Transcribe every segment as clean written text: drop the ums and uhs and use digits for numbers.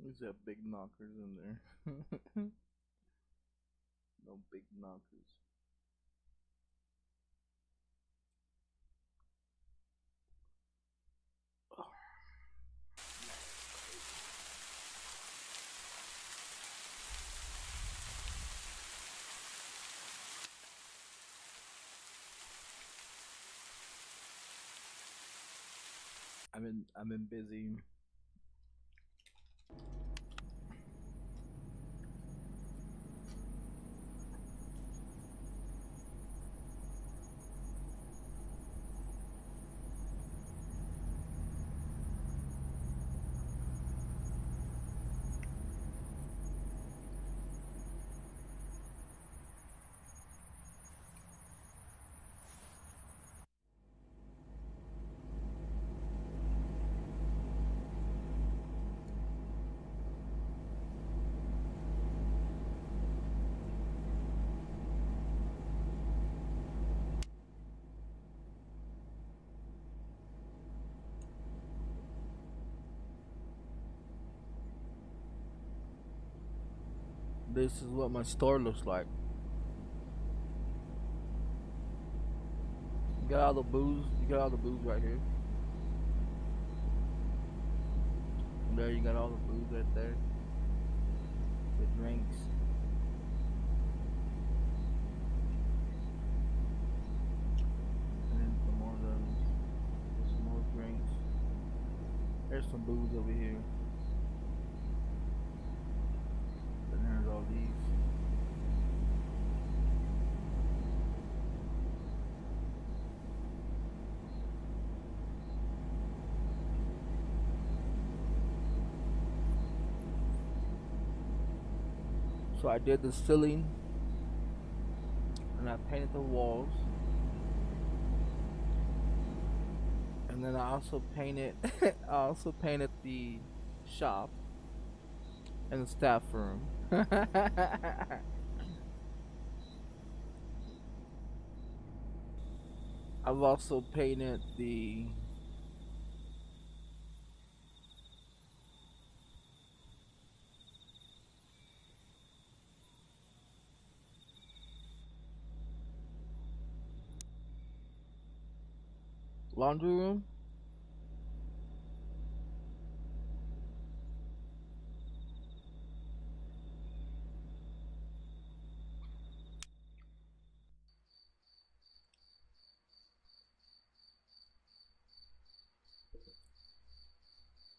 Is that big knockers in there? No big knockers. I've been busy. This is what my store looks like. You got all the booze. You got all the booze right here. And there you got all the booze right there. The drinks. And then some more of those. There's some more drinks. There's some booze over here. And there's all these. So I did the ceiling, and I painted the walls, and then I also painted the shop and the staff room. I've also painted the laundry room.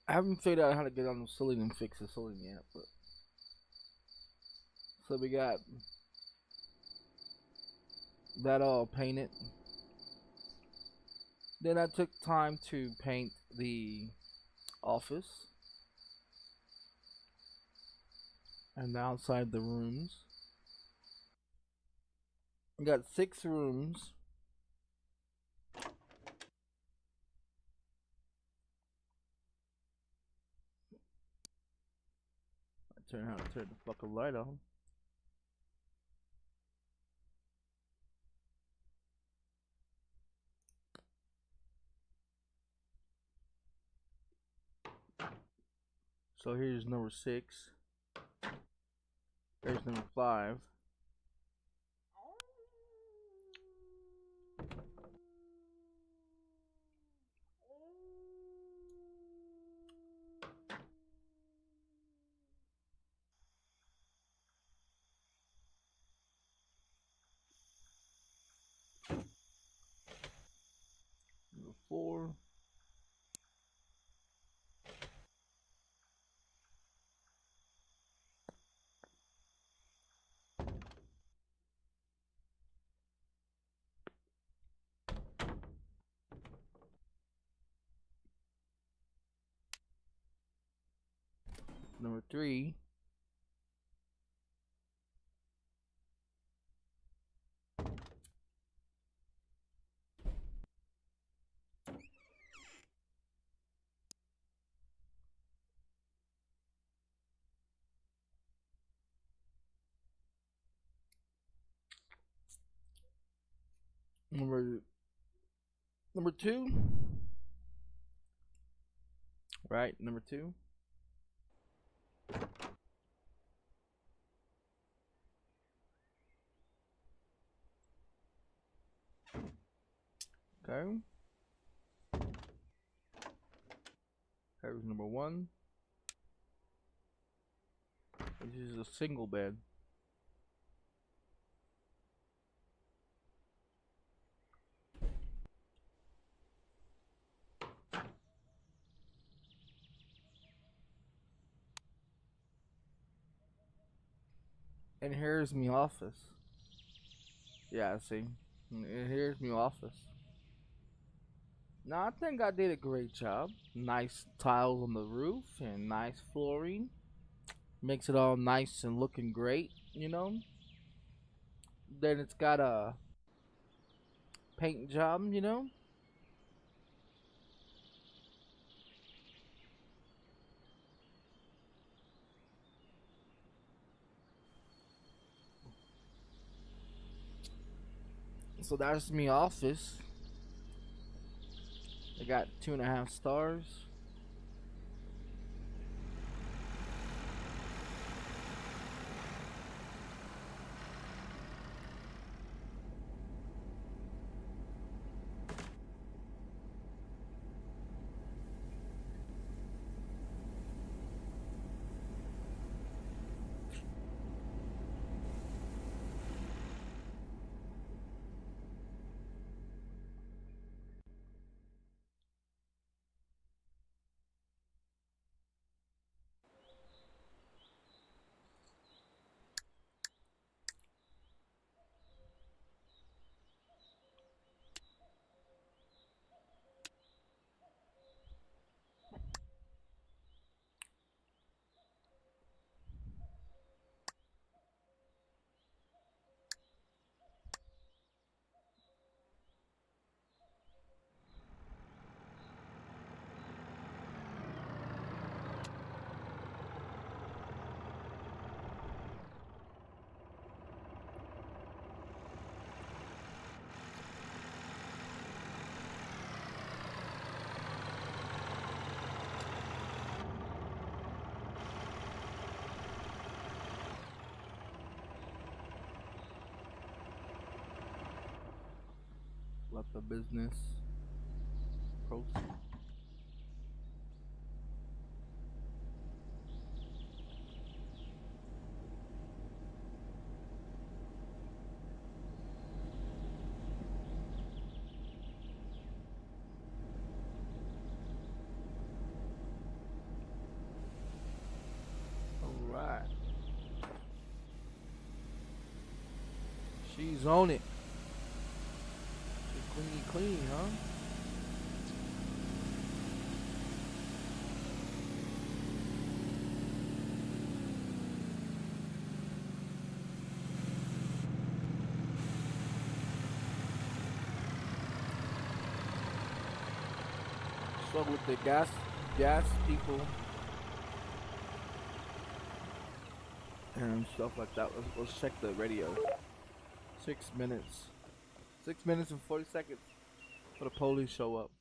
I haven't figured out how to get on the ceiling and fix the ceiling yet, but so we got that all painted. Then I took time to paint the office and outside the rooms. We got 6 rooms. Turn the fucking light on. So here's number 6. There's number 5. Number 4. Number 3. Number 2. Right, number 2. Okay. Here's number one. This is a single bed. And here's my office. Yeah, see. And here's my office. Now I think I did a great job. Nice tiles on the roof and nice flooring. Makes it all nice and looking great, you know. Then it's got a paint job, you know. So that's me office. I got 2.5 stars. Let the business proceed. Alright. She's on it. She's clean, huh? So with the gas people and stuff like that, let's check the radio. 6 minutes. 6 minutes and 40 seconds for the police show up.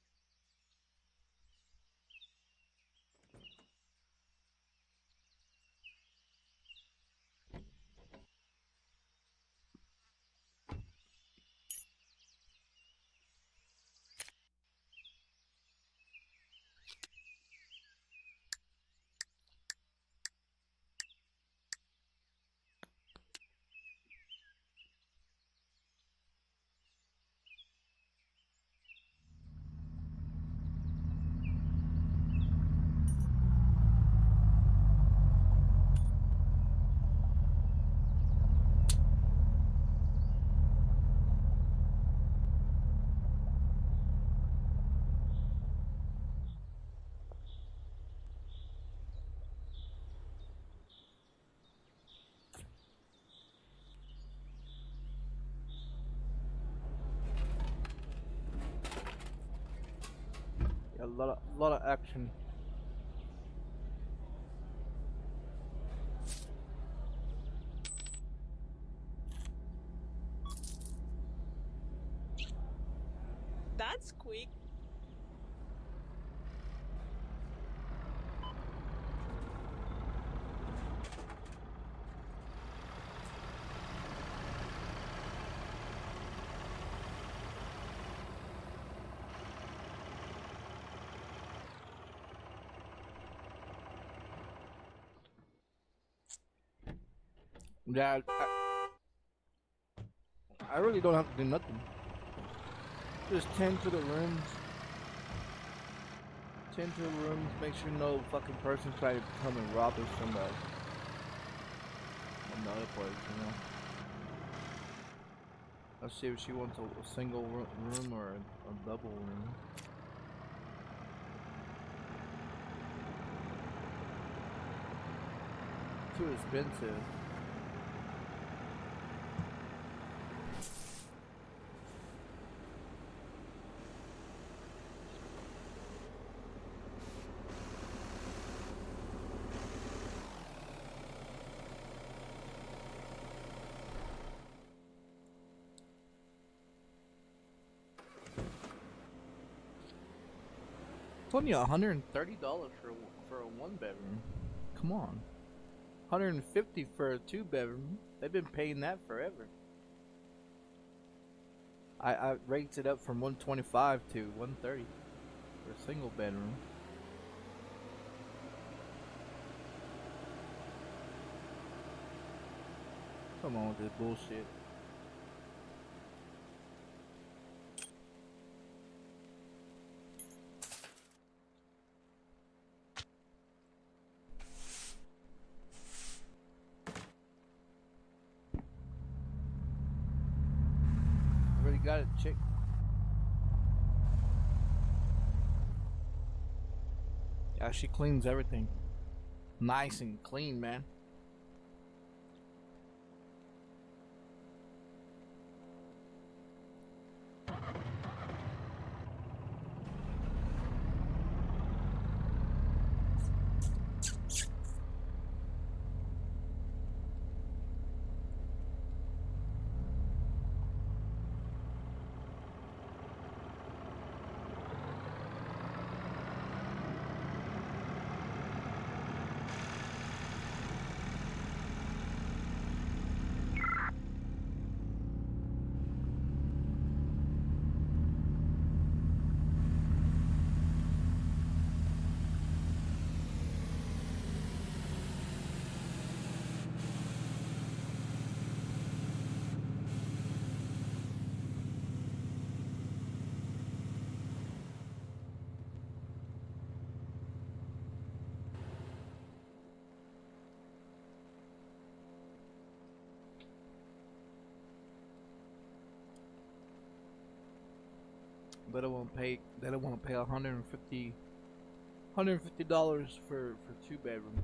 Yeah, a lot of action. That's quick. Yeah, I really don't have to do nothing. Just tend to the rooms. Tend to the rooms. Make sure no fucking person try to come and rob us from another place, you know. Let's see if she wants a single room or a double room. Too expensive. It's only $130 for a one bedroom. Come on. $150 for a two bedroom. They've been paying that forever. I rates it up from 125 to 130 for a single bedroom. Come on with this bullshit. Already got it, chick. Yeah, she cleans everything. Nice and clean, man. They don't want to pay. They don't want to pay $150 for two bedroom,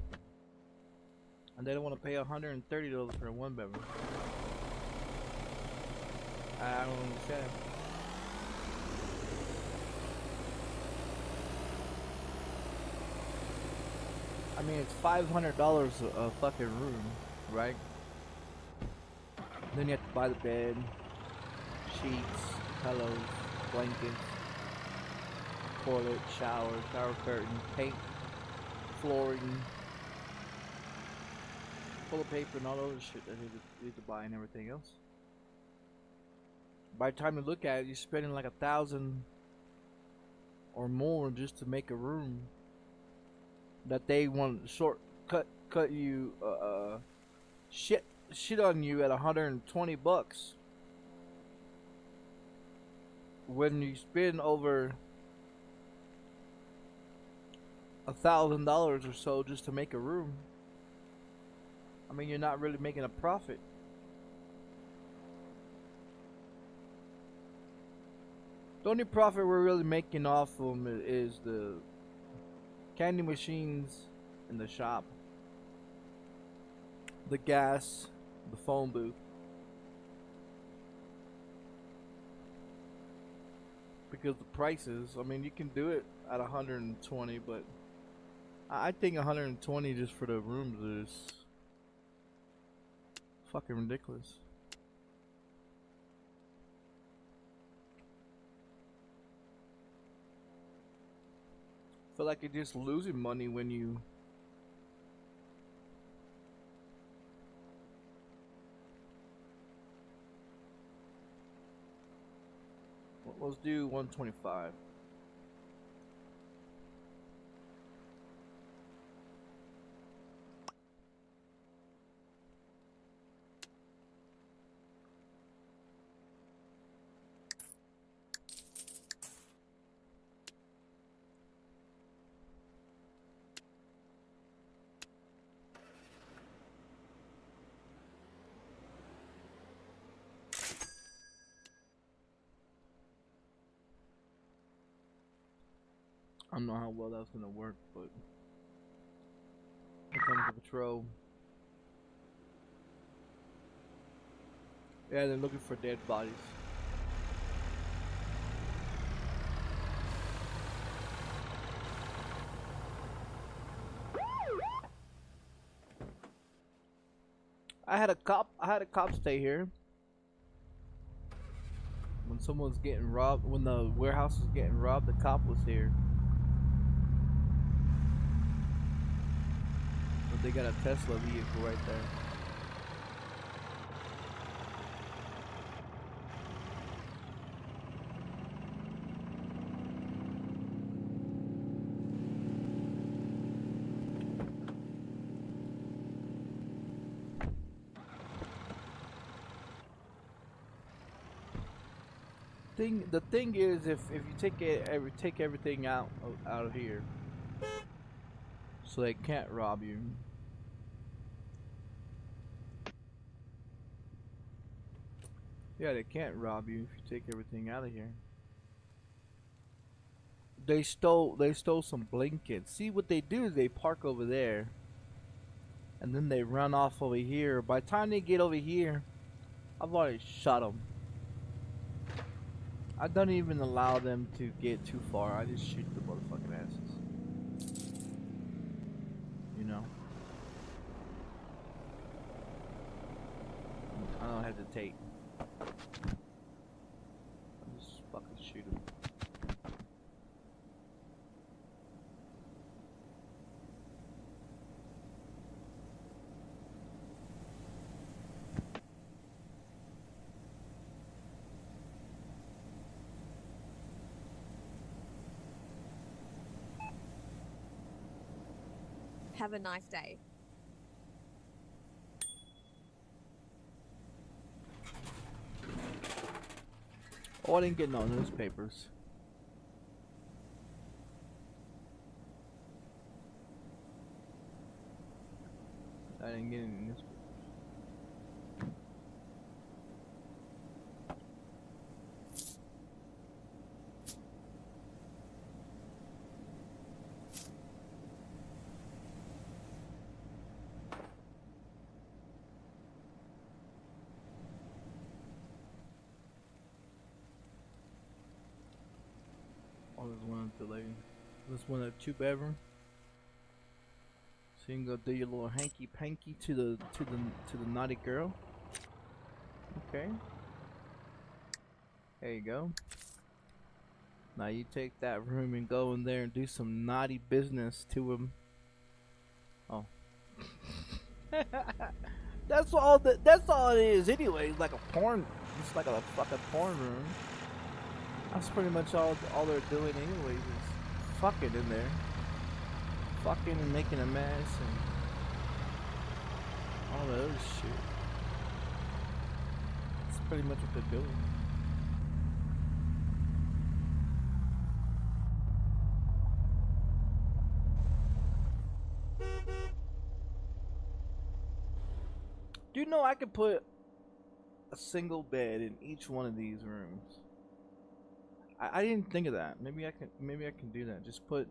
and they don't want to pay $130 for a one bedroom. I don't understand. I mean, it's $500 a fucking room, right? Then you have to buy the bed, sheets, pillows, blankets, toilet, shower curtain, paint, flooring, toilet paper, and all those shit that you need to buy and everything else. By the time you look at it, you're spending like $1,000 or more just to make a room that they want cut you shit on you at $120 when you spend over $1,000 or so just to make a room. I mean, you're not really making a profit. The only profit we're really making off them is the candy machines in the shop, the gas, the phone booth. Because the prices, I mean, you can do it at 120, but I think 120 just for the rooms is fucking ridiculous. Feel like you're just losing money when you let's do 125. I don't know how well that's gonna work, but here comes the patrol. Yeah, they're looking for dead bodies. I had a cop stay here when someone was getting robbed. When the warehouse was getting robbed, the cop was here. But they got a Tesla vehicle right there. The thing is, if you take everything out of here, so they can't rob you. Yeah, they can't rob you if you take everything out of here. They stole some blankets. See, what they do is they park over there, and then they run off over here. By the time they get over here, I've already shot them. I don't even allow them to get too far. I just shoot the motherfucking asses. You know? I don't hesitate. I just fucking shoot them. Have a nice day. Oh, I didn't get no newspapers. I didn't get any newspapers. Oh, there's one at the lady. This one a 2-bedroom. So you can go do your little hanky panky to the naughty girl. Okay. There you go. Now you take that room and go in there and do some naughty business to him. Oh. That's all it is anyway. It's like a porn. It's like a fucking porn room. That's pretty much all they're doing anyways is fucking in there. Fucking and making a mess and all that other shit. That's pretty much what they're doing. Do you know I could put a single bed in each one of these rooms? I didn't think of that. Maybe I can do that. Just put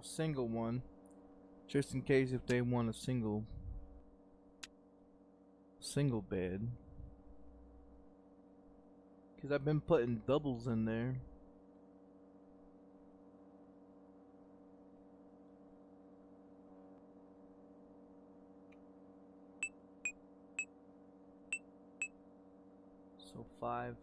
a single one, just in case if they want a single bed. Cause I've been putting doubles in there. So 5.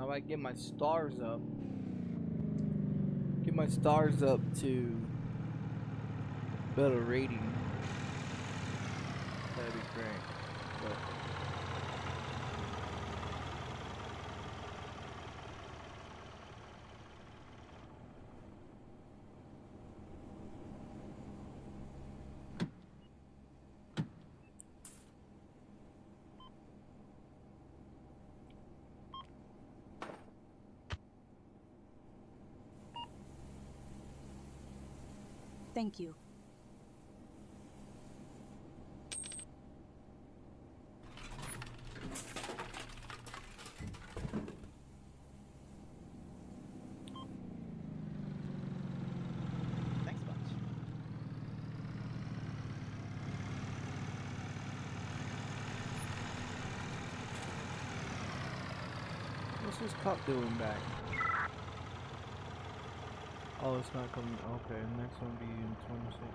Now I get my stars up. Get my stars up to better rating. That'd be great. But thank you. Thanks a bunch. what's this cop doing back? Oh, it's not coming. Okay, next one will be in 26.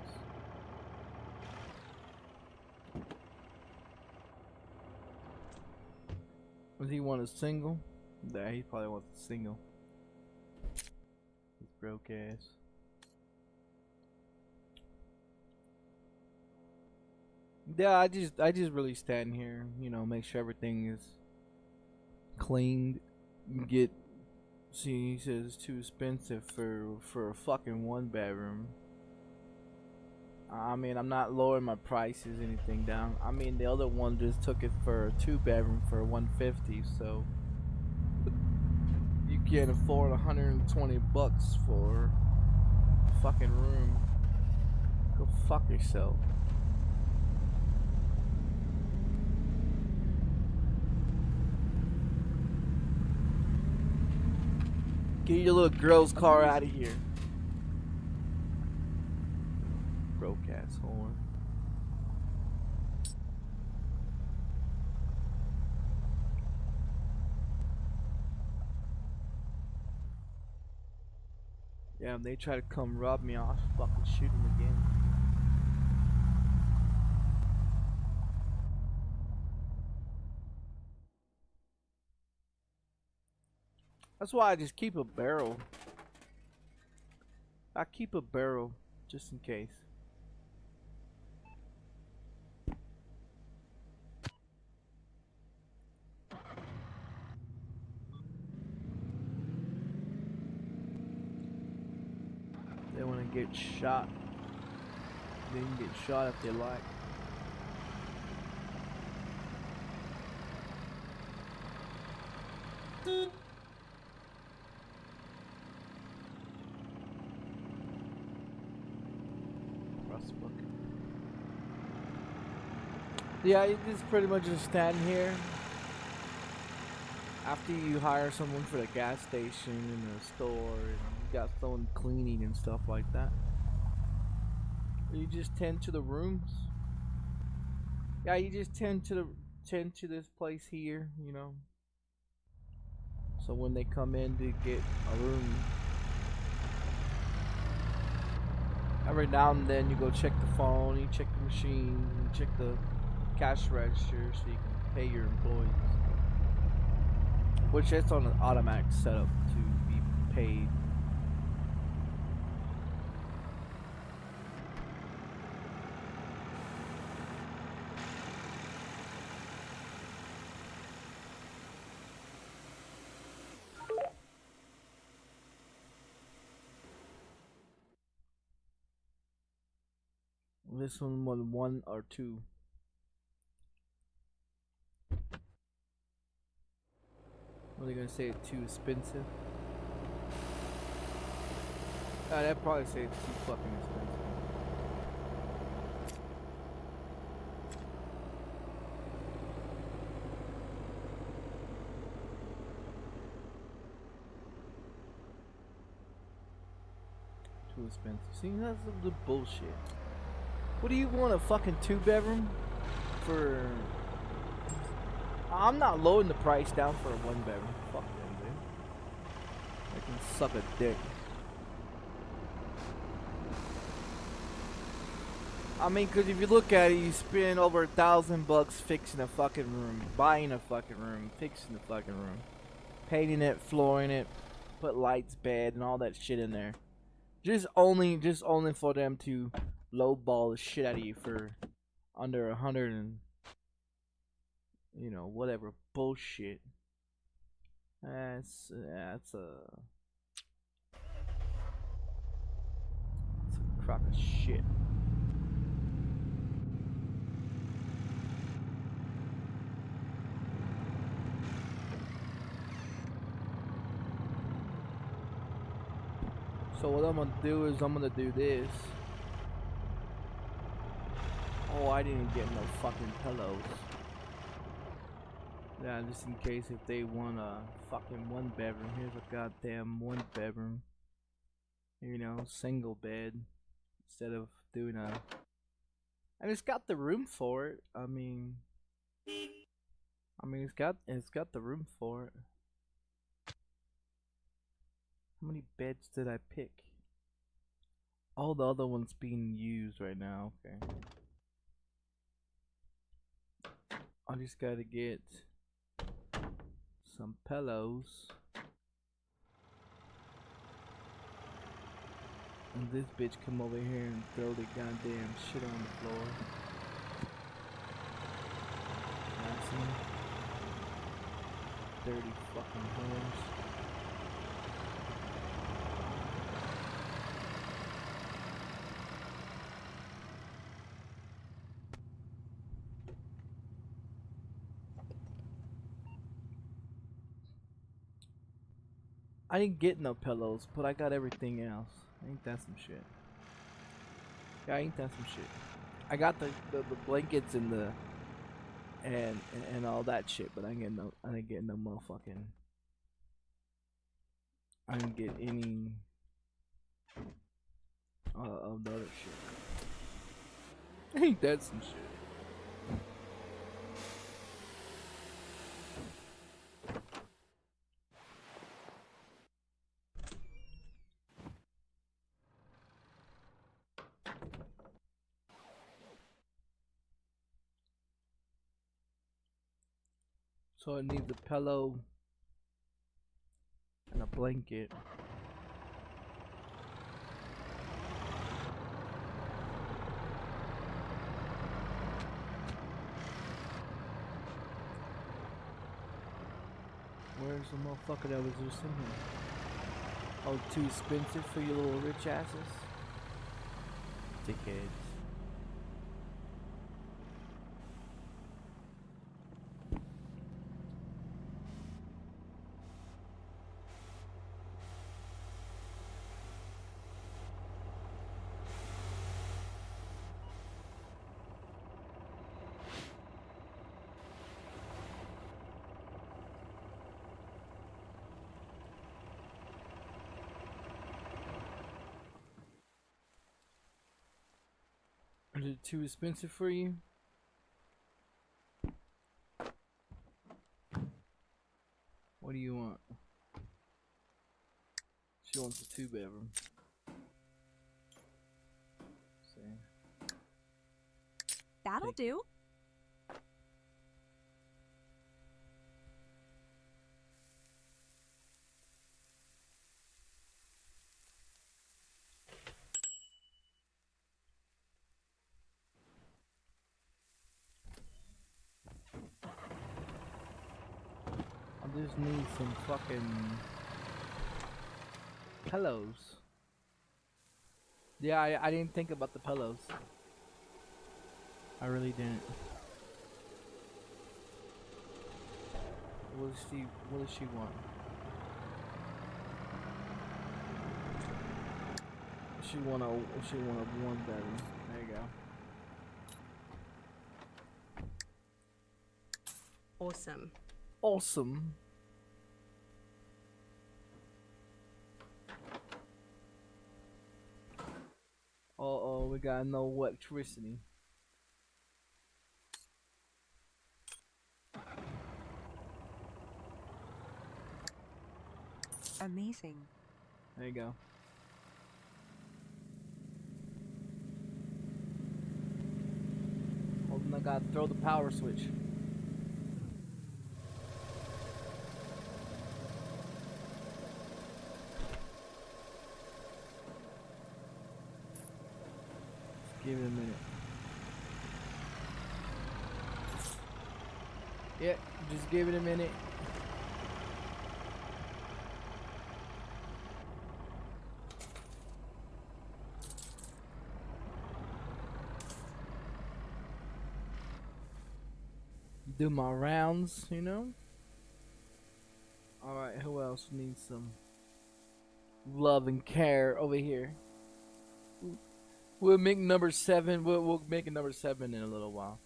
Does he want a single? Yeah, he probably wants a single. He's broke ass. Yeah, I just really stand here, you know, make sure everything is cleaned. Get, see, he says it's too expensive for a fucking 1-bedroom. I mean, I'm not lowering my prices anything down. I mean, the other one just took it for a 2-bedroom for 150, so you can't afford 120 bucks for a fucking room. Go fuck yourself. Get your little girl's car out of here. Broke ass horn. Yeah, if they try to come rob me, I'll fucking shoot them again. That's why I just keep a barrel. I keep a barrel just in case. They want to get shot. They can get shot if they like. Yeah, you just pretty much just stand here. After you hire someone for the gas station and the store, and you got someone cleaning and stuff like that, you just tend to the rooms. Yeah, you just tend to this place here, you know. So when they come in to get a room, every now and then you go check the phone, you check the machine, you check the cash register so you can pay your employees. Which it's on an automatic setup to be paid. This one was 1 or 2. Are they gonna say it's too expensive? They'd probably say it's too fucking expensive. Too expensive. See, that's the bullshit. What do you want, a fucking 2-bedroom for? I'm not lowering the price down for a 1-bedroom. Fuck them, dude. They can suck a dick. I mean, cause if you look at it, you spend over $1,000 fixing a fucking room, buying a fucking room, fixing the fucking room. painting it, flooring it, put lights, bed, and all that shit in there. Just only for them to lowball the shit out of you for under 100 and whatever bullshit. That's a crock of shit. So what I'm gonna do is I'm gonna do this. Oh, I didn't get no fucking pillows. Yeah, just in case if they want a fucking one bedroom. Here's a goddamn one bedroom. Single bed instead of doing a. And it's got the room for it. I mean, it's got the room for it. How many beds did I pick? Oh, the other one's being used right now. Okay. I just gotta get some pillows. And this bitch come over here and throw the goddamn shit on the floor. Awesome. Dirty fucking whores. I didn't get no pillows, but I got everything else. Ain't that some shit? Yeah, ain't that some shit? I got the blankets and the and all that shit, but I didn't get no motherfucking. I didn't get any of the other shit. Ain't that some shit? So it needs a pillow and a blanket. Where's the motherfucker that was just in here? Oh, too expensive for you little rich asses? Dickheads. Is it too expensive for you? What do you want? She wants a 2-bedroom. That'll do. I just need some fucking pillows. Yeah, I didn't think about the pillows. I really didn't. What does she want? She want a 1-bedroom. There you go. Awesome. Awesome. Uh-oh, we got no electricity. Amazing. There you go. Hold on, I gotta throw the power switch. Give it a minute. Yeah, just give it a minute. Do my rounds, you know? Alright, who else needs some love and care over here? We'll make number 7. We'll make it number 7 in a little while.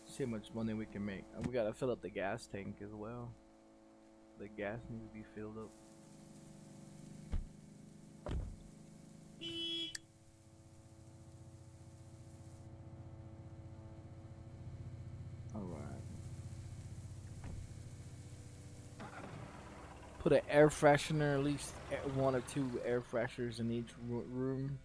See how much money we can make. And we gotta fill up the gas tank as well. The gas needs to be filled up. Alright. Put an air freshener, at least 1 or 2 air fresheners in each room.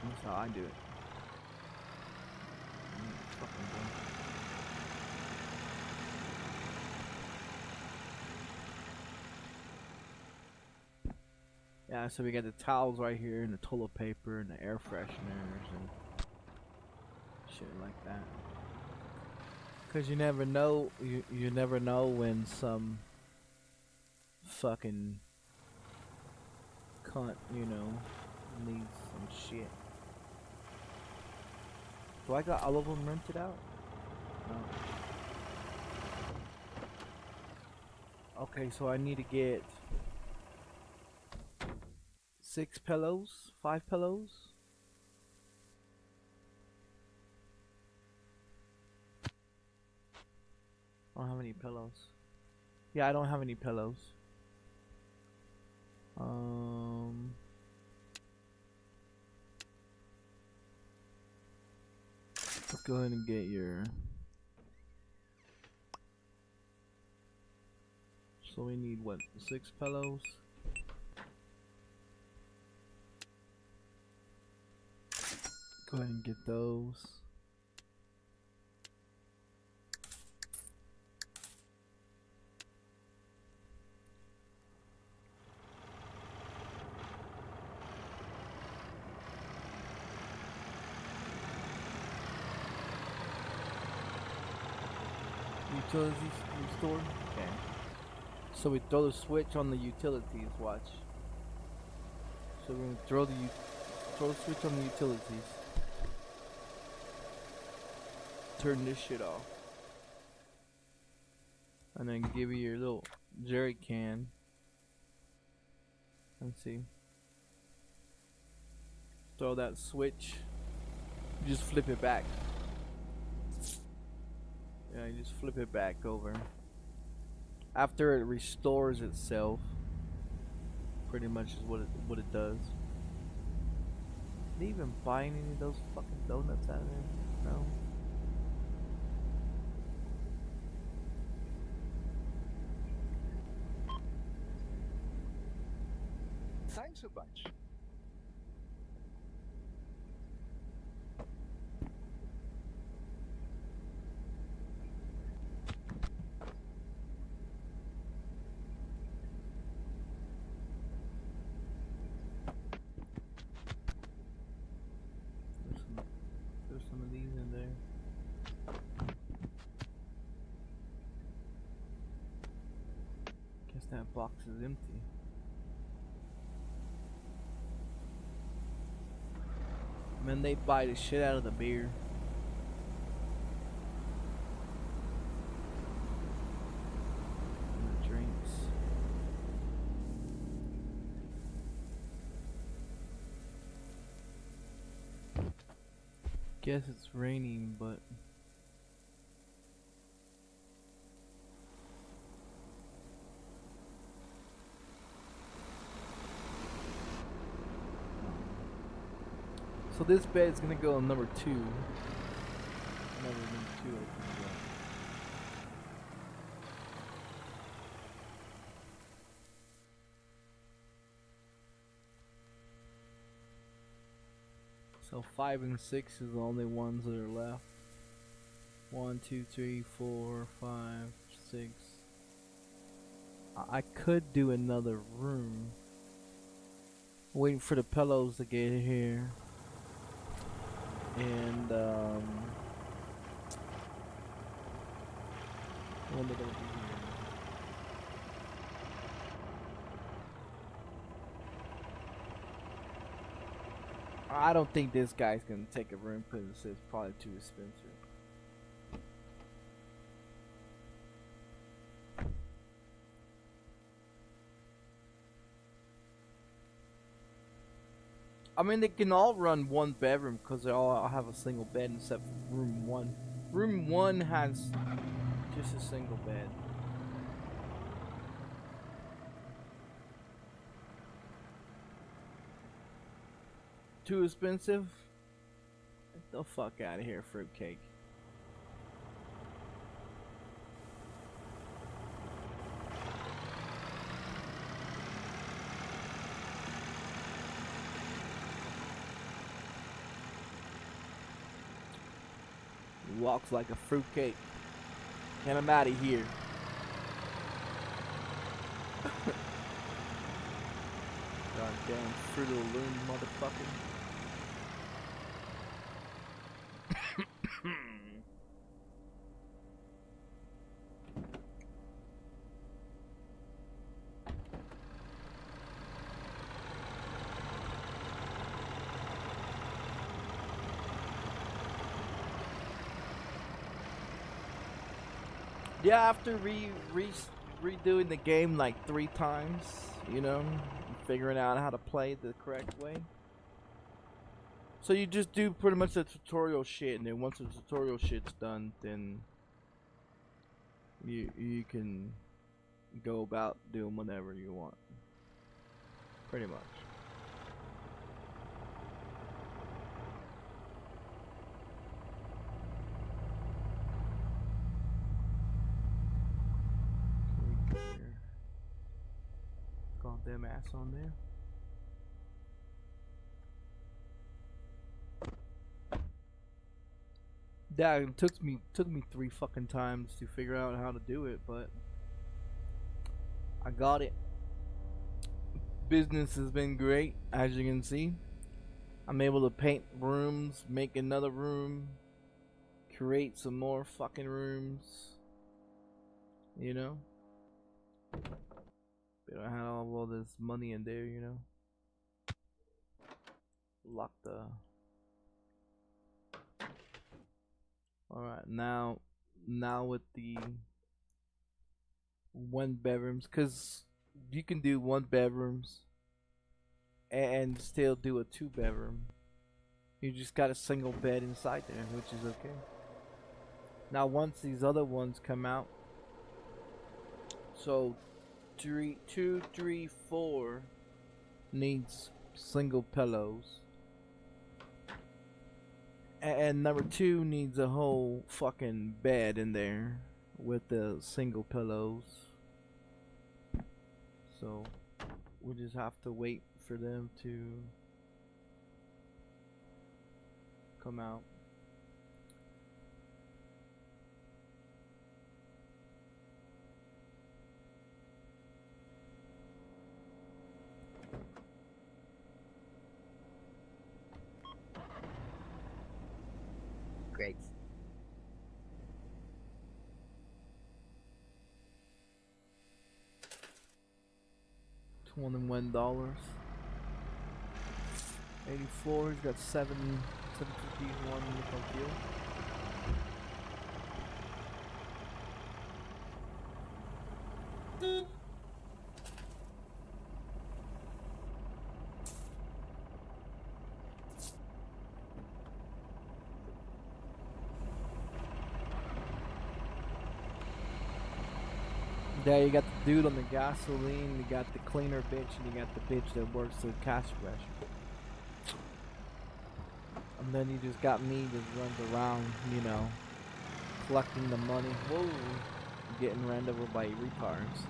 That's how I do it. Yeah, so we got the towels right here, and the toilet paper, and the air fresheners, and shit like that. Cause you never know, you never know when some fucking cunt, you know, needs some shit. Do I got all of them rented out? No. Okay, so I need to get 6 pillows, 5 pillows. I don't have any pillows. Yeah, I don't have any pillows. Let's go ahead and get your. So we need what? 6 pillows. Go ahead and get those. Utilities restored? Okay. So we throw the switch on the utilities, watch. So we're gonna throw the switch on the utilities. Turn this shit off. And then give you your little jerry can. Let's see. Throw that switch. You just flip it back. Yeah, you just flip it back over. After it restores itself, pretty much is what it does. Did they even buy any of those fucking donuts out of there? No. Thanks a bunch. There's some of these in there. Guess that box is empty. Man, they buy the shit out of the beer. And the drinks. Guess it's raining, but so this bed is gonna go on number 2. Number 2 opens up. So 5 and 6 is the only ones that are left. 1, 2, 3, 4, 5, 6. I could do another room. Waiting for the pillows to get here. And when they're gonna be here. I don't think this guy's gonna take a room because it's probably too expensive. I mean, they can all run one bedroom because they all have a single bed except for room 1. Room 1 has just a single bed. Too expensive? Get the fuck out of here, fruitcake. He walks like a fruitcake. Get him out of here. Goddamn Fruit of the Loom motherfucker. Yeah, after redoing the game like 3 times, you know, figuring out how to play the correct way. So you just do pretty much the tutorial shit, and then once the tutorial shit's done, then you can go about doing whatever you want. Pretty much. Goddamn ass on there. Yeah, it took me 3 fucking times to figure out how to do it, but I got it. Business has been great, as you can see. I'm able to paint rooms, make another room, create some more fucking rooms. You know? But I had all this money in there, you know? Lock the... Alright, now with the 1 bedrooms, cause you can do 1 bedrooms and still do a 2 bedroom. You just got a single bed inside there, which is okay. Now once these other ones come out, so 2, 3, 4 needs single pillows. And number 2 needs a whole fucking bed in there with the single pillows. So we just have to wait for them to come out. Great. $21. 84. He's got 751 nickel fuel. Yeah, you got the dude on the gasoline, you got the cleaner bitch, and you got the bitch that works the cash register. And then you just got me that runs around, you know, collecting the money. Whoa, getting ran over by retards.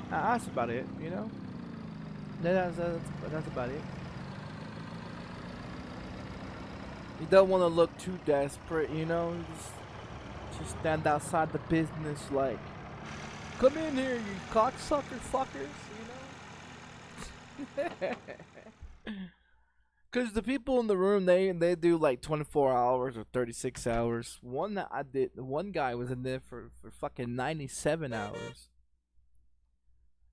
That's about it, you know. That's about it. You don't want to look too desperate, you know. Just stand outside the business like Come in here, you cocksucker fuckers, you know? Cause the people in the room, they do like 24 hours or 36 hours. One that I did, one guy was in there for fucking 97 hours.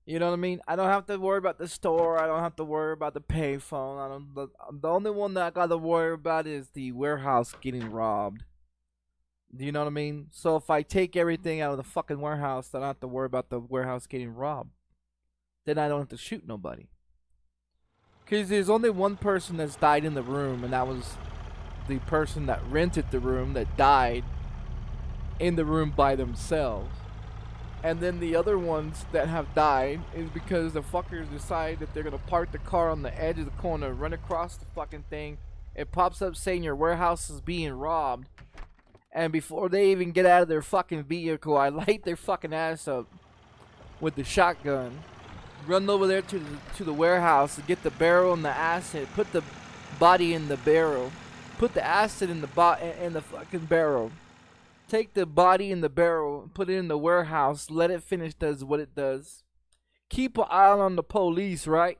You know what I mean? I don't have to worry about the store. I don't have to worry about the payphone. I don't. The only one that I gotta worry about is the warehouse getting robbed. Do you know what I mean? So if I take everything out of the fucking warehouse, then I don't have to worry about the warehouse getting robbed. Then I don't have to shoot nobody. Cause there's only one person that's died in the room, and that was the person that rented the room that died in the room by themselves. And then the other ones that have died is because the fuckers decide that they're gonna park the car on the edge of the corner, run across the fucking thing. It pops up saying your warehouse is being robbed. And before they even get out of their fucking vehicle, I light their fucking ass up with the shotgun. Run over there to the warehouse and get the barrel and the acid. Put the body in the barrel. Put the acid in the fucking barrel. Take the body in the barrel, put it in the warehouse, let it finish does what it does. Keep an eye on the police, right?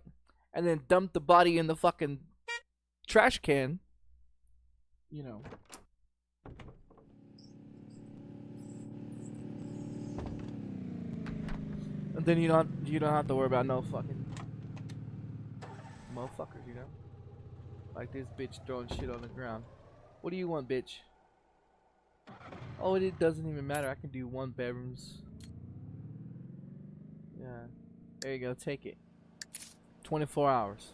And then dump the body in the fucking trash can. You know. And then you don't have to worry about no fucking motherfuckers, you know? Like this bitch throwing shit on the ground. What do you want, bitch? Oh, it doesn't even matter. I can do 1 bedrooms. Yeah. There you go. Take it. 24 hours.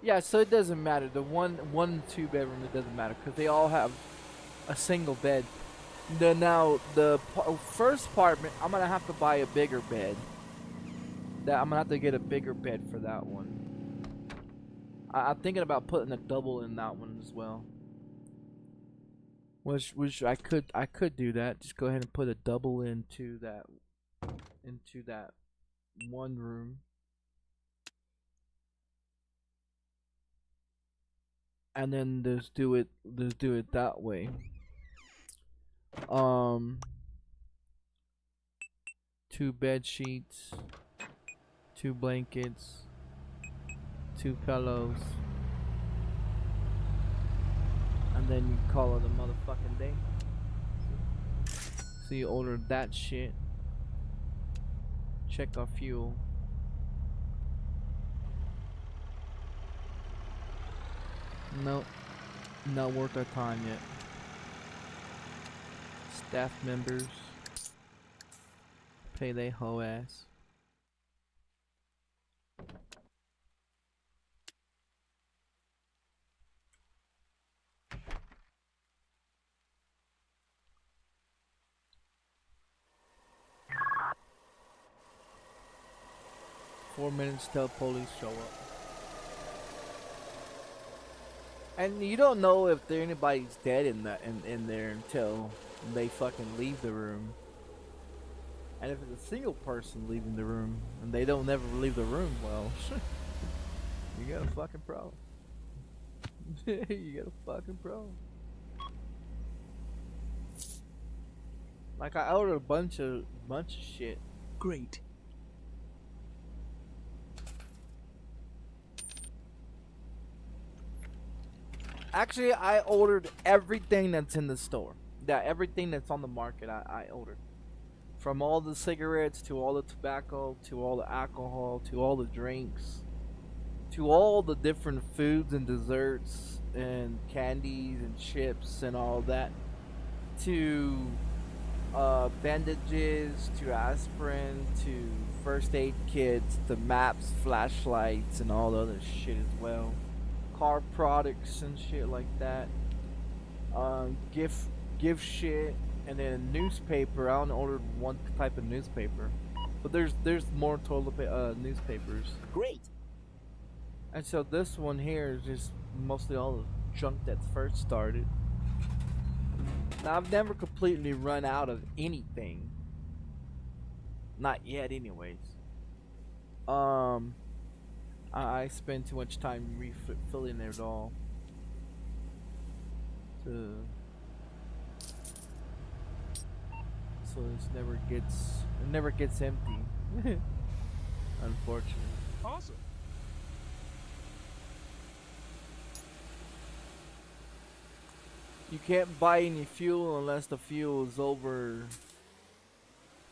Yeah, so it doesn't matter. The one and 2 bedroom, it doesn't matter because they all have a single bed. Now the first apartment, I'm gonna have to buy a bigger bed. I'm gonna have to get a bigger bed for that one. I'm thinking about putting a double in that one as well. Which I could do that. Just go ahead and put a double into that one room. And then just do it that way. 2 bed sheets, 2 blankets, 2 pillows. And then you call it a motherfucking day. So you ordered that shit. Check our fuel. Nope. Not worth our time yet. Staff members. Pay they hoe ass. Four minutes till police show up. And you don't know if anybody's dead in there until they fucking leave the room. And if it's a single person leaving the room and they don't never leave the room, well, you got a fucking problem. You got a fucking problem. Like I ordered a bunch of shit. Great. Actually, I ordered everything that's in the store. Yeah, everything that's on the market, I ordered. From all the cigarettes, to all the tobacco, to all the alcohol, to all the drinks, to all the different foods and desserts, and candies and chips and all that, to bandages, to aspirin, to first aid kits, to maps, flashlights, and all the other shit as well. Car products and shit like that. Gift shit, and then a newspaper. I only ordered one type of newspaper, but there's more newspapers. Great. And so this one here is just mostly all the junk that's first started. Now I've never completely run out of anything. Not yet, anyways. I spend too much time refilling it all. So this never gets It never gets empty. Unfortunately. Awesome. You can't buy any fuel unless the fuel is over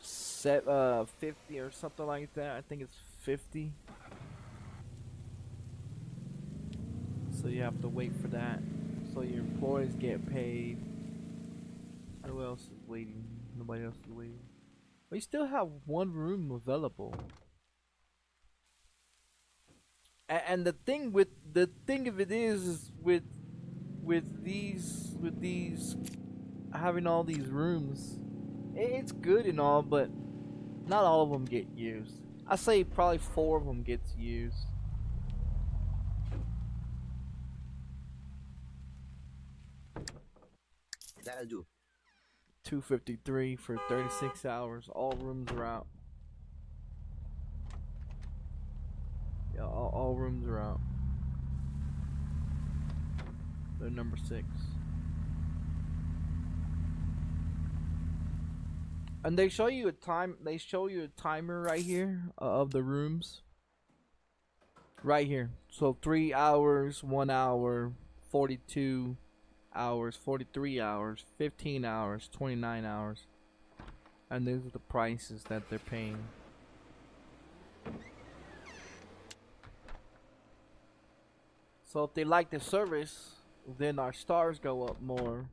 50 or something like that. I think it's 50. So you have to wait for that. So your employees get paid. Who else is waiting? Nobody else is waiting. We still have one room available. And the thing of it is with these having all these rooms, it's good and all, but not all of them get used. I say probably 4 of them gets used. That'll do. 253 for 36 hours. All rooms are out. Yeah, all rooms are out. They're number 6. And they show you a timer right here of the rooms. Right here. So 3 hours, 1 hour, 42 hours, 43 hours, 15 hours, 29 hours. And these are the prices that they're paying. So if they like the service, then our stars go up more.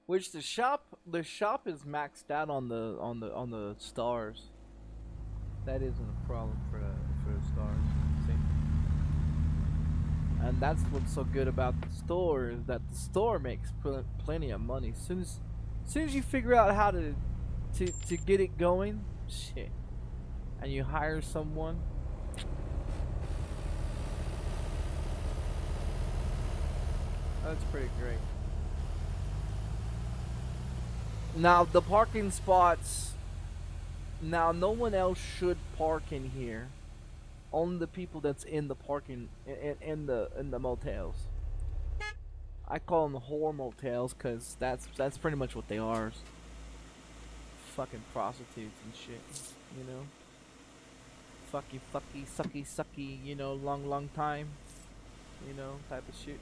Which the shop is maxed out on the stars. That isn't a problem for the stars. See? And that's what's so good about the store, is that the store makes plenty of money. As soon as you figure out how to get it going, shit, and you hire someone. That's pretty great. Now the parking spots. Now no one else should park in here. Only the people that's in the parking in the motels. I call them the whore motels because that's pretty much what they are. Fucking prostitutes and shit, you know. Fucky, sucky, sucky, you know, long time, you know, type of shit.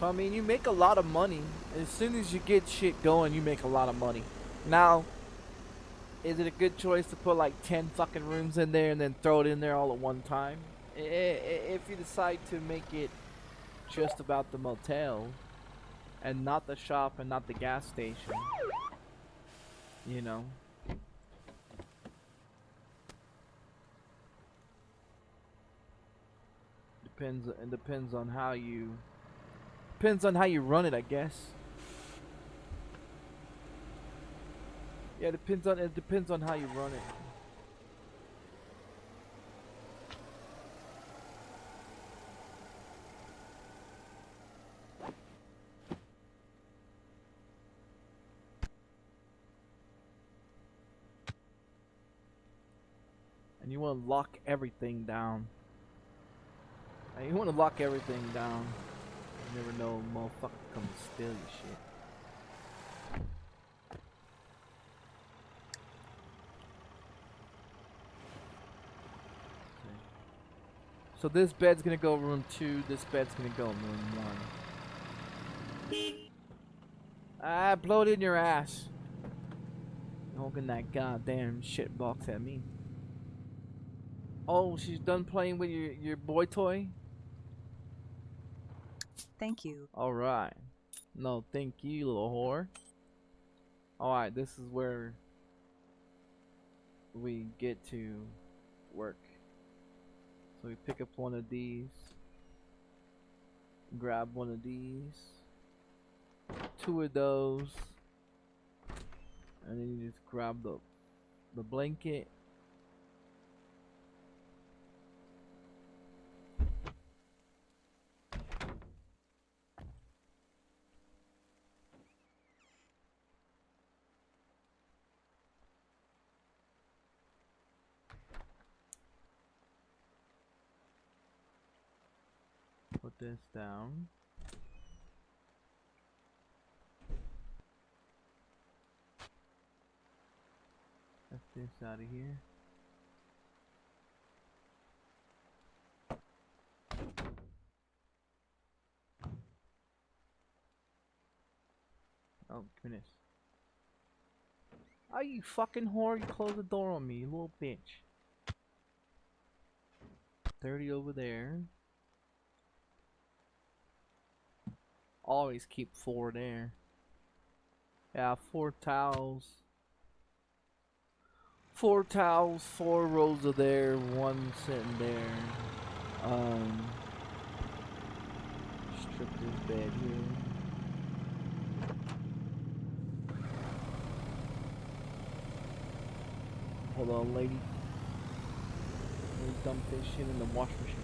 So I mean, you make a lot of money as soon as you get shit going. You make a lot of money. Now, is it a good choice to put like 10 fucking rooms in there and then throw it in there all at one time? If you decide to make it just about the motel and not the shop and not the gas station, you know. Depends on how you run it, I guess. Yeah, it depends on how you run it. And you want to lock everything down. You want to lock everything down. You never know, motherfucker come to steal your shit. So this bed's gonna go room 2. This bed's gonna go in room 1. Ah, blow it in your ass. Holding that goddamn shit box at me. Oh, she's done playing with your boy toy? Thank you. Alright. No, thank you, little whore. Alright, this is where we get to work. So we pick up one of these. Grab one of these. 2 of those. And then you just grab the blanket. Put this down. this out of here. Oh, goodness. Oh, you fucking whore, you closed the door on me, you little bitch. 30 over there. Always keep 4 there. Yeah, 4 towels. 4 towels, 4 rows of there, 1 sitting there. Strip this bed here. Hold on, lady. Let me dump this shit in the wash machine.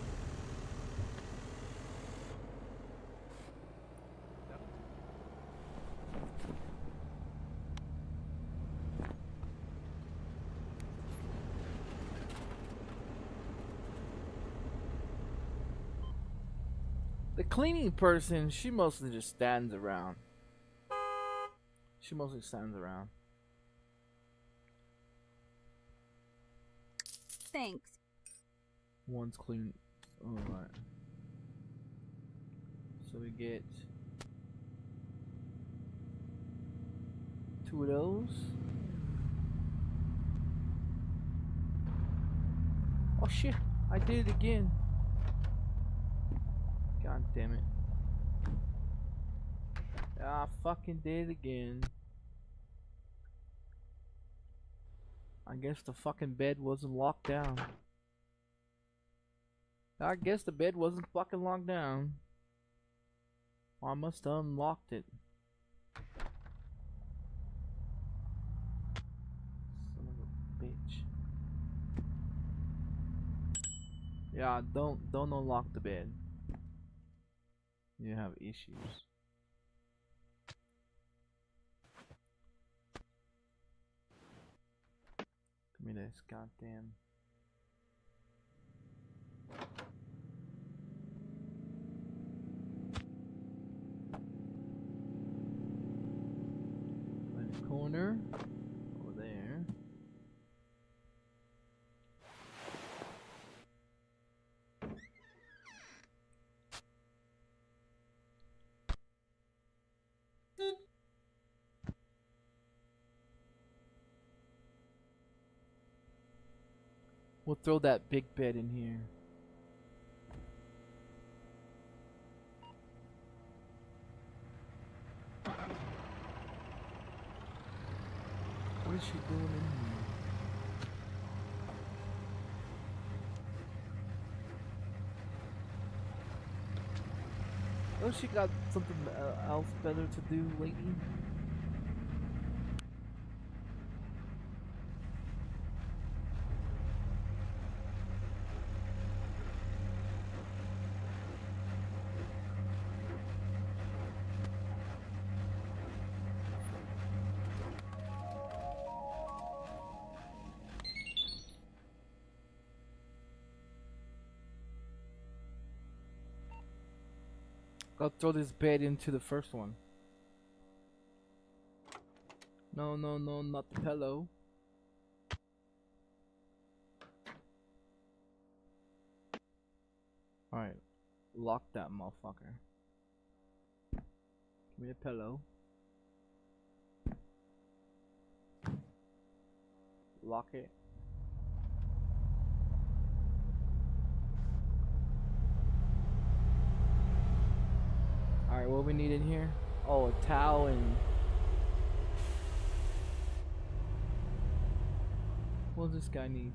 The cleaning person, she mostly just stands around. She mostly stands around. Thanks. One's clean. Alright. So we get 2 of those. Oh shit, I did it again. God damn it. I fucking did it again. I guess the fucking bed wasn't locked down. I guess the bed wasn't fucking locked down. I must have unlocked it. Son of a bitch. Yeah, don't unlock the bed. You have issues. Give me this goddamn. In the corner over there. We'll throw that big bed in here. What is she doing in here? Oh, she got something else better to do lately. I'll throw this bed into the first one. No, no, no, not the pillow. Alright, lock that motherfucker. Give me a pillow. Lock it. Alright, what we need in here? Oh, a towel and... What does this guy need?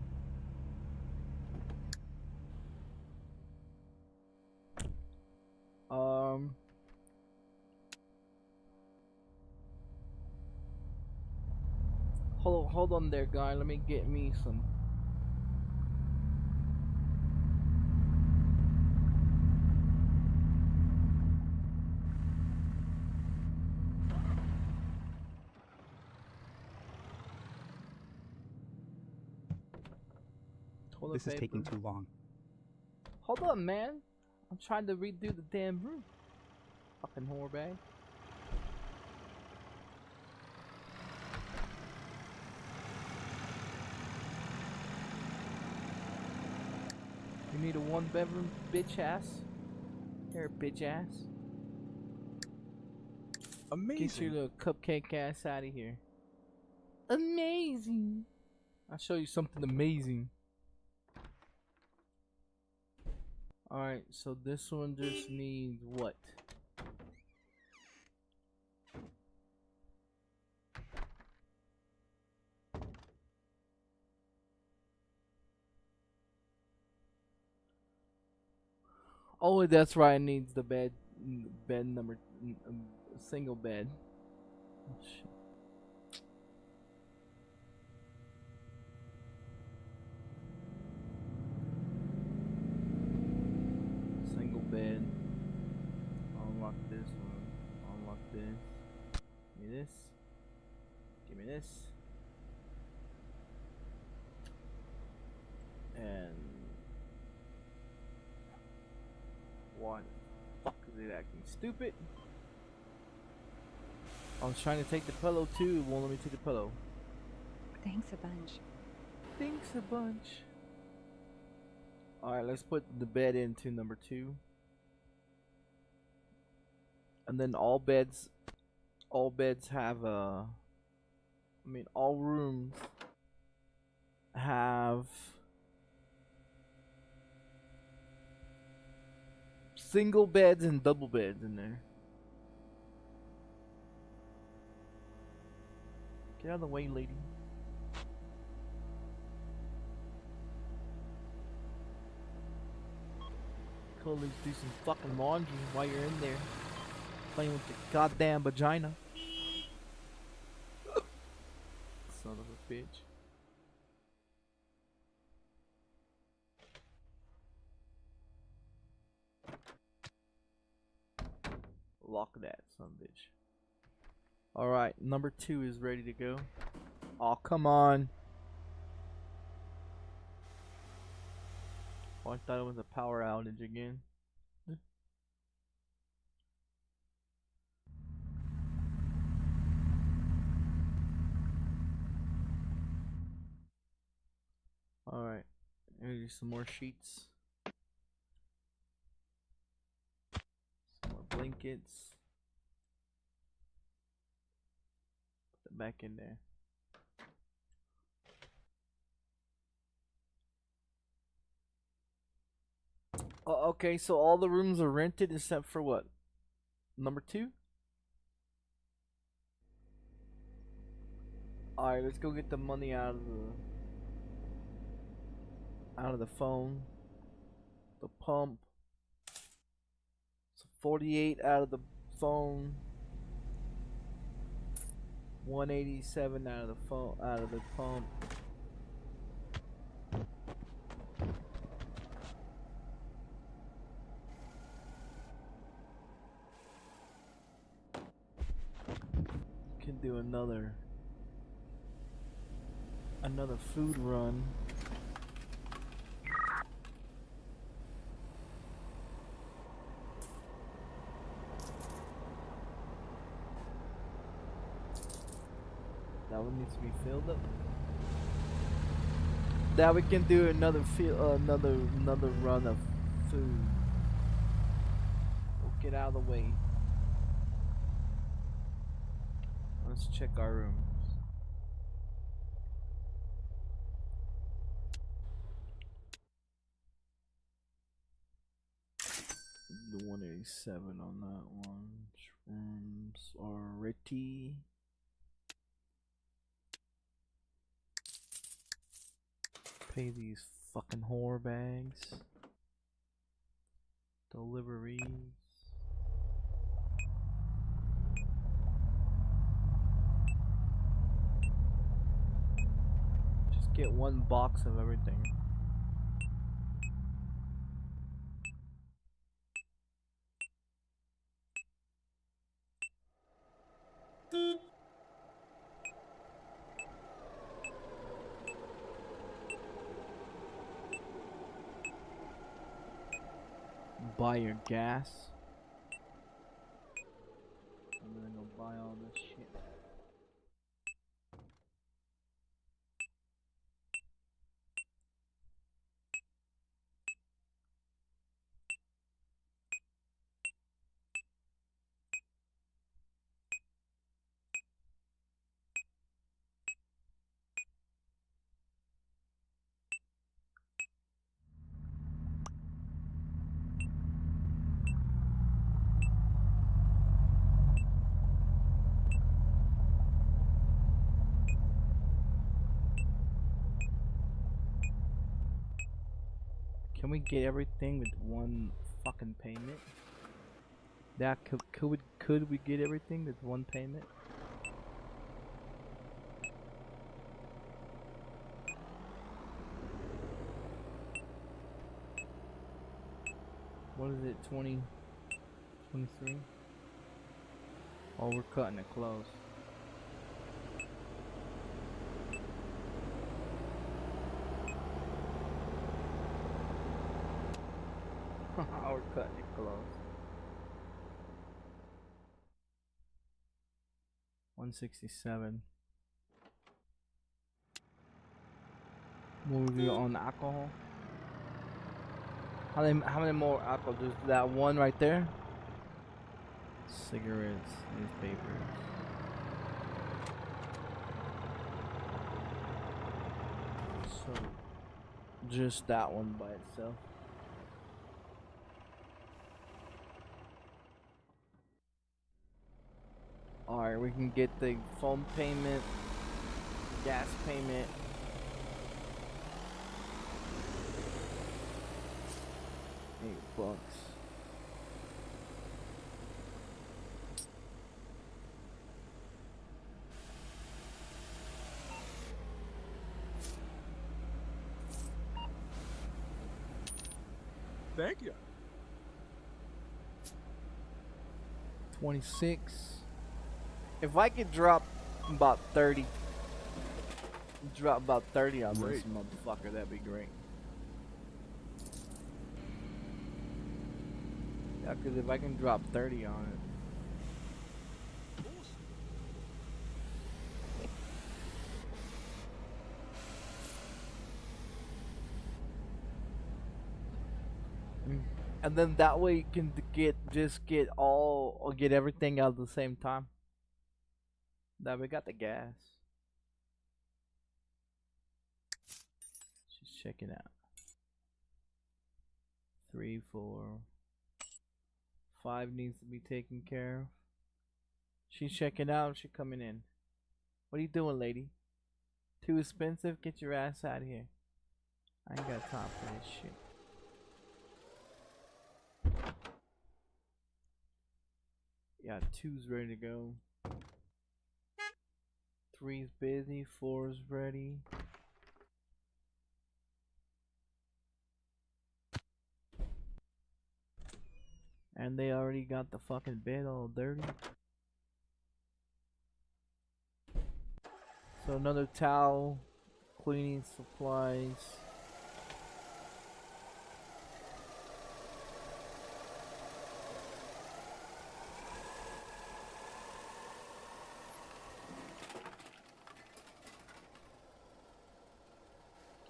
Hold on there, guy. Let me get me some. Toilet This is taking paper. too long. Hold on, man. I'm trying to redo the damn roof. Fucking whore bag. You need a one bedroom, bitch ass. Here, bitch ass. Amazing. Get your little cupcake ass out of here. Amazing. I'll show you something amazing. Alright, so this one just needs what? Oh, that's right. It needs the bed number, single bed. Oh, shit. Single bed. Unlock this one. Unlock this. Give me this. Give me this. And why the fuck is it acting stupid? I was trying to take the pillow too. It won't let me take the pillow. Thanks a bunch. Thanks a bunch. Alright, let's put the bed into number 2. And then all beds have all rooms have single beds and double beds in there. Get out of the way, lady. Go at least do some fucking laundry while you're in there. Playing with your goddamn vagina. Son of a bitch. Lock that, son of a bitch. Alright, number 2 is ready to go. Oh, come on. Oh, I thought it was a power outage again. Alright, here's some more sheets. Some more blankets. Put them back in there. Oh, okay, so all the rooms are rented except for what? Number 2? Alright, let's go get the money out of the phone. The pump. So 48 out of the phone. 187 out of the phone, out of the pump. Can do another food run. That one needs to be filled up. Now we can do another another run of food. We'll get out of the way. Let's check our rooms. The 187 on that one. Rooms are ready. Pay these fucking whore bags. Deliveries. Just get one box of everything. Buy your gas. I'm gonna go buy all this shit. Can we get everything with one fucking payment? That could we get everything with one payment? What is it? 20, 23? Oh, we're cutting it close. We're cutting it close. 167. Movie on alcohol. How many more alcohol? Just that one right there. Cigarettes, newspapers. So just that one by itself. Alright, we can get the phone payment, gas payment. $8. Thank you. 26. If I could drop about 30, on this motherfucker, that'd be great. Yeah, cause if I can drop 30 on it. And then that way you can get everything out at the same time. That we got the gas. She's checking out. 3, 4, 5 needs to be taken care of. She's checking out. She's coming in. What are you doing, lady? Too expensive? Get your ass out of here. I ain't got time for this shit. Yeah, 2's ready to go. 3's busy. 4's ready. And they already got the fucking bed all dirty. So another towel, cleaning supplies.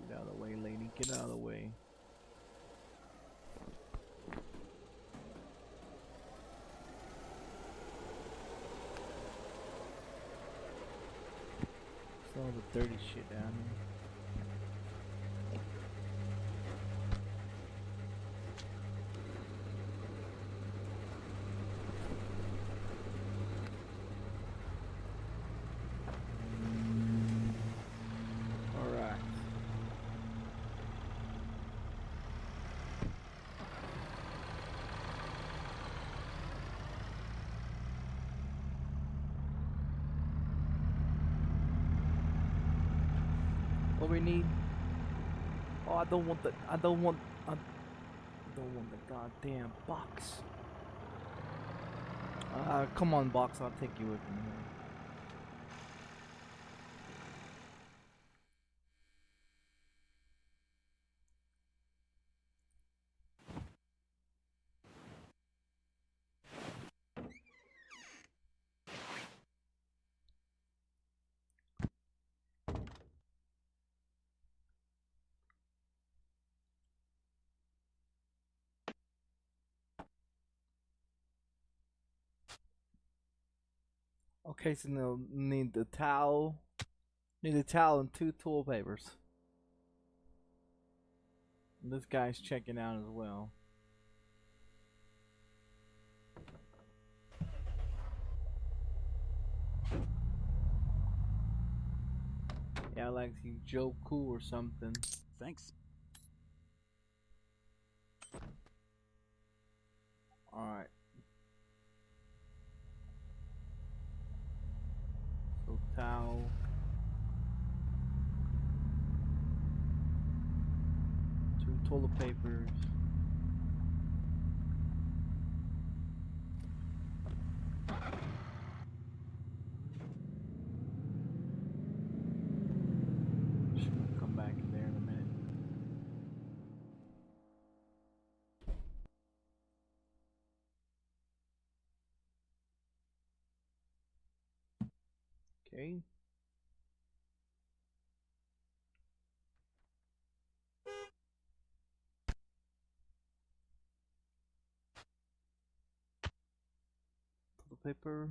Get out of the way, lady. Get out of the way. All the dirty shit down here. All right. What we need? Oh, I don't want the goddamn box. Come on, box. I'll take you with me. Okay, so now need the towel. Need a towel and 2 tool papers. And this guy's checking out as well. Yeah, like he's Joe Cool or something. Thanks. Alright. So towel. Two toilet papers. Should come back in there in a minute. Okay. Toilet paper.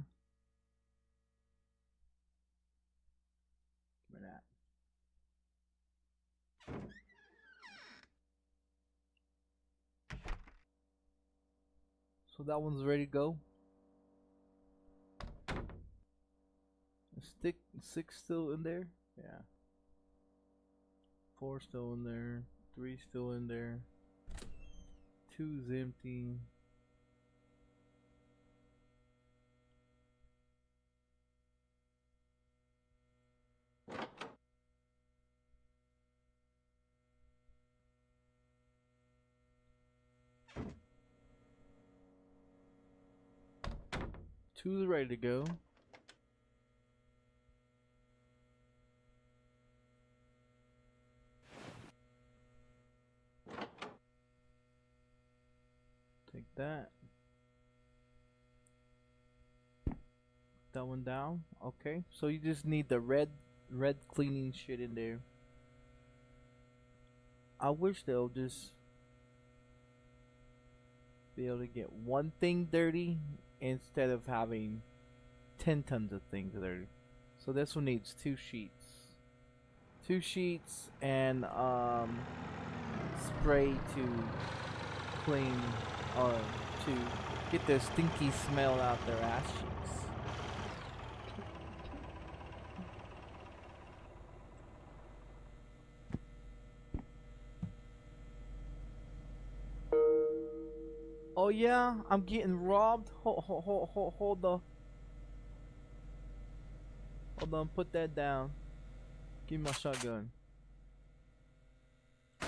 Give me that. So that one's ready to go. Six still in there? Yeah. 4 still in there. 3 still in there. 2's empty. Two's ready to go. Take that. That one down. Okay, so you just need the red cleaning shit in there. I wish they'll just be able to get one thing dirty instead of having 10 tons of things dirty. So this one needs 2 sheets. 2 sheets and spray to clean or to get the stinky smell out their ass cheeks. Oh yeah, I'm getting robbed. Hold on, put that down. Give me my shotgun.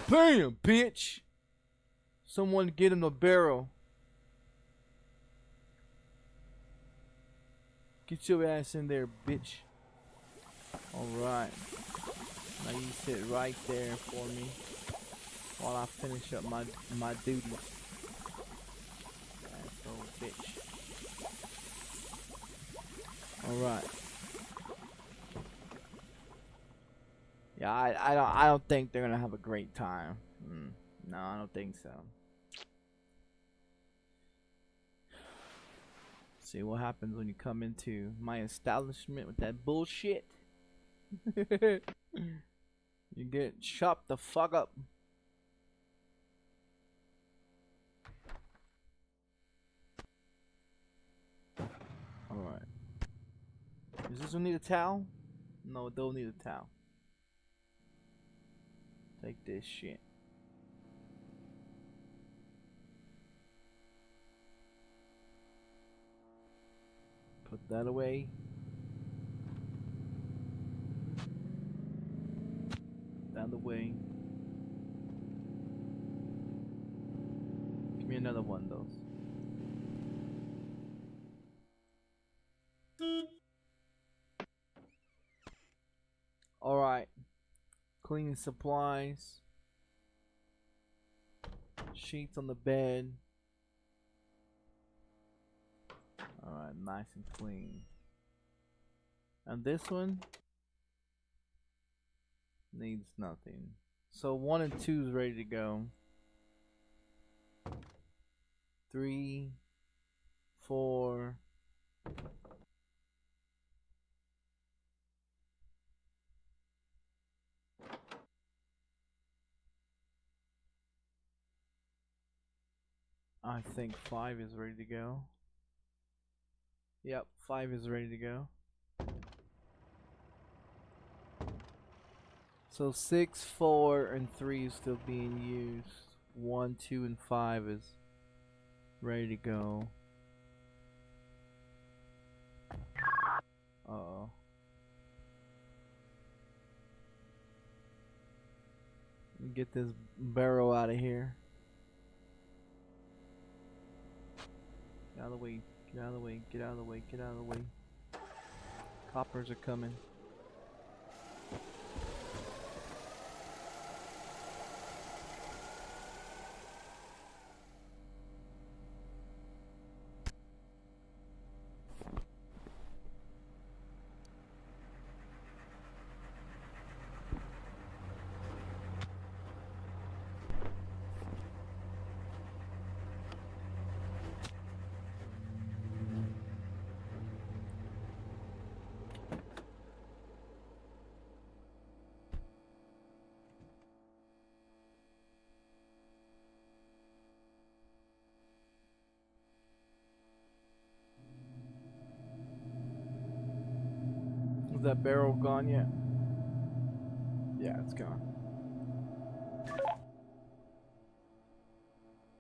Bam, bitch! Someone get him a barrel. Get your ass in there, bitch. Alright. Now you sit right there for me while I finish up my duties. Asshole bitch. Alright. Yeah, I don't think they're gonna have a great time. No, I don't think so. See what happens when you come into my establishment with that bullshit. You get chopped the fuck up. Alright. Does this one need a towel? No, it don't need a towel. Take this shit. Put that away. Down the way. Give me another one of those. Alright. Cleaning supplies. Sheets on the bed. Alright, nice and clean. And this one needs nothing. So 1 and 2 is ready to go. 3, 4. I think 5 is ready to go. Yep, 5 is ready to go. So 6, 4, and 3 is still being used. 1, 2, and 5 is Ready to go. Uh-oh. Get this barrel out of here. Get out of the way. Get out of the way. Get out of the way. Get out of the way. Coppers are coming. Is that barrel gone yet? Yeah, it's gone.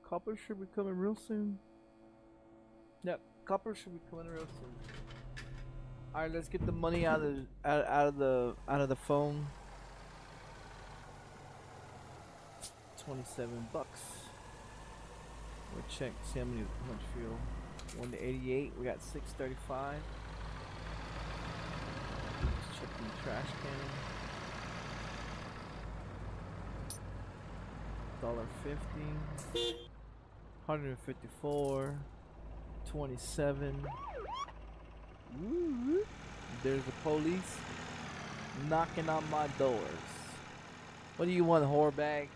Copper should be coming real soon. Yep, copper should be coming real soon. All right, let's get the money out of the phone. 27 bucks. We'll check, see how much fuel. 1 to 88. We got 635. Let's check the trash can. $1.50. 154. 27. Woo. There's the police knocking on my doors. What do you want, whore bag?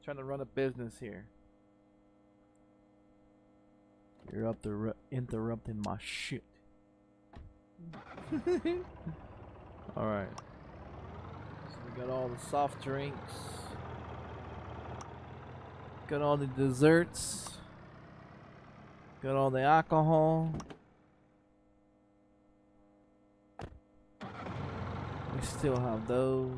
Trying to run a business here. You're up there interrupting my shit. Alright. So we got all the soft drinks. Got all the desserts. Got all the alcohol. We still have those.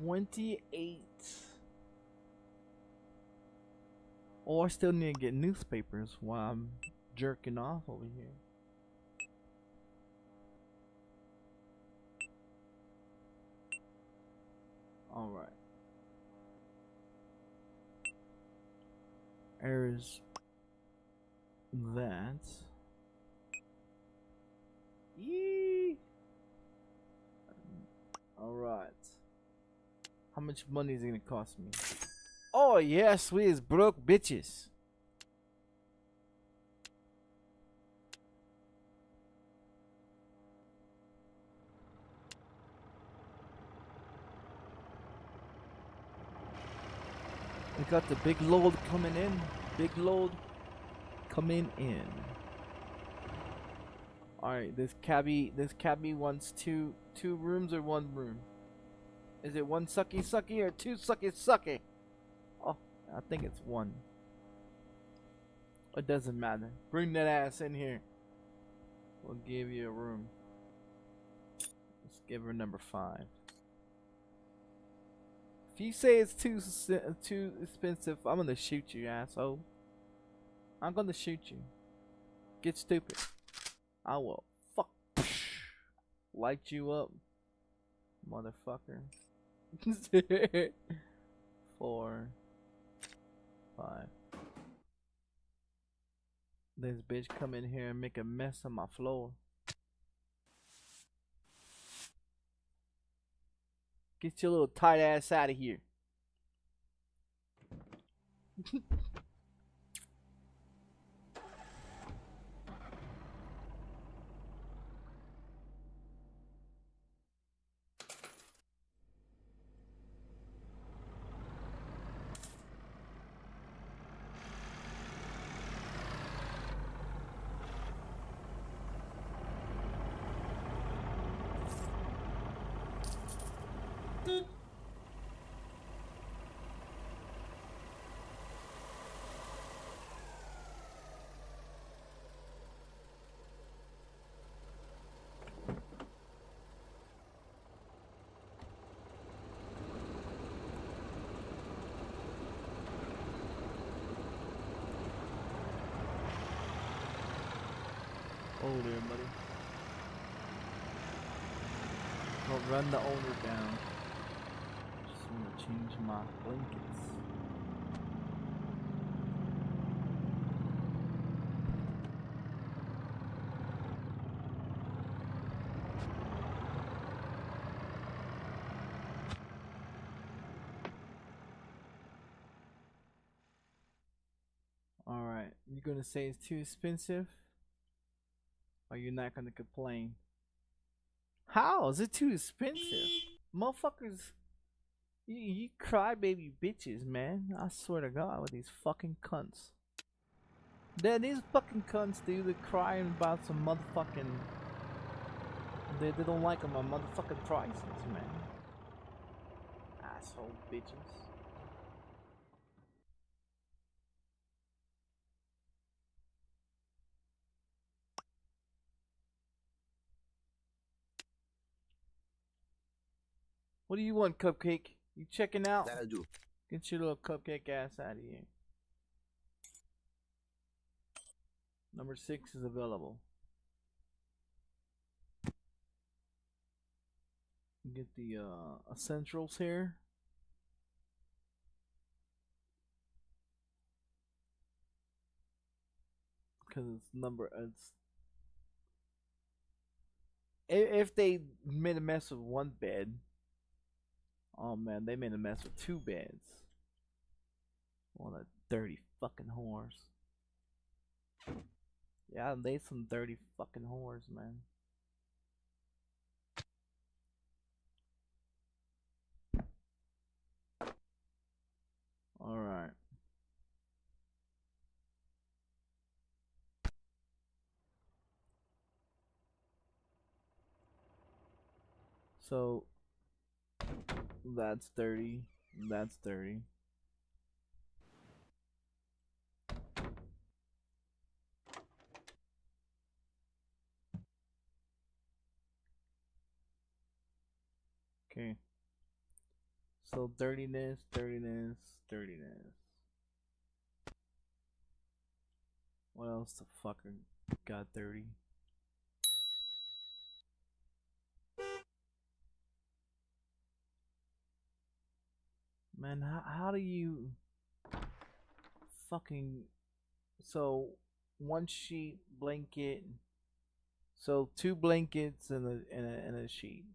$28. Oh, I still need to get newspapers while I'm jerking off over here. Alright. There's that. Yee! Alright. How much money is it gonna cost me? Oh yes, we is broke bitches. We got the big load coming in. Big load coming in. Alright, this cabbie wants two rooms or one room? Is it one sucky sucky or two sucky sucky? Oh, I think it's one. It doesn't matter. Bring that ass in here. We'll give you a room. Let's give her number 5. If you say it's too expensive, I'm gonna shoot you, asshole. I'm gonna shoot you. Get stupid. I will light you up, motherfucker. 4, 5. This bitch come in here and make a mess on my floor. Get your little tight ass out of here. over there, buddy. Don't run the owner down. Just want to change my blankets. Alright, you're gonna say it's too expensive? Or you're not gonna complain? How is it too expensive? Motherfuckers, you crybaby bitches, man. I swear to God, with these fucking cunts. Then these fucking cunts, they're crying about some motherfucking. They don't like my motherfucking prices, man. Asshole bitches. What do you want, Cupcake? You checking out? That'll do. Get your little cupcake ass out of here. Number 6 is available. Get the essentials here. Because it's if they made a mess with one bed, oh man, they made a mess with 2 beds. What a dirty fucking whores. Yeah, they some dirty fucking whores, man. Alright. So that's 30. That's 30. Okay. So dirtiness, dirtiness, dirtiness. What else the fucker got dirty? Man, how do you fucking so one sheet blanket, so 2 blankets and a sheet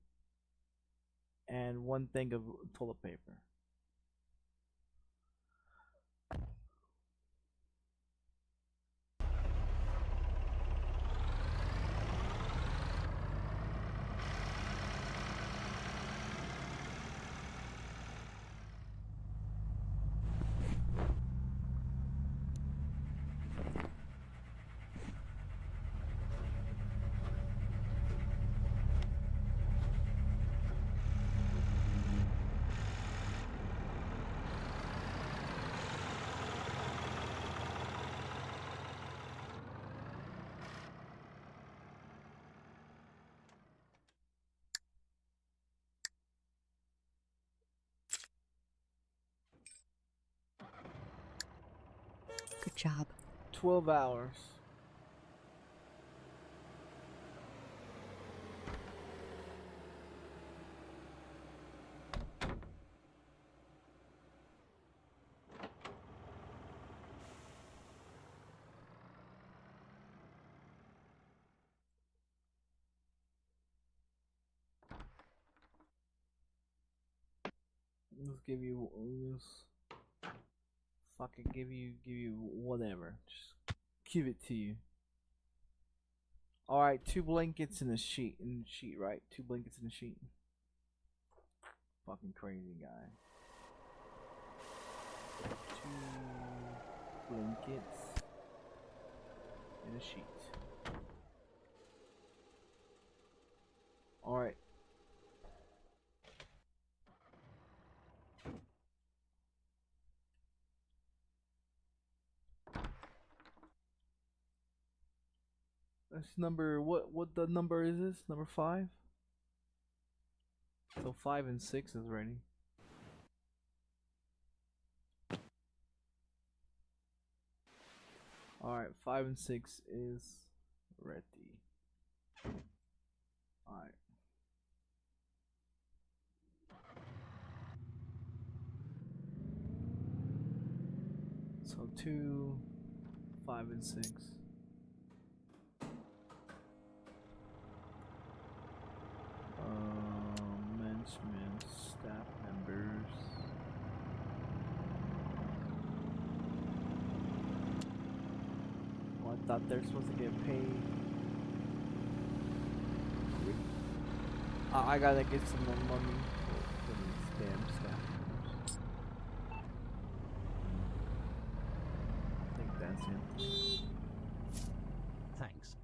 and 1 thing of toilet paper. Good job. 12 hours. Let's give you fucking give you whatever. Just give it to you. All right, 2 blankets and a sheet right? 2 blankets and a sheet. Fucking crazy guy. 2 blankets and a sheet. All right. That's number what the number is this? Number 5? So 5 and 6 is ready. Alright, 5 and 6 is ready. Alright. So 2, 5, and 6. Management, staff members. Oh, I thought they're supposed to get paid. I gotta get some more money for these damn staff members. I think that's it. Thanks.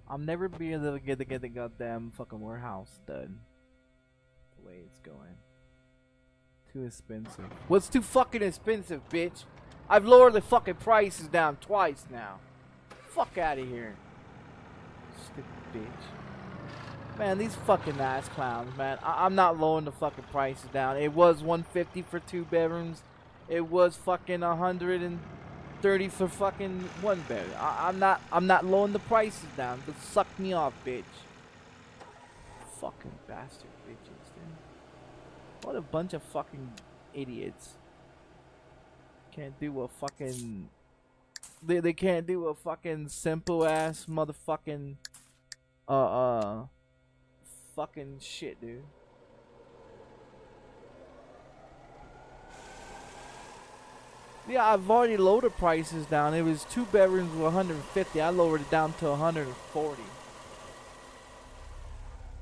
I'll never be able to get the goddamn fucking warehouse done the way it's going. Too expensive. What's too fucking expensive, bitch? I've lowered the fucking prices down twice now. Fuck out of here. Stupid bitch. Man, these fucking ass clowns, man. I'm not lowering the fucking prices down. It was $150 for 2 bedrooms. It was fucking $130 for fucking 1 bedroom. I'm not lowering the prices down. Just suck me off, bitch. Fucking bastard bitches, dude. What a bunch of fucking idiots. Can't do a fucking... They can't do a fucking simple ass motherfucking... fucking shit, dude. Yeah, I've already lowered the prices down. It was 2 bedrooms with 150. I lowered it down to 140.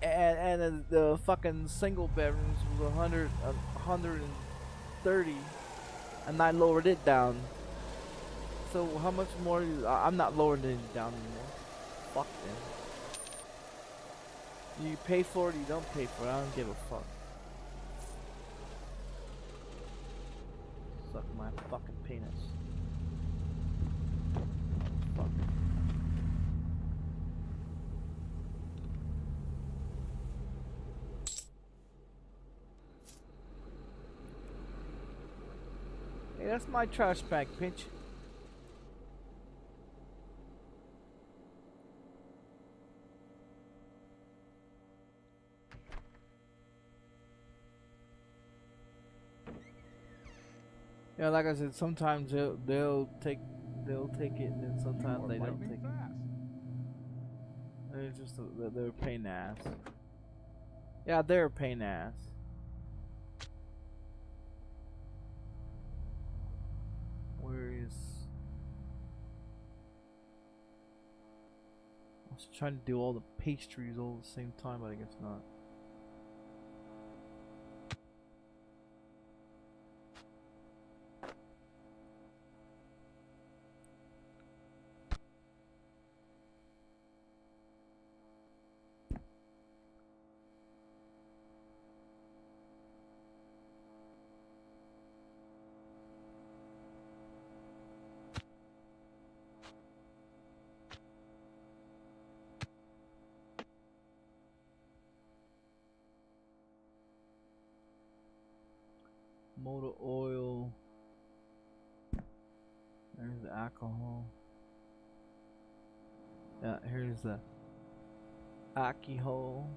And the fucking single bedrooms was 130, and I lowered it down. So how much more? I'm not lowering it down anymore. Fuck them. You pay for it, you don't pay for it. I don't give a fuck. Suck my fucking penis. Fuck. Hey, that's my trash bag, bitch. Yeah, like I said, sometimes they'll take it, and then sometimes they don't take it. It's just they're a pain in the ass. Yeah, they're a pain in the ass. Where is... I was trying to do all the pastries all at the same time, but I guess not. Motor oil. There's the alcohol. Yeah, here's the alcohol.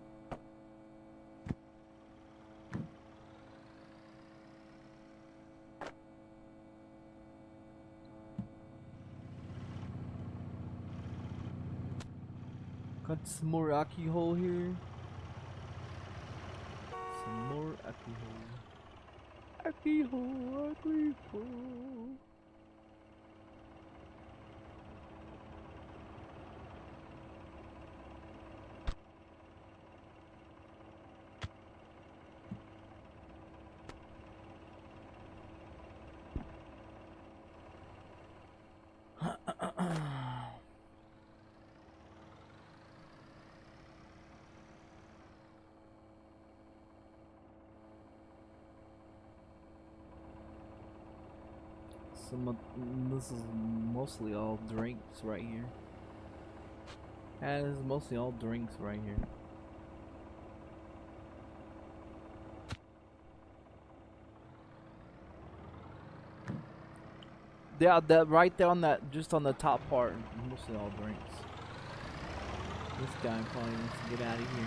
Got some more alcohol here. Some more alcohol. Alcohol, alcohol. This is mostly all drinks right here. And this is mostly all drinks right here. Yeah, that right there on that, just on the top part, mostly all drinks. This guy probably wants to get out of here.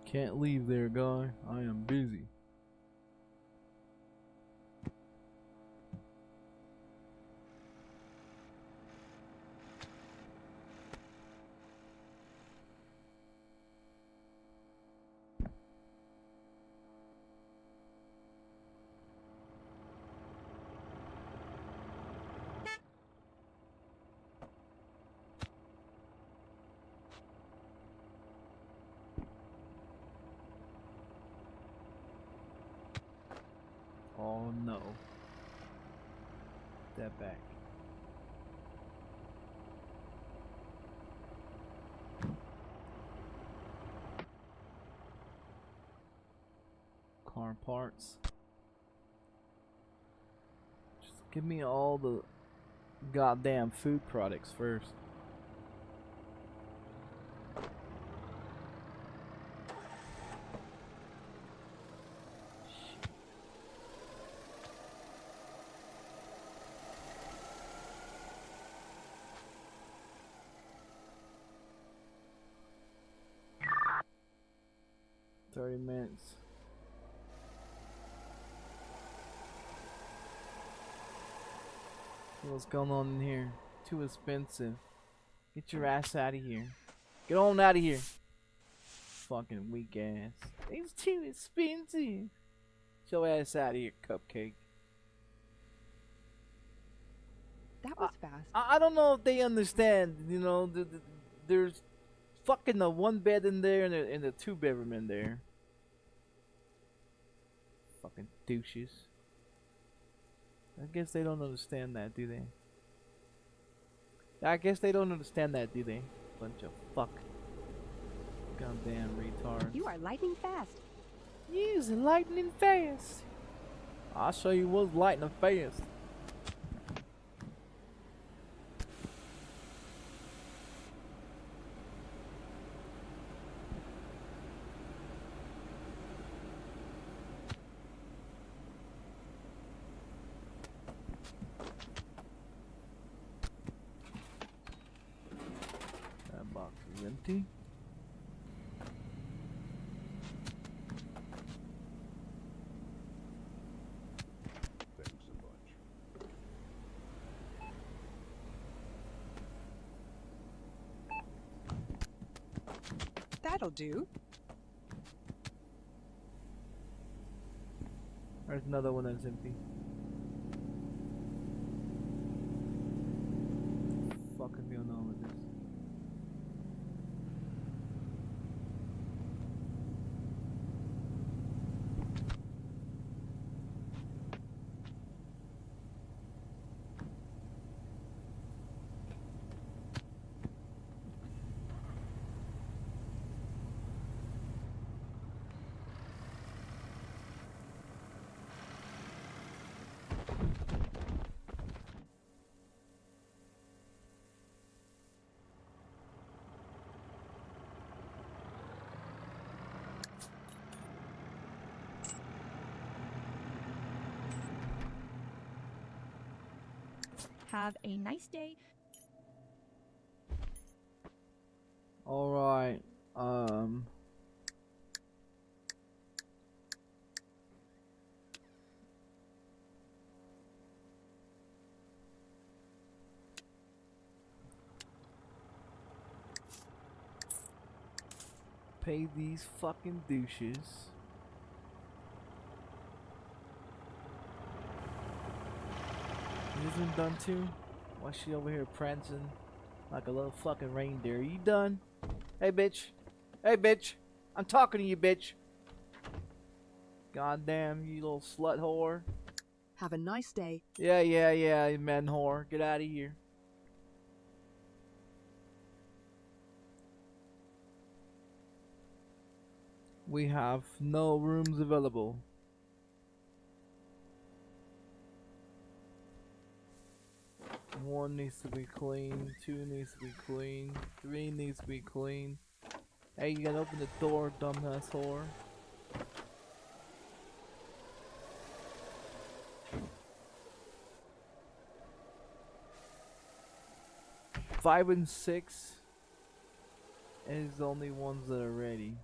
Can't leave there, guy. I am busy. Oh no. Step back. Car parts. Just give me all the goddamn food products first. Shit. 30 minutes. What's going on in here? Too expensive. Get your ass out of here. Get on out of here. Fucking weak ass. It's too expensive. Get your ass out of here, cupcake. That was fast. I don't know if they understand, you know, there's fucking a 1 bed in there and a 2 bedroom in there. Fucking douches. I guess they don't understand that, do they? I guess they don't understand that, do they? Bunch of fuck. Goddamn retards. You are lightning fast. Use lightning fast. I'll show you what's lightning fast. That box is empty. Thanks a bunch. That'll do. There's another one that's empty. Fucking going on with this? Have a nice day. Alright, pay these fucking douches. Isn't done too? Why she over here prancing like a little fucking reindeer? You done? Hey bitch. Hey bitch. I'm talking to you, bitch. Goddamn, you little slut whore. Have a nice day. Yeah, you man whore. Get out of here. We have no rooms available. One needs to be clean, 2 needs to be clean, 3 needs to be clean. Hey, you gotta open the door, dumbass whore. 5 and 6 is the only ones that are ready.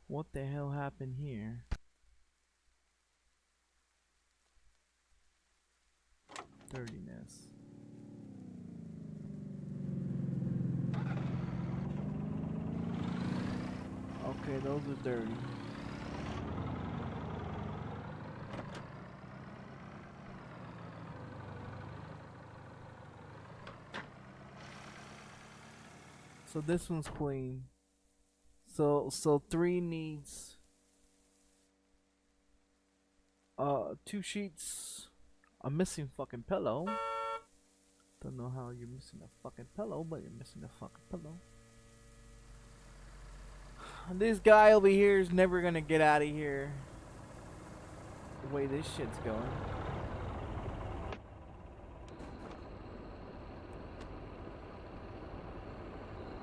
What the hell happened here? Dirtiness. Okay, those are dirty. So this one's clean. So 3 needs 2 sheets. A missing fucking pillow. Don't know how you're missing a fucking pillow, but you're missing a fucking pillow. This guy over here is never gonna get out of here. The way this shit's going.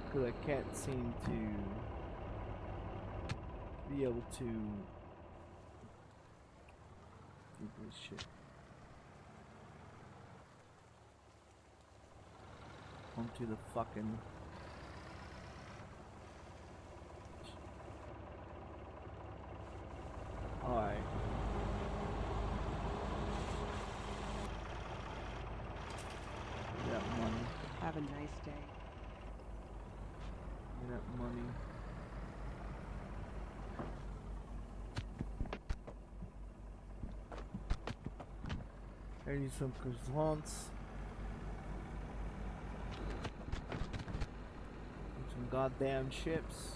Because I can't seem to be able to do this shit. Onto the fucking... Alright. That money. Have a nice day. That money. I need some croissants. Some goddamn chips.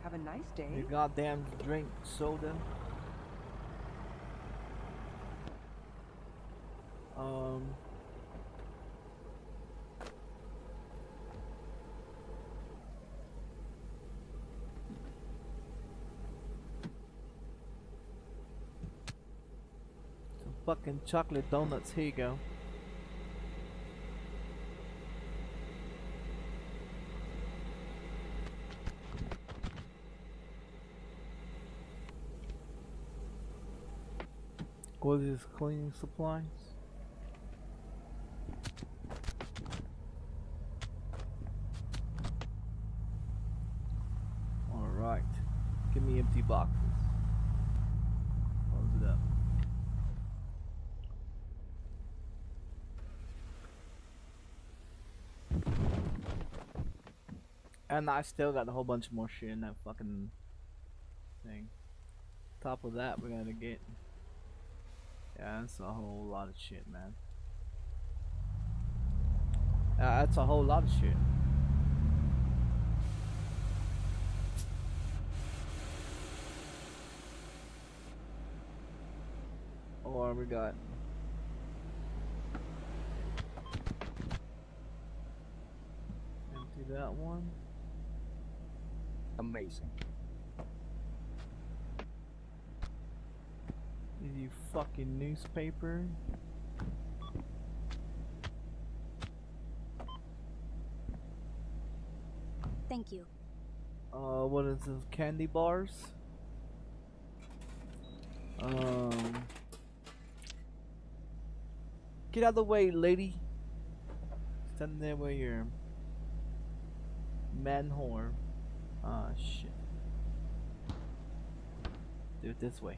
Have a nice day. A goddamn drink soda. Some fucking chocolate donuts. Here you go. What is this, cleaning supplies? Alright. Give me empty boxes. Close it up. And I still got a whole bunch more shit in that fucking thing. Top of that, we're gonna get... Yeah, that's a whole lot of shit, man. That's a whole lot of shit. Or we got... Empty that one. Amazing. You fucking newspaper. Thank you. What is this? Candy bars? Get out of the way, lady. Stand there with your man whore. Ah, shit. Do it this way.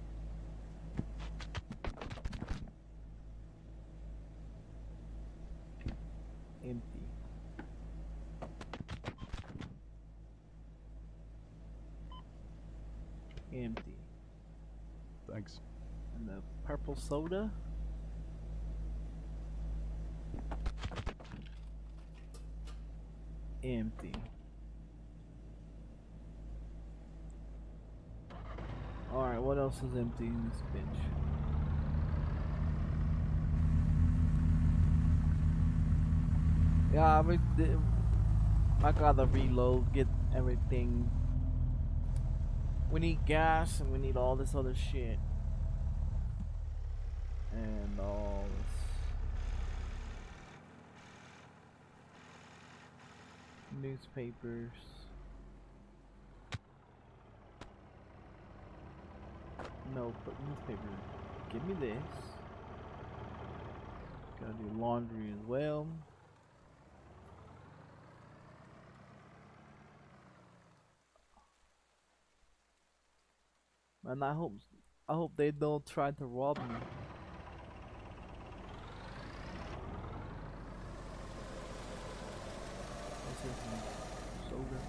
Empty. Empty. Thanks. And the purple soda. Empty. Alright, what else is empty in this bitch? Yeah, I gotta reload, get everything. We need gas and we need all this other shit. And all this. Newspapers. No, put newspaper. Give me this. Gotta do laundry as well. And I hope they don't try to rob me. What's this one? Soda.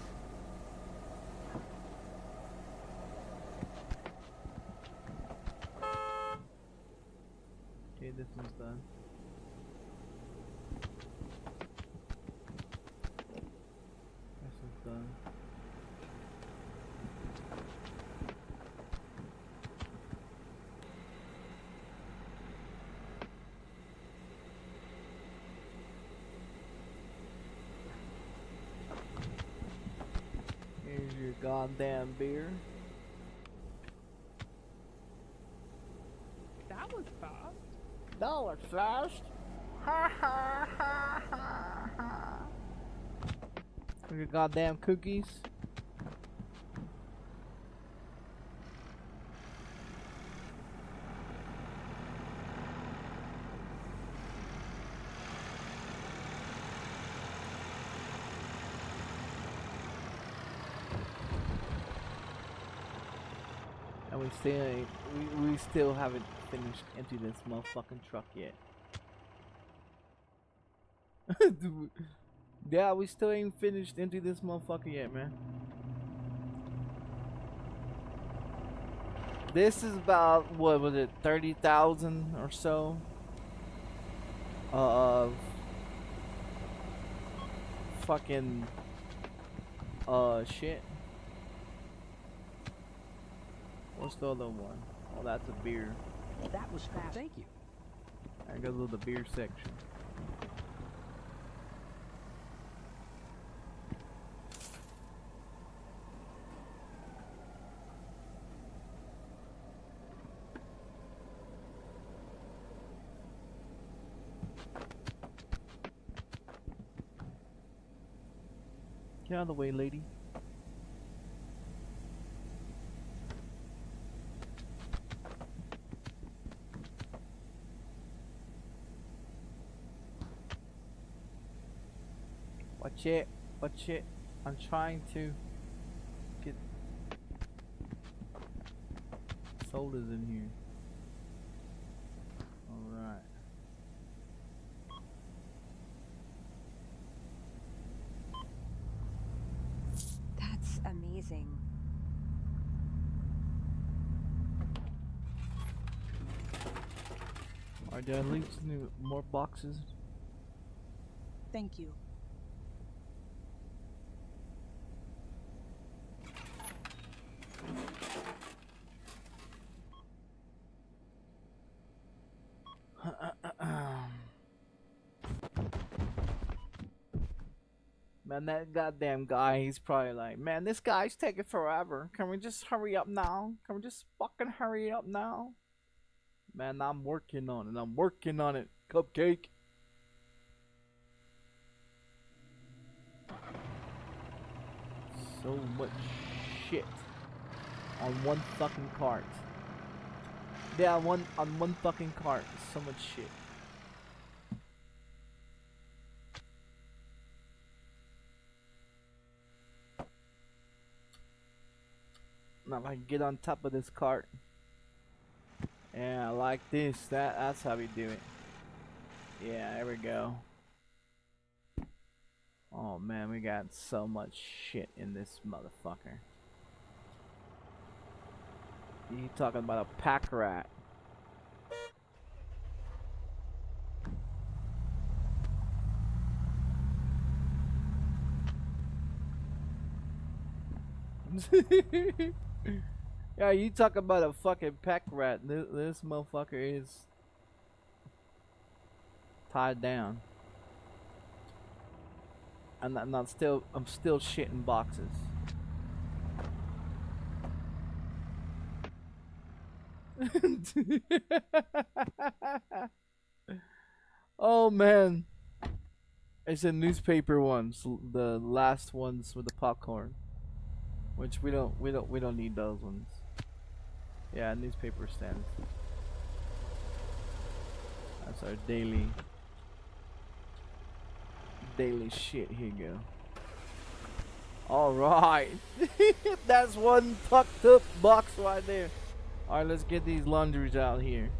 Okay, this one's done. This one's done. Here's your goddamn beer. That was fast. $1 fast. Ha ha ha ha ha. Your goddamn cookies. And we still haven't finished emptying this motherfucking truck yet. Yeah, we still ain't finished emptying this motherfucker yet, man. This is about, what was it, 30,000 or so of fucking shit. What's the other one? Oh, that's a beer. That was fast. Thank you. I gotta go to the beer section. Get out of the way, lady. Watch it. I'm trying to get sodas in here. Alright. That's amazing. Alright, did I leave some more boxes? Thank you. Man, that goddamn guy, he's probably like, man, this guy's taking forever. Can we just hurry up now? Can we just fucking hurry up now? Man, I'm working on it. I'm working on it, Cupcake. So much shit on one fucking cart. Yeah, on one fucking cart. So much shit. Now if I can get on top of this cart. Yeah, like this. That's how we do it. Yeah, there we go. Oh man, we got so much shit in this motherfucker. You talking about a pack rat? Yeah, you talk about a fucking pack rat. This motherfucker is tied down. And I'm still shitting boxes. Oh man. It's the newspaper ones, the last ones with the popcorn, which we don't need those ones. Yeah, newspaper stands. That's our daily shit. Here you go. All right, that's one tucked up box right there. All right, let's get these laundries out here.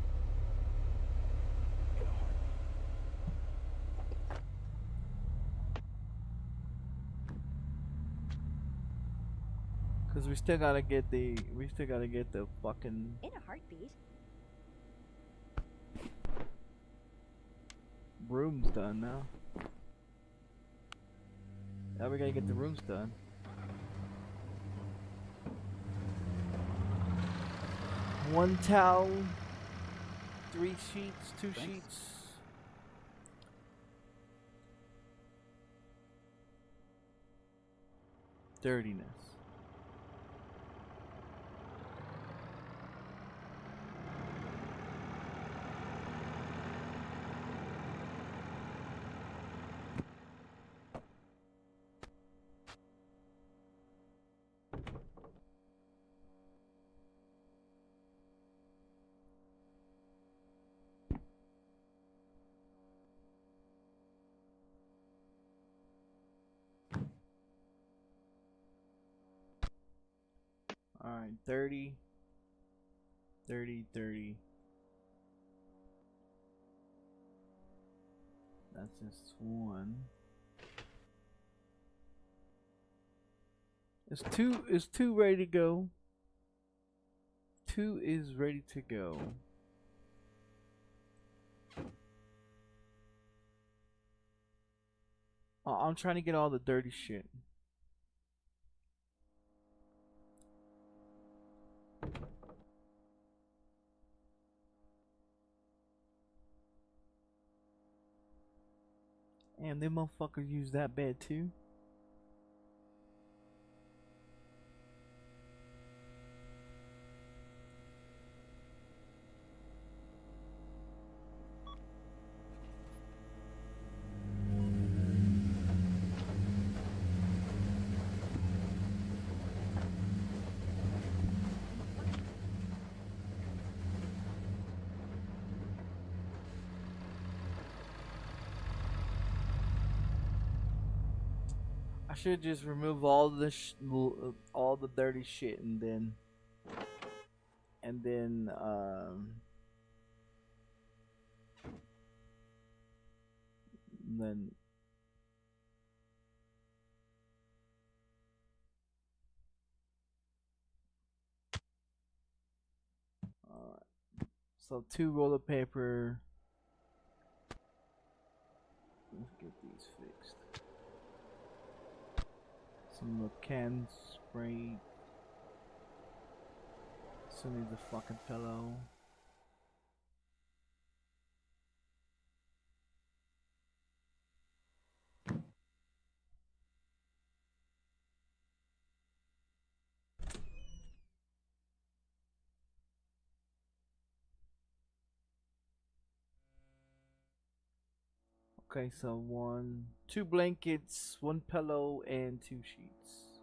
Cause we still gotta get the fucking In a heartbeat. rooms done now. Now we gotta get the rooms done. One towel, 3 sheets, 2 sheets. Dirtiness. Alright, 30, 30, 30. That's just one. Is two ready to go? 2 is ready to go. I'm trying to get all the dirty shit. Damn, them motherfuckers use that bed too. I should just remove all the all the dirty shit and then then alright. So 2 roll of paper. Let's get these fixed. Some of the cans sprayed. Still needs a fucking pillow. Okay, so 2 blankets, 1 pillow, and 2 sheets.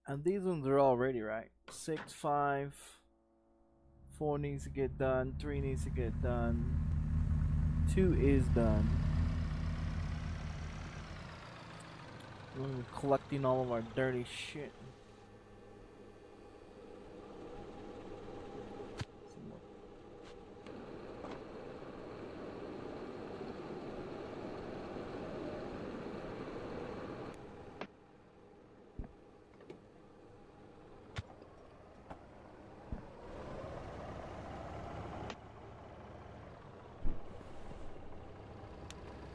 And these ones are all ready, right? 6, 5, 4 needs to get done, 3 needs to get done, 2 is done. We're collecting all of our dirty shit.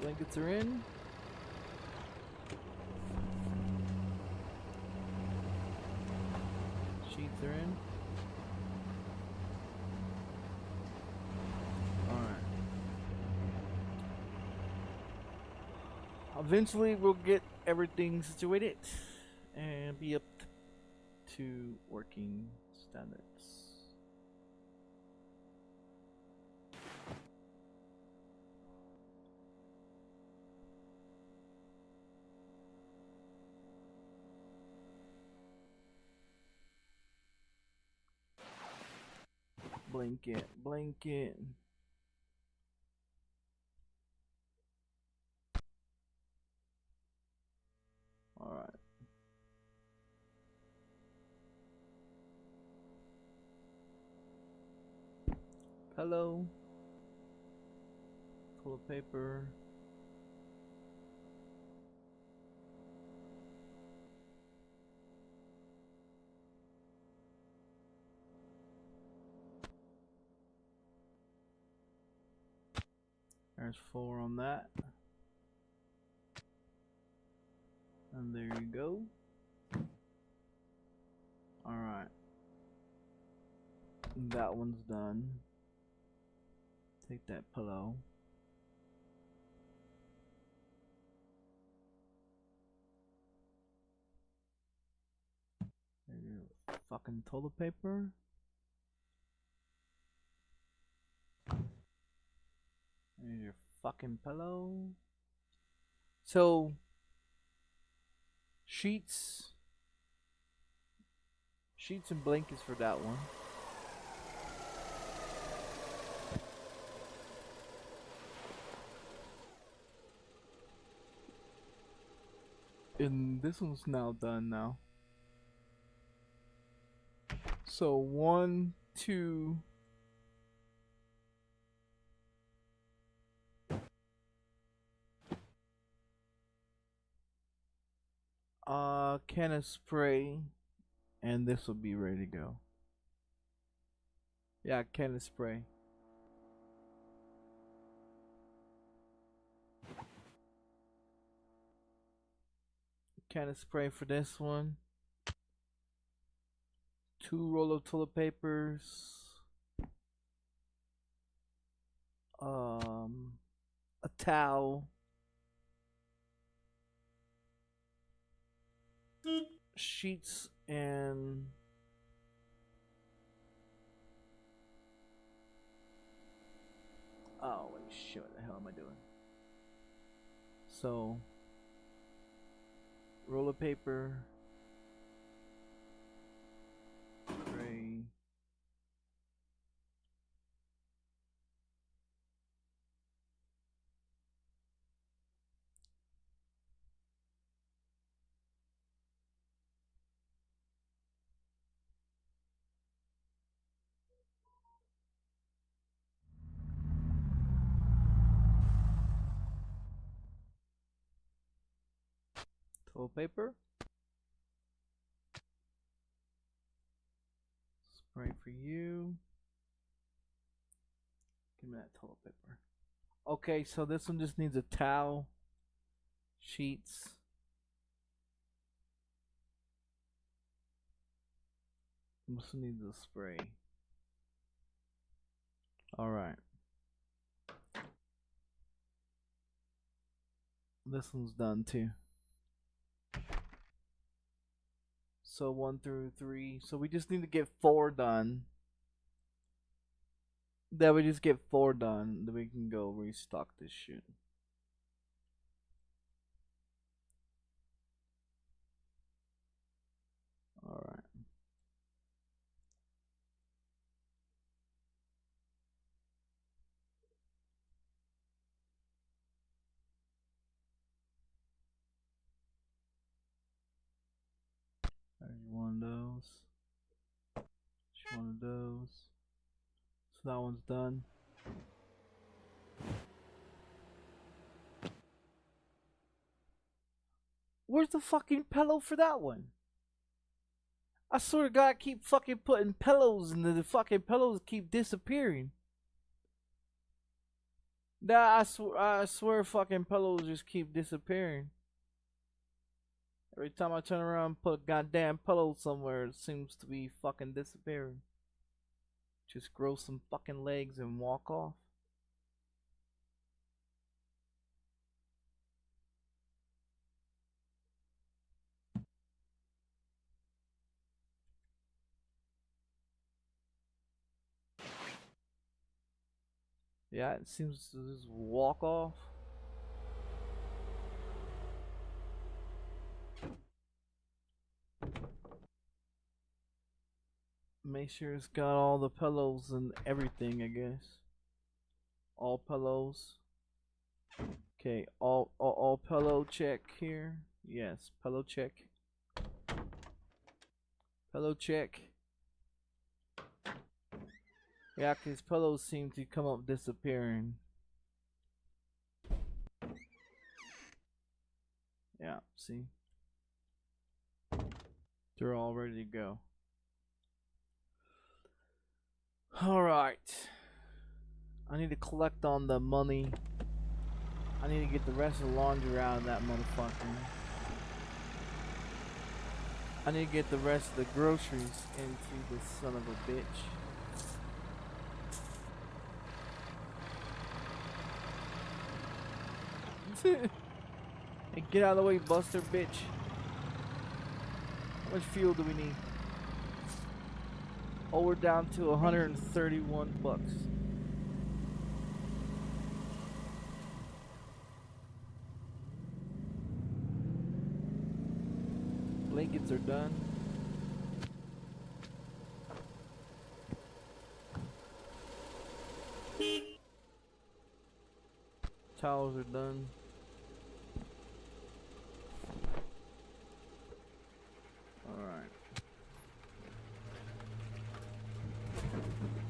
Blankets are in. Sheets are in. Alright. Eventually we'll get everything situated and be up to working standards. Blanket, blanket. All right. Hello. Toilet paper. There's 4 on that. And there you go. Alright. That one's done. Take that pillow. There's your fucking toilet paper. There's your fucking pillow. So, sheets and blankets for that one. And this one's now done now. So 1, 2, can of spray, and this will be ready to go. Yeah, can of spray. Can of spray for this one. 2 roll of toilet papers. A towel. Sheets and oh wait, shit, what the hell am I doing? So roll of paper, spray, toilet paper, spray for you. Give me that toilet paper. Okay, so this one just needs a towel, sheets, this one needs a spray. Alright. This one's done too. So 1 through 3. So we just need to get 4 done. Then we just get 4 done. Then we can go restock this shit. Alright. There's one of those. There's one of those. So that one's done. Where's the fucking pillow for that one? I swear to God, I keep fucking putting pillows and the fucking pillows keep disappearing. That I swear fucking pillows just keep disappearing. Every time I turn around and put a goddamn pillow somewhere, it seems to be fucking disappearing. Just grow some fucking legs and walk off. Yeah, it seems to just walk off. Make sure it's got all the pillows and everything, I guess. All pillows. Okay, all pillow check here. Yes, pillow check. Pillow check. Yeah, cause pillows seem to come up disappearing. Yeah, see? They're all ready to go. Alright. I need to collect on the money. I need to get the rest of the laundry out of that motherfucker. I need to get the rest of the groceries into this son of a bitch. Hey, get out of the way, Buster, bitch. How much fuel do we need? Oh, we're down to 131 bucks. Blankets are done. Towels are done. Alright.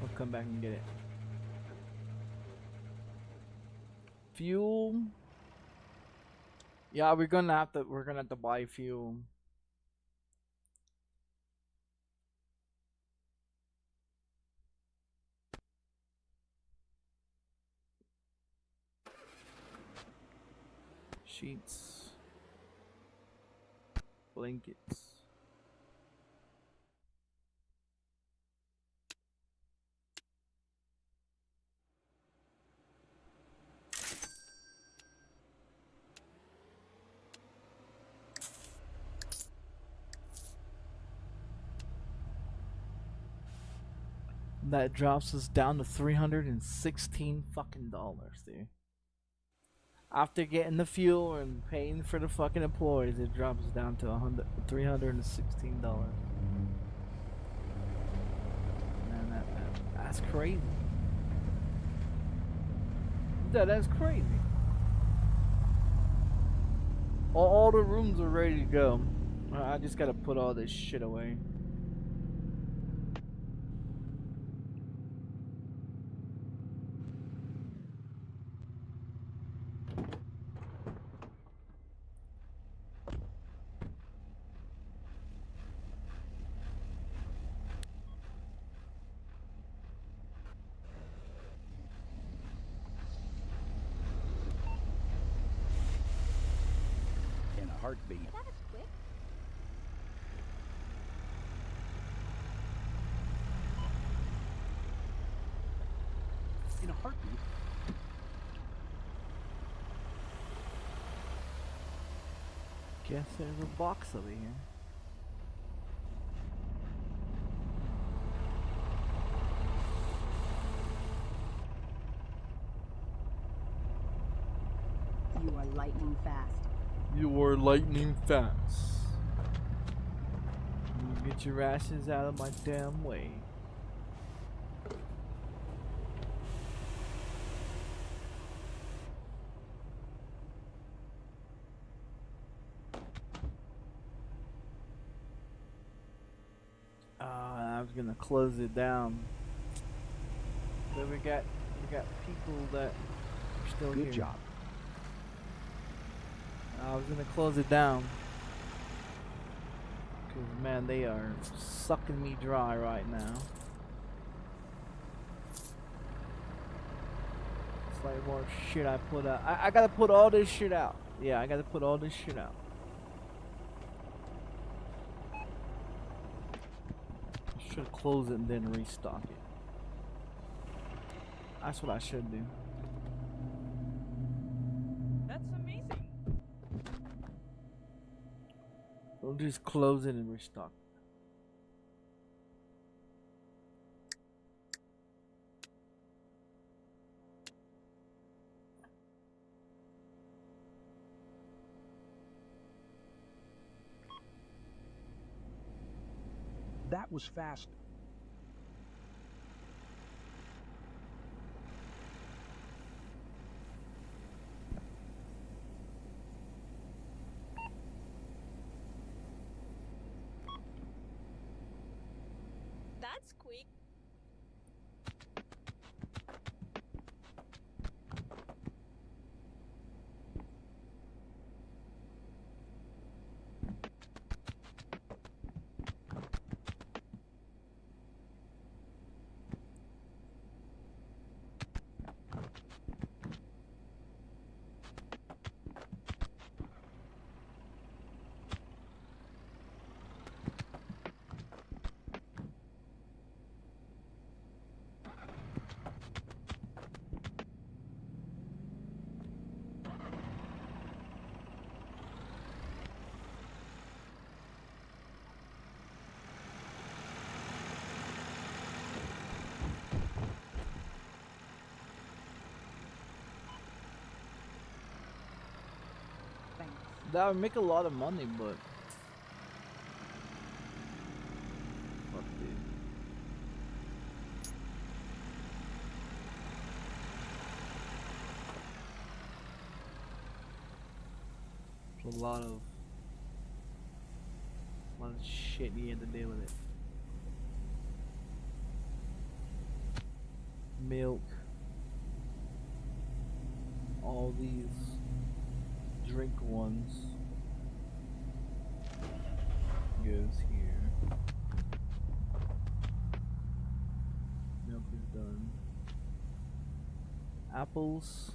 I'll come back and get it. Fuel. Yeah, we're gonna have to buy fuel. Sheets. Blankets. That drops us down to $316 fucking dollars, dude. After getting the fuel and paying for the fucking employees, it drops down to $316. Man, that's crazy. That's crazy. All the rooms are ready to go. I just gotta put all this shit away. In a heartbeat. That was quick. In a heartbeat. Guess there's a box over here. You are lightning fast. You are lightning fast. You get your asses out of my damn way. I was gonna close it down, but we got people that are still here. Good job. I was gonna close it down because man, they are sucking me dry right now. It's like more shit I put out. I gotta put all this shit out. Yeah, I gotta put all this shit out. I should close it and then restock it. That's what I should do. That's amazing. We'll just close it and restock. That was fast. squeak. Thanks. That would make a lot of money, but fuck, dude. There's a lot of shit you have to deal with it. Milk. All these drink ones goes here. Milk is done. Apples.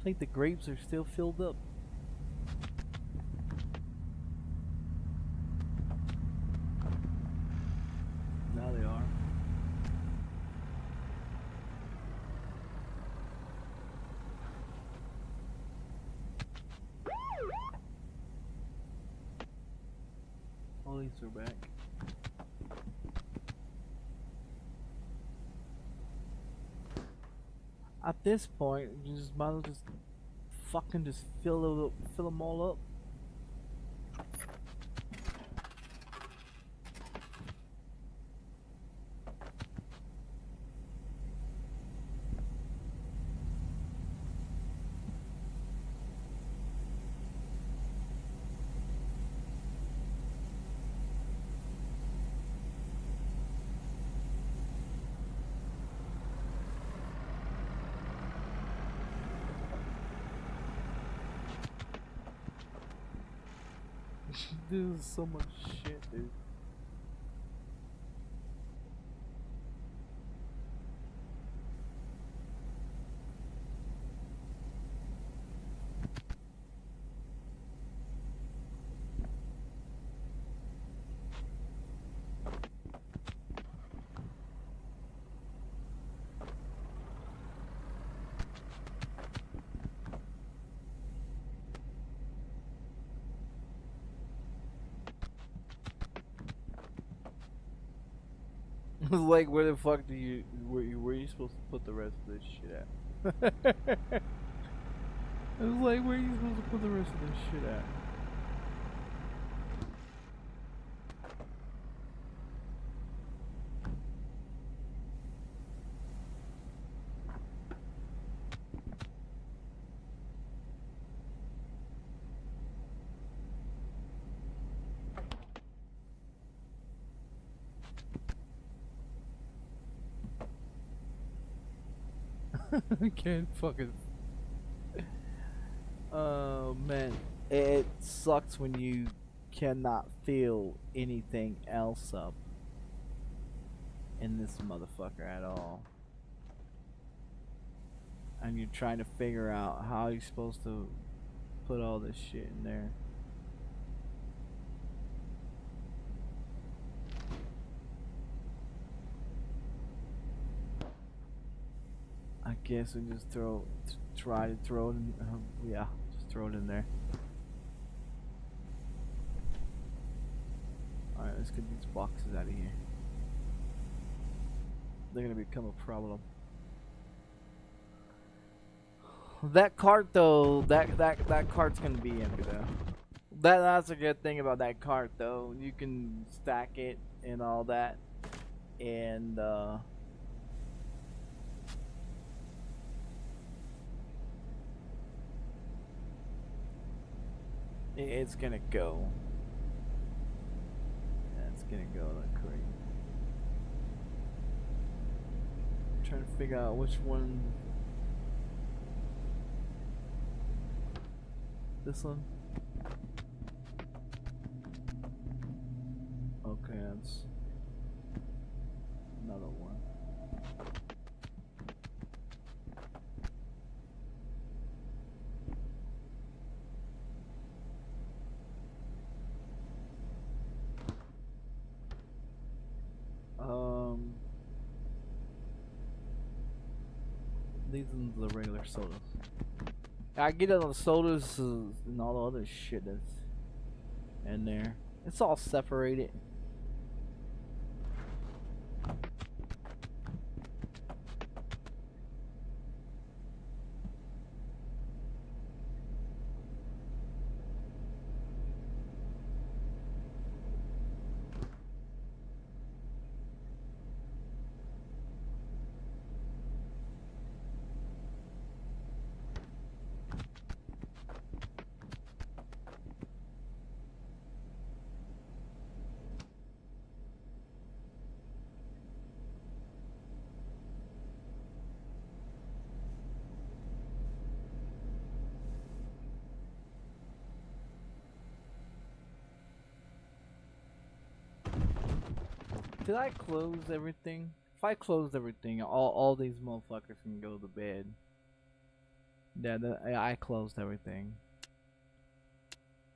I think the grapes are still filled up. Now they are. All these are back. At this point, you just might as well just fucking just fill them all up. This is so much shit, dude. Like, where the fuck do you where are you supposed to put the rest of this shit at? I was like, where are you supposed to put the rest of this shit at? I can't fucking. Oh man, it sucks when you cannot feel anything else up in this motherfucker at all, and you're trying to figure out how you're supposed to put all this shit in there. I guess we just try to throw it in, yeah, just throw it in there. Alright, let's get these boxes out of here. They're gonna become a problem. That cart though, that cart's gonna be empty though. That's a good thing about that cart though. You can stack it and all that, and It's gonna go. Yeah, it's gonna go like crazy. I'm trying to figure out which one. This one? Okay, that's another one. These are the regular sodas. I get it on the sodas and all the other shit that's in there. It's all separated. Did I close everything? If I closed everything, all these motherfuckers can go to bed. Yeah, I closed everything.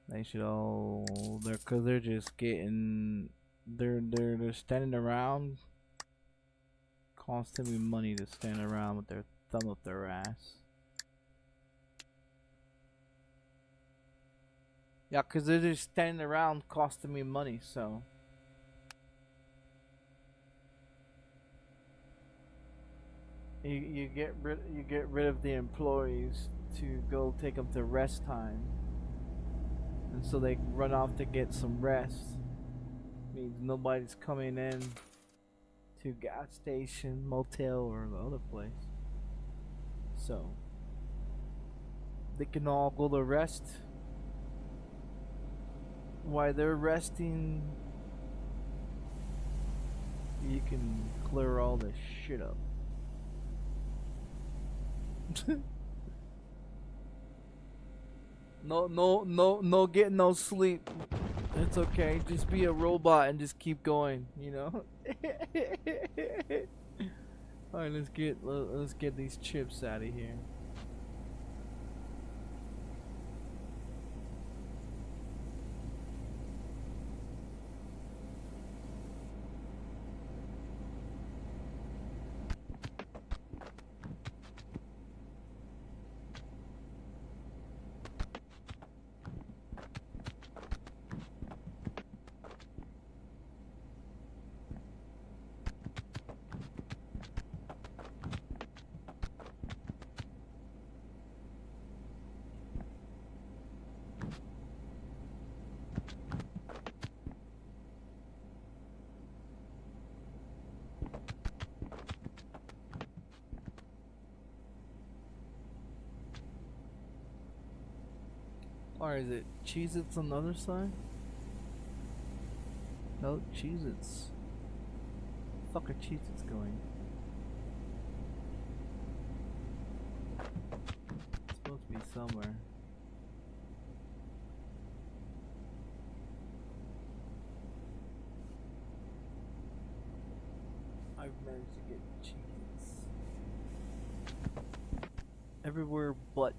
They should all cause they're just getting they're standing around, costing me money to stand around with their thumb up their ass. Yeah, cause they're just standing around costing me money, so. You get rid of the employees to go take them to rest time, and so they run off to get some rest. Means nobody's coming in to gas station, motel, or the other place, so they can all go to rest. While they're resting, you can clear all this shit up. No getting no sleep. It's okay. Just be a robot and just keep going, you know. All right, let's get these chips out of here. Or is it Cheez-Its on the other side? No, Cheez-Its. Fuck are Cheez-Its going? It's supposed to be somewhere. I've managed to get Cheez-Its everywhere but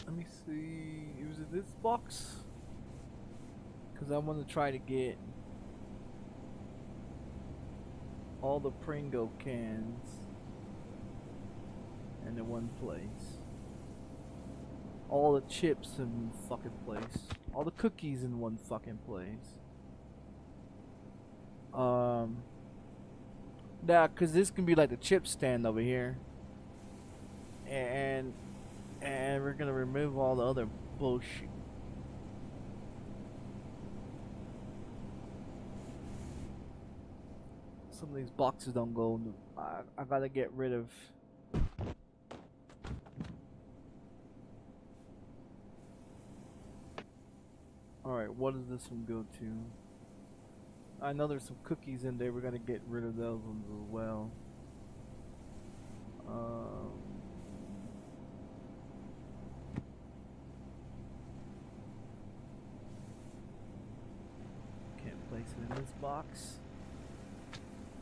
let me see, was it this box? Cause I want to try to get all the Pringle cans in one place. All the chips in one fucking place. All the cookies in one fucking place. Yeah, cause this can be like the chip stand over here. And we're gonna remove all the other bullshit. Some of these boxes don't go in the, I gotta get rid of. Alright, what does this one go to? I know there's some cookies in there. We're gonna get rid of those ones as well. Can't place it in this box.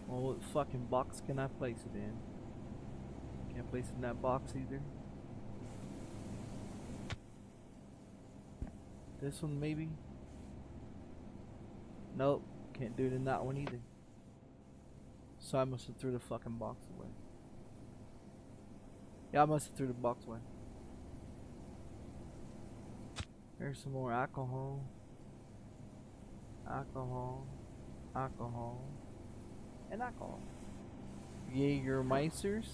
Well, what fucking box can I place it in? Can't place it in that box either. This one maybe? Nope, can't do it in that one either. So I must have threw the fucking box away. Yeah, I must have threw the box away. Here's some more alcohol. Alcohol. Alcohol. And alcohol. Jägermeisters.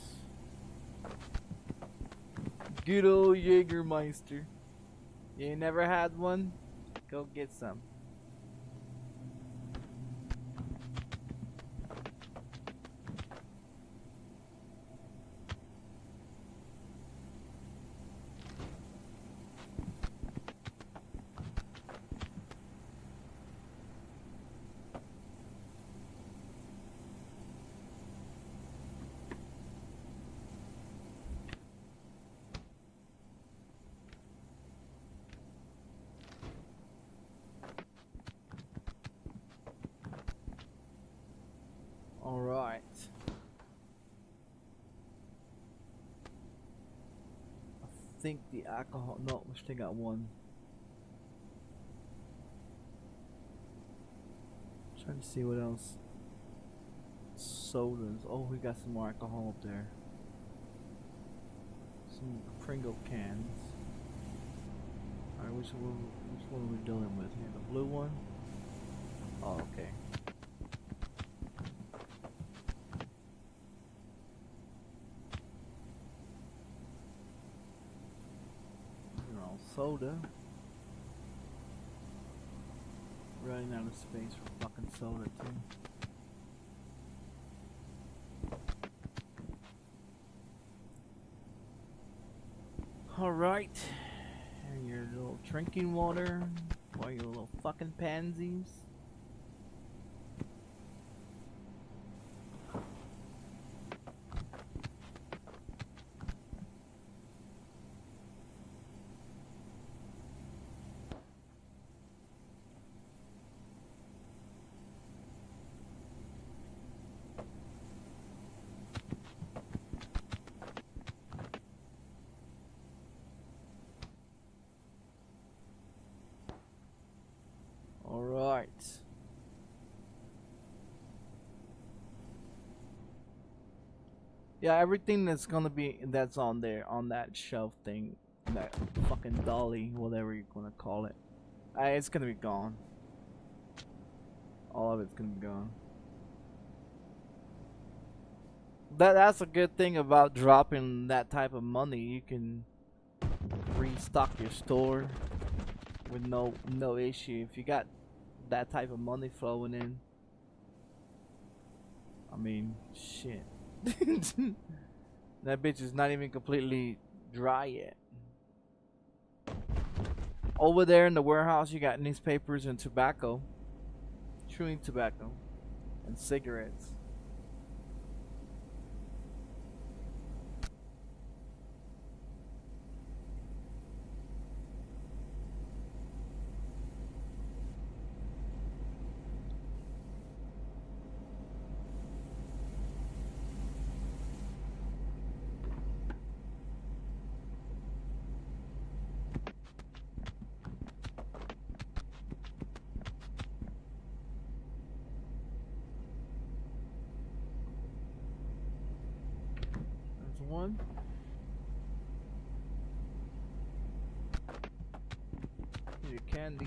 Good old Jägermeister. You ain't never had one? Go get some. Alright. I think the alcohol, no, we still got one. Trying to see what else. Sodas. Oh, we got some more alcohol up there. Some Pringle cans. Alright, which one are we dealing with here? The blue one? Oh, okay. Soda. Running out of space for fucking soda too. Alright. And your little drinking water. Or your little fucking pansies. Alright. Yeah, everything that's gonna be that's on there on that shelf thing, that fucking dolly, whatever you're gonna call it, it's gonna be gone. All of it's gonna be gone. That's a good thing about dropping that type of money. You can restock your store with no issue. If you got that type of money flowing in, I mean, shit. That bitch is not even completely dry yet. Over there in the warehouse, you got newspapers and tobacco, chewing tobacco, and cigarettes. One. Here's your candy.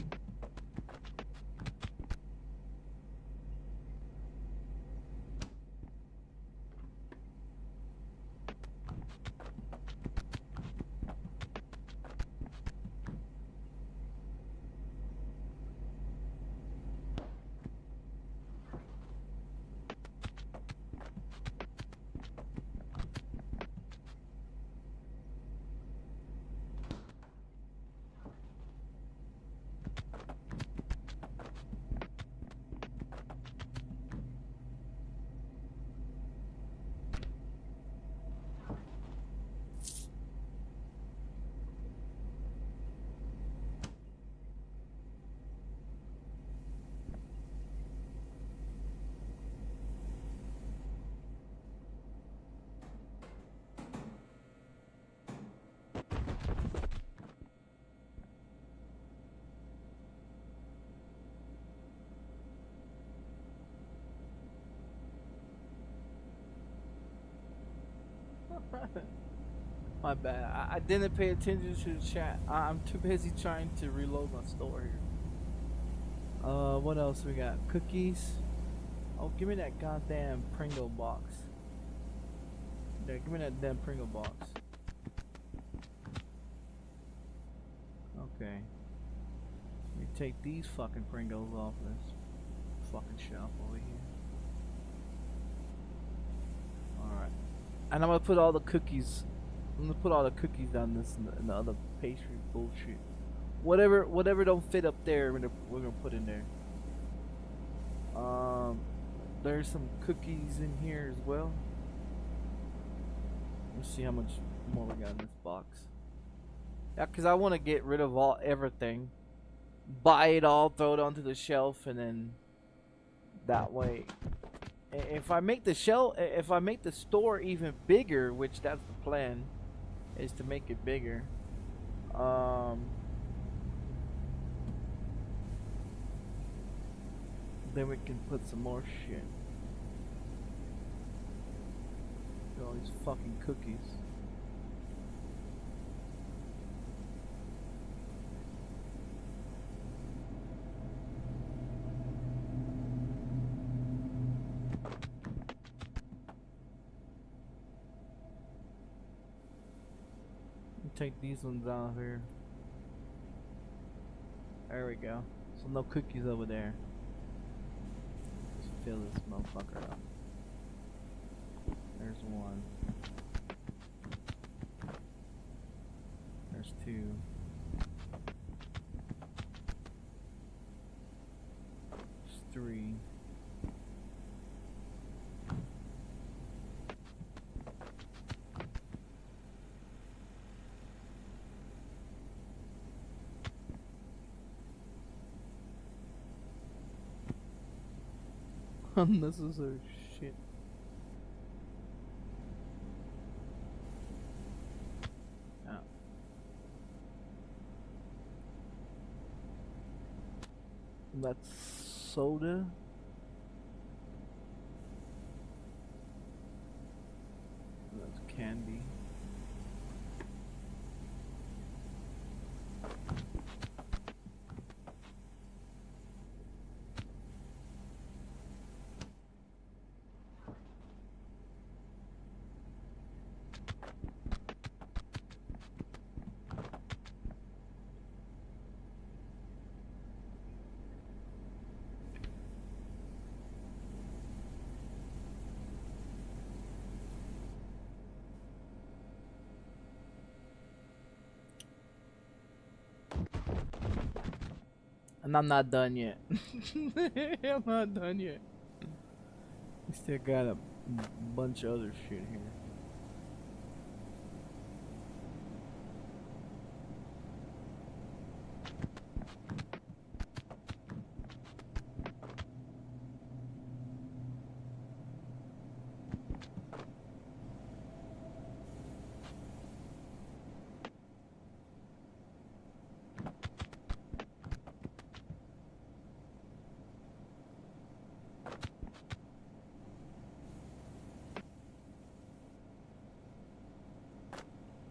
My bad. I didn't pay attention to the chat. I'm too busy trying to reload my store here. What else we got? Cookies. Oh, give me that goddamn Pringle box. Yeah, give me that damn Pringle box. Okay. Let me take these fucking Pringles off this fucking shelf over here. Alright. And I'm gonna put all the cookies. I'm gonna put all the cookies down this and the other pastry bullshit. Whatever don't fit up there, we're gonna put in there. There's some cookies in here as well. Let's see how much more we got in this box. Yeah, cause I want to get rid of everything, buy it all, throw it onto the shelf, and then that way, if I make the store even bigger, which that's the plan, is to make it bigger. Then we can put some more shit. All these fucking cookies. Take these ones out here. There we go. So no cookies over there. Let's fill this motherfucker up. There's one. There's two. There's three. Unnecessary shit. Oh. That's soda. That's candy. And I'm not done yet. I'm not done yet. We still got a bunch of other shit here.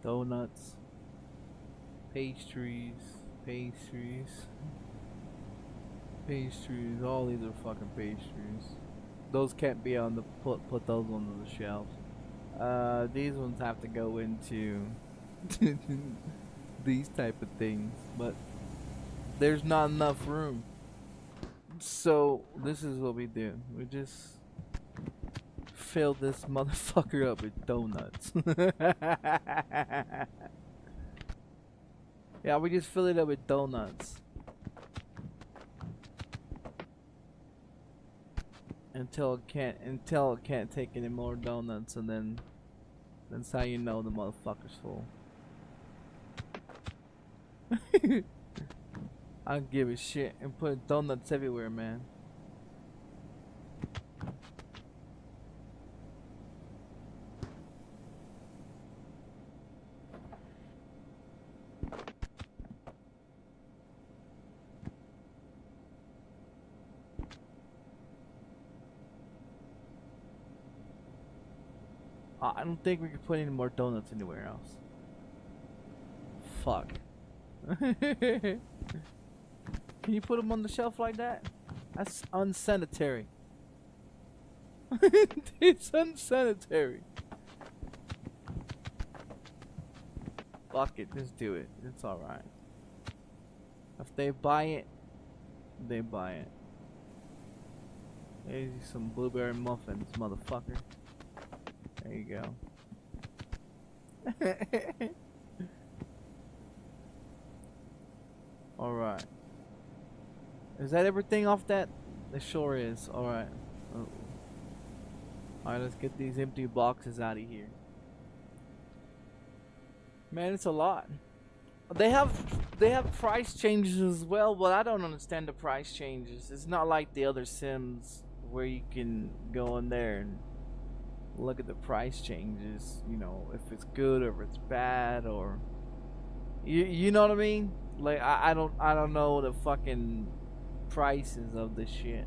Donuts, pastries, all these are fucking pastries. Those can't be on the, put those on the shelves. These ones have to go into these type of things, but there's not enough room. So this is what we do. We just fill this motherfucker up with donuts. Yeah, we just fill it up with donuts until it can't take any more donuts, and then that's how you know the motherfucker's full. I don't give a shit and put donuts everywhere, man. I don't think we can put any more donuts anywhere else. Fuck. Can you put them on the shelf like that? That's unsanitary. It's unsanitary. Fuck it, just do it. It's alright. If they buy it, they buy it. Here's some blueberry muffins, motherfucker. There you go. Alright. Is that everything off that? It sure is. Alright. Alright, let's get these empty boxes out of here. Man, it's a lot. They have price changes as well, but I don't understand the price changes. It's not like the other Sims where you can go in there and look at the price changes, you know, if it's good or if it's bad, or you know what I mean? Like I don't know the fucking prices of this shit.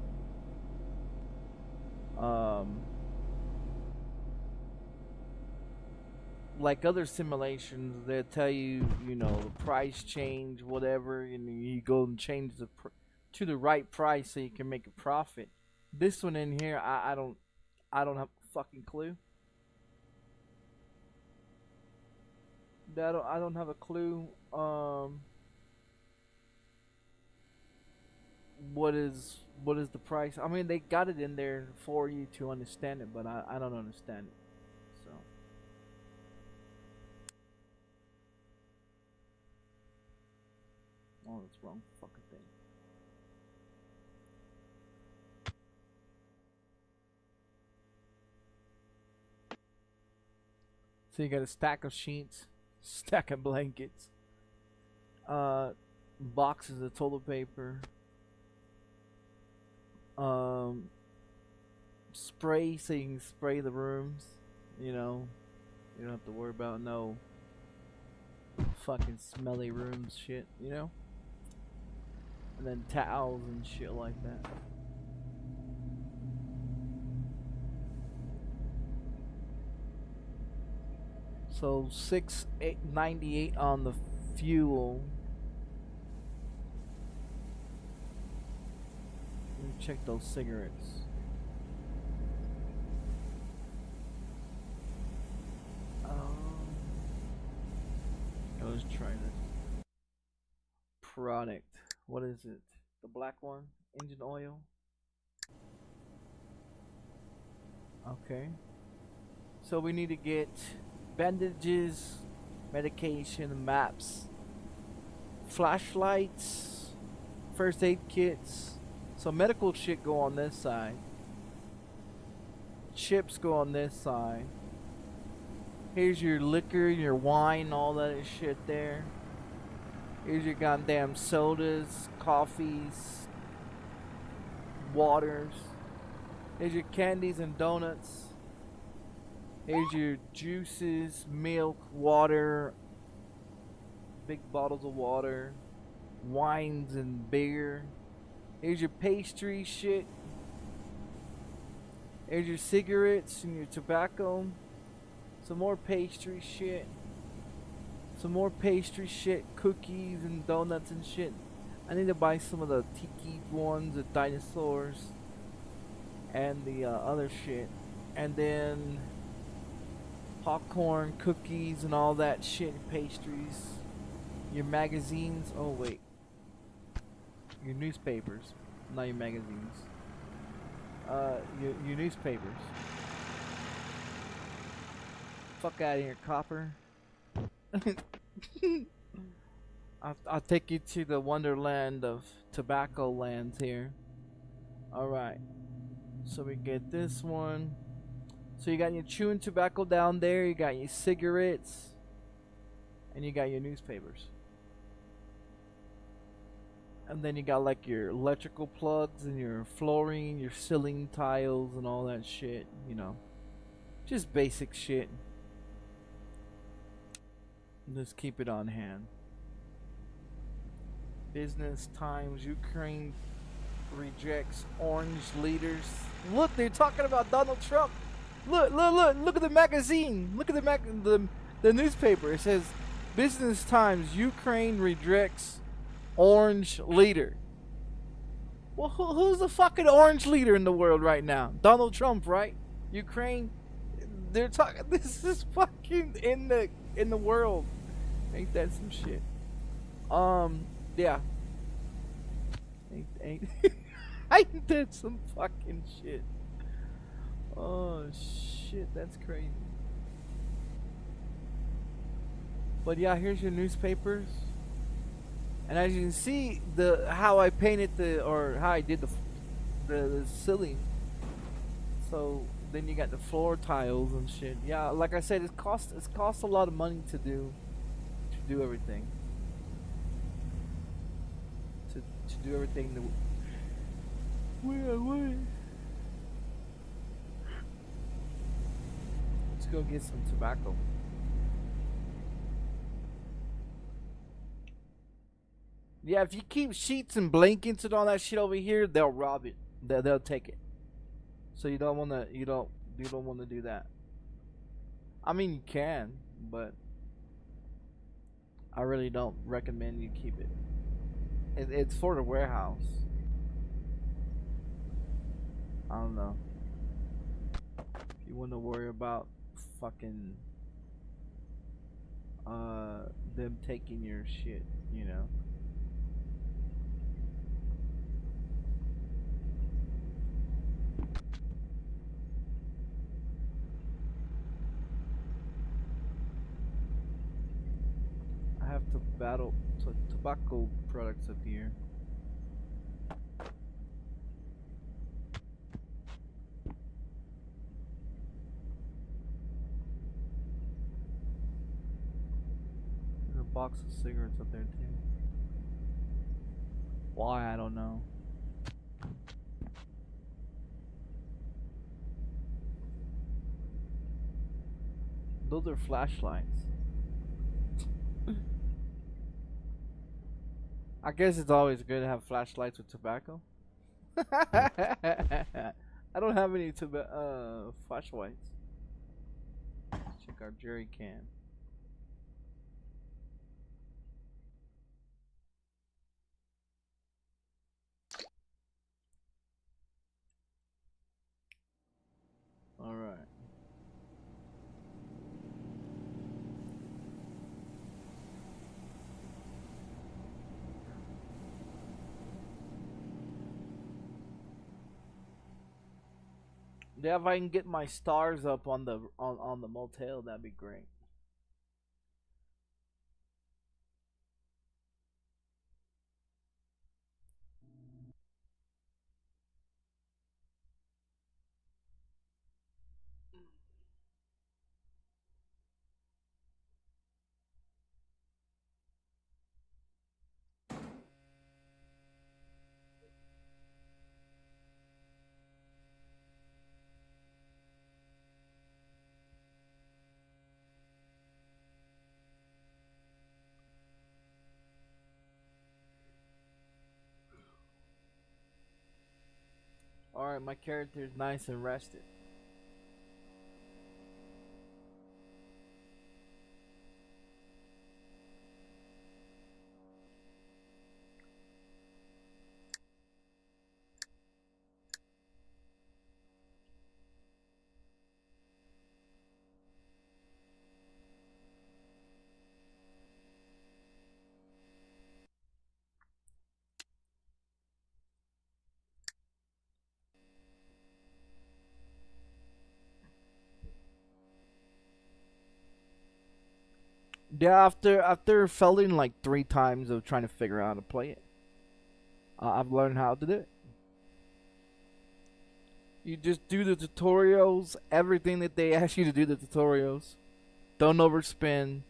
Like other simulations, they'll tell you, you know, the price change, whatever, and you go and change to the right price so you can make a profit. This one in here, I don't have a fucking clue. I don't have a clue. What is the price? I mean, they got it in there for you to understand it, but I don't understand it. So. Oh, that's wrong fucking thing. So you got a stack of sheets, stack of blankets, boxes of toilet paper, spray so you can spray the rooms, you know. You don't have to worry about no fucking smelly rooms shit, you know. And then towels and shit like that. So $6.98 on the fuel. Let me check those cigarettes. Let's try this product. What is it? The black one? Engine oil? Okay. So we need to get bandages, medication, maps, flashlights, first aid kits. So medical shit go on this side. Chips go on this side. Here's your liquor, your wine, all that shit there. Here's your goddamn sodas, coffees, waters. Here's your candies and donuts. Here's your juices, milk, water, big bottles of water, wines and beer. Here's your pastry shit. Here's your cigarettes and your tobacco. Some more pastry shit. Some more pastry shit, cookies and donuts and shit. I need to buy some of the tiki ones, the dinosaurs, and the other shit. And then popcorn, cookies, and all that shit, pastries. Your magazines. Oh, wait. Your newspapers. Not your magazines. Your newspapers. Fuck out of here, copper. I'll take you to the wonderland of tobacco lands here. Alright. So we get this one. So you got your chewing tobacco down there. You got your cigarettes. And you got your newspapers. And then you got like your electrical plugs and your flooring, your ceiling tiles and all that shit. You know. Just basic shit. Just keep it on hand. Business Times, Ukraine rejects orange leaders. Look, they're talking about Donald Trump. Look at the magazine. Look at the newspaper. It says, Business Times, Ukraine rejects orange leader. Well, who's the fucking orange leader in the world right now? Donald Trump, right? Ukraine. They're talking. This is fucking in the world. Ain't that some shit? Yeah. Ain't ain't that some fucking shit? Oh shit, that's crazy. But yeah, here's your newspapers. And as you can see, how I painted how I did the ceiling. So then you got the floor tiles and shit. Yeah, like I said, it costs a lot of money to do everything. To do everything the way I want. Let's go get some tobacco. Yeah, if you keep sheets and blankets and all that shit over here, they'll rob it. They'll take it. So you don't wanna do that. I mean, you can, but I really don't recommend you keep it. It's for the warehouse. I don't know. If you want to worry about fucking them taking your shit, you know. I have to battle tobacco products up here. There's a box of cigarettes up there too. Why, I don't know. Those are flashlights. I guess it's always good to have flashlights with tobacco. I don't have any flashlights. Let's check our jerry can. All right. Yeah, if I can get my stars up on the Motel, that'd be great. Alright, my character is nice and rested. Yeah, after failing like 3 times of trying to figure out how to play it, I've learned how to do it. You just do the tutorials, everything that they ask you to do the tutorials. Don't overspin.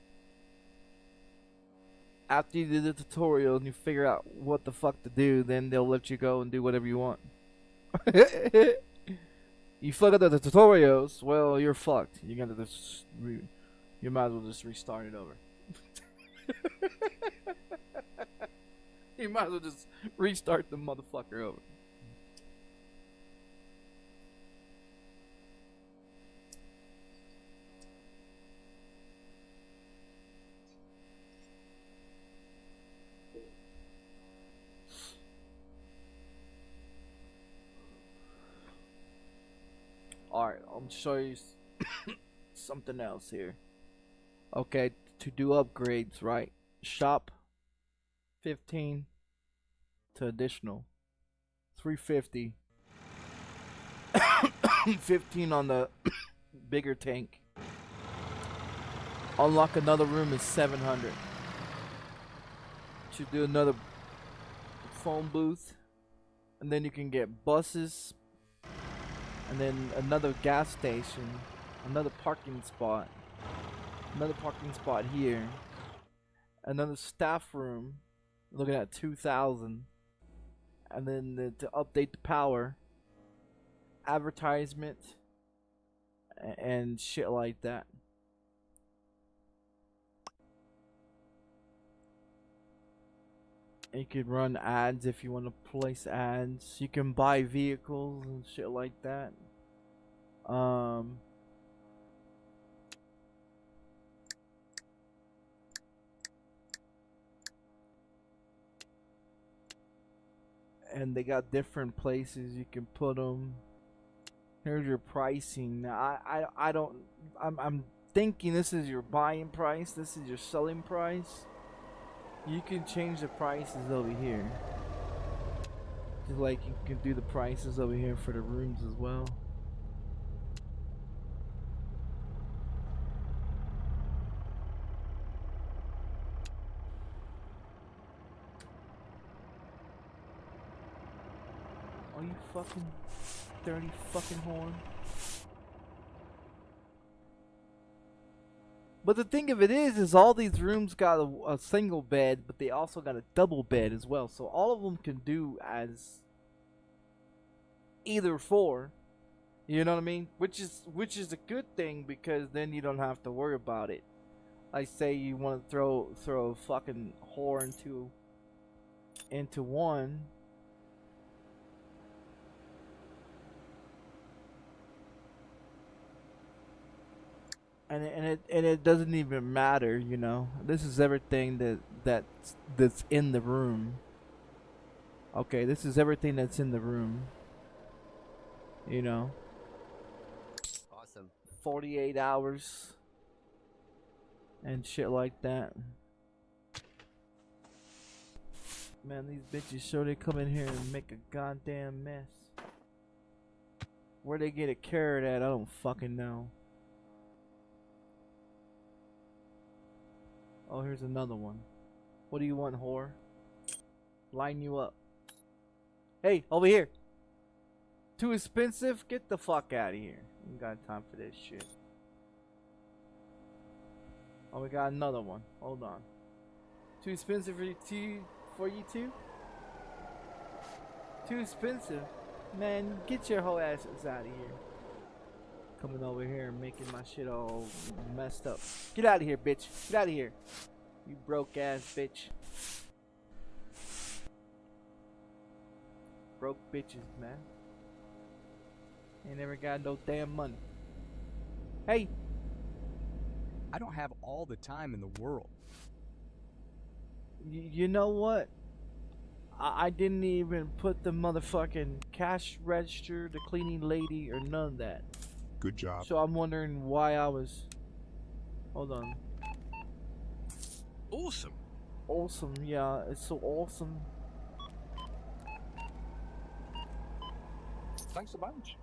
After you do the tutorial and you figure out what the fuck to do, then they'll let you go and do whatever you want. You fuck up the tutorials, well, you're fucked. You gotta just you might as well just restart it over. You might as well just restart the motherfucker over. Alright, I'll show you something else here. Okay, to do upgrades, right? Shop 15 to additional 350. 15 on the bigger tank. Unlock another room is 700. To do another phone booth, and then you can get buses, and then another gas station, another parking spot here, another staff room, looking at 2,000, and then to update the power, advertisement, and shit like that. You can run ads if you want to place ads. You can buy vehicles and shit like that. And they got different places you can put them. Here's your pricing. I'm thinking this is your buying price. This is your selling price. You can change the prices over here. Just like you can do the prices over here for the rooms as well. Are you fucking dirty fucking horn? But the thing of it is all these rooms got a single bed, but they also got a double bed as well. So all of them can do as either four. You know what I mean? Which is a good thing, because then you don't have to worry about it. Like say you want to throw a fucking whore into one. And it doesn't even matter, you know. This is everything that's in the room. Okay, this is everything that's in the room. You know. Awesome. 48 hours and shit like that. Man, these bitches sure they come in here and make a goddamn mess. Where they get a carrot at, I don't fucking know. Oh, here's another one. What do you want, whore? Line you up. Hey, over here. Too expensive? Get the fuck out of here. We got time for this shit. Oh, we got another one. Hold on. Too expensive for you two? Too expensive? Man, get your whole asses out of here. Coming over here and making my shit all messed up. Get out of here, bitch. Get out of here. You broke ass bitch. Broke bitches, man. Ain't never got no damn money. Hey! I don't have all the time in the world. You know what? I didn't even put the motherfucking cash register, the cleaning lady, or none of that. Good job. So I'm wondering why I was... Hold on. Awesome. Awesome, yeah, it's so awesome. Thanks a bunch.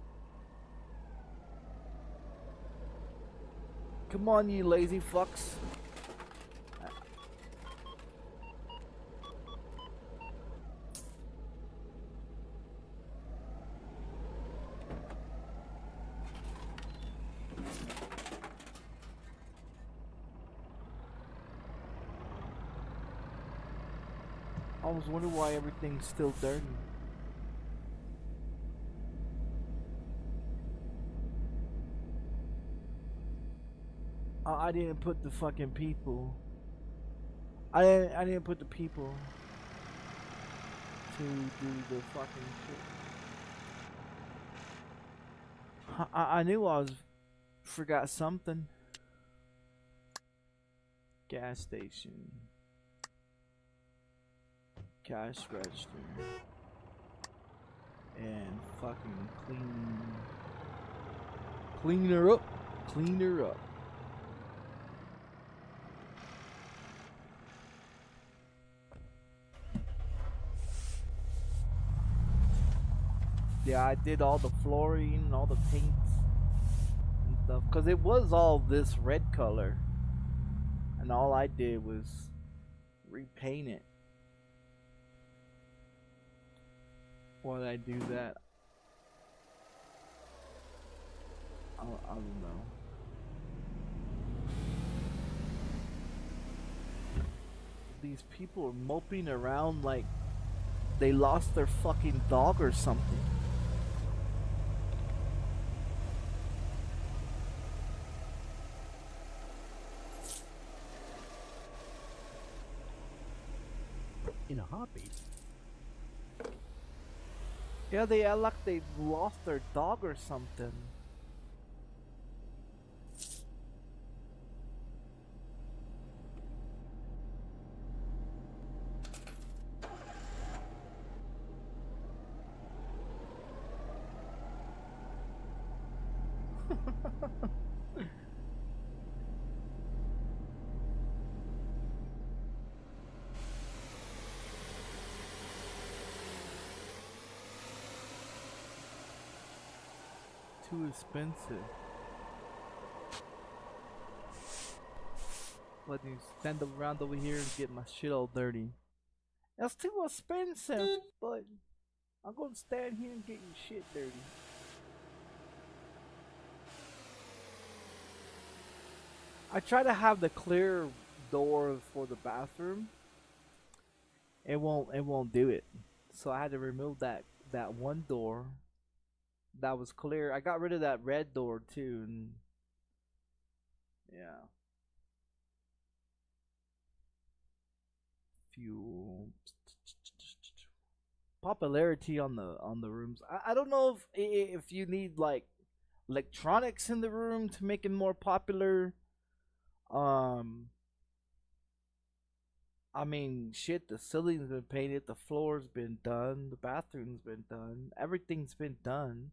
Come on, you lazy fucks. I was wondering why everything's still dirty. I didn't put the fucking people. I didn't put the people to do the fucking shit. I knew I forgot something. Gas station. Cash register. And fucking clean. Clean her up. Clean her up. Yeah, I did all the flooring, all the paints and stuff, cause it was all this red color, and all I did was repaint it. Why did I do that? I don't know. These people are moping around like they lost their fucking dog or something. In a heartbeat. Yeah, they act like they lost their dog or something. Too expensive. Let me stand around over here and get my shit all dirty. That's too expensive, but I'm gonna stand here and get your shit dirty. I try to have the clear door for the bathroom. It won't do it. So I had to remove that one door that was clear. I got rid of that red door too, and yeah. Fuel popularity on the rooms. I don't know if you need like electronics in the room to make it more popular. I mean, shit, the ceiling's been painted, the floor's been done, the bathroom's been done, everything's been done.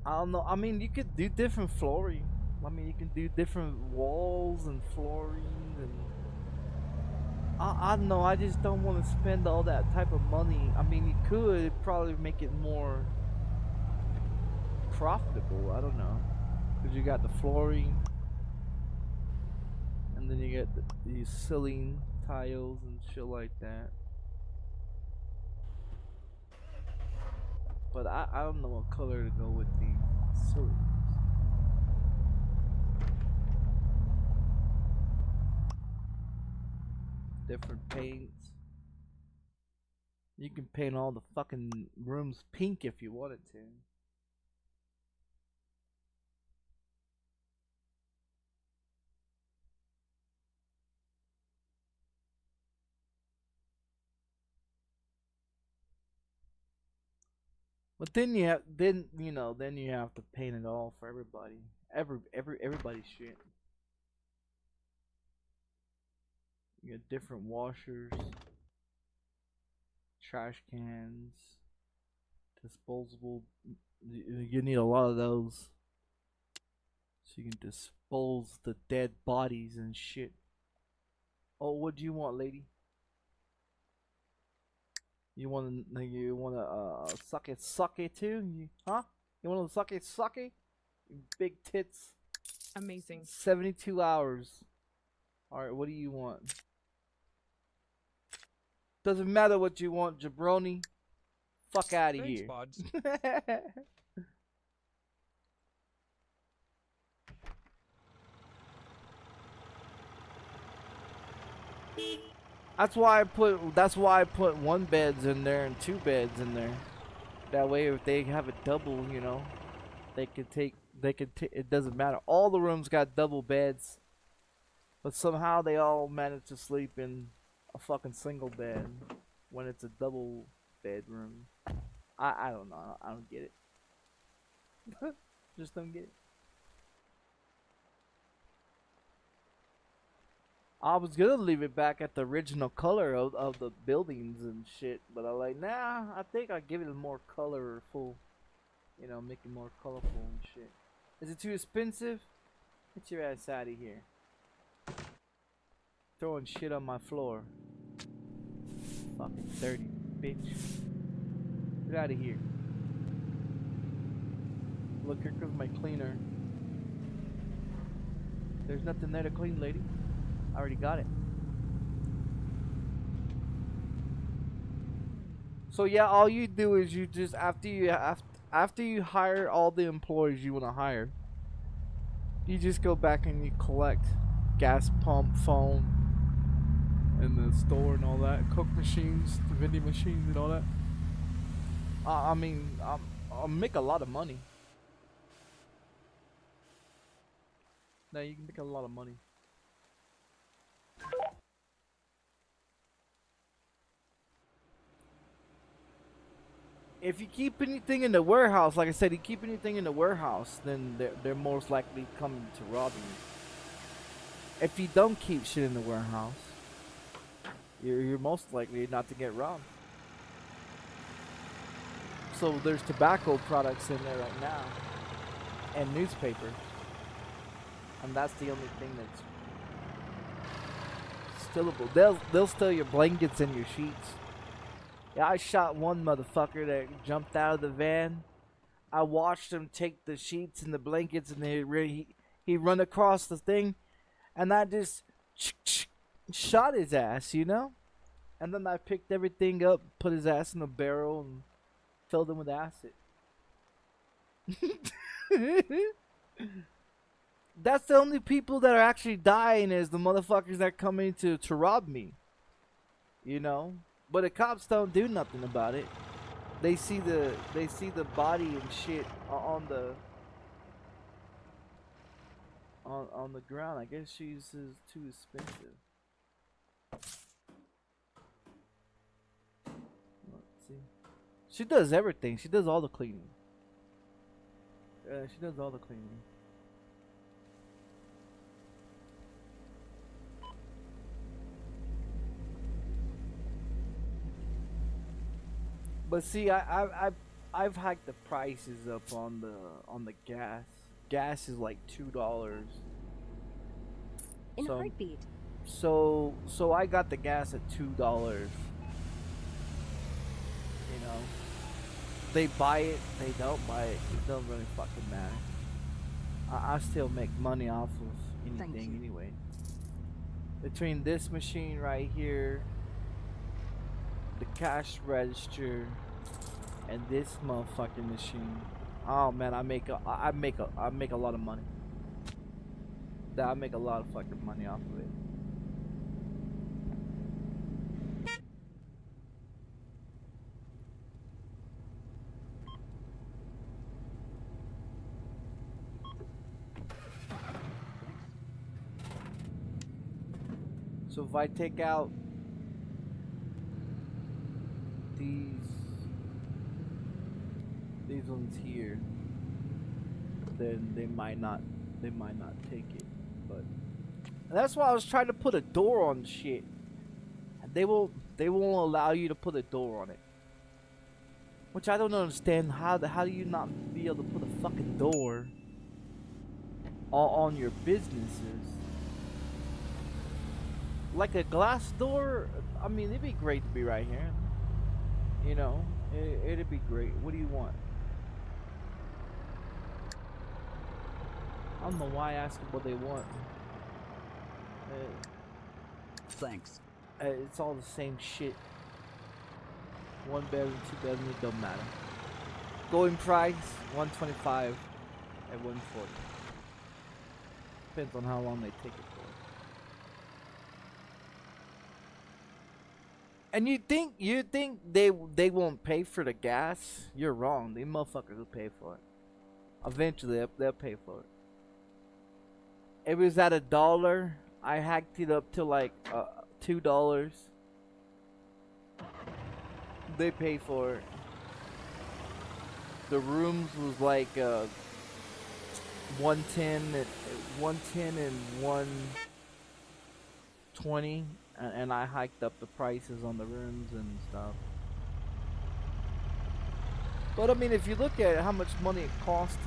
I don't know. I mean, you could do different flooring. I mean, you can do different walls and flooring, and I don't know. I just don't want to spend all that type of money. I mean, you could probably make it more profitable. I don't know, because you got the flooring, and then you get these ceiling tiles and shit like that. But I don't know what color to go with these ceilings. Different paints. You can paint all the fucking rooms pink if you wanted to. But then you have then you have to paint it all for everybody. Everybody's shit. You get different washers, trash cans, disposable. You need a lot of those, so you can dispose the dead bodies and shit. Oh, what do you want, lady? You want to suck it too? Huh? You want to suck it? Big tits. Amazing. 72 hours. All right, what do you want? Doesn't matter what you want, jabroni. Fuck out of here. Buds. That's why I put one beds in there and two beds in there. That way, if they have a double, they could take. It doesn't matter. All the rooms got double beds, but somehow they all manage to sleep in a fucking single bed when it's a double bedroom. I don't know. I don't get it. Just don't get it. I was gonna leave it back at the original color of the buildings and shit, but I like, nah, I think I'll give it a more colorful, you know, make it more colorful and shit. Is it too expensive? Get your ass out of here. Throwing shit on my floor. Fucking dirty bitch. Get out of here. Look, here comes my cleaner. There's nothing there to clean, lady. I already got it. So yeah, all you do is you just after you hire all the employees you want to hire, you just go back and you collect gas pump, phone, and the store and all that, Coke machines, the vending machines and all that. I mean, I'll make a lot of money. Now you can make a lot of money. If you keep anything in the warehouse, like I said, you keep anything in the warehouse, then they're most likely coming to rob you. If you don't keep shit in the warehouse, you're most likely not to get robbed. So there's tobacco products in there right now, and newspapers, and that's the only thing that's stealable. They'll steal your blankets and your sheets. Yeah, I shot one motherfucker that jumped out of the van. I watched him take the sheets and the blankets, and he run across the thing, and I just shot his ass, you know. And then I picked everything up, put his ass in a barrel, and filled him with acid. That's the only people that are actually dying is the motherfuckers that come in to rob me. You know? But the cops don't do nothing about it. They see the body and shit on the ground. I guess she's too expensive. Let's see. She does everything. She does all the cleaning. She does all the cleaning. But see, I've hiked the prices up on the gas. Gas is like $2. In a heartbeat. So I got the gas at $2. You know, they buy it, they don't buy it. It don't really fucking matter. I still make money off of anything anyway. Between this machine right here, the cash register, and this motherfucking machine, oh man, I make a lot of money. I make a lot of fucking money off of it. So if I take out these ones here, then they might not take it. But and that's why I was trying to put a door on shit. They won't allow you to put a door on it, which I don't understand. How do you not be able to put a fucking door on your businesses? Like a glass door? I mean, it'd be great to be right here. You know, it'd be great. What do you want? I don't know why I ask them what they want. Thanks. It's all the same shit. 1 bedroom, 2 bedroom, it don't matter. Going price, $125 and $140. Depends on how long they take it for. And you think they won't pay for the gas? You're wrong. These motherfuckers will pay for it. Eventually, they'll pay for it. It was at $1. I hacked it up to like $2. They pay for it. The rooms was like 110 and 120 20, and I hiked up the prices on the rooms and stuff. But I mean, if you look at how much money it costs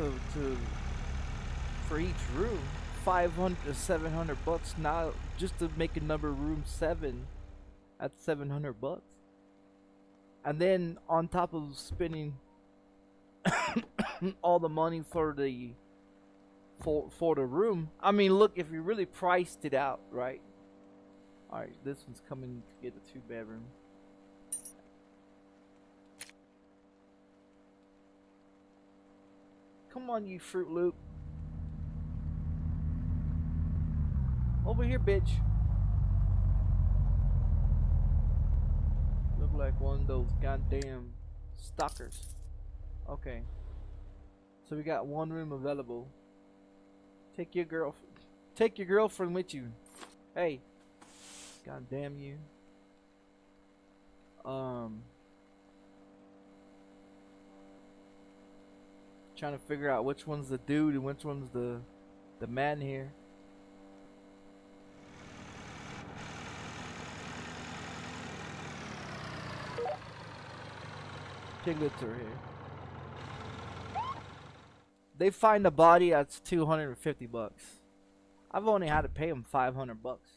for each room, 500 to 700 bucks now just to make a number room 7 at 700 bucks. And then on top of spending all the money for the room, I mean, look, if you really priced it out, right? All right, this one's coming to get a 2-bedroom. Come on, you Fruit Loop. Over here, bitch. Look like one of those goddamn stalkers. Okay. So we got one room available. Take your girlfriend with you. Hey. God damn you. Trying to figure out which one's the dude and which one's the man here. Piglets are here. They find a body that's 250 bucks. I've only had to pay them 500 bucks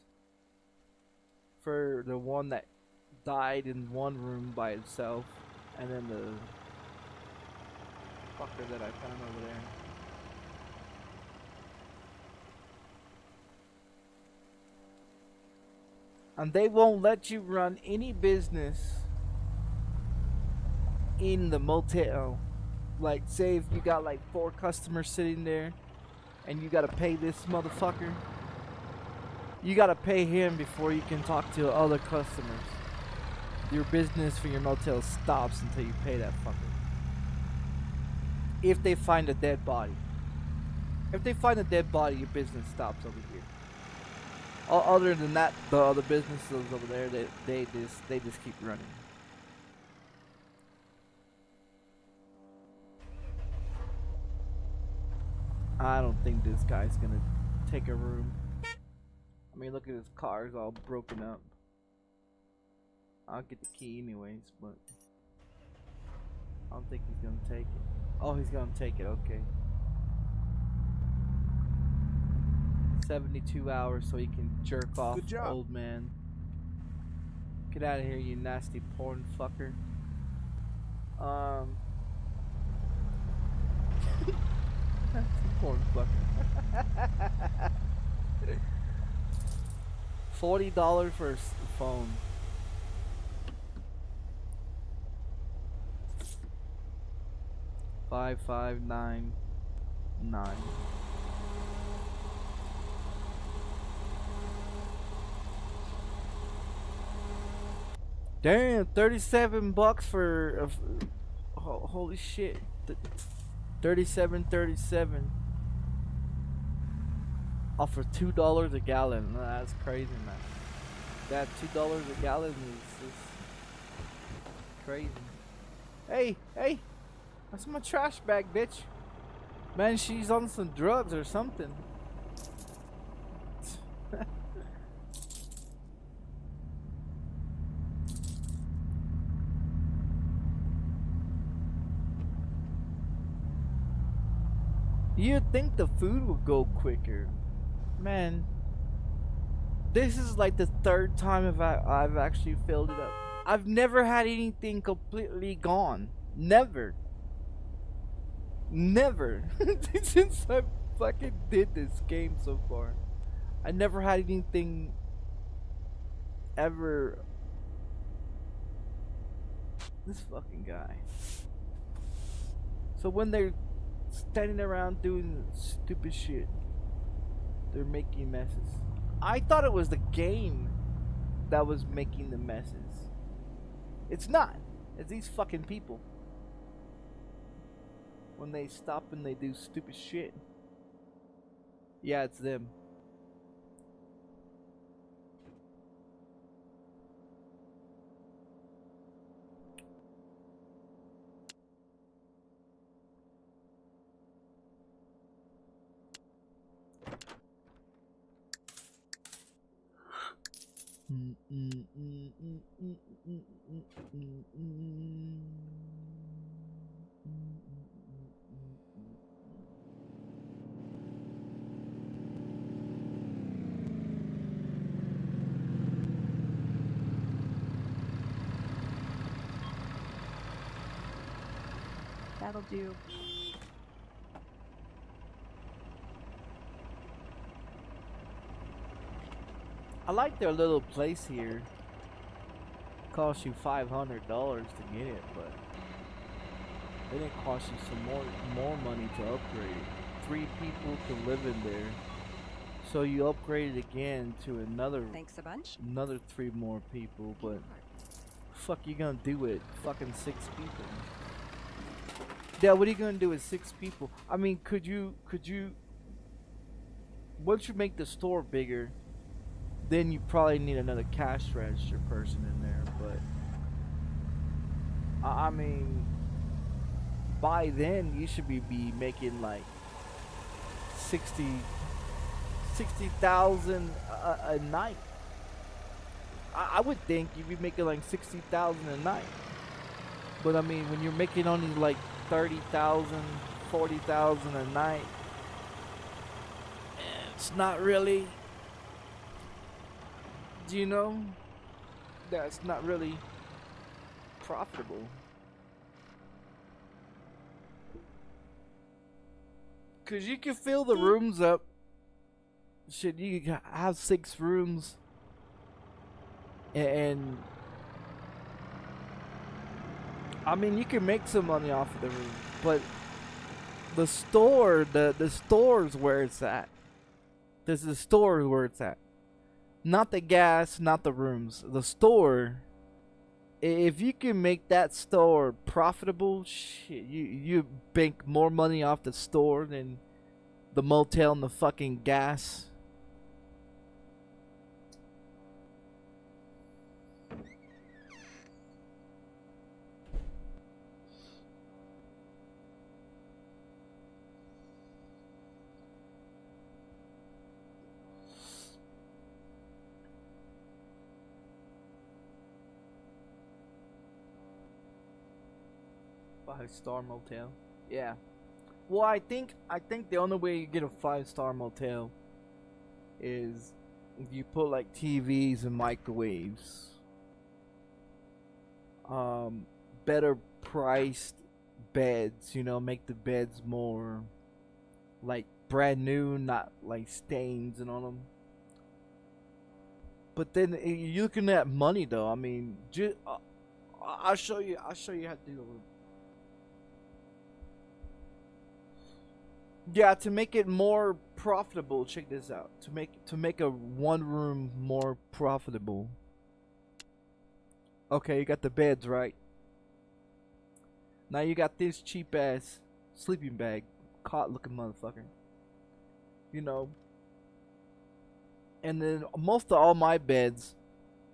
for the one that died in one room by itself, and then the fucker that I found over there. And they won't let you run any business in the motel. Like, say if you got like 4 customers sitting there and you gotta pay this motherfucker, you gotta pay him before you can talk to other customers. Your business for your motel stops until you pay that fucker. If they find a dead body. If they find a dead body, your business stops over here. Other than that, the other businesses over there, they just keep running. I don't think this guy's gonna take a room. I mean, look at his car, it's all broken up. I'll get the key anyways, but I don't think he's gonna take it. Oh, he's gonna take it, okay. 72 hours so he can jerk off old man. Get out of here, you nasty porn fucker. Nasty porn fucker. $40 for a phone. $5599. Damn, 37 bucks for holy shit. 37.37 off for $2 a gallon. That's crazy, man. That $2 a gallon is just crazy. Hey, that's my trash bag, bitch. Man, she's on some drugs or something. You'd think the food would go quicker. Man, this is like the 3rd time I've actually filled it up. I've never had anything completely gone. Never. Since I fucking did this game so far, I never had anything ever. This fucking guy. So when they're standing around doing stupid shit, they're making messes. I thought it was the game that was making the messes. It's not. It's these fucking people. When they stop and they do stupid shit. Yeah, it's them. That'll do. I like their little place here. Cost you $500 to get it, but then it costs you some more money to upgrade it. 3 people can live in there, so you upgrade it again to another Thanks a bunch. another 3 more people. But fuck you gonna do with fucking 6 people? Yeah, what are you gonna do with 6 people? I mean, could you once you make the store bigger, then you probably need another cash register person in there. But I mean, by then you should be making like 60,000 a night. I would think you'd be making like 60,000 a night. But I mean, when you're making only like 30,000, 40,000 a night, it's not really, you know, that's not really profitable. Cause you can fill the rooms up. Shit, you can have 6 rooms, and I mean, you can make some money off of the room, but the store, the store's where it's at. This is the store where it's at. Not the gas, not the rooms. The store. If you can make that store profitable, shit, you bank more money off the store than the motel and the fucking gas. Five-star motel. Yeah. Well, I think the only way you get a 5-star motel is if you put like TVs and microwaves. Better priced beds, you know, make the beds more like brand new, not like stains and on them. But then you're looking at money though. I mean, I'll show you how to do it. Yeah, to make it more profitable, check this out. To make a 1-room more profitable. Okay, you got the beds, right? Now you got this cheap ass sleeping bag, cot looking motherfucker. You know. And then most of all my beds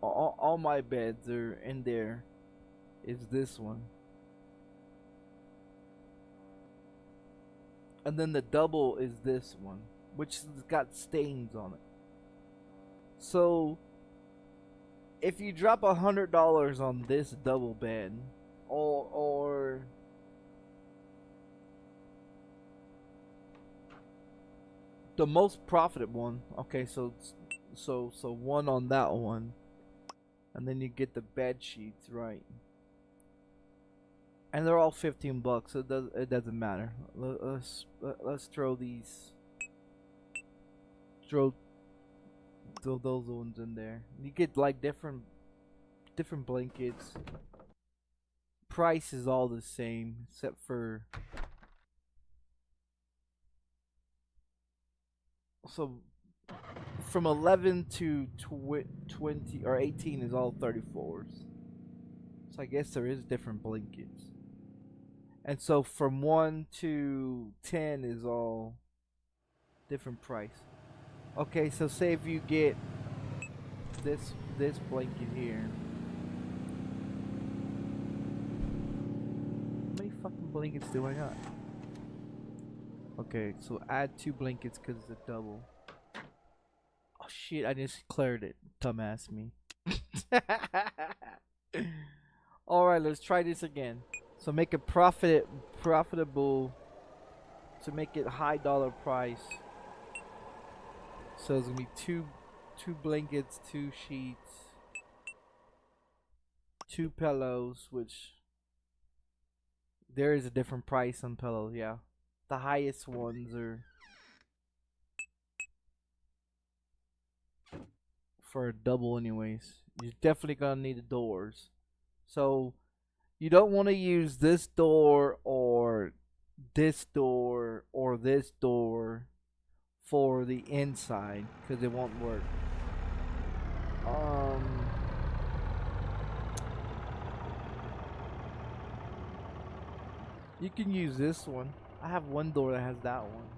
are in there is this one. And then the double is this one, which has got stains on it. So if you drop $100 on this double bed, or the most profitable one, okay, so one on that one, and then you get the bed sheets, right? And they're all 15 bucks. So it doesn't matter. Let's throw these. Throw those ones in there. You get like different blankets. Price is all the same except for. So from 11 to 20 or 18 is all 34s. So I guess there is different blankets. And so from 1 to 10 is all different price. Okay, so say if you get this blanket here. How many fucking blankets do I got? Okay, so add 2 blankets because it's a double. Oh shit, I just cleared it. Dumbass me. All right, let's try this again. So make it profitable. To make it high dollar price. So it's gonna be two blankets, 2 sheets, 2 pillows, which there is a different price on pillows. Yeah, the highest ones are for a double anyways. You're definitely gonna need the doors. So you don't want to use this door or this door or this door for the inside because it won't work. You can use this one. I have one door that has that one.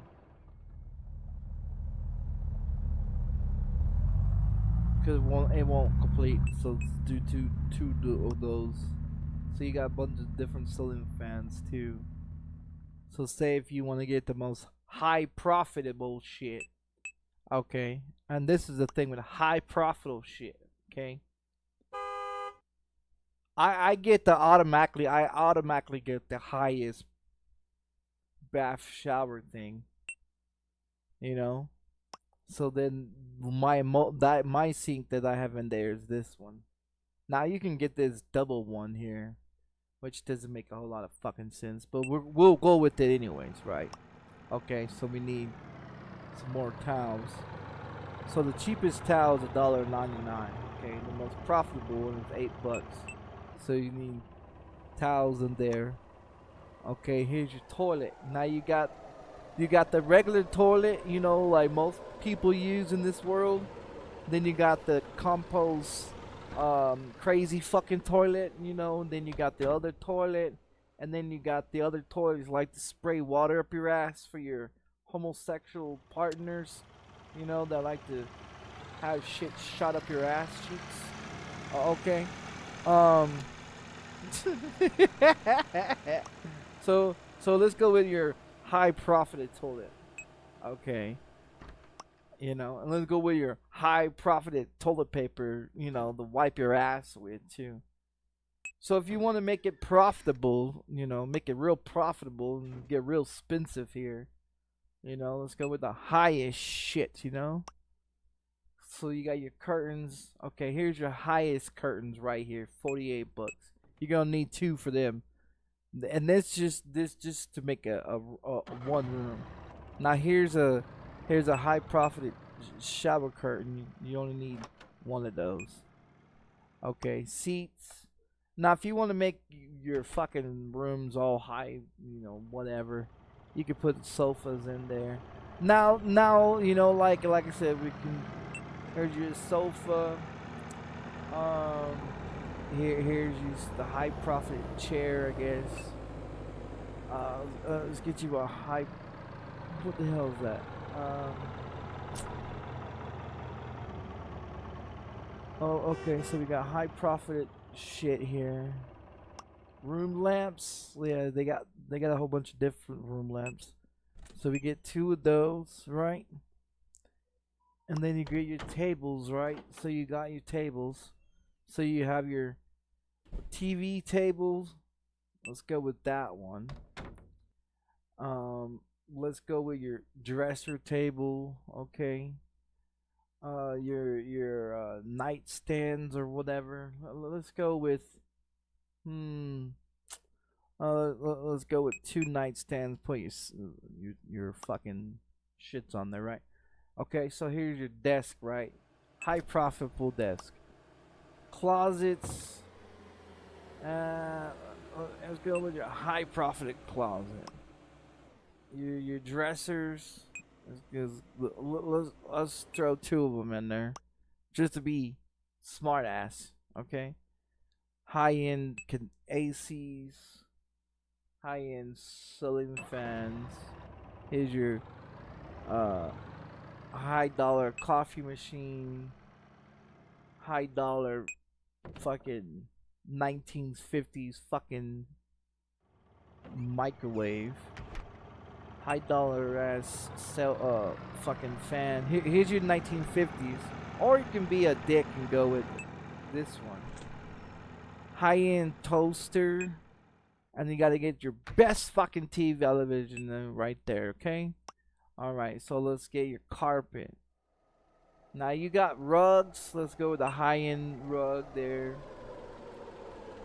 Because it won't complete, so let's do two of those. So you got a bunch of different ceiling fans too. So say if you want to get the most high profitable shit, okay, and this is the thing with high profitable shit, okay. I automatically get the highest bath shower thing, you know. So then my sink that I have in there is this one. Now you can get this double one here, which doesn't make a whole lot of fucking sense, but we'll go with it anyways, right? Okay, so we need some more towels. So the cheapest towel is $1.99. Okay, the most profitable one is $8. So you need towels in there. Okay, here's your toilet. Now you got the regular toilet, you know, like most people use in this world. Then you got the compost crazy fucking toilet, you know. Then you got the other toilet, and then you got the other toilets like to spray water up your ass for your homosexual partners, you know, that like to have shit shot up your ass cheeks. Okay. So let's go with your high profited toilet. Okay. You know, and let's go with your high profited toilet paper, you know, to wipe your ass with too. So if you want to make it profitable, you know, make it real profitable and get real expensive here, you know, let's go with the highest shit, you know. So you got your curtains. Okay, here's your highest curtains right here, $48. You're gonna need 2 for them, and this just to make a one room. Now here's a high profited shower curtain. You only need 1 of those. Okay, seats. Now if you want to make your fucking rooms all high, you know, whatever, you can put sofas in there. Now you know, like I said, we can. Here's your sofa. Here's the high profit chair, I guess. Let's get you a high. What the hell is that? Oh, okay. So we got high profit shit here. Room lamps. Yeah, they got a whole bunch of different room lamps. So we get 2 of those, right? And then you get your tables, right? So you got your tables. So you have your TV tables. Let's go with that one. Let's go with your dresser table, okay? Your nightstands or whatever. Let's go with let's go with 2 nightstands. Put your fucking shits on there, right? Okay, so here's your desk, right? High profitable desk. Closets. Let's go with your high profited closet. Your dressers. Let's throw 2 of them in there, just to be smart ass. Okay. High end ACs. High end ceiling fans. Here's your high dollar coffee machine, high dollar fucking 1950s fucking microwave, high dollar ass fucking fan. Here's your 1950s, or you can be a dick and go with this one. High-end toaster. And you gotta get your best fucking TV television right there, okay? Alright, so let's get your carpet. Now you got rugs. Let's go with the high-end rug there.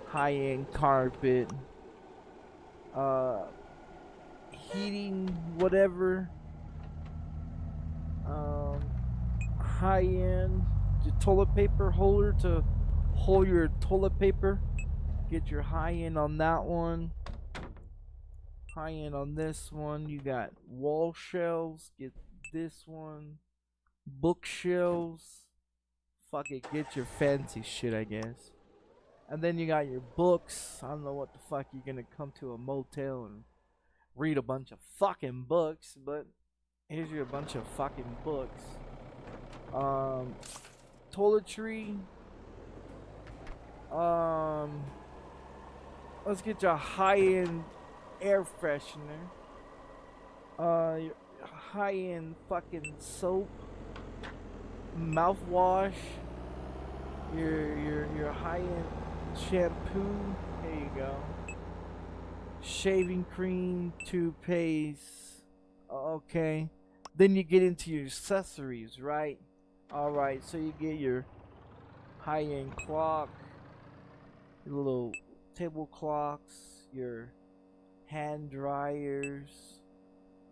High-end carpet. Heating, whatever. High-end. The toilet paper holder to hold your toilet paper. Get your high-end on that one. High-end on this one. You got wall shelves. Get this one. Bookshelves. Fuck it, get your fancy shit, I guess. And then you got your books. I don't know what the fuck you're gonna come to a motel and read a bunch of fucking books, but here's your bunch of fucking books. Toiletry. Let's get your high-end air freshener. Your high-end fucking soap. Mouthwash. Your high-end shampoo. There you go. Shaving cream, toothpaste. Okay. Then you get into your accessories, right? Alright, so you get your high-end clock, your little table clocks, your hand dryers,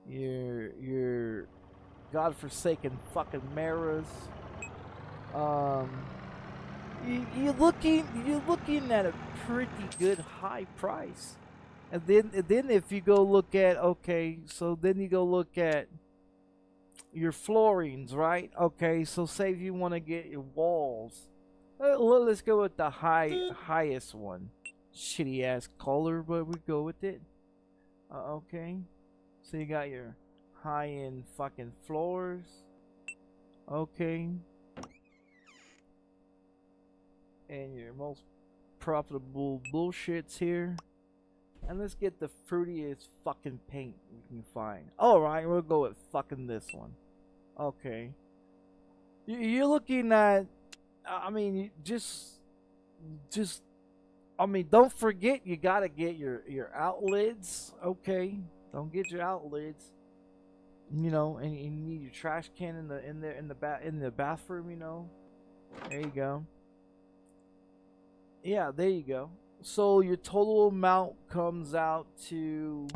your godforsaken fucking mirrors. You're looking at a pretty good high price. And then if you go look at, okay, so then you go look at your floorings, right? Okay, so say if you want to get your walls, let's go with the highest one. Shitty ass color, but we go with it. Okay, so you got your high-end fucking floors. Okay, and your most profitable bullshits here. And let's get the fruitiest fucking paint we can find. Alright, we'll go with fucking this one. Okay. You're looking at, I mean, I mean, don't forget you gotta get your outlets. Okay. Don't get your outlets. You know, and you need your trash can in the bathroom, you know. There you go. Yeah, there you go. So your total amount comes out to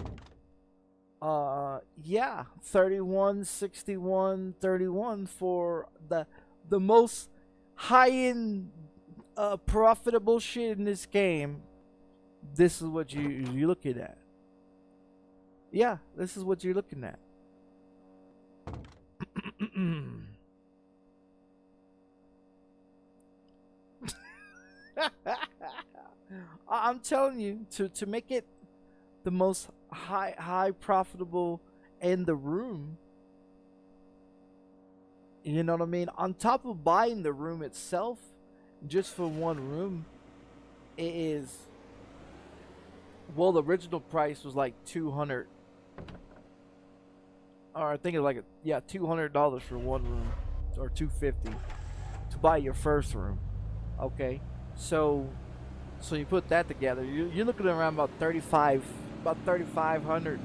yeah, 31, 61, 31 for the most high-end profitable shit in this game. This is what you're looking at. Yeah, this is what you're looking at. I'm telling you, to make it the most high profitable in the room, you know what I mean, on top of buying the room itself, just for one room, it is, well, the original price was like 200, or I think it's like $200 for one room, or $250 to buy your first room. Okay, so you put that together, you're looking at around about 3,500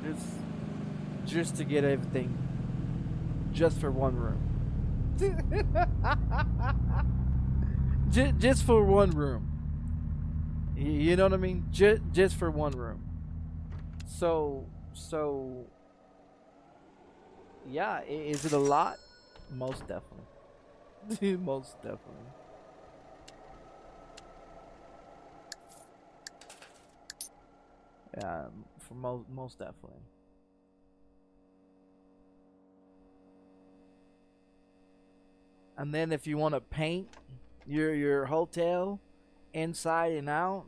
just to get everything, just for one room. just for one room. You know what I mean? Just for one room. So yeah, is it a lot? Most definitely. Most definitely. Yeah, for most definitely. And then if you want to paint your hotel inside and out,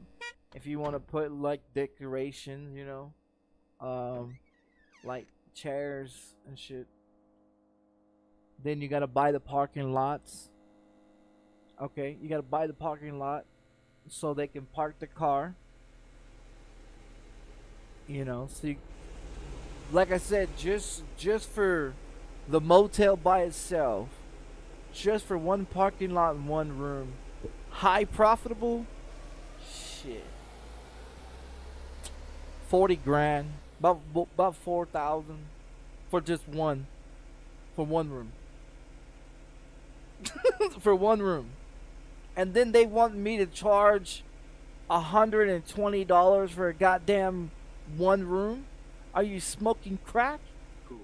if you want to put like decorations, you know, like chairs and shit, then you gotta buy the parking lots. Okay, you gotta buy the parking lot so they can park the car. You know, so like I said, just for the motel by itself, just for one parking lot and one room, high profitable, shit, 40 grand, about 4,000 for just one, for one room. For one room. And then they want me to charge $120 for a goddamn one room? Are you smoking crack? Cool.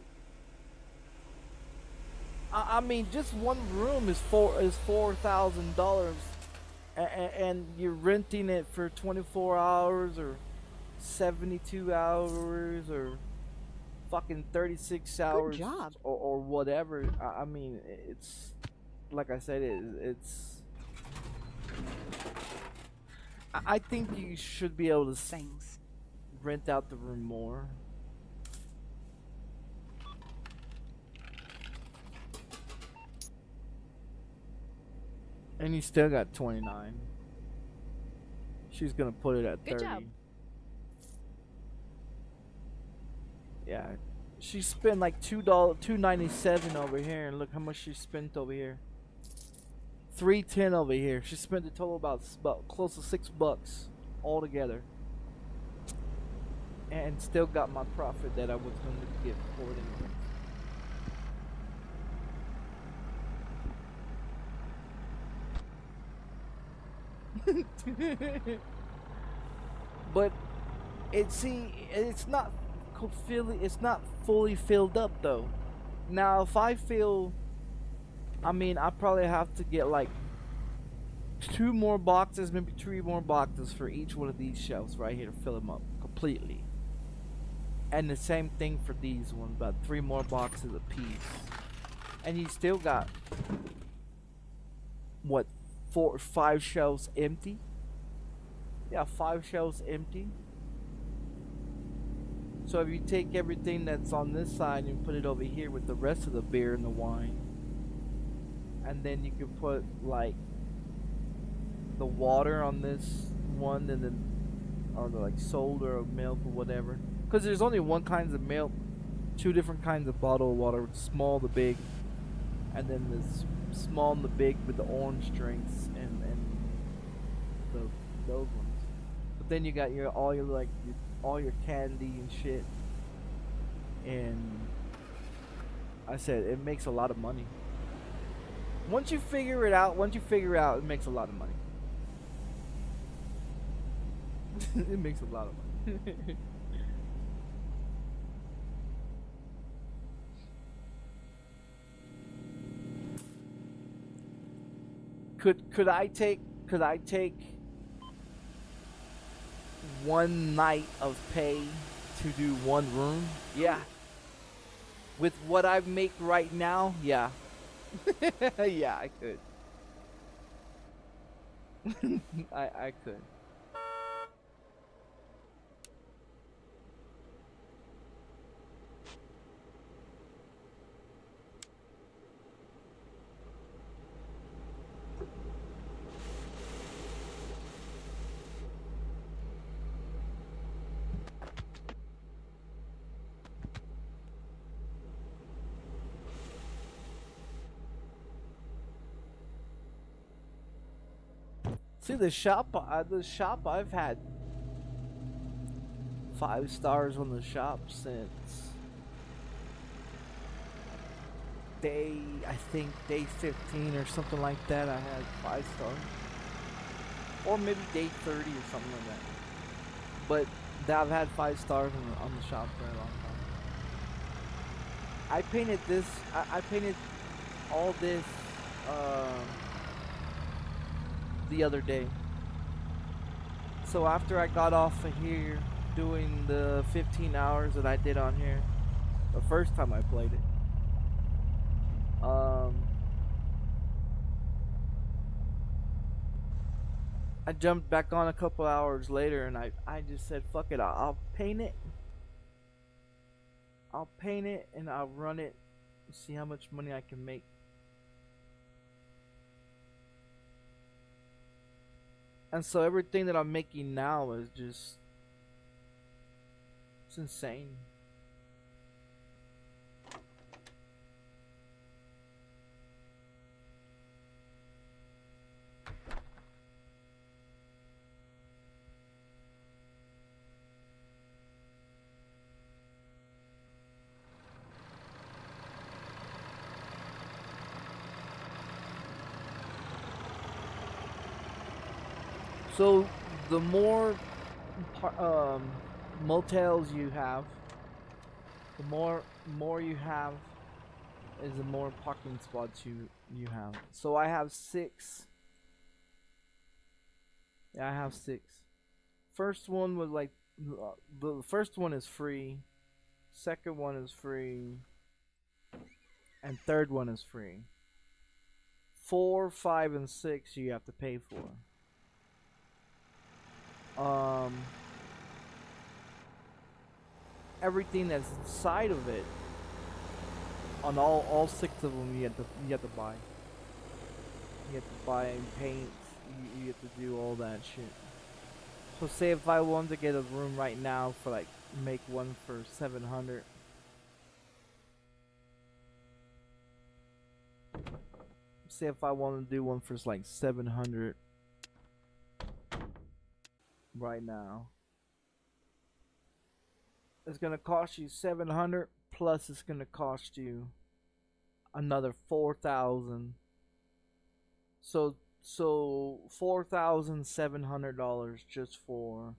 I mean, just one room is $4,000, and you're renting it for 24 hours or 72 hours or fucking 36 hours job. or whatever. I mean, it's like I said, it's. I think you should be able to Thanks. rent out the room more. And you still got 29. She's gonna put it at 30. Good job. Yeah, she spent like $2.97 over here, and look how much she spent over here. $3.10 over here. She spent a total about close to $6 altogether, and still got my profit that I was going to get for it anyway. But it's not it's not fully filled up though. Now if I feel, I mean, I probably have to get like 2 more boxes, maybe 3 more boxes for each one of these shelves right here to fill them up completely. And the same thing for these ones, about 3 more boxes a piece. And you still got what, 4 or 5 shelves empty? Yeah, 5 shelves empty. So if you take everything that's on this side and put it over here with the rest of the beer and the wine, and then you can put like the water on this one, and then or the like soda or milk or whatever, because there's only one kind of milk, 2 different kinds of bottled water, small to big, and then this small and the big with the orange drinks and those ones. But then you got all your candy and shit, and I said it makes a lot of money. Once you figure it out, it makes a lot of money. It makes a lot of money. Could I take one night of pay to do one room? Yeah. With what I make right now, yeah. Yeah, I could. I could. See, the shop I've had 5 stars on the shop since I think day 15 or something like that. I had 5 stars, or maybe day 30 or something like that. But I've had 5 stars on the shop for a long time. I painted this. I painted all this the other day. So after I got off of here doing the 15 hours that I did on here the first time I played it, I jumped back on a couple hours later, and I just said, fuck it, I'll paint it. I'll paint it and I'll run it, see how much money I can make. And so everything that I'm making now is just, it's insane. So the more motels you have, the more you have is the more parking spots you have. So I have 6. Yeah, I have 6. First one was like the first one is free, second one is free, and third one is free. 4, 5, and 6 you have to pay for. Everything that's inside of it, on all 6 of them, you have to buy. You have to buy paint. You have to do all that shit. So say if I wanted to get a room right now for like make one for 700. Say if I want to do one for like 700 right now. It's gonna cost you 700 plus it's gonna cost you another 4,000. So $4,700 just for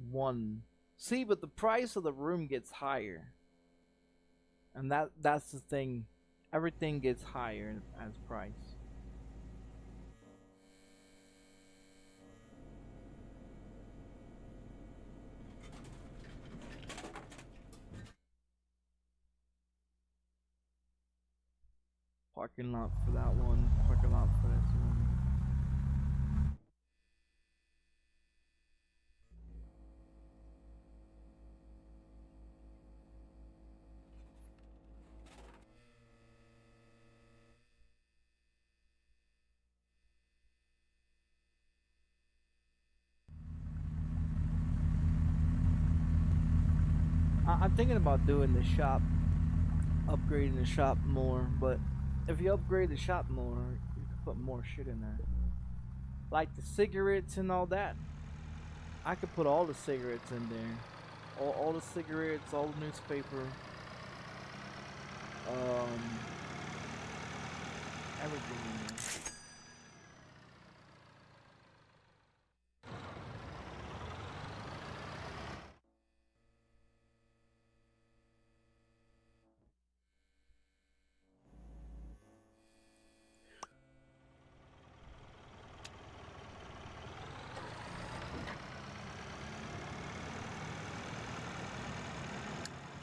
one. See, but the price of the room gets higher, and that's the thing. Everything gets higher as price. Parking lot for that one. Parking lot for this one. I'm thinking about doing the shop, upgrading the shop more, but if you upgrade the shop more, you can put more shit in there. Like the cigarettes and all that. I could put all the cigarettes in there. All the cigarettes, all the newspaper. Everything in there.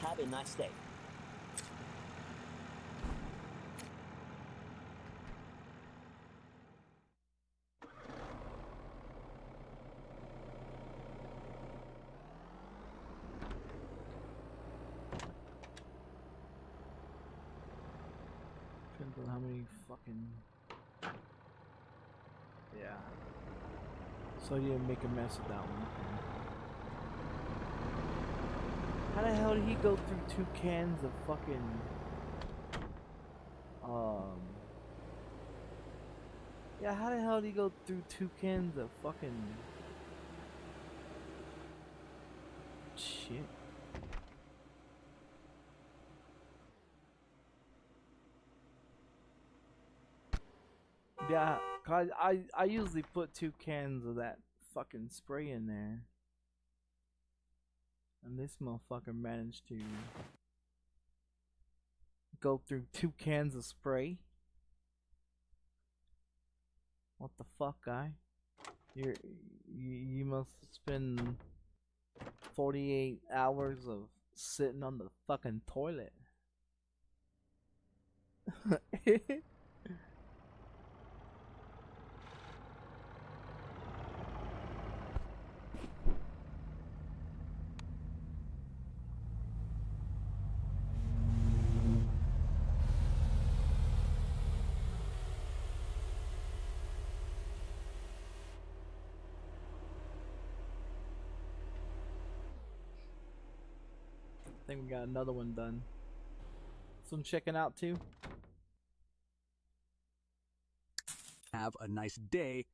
Have a nice day. Depends on how many fucking... Yeah. So you didn't make a mess of that one. How the hell did he go through 2 cans of fucking... Yeah, how the hell did he go through 2 cans of fucking... Shit. Yeah, cause I usually put 2 cans of that fucking spray in there. And this motherfucker managed to go through 2 cans of spray. What the fuck, guy? You must spend 48 hours of sitting on the fucking toilet. I think we got another one done. Some checking out too. Have a nice day.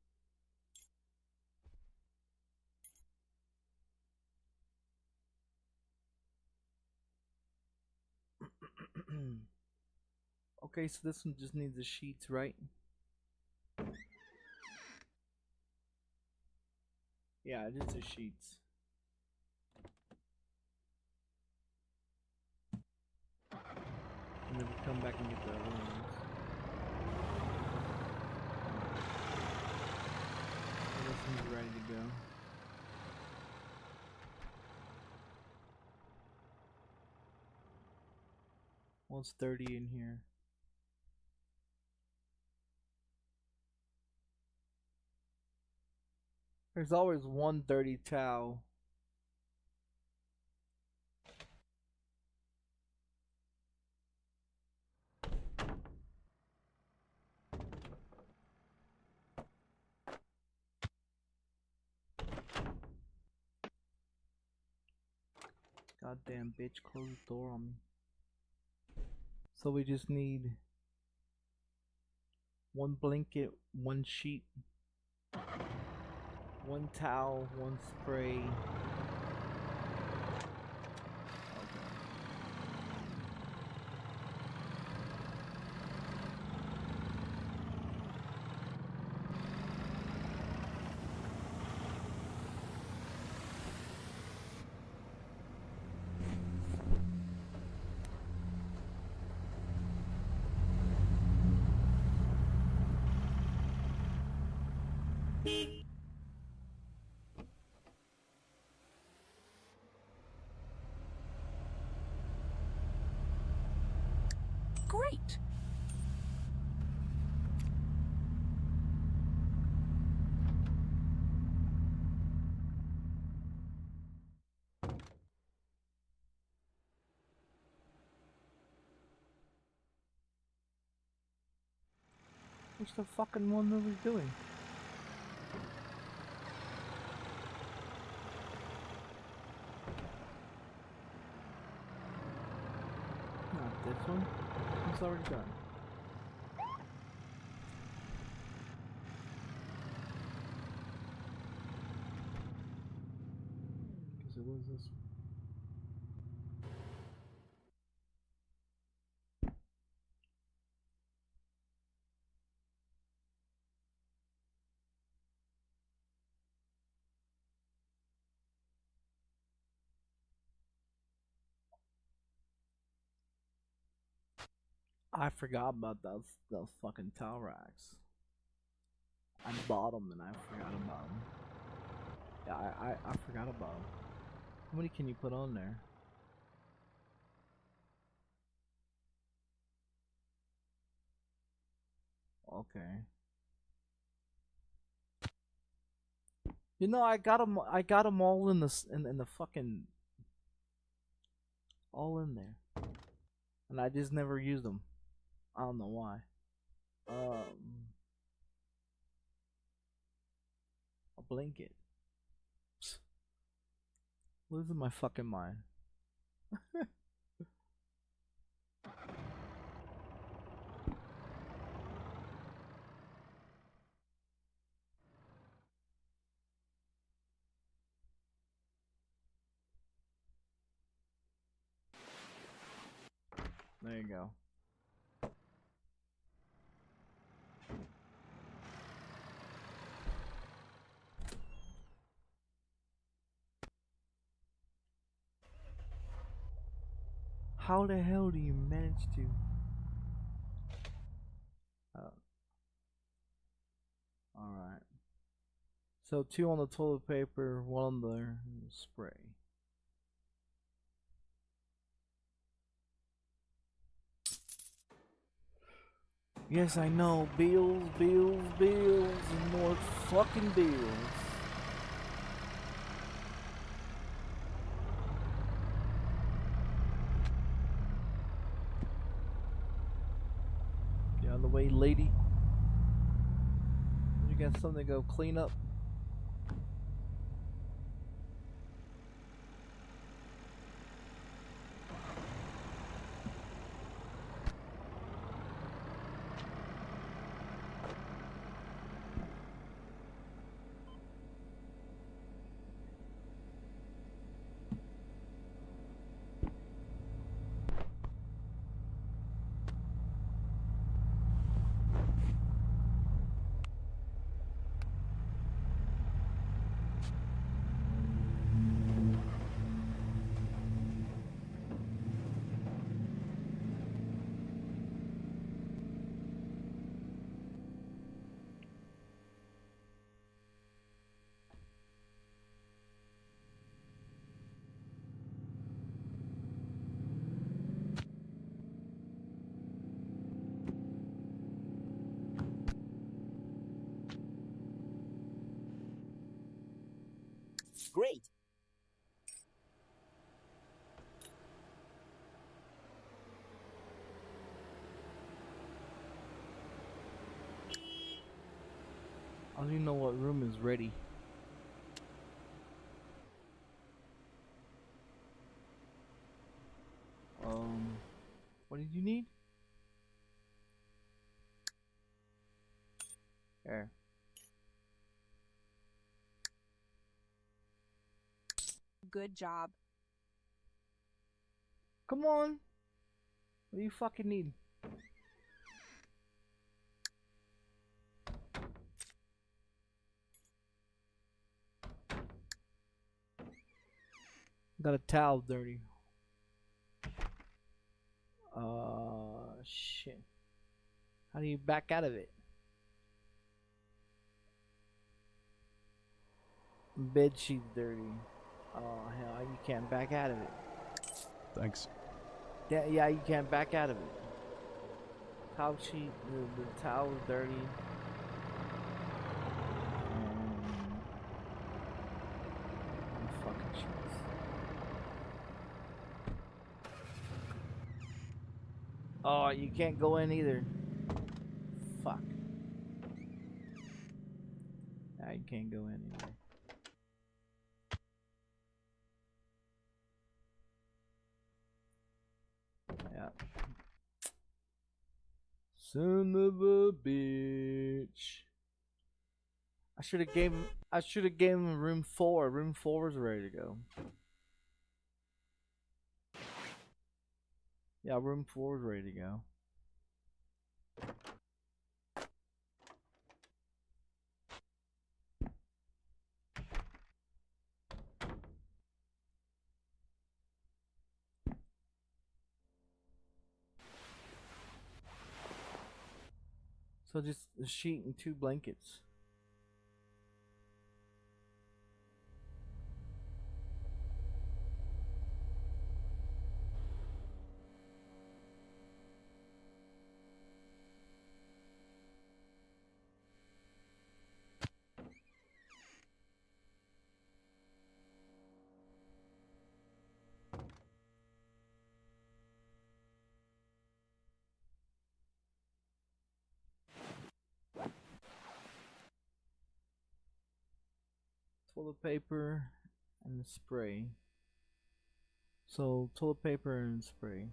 Okay, so this one just needs the sheets, right? Yeah, just the sheets. And then we come back and get the other ones. This one's ready to go. What's 30 in here? There's always 130 tau. Goddamn bitch, close the door on me. So we just need one blanket, one sheet, one towel, one spray. Great! What's the fucking one that was doing? Not this one. It's already done. Because it was this one. I forgot about those fucking towel racks. I bought them and I forgot about them. Yeah, I forgot about them. How many can you put on there? Okay. You know, I got them. I got them all in the fucking all in there, and I just never used them. I don't know why. A blanket. Psst. Losing my fucking mind. There you go. How the hell do you manage to? Alright. So 2 on the toilet paper, 1 on the spray. Yes, I know. Bills, bills, bills, and more fucking bills. Get out of the way, lady. You got something to go clean up? great. I don't even know what room is ready. What did you need? There. Good job. Come on. What do you fucking need? Got a towel dirty. Shit. How do you back out of it? Bed sheet's dirty. Oh hell, you can't back out of it. Thanks. Yeah, you can't back out of it. Towel sheet, the towel is dirty. Fucking sheets. Oh, you can't go in either. Fuck. Nah, you can't go in either. Yeah. Son of a bitch. I should have gave him room 4. Room 4 is ready to go. Yeah, room 4 is ready to go. So just a sheet and 2 blankets. Toilet paper and spray. So toilet paper and spray.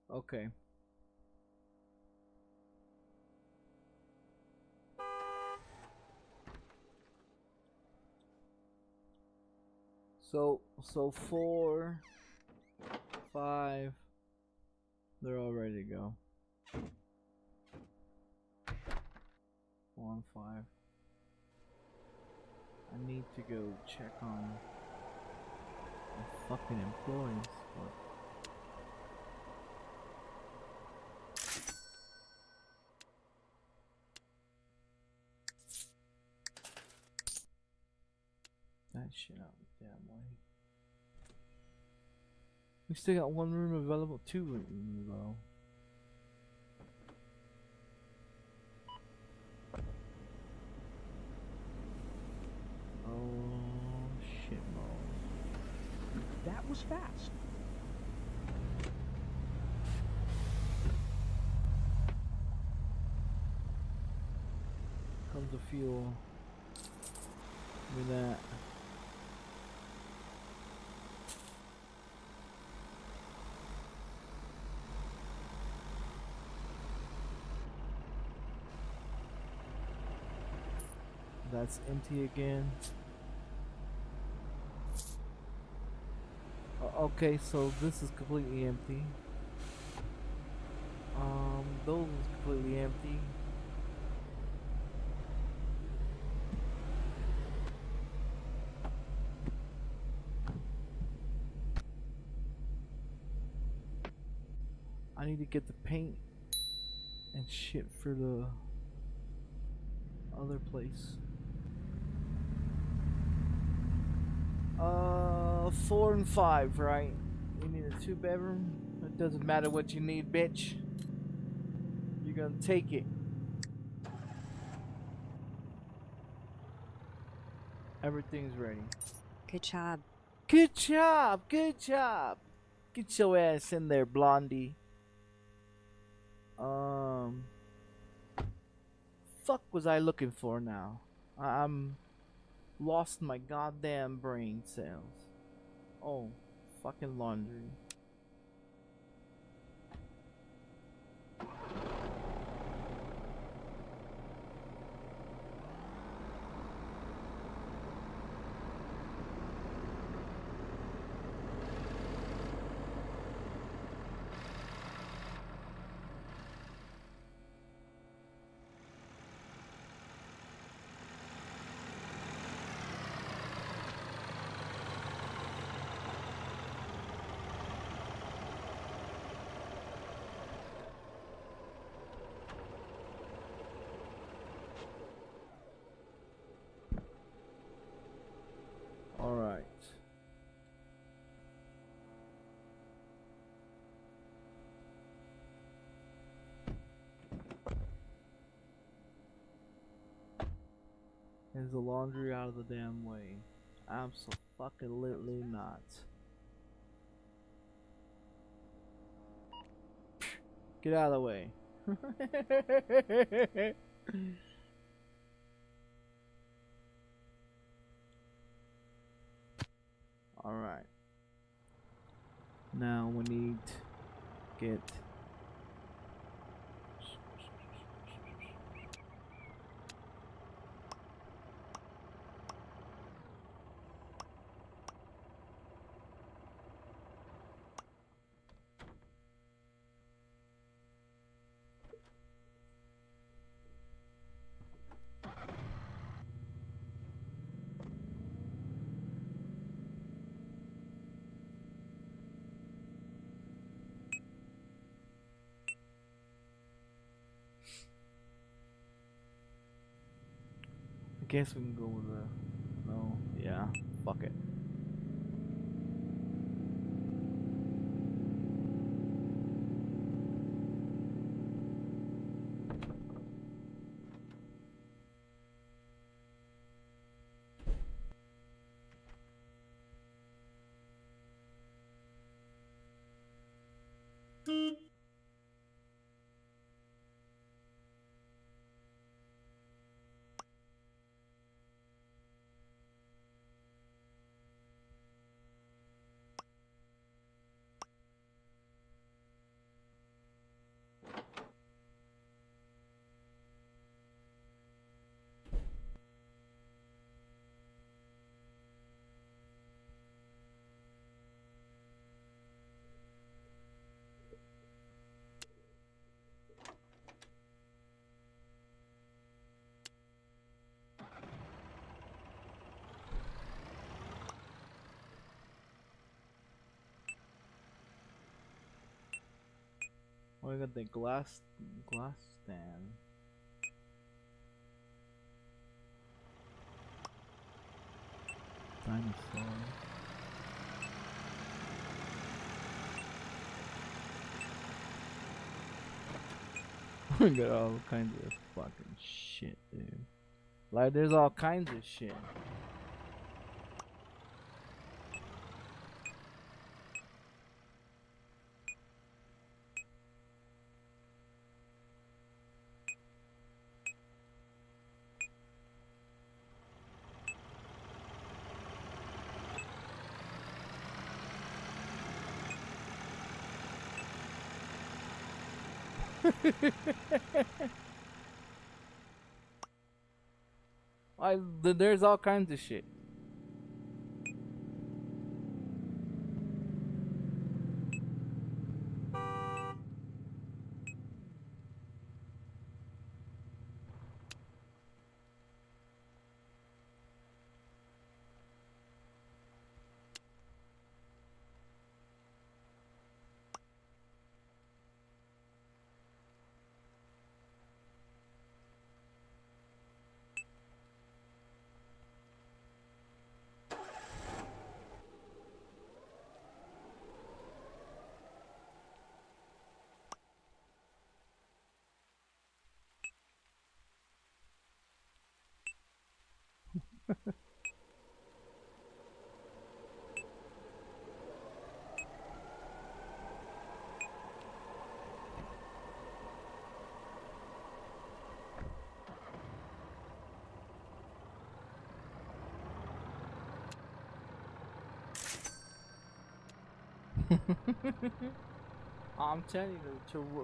Okay. So 4, 5, they're all ready to go. 4 and 5. I need to go check on the fucking employees. But that shit out the damn way. We still got 1 room available, 2 rooms available. Oh shit, balls. That was fast. Comes the fuel. Look at that. That's empty again. Okay, so this is completely empty. Those is completely empty. I need to get the paint and shit for the other place. 4 and 5, right? You need a 2-bedroom. It doesn't matter what you need, bitch. You're gonna take it. Everything's ready. Good job. Good job, good job. Get your ass in there, Blondie. Fuck was I looking for now? I'm lost my goddamn brain cells. Oh, fucking laundry. Alright. Is the laundry out of the damn way? Absolutely not. Get out of the way. Alright. Now we need to get I guess we can go with the no, yeah, fuck it. Oh, we got the glass stand. Dinosaur. We got all kinds of fucking shit, dude. Like, there's all kinds of shit. There's all kinds of shit. I'm telling you,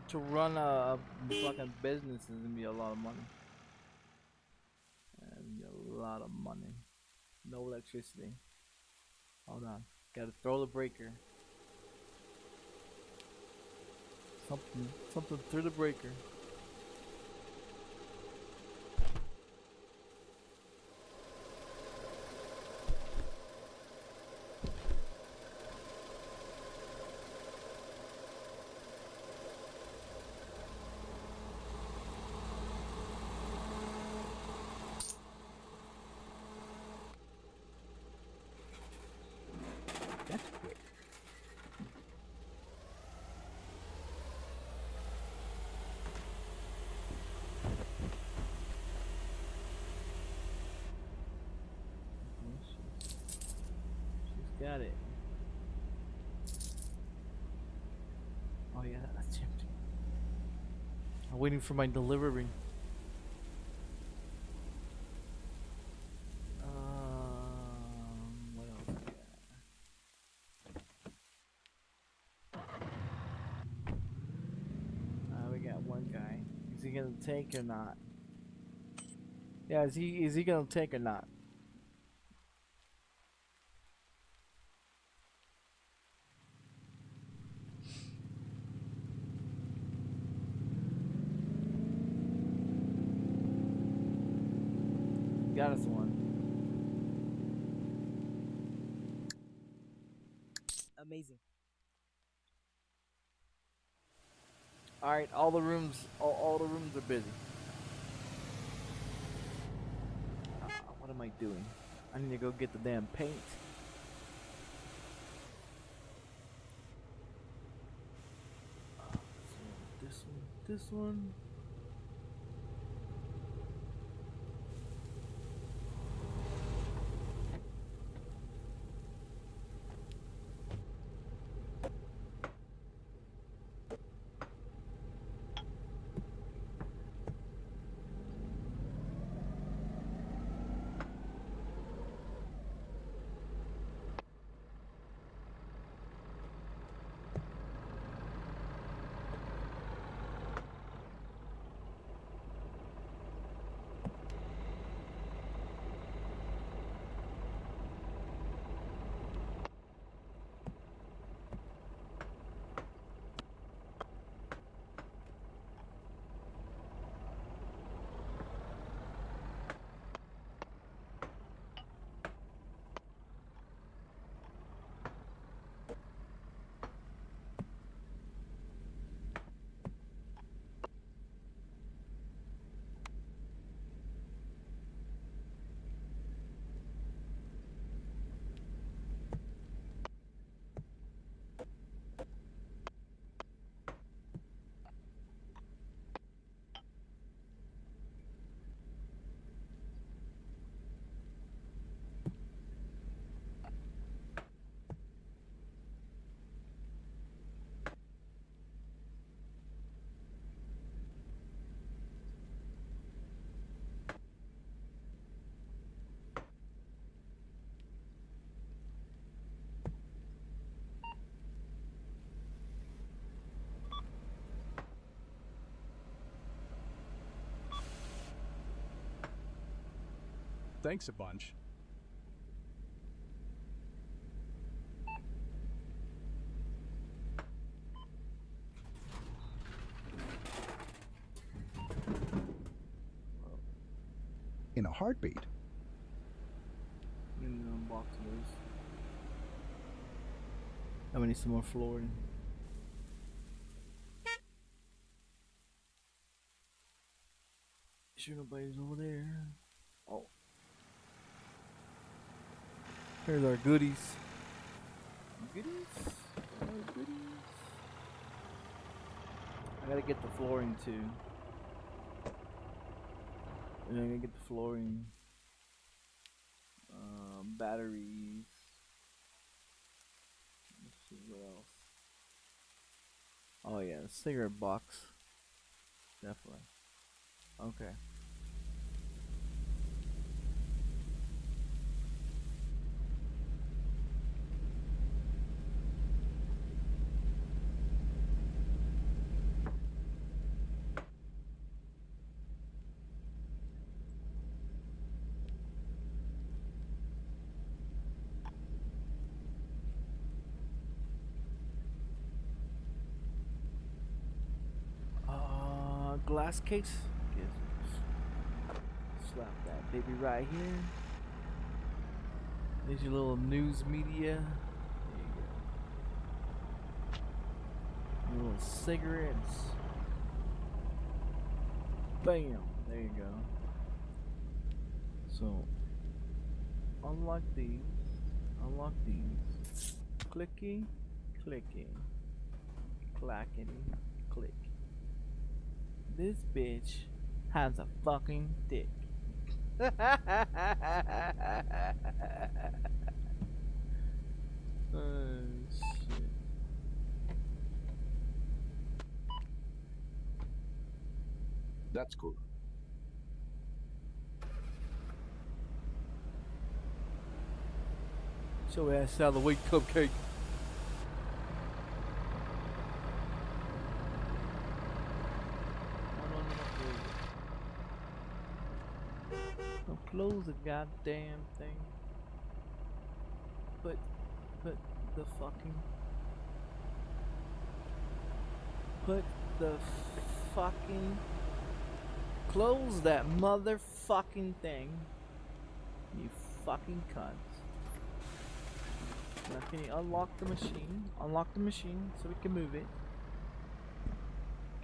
to run a fucking business is gonna be a lot of money. A lot of money. No electricity. Hold on. Gotta throw the breaker. Something through the breaker. That's quick. She's got it. Oh yeah, that's empty. I'm waiting for my delivery. What else we got? We got one guy. Is he gonna take or not? Yeah, is he gonna take or not? Got us one. Amazing. All right, all the rooms are busy. What am I doing? I need to go get the damn paint. So this one. Thanks a bunch. In a heartbeat. Unbox those. I'm gonna need some more flooring. Sure nobody's over there. Oh. Here's our goodies. Goodies? Our goodies. I gotta get the flooring too. And I'm gonna get the flooring. batteries. Let's see what else. Oh yeah, the cigarette box. Definitely. Okay. Glass case. Slap that baby right here. There's your little news media. There you go. Your little cigarettes. Bam. There you go. So, unlock these. Unlock these. Clicky, clicky, clackety, click. This bitch has a fucking dick. Oh shit. That's cool. Show ass out of the way, cupcake. No, close the goddamn thing. Put the fucking. Put the fucking. Close that motherfucking thing. You fucking cunts. Now can you unlock the machine? Unlock the machine so we can move it.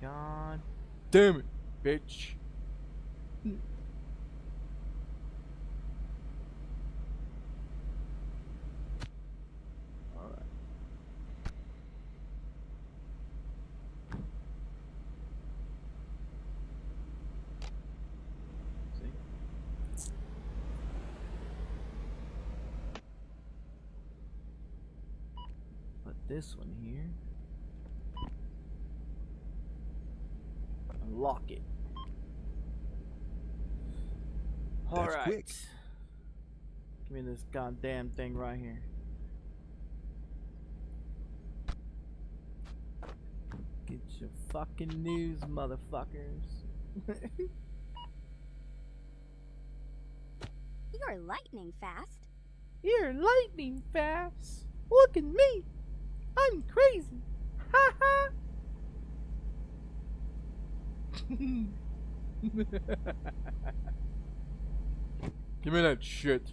God damn it, bitch. Alright. See? Put this one here. Unlock it. That's Alright. quick. Give me this goddamn thing right here. Get your fucking news, motherfuckers. You're lightning fast. You're lightning fast. Look at me. I'm crazy. Ha ha. Give me that shit.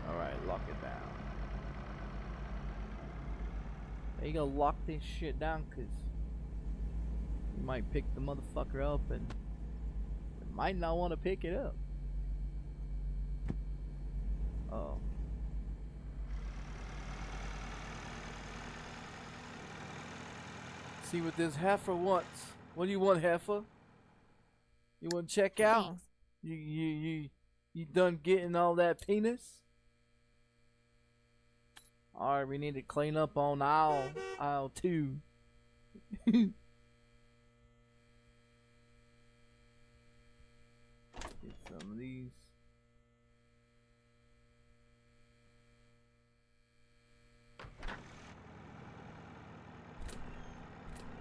Alright, lock it down. There you go, lock this shit down, cause you might pick the motherfucker up and you might not want to pick it up. Oh. See what this heifer wants. What do you want, heifer? You want to check out? Thanks. You done getting all that penis? Alright, we need to clean up on aisle 2. Get some of these.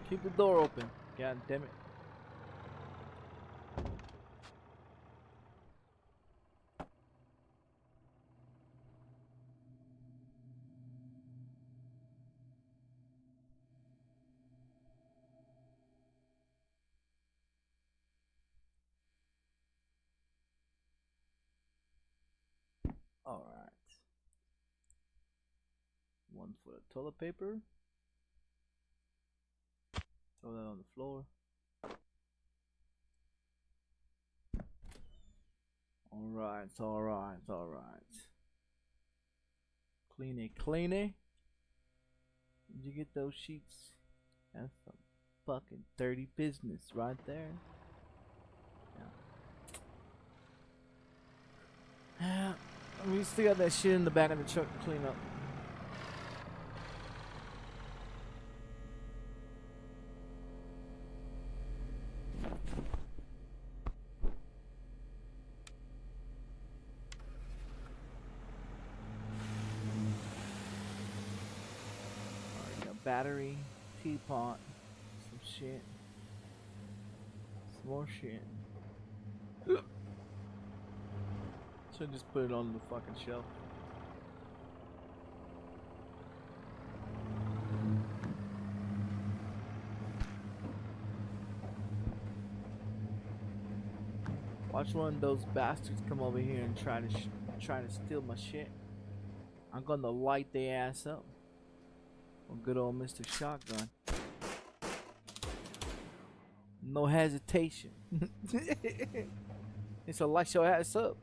Keep the door open. God damn it. All right. One for the toilet paper. Throw that on the floor. Alright, it's alright, it's alright. Clean it, clean it. Did you get those sheets? That's some fucking dirty business right there. Yeah. We still got that shit in the back of the truck to clean up. Alright, got battery, teapot, some shit, some more shit. Should just put it on the fucking shelf. Watch one of those bastards come over here and try to steal my shit. I'm gonna light their ass up. Well, good old Mr. Shotgun. No hesitation. It's a light your ass up.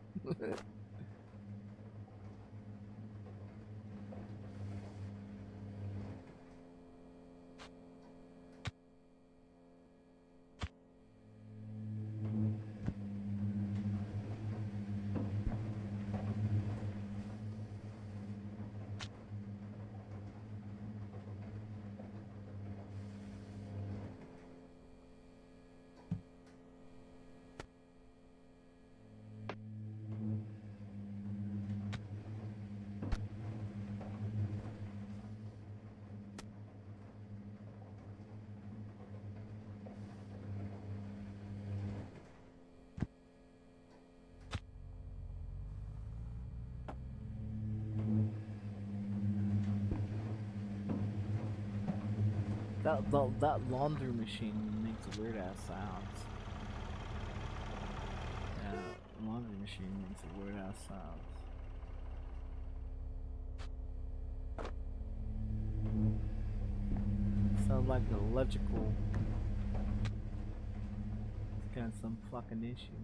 That laundry machine makes weird ass sounds. Yeah, laundry machine makes weird ass sounds. Sounds like the electrical. It's got some fucking issue.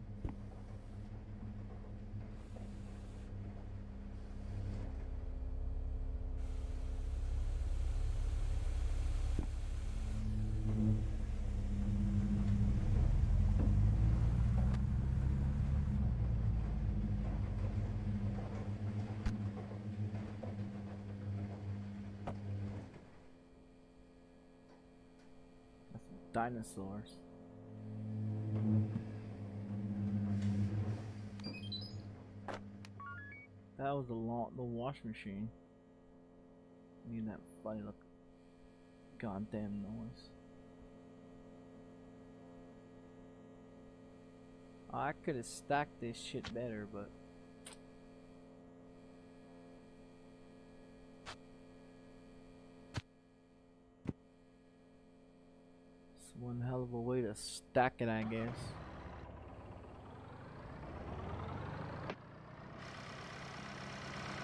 Dinosaurs. That was the wash machine. Need that funny look. Goddamn noise. I could have stacked this shit better, but it's one hell of a way to stack it, I guess.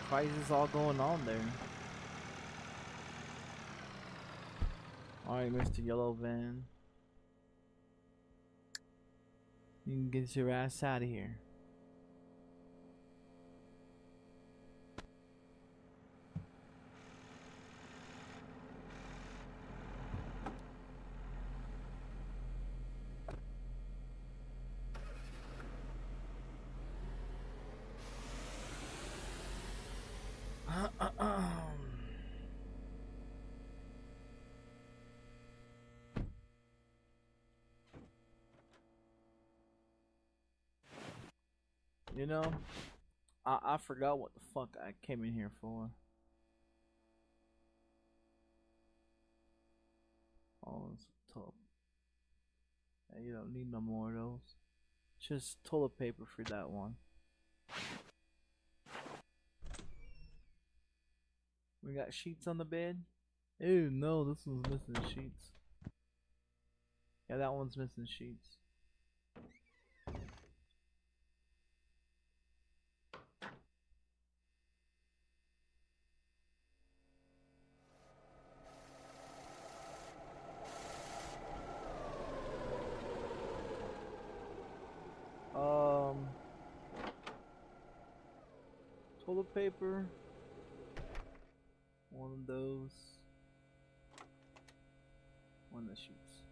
Prices all going on there. Alright, Mr. Yellow Van. You can get your ass out of here. You know, I forgot what the fuck I came in here for. Oh, it's tough. Yeah, you don't need no more of those. Just toilet paper for that one. We got sheets on the bed. Ew, no, this one's missing sheets. Yeah, that one's missing sheets. Toilet paper. One of those. One of the sheets.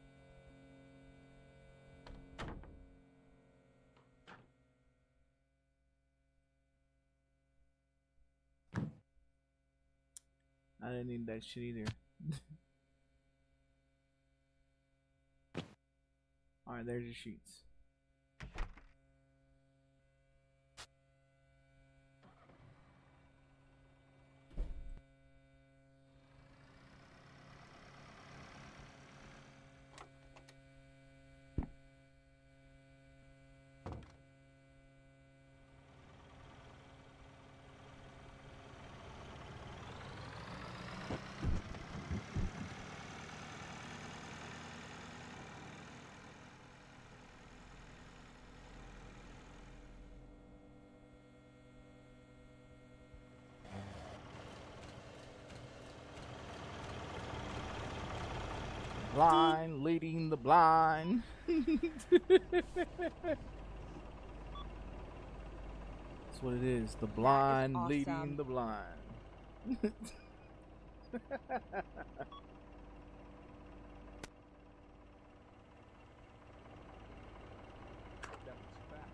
I didn't need that shit either. Alright, there's your sheets. Blind leading the blind. That's what it is. The blind awesome. leading the blind. That was fast.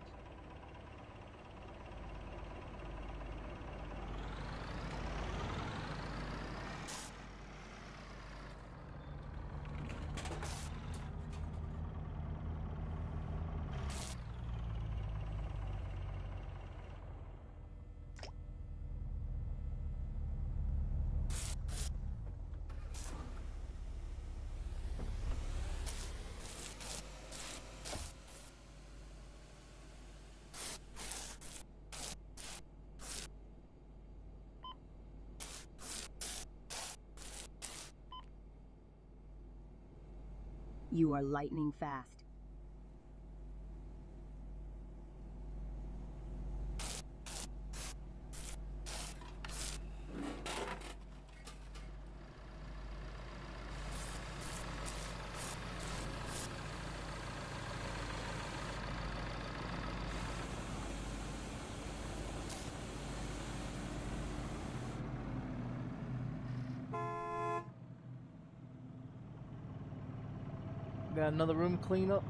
You are lightning fast. Got another room clean up?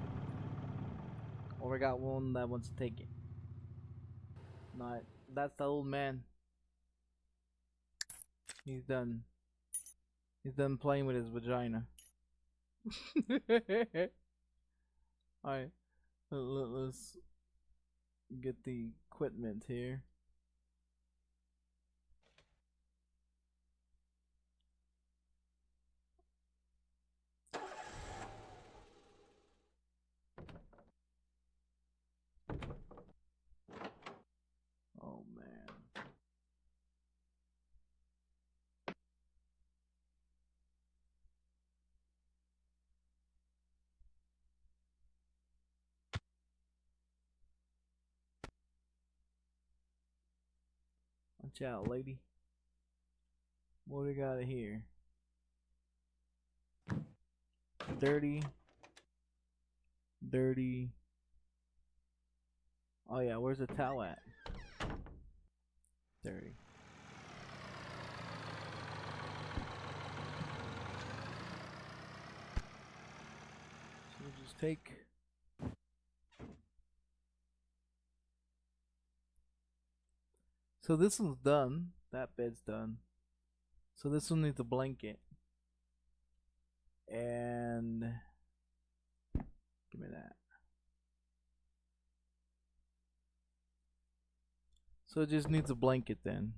Or we got one that wants to take it? No, that's the old man. He's done. He's done playing with his vagina. Alright, let's get the equipment here. Oh man. Watch out, lady. What do we got here? Dirty. Dirty. Oh yeah, where's the towel at? Dirty. So we'll just take. So this one's done. That bed's done. So this one needs a blanket. And give me that. So it just needs a blanket then.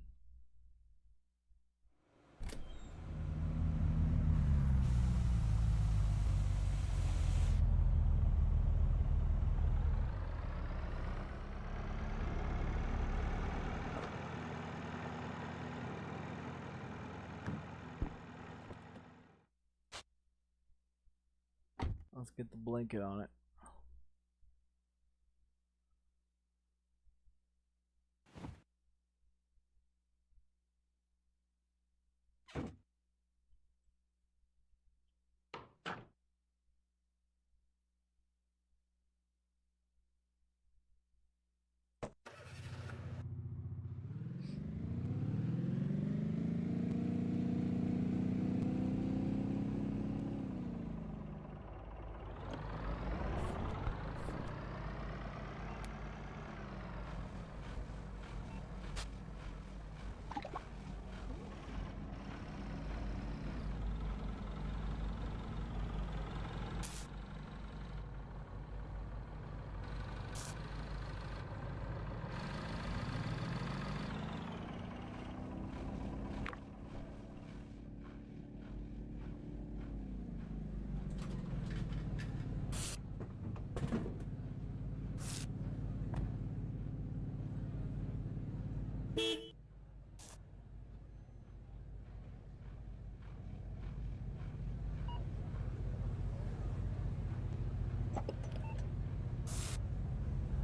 Let's get the blanket on it.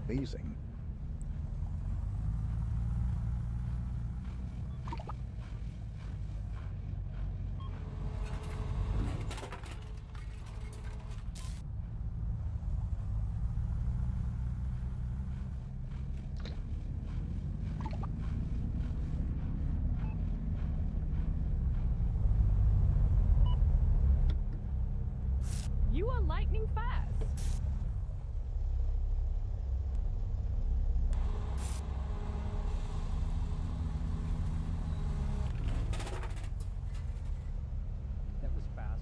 Amazing. You are lightning fast. That was fast.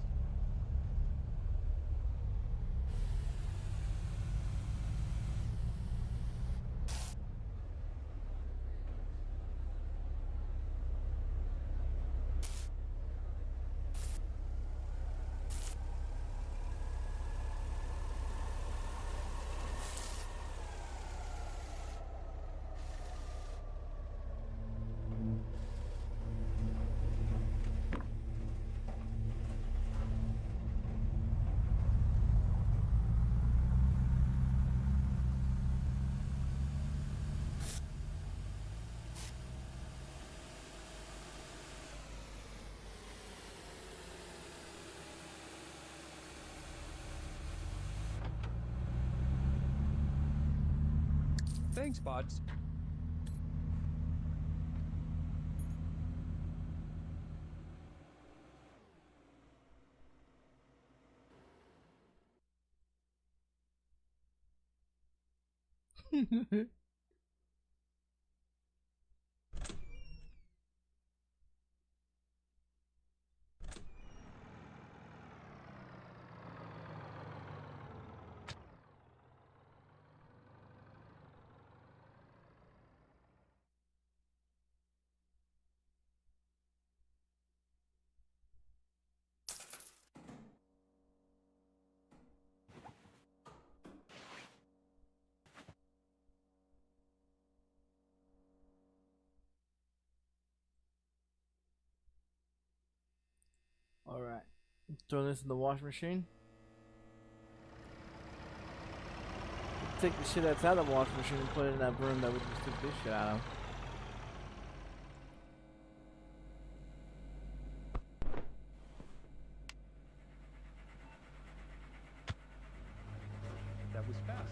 Thanks, Pods. All right, throw this in the washing machine. Take the shit that's out of the washing machine and put it in that broom that we just took this shit out of. That was fast.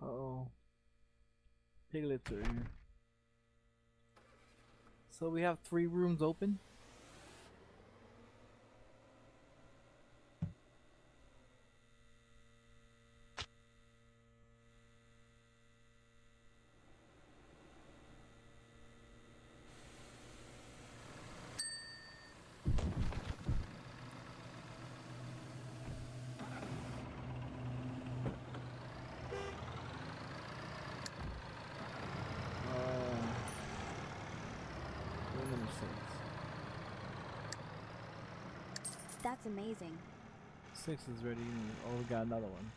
Uh-oh. Piglets are here. So we have 3 rooms open. Room number 6. That's amazing. 6 is ready. Oh, we got another one.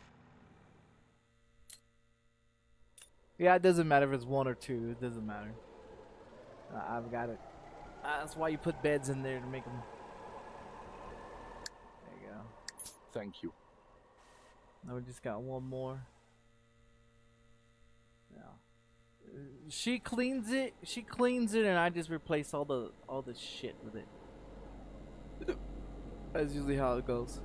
Yeah, it doesn't matter if it's 1 or 2. It doesn't matter. I've got it. That's why you put beds in there to make them. There you go. Thank you. Now we just got one more. Yeah. She cleans it. She cleans it, and I just replace all the shit with it. That's usually how it goes.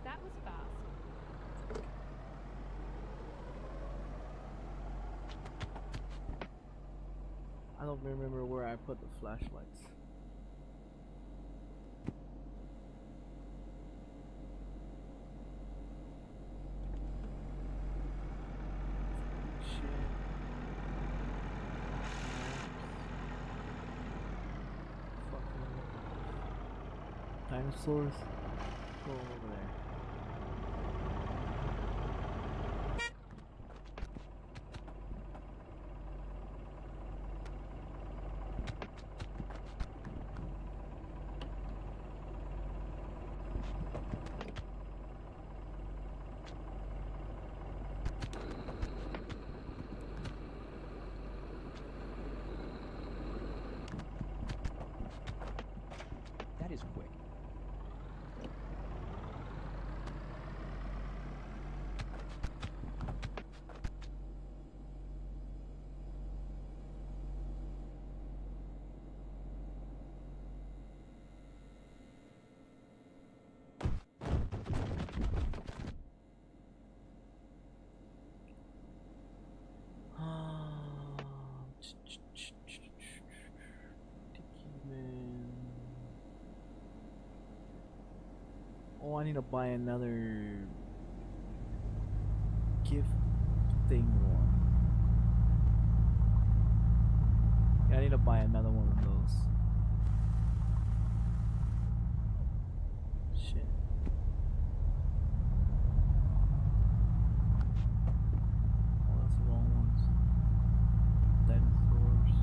That was fast. I don't remember where I put the flashlights. Shit. Fucking dinosaurs. Go over there. That is quick. Oh, I need to buy another gift thing one. Yeah, I need to buy another one of those. Shit. Oh, that's the wrong ones. Dinosaurs.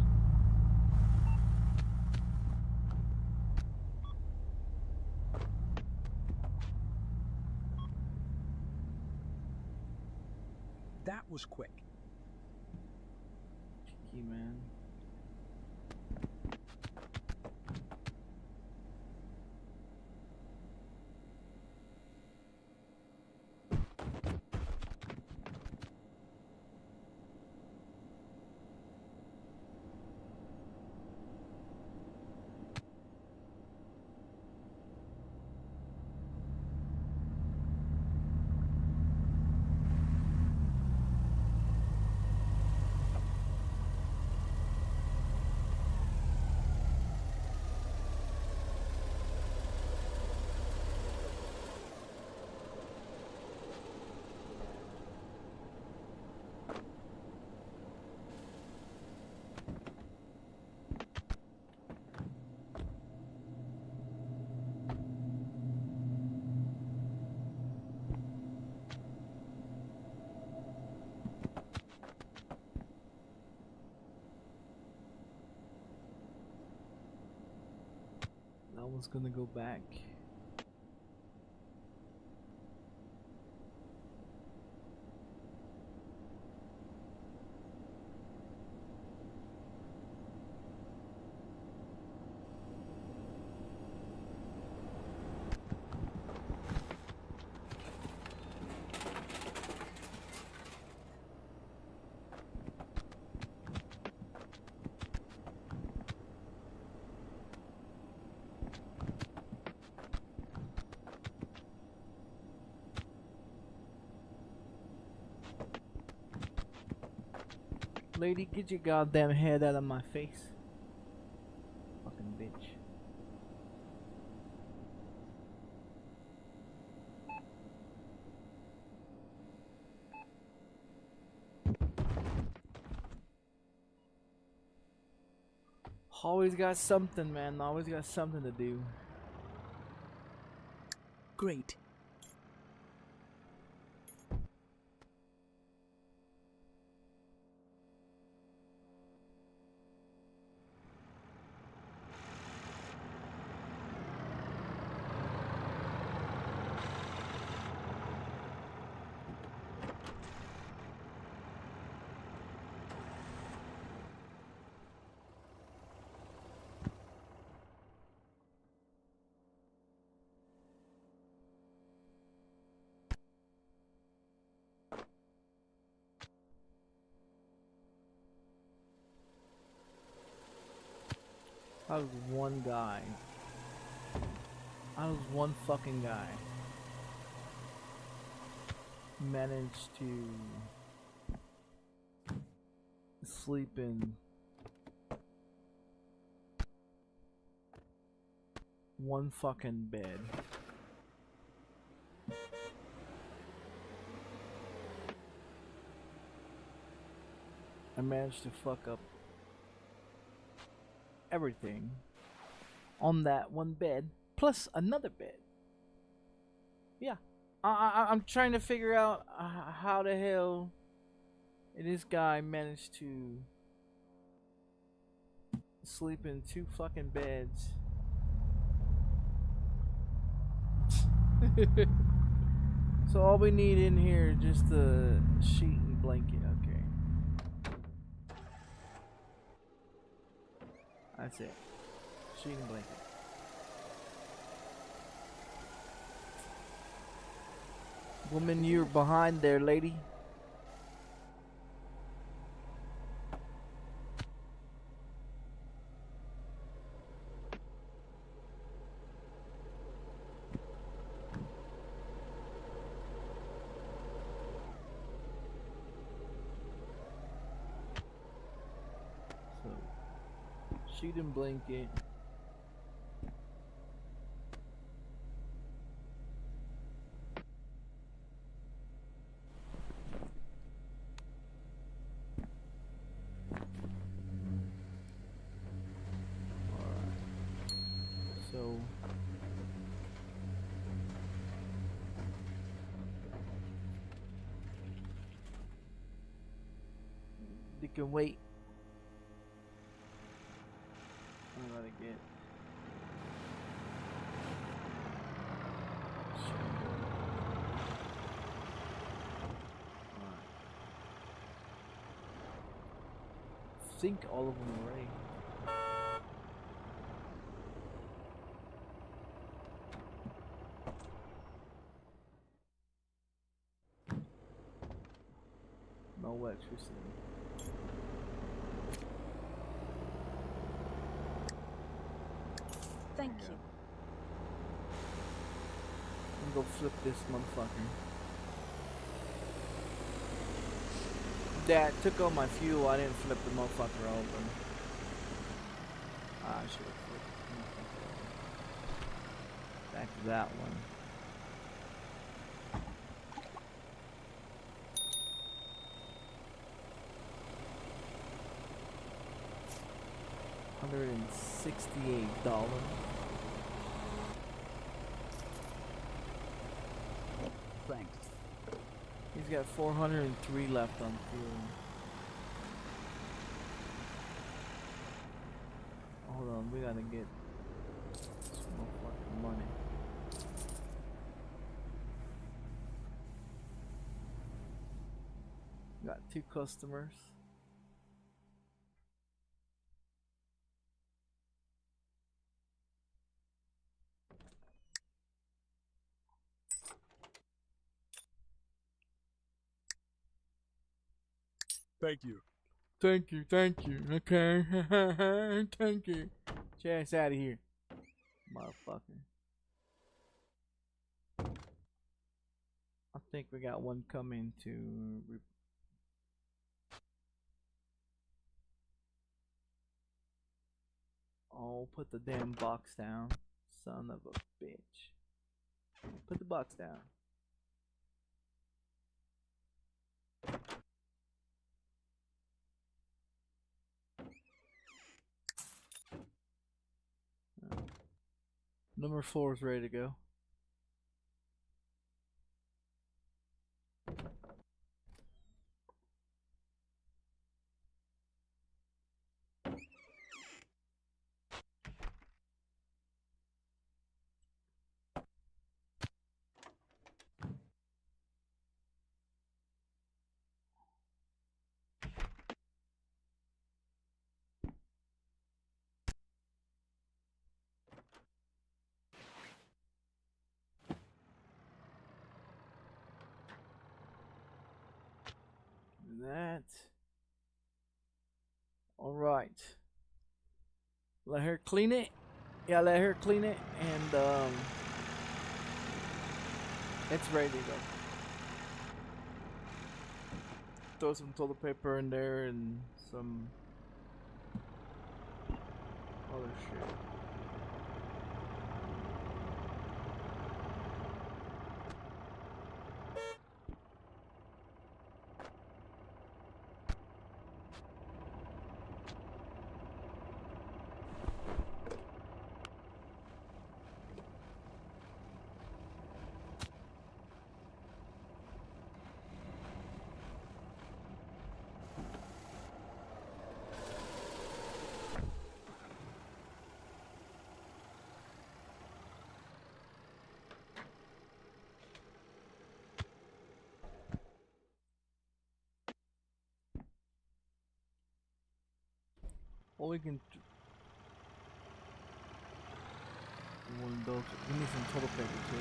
That was quick. Cheeky man. That one's gonna go back. Lady, get your goddamn head out of my face. Fucking bitch. Always got something, man. Always got something to do. Great. I was one guy. I was one fucking guy. Managed to sleep in one fucking bed. I managed to fuck up everything on that one bed, plus another bed. Yeah, I'm trying to figure out how the hell this guy managed to sleep in two fucking beds. So all we need in here is just a sheet and blanket. Okay, that's it. Sheet and blanket. Woman, you're behind there, lady. So, sheet and blanket. So you can wait. I'm gonna get think all of them already. No electricity. Thank you. I'm gonna go flip this motherfucker. That took all my fuel. I didn't flip the motherfucker open. I should have flipped the motherfucker open. Back to that one. $168. Thanks. He's got 403 left on fuel. Hold on, we gotta get some more fucking money. Got 2 customers. Thank you. Thank you, okay. Thank you. Get your ass out of here, motherfucker. I think we got one coming to. Oh, put the damn box down, son of a bitch. Put the box down. Number 4 is ready to go. That. All right. Let her clean it. Yeah, let her clean it, and it's ready to go. Throw some toilet paper in there and some other shit. Well, we can. One of those. We need some toilet paper too.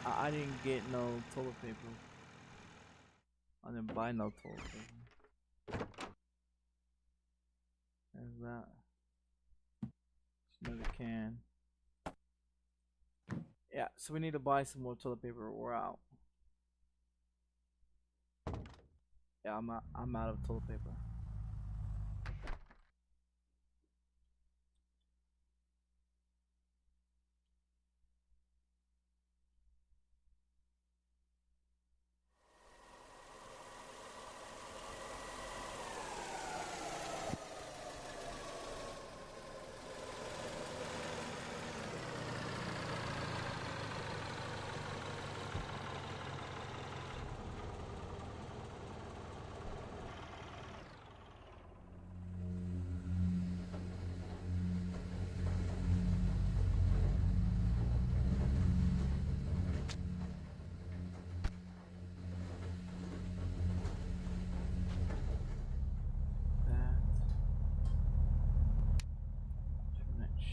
I didn't get no toilet paper. I didn't buy no toilet paper. There's that. Just another can. Yeah, so we need to buy some more toilet paper. We're out. Yeah, I'm out of toilet paper.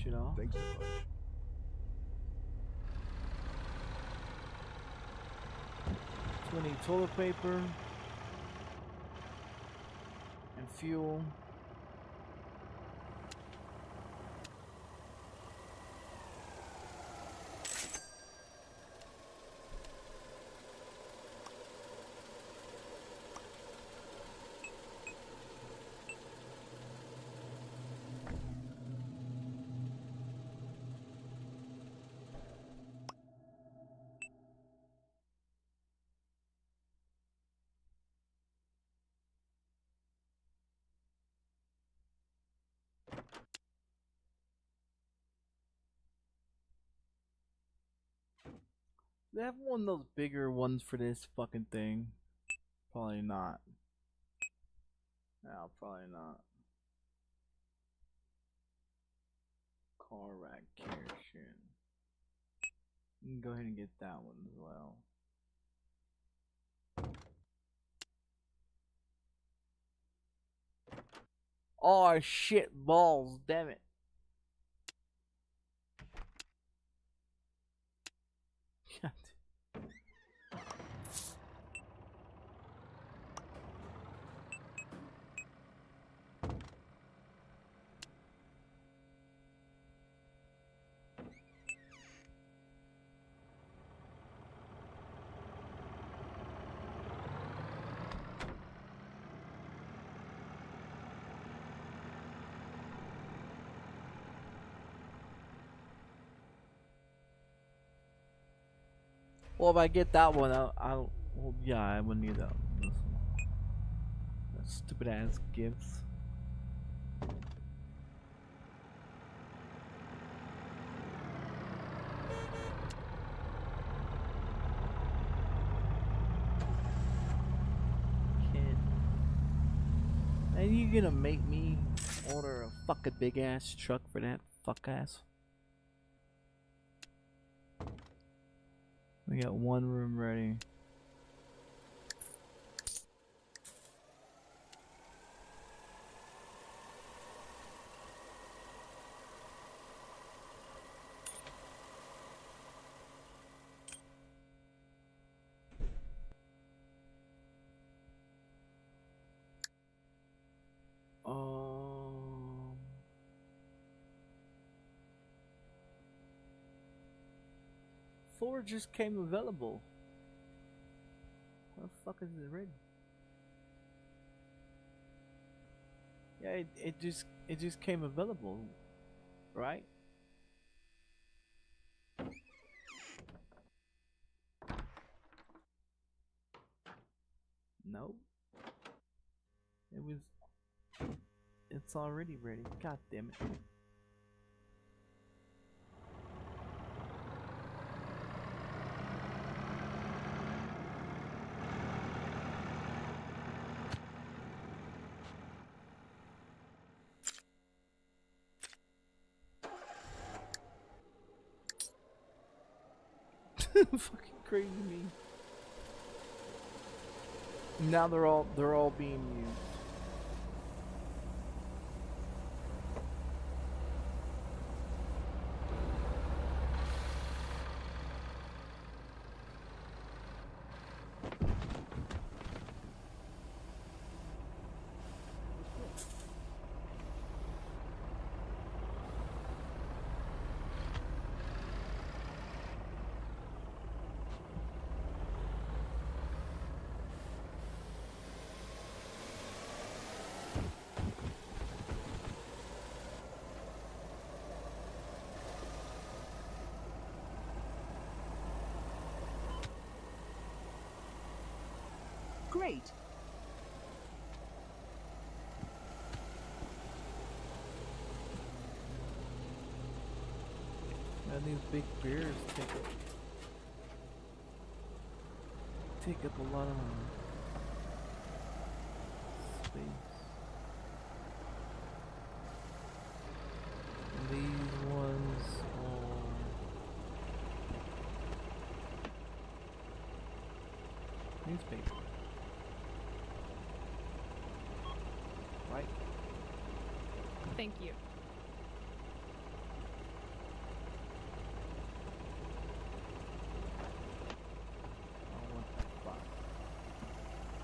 Shit off. Thanks so much. We need toilet paper and fuel. They have one of those bigger ones for this fucking thing. Probably not. No, probably not. Car rack care shit. You can go ahead and get that one as well. Oh shit balls, damn it. God. Well, if I get that one, I'll well, yeah, I would need that. That stupid ass gifts. you gonna make me order a fucking big ass truck for that fuck ass? We got one room ready. Four just came available. What the fuck is it ready? Yeah, it just came available, right? Nope. It's already ready. God damn it. Fucking crazy me. Now they're all being used. Great. And these big beers take up a lot of space. And these ones are newspaper. Right? Thank you.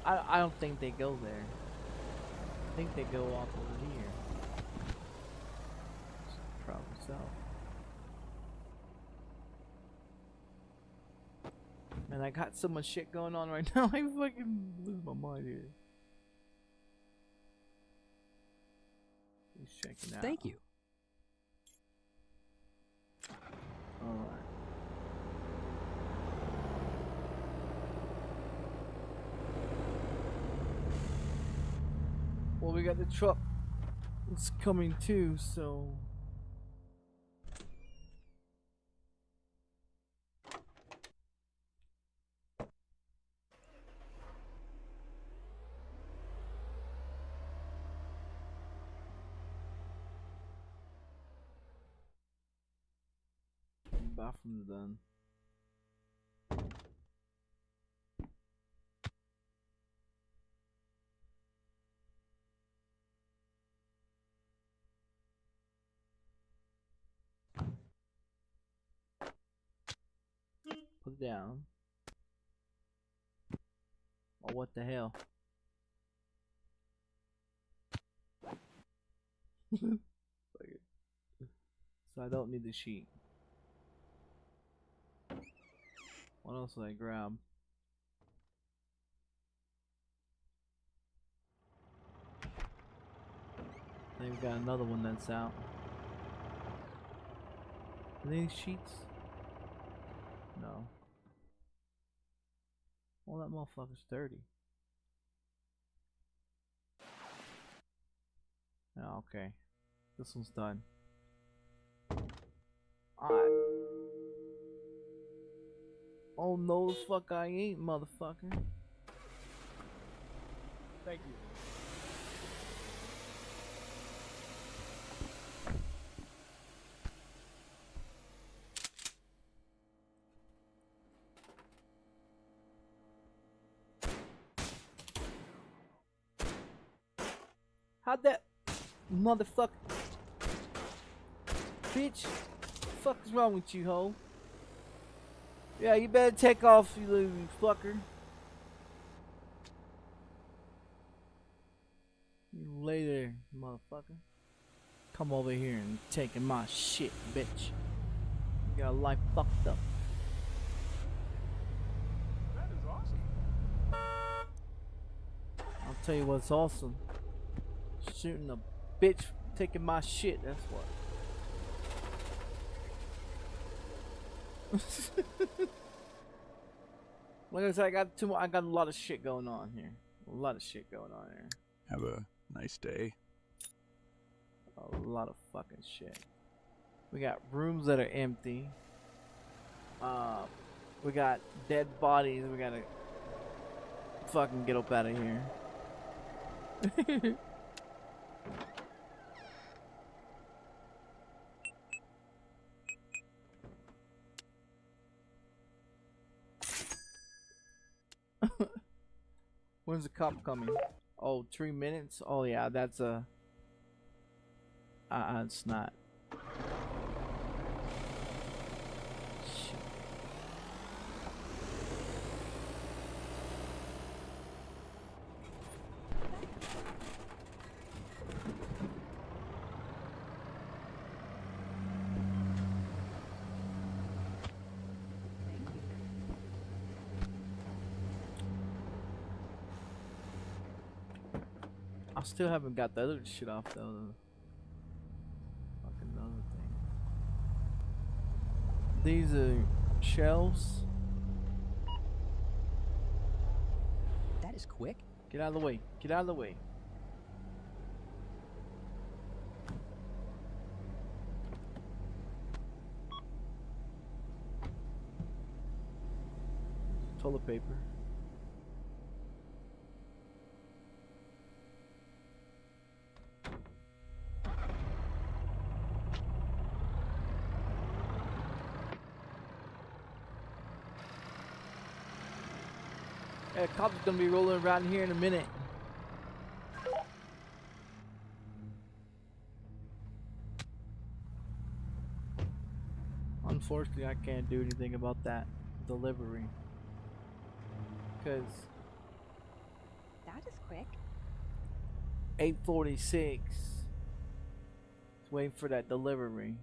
I don't think they go there. I think they go off over here. Problem solved. Man, I got so much shit going on right now. I fucking lose my mind here. He's checking out. Thank you. Alright. Well, we got the truck. It's coming too, so. Bathroom's done. Put it down. Oh, what the hell? So I don't need the sheet. What else did I grab? Then we got another one that's out. Are these sheets? No. Well, that motherfucker's dirty. Oh, okay. This one's done. Alright. Oh no, the fuck I ain't, motherfucker. Thank you. How'd that motherfucker, bitch? Fuck is wrong with you, ho? Yeah, you better take off, you little fucker. You lay there, motherfucker. Come over here and taking my shit, bitch. You got life fucked up. That is awesome. I'll tell you what's awesome. Shooting a bitch, taking my shit. That's what. Like I said, I got a lot of shit going on here. A lot of shit going on here. Have a nice day. A lot of fucking shit. We got rooms that are empty. We got dead bodies. We gotta fucking get up out of here. When's the cop coming? Oh, 3 minutes? Oh yeah, that's a... it's not. Shit. I still haven't got the other shit off though. Fucking other thing. These are shelves. That is quick. Get out of the way. Get out of the way. Toilet paper. Yeah, cop's gonna be rolling around here in a minute. Unfortunately, I can't do anything about that delivery. Because That is quick. 8:46. Waiting for that delivery.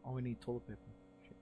Oh, we need toilet paper. Shit.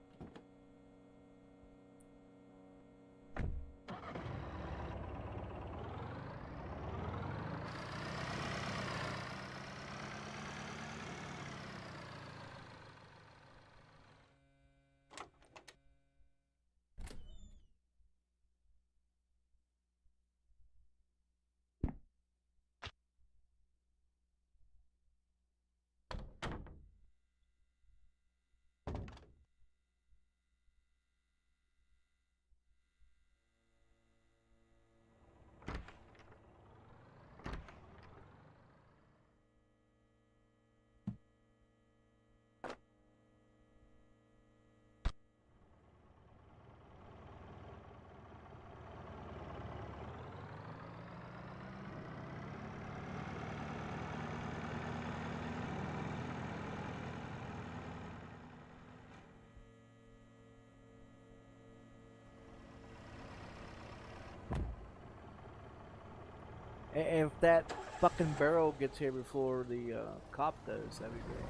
If that fucking barrel gets here before the cop does, that'd be great.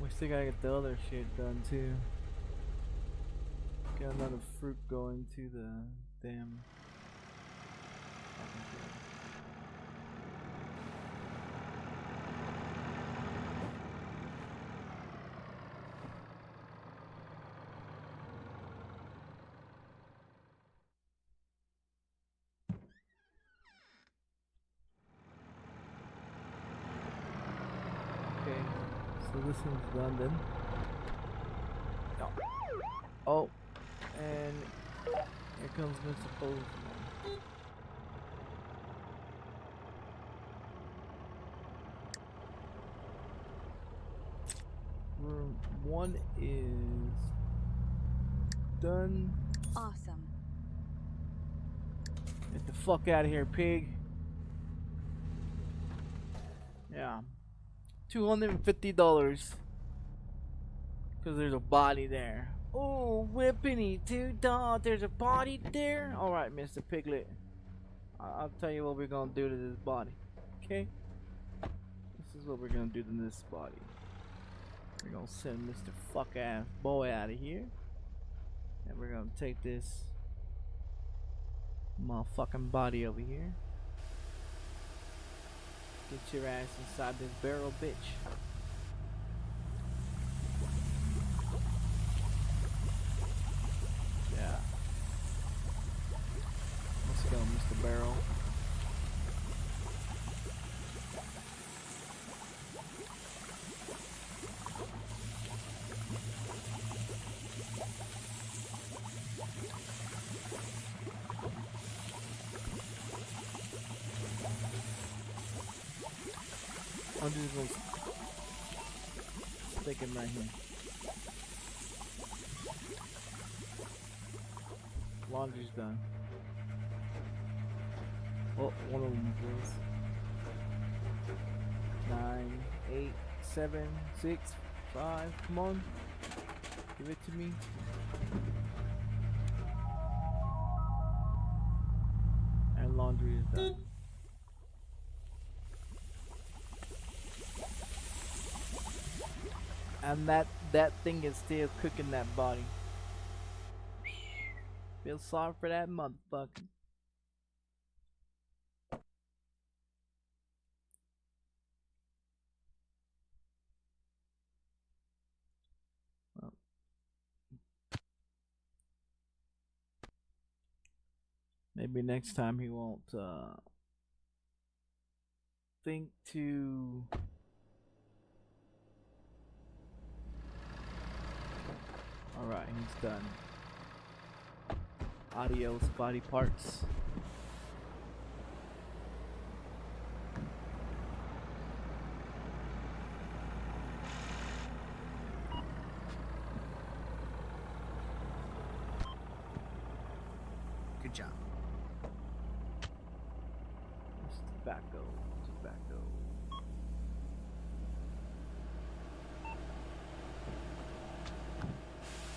We still gotta get the other shit done too. Get another fruit going to the damn. Okay, so this one's done then. Oh, and here comes Mr. Postman. Room 1 is done. Awesome. Get the fuck out of here, pig. Yeah. $250. Because there's a body there. Oh, whippany, $2. There's a body there? Alright, Mr. Piglet. I'll tell you what we're gonna do to this body. Okay? This is what we're gonna do to this body. We're gonna send Mr. Fuck ass boy out of here. And we're gonna take this motherfucking body over here. Get your ass inside this barrel, bitch. Yeah. Let's go, Mr. Barrel. I'm just gonna stick him right here. Laundry's done. Oh, one of them is 9, 8, 7, 6, 5. Come on, give it to me. And laundry is done. And that thing is still cooking that body. Feel sorry for that motherfucker. Well, maybe next time he won't think to Alright, he's done. Adios, body parts. Good job. It's tobacco.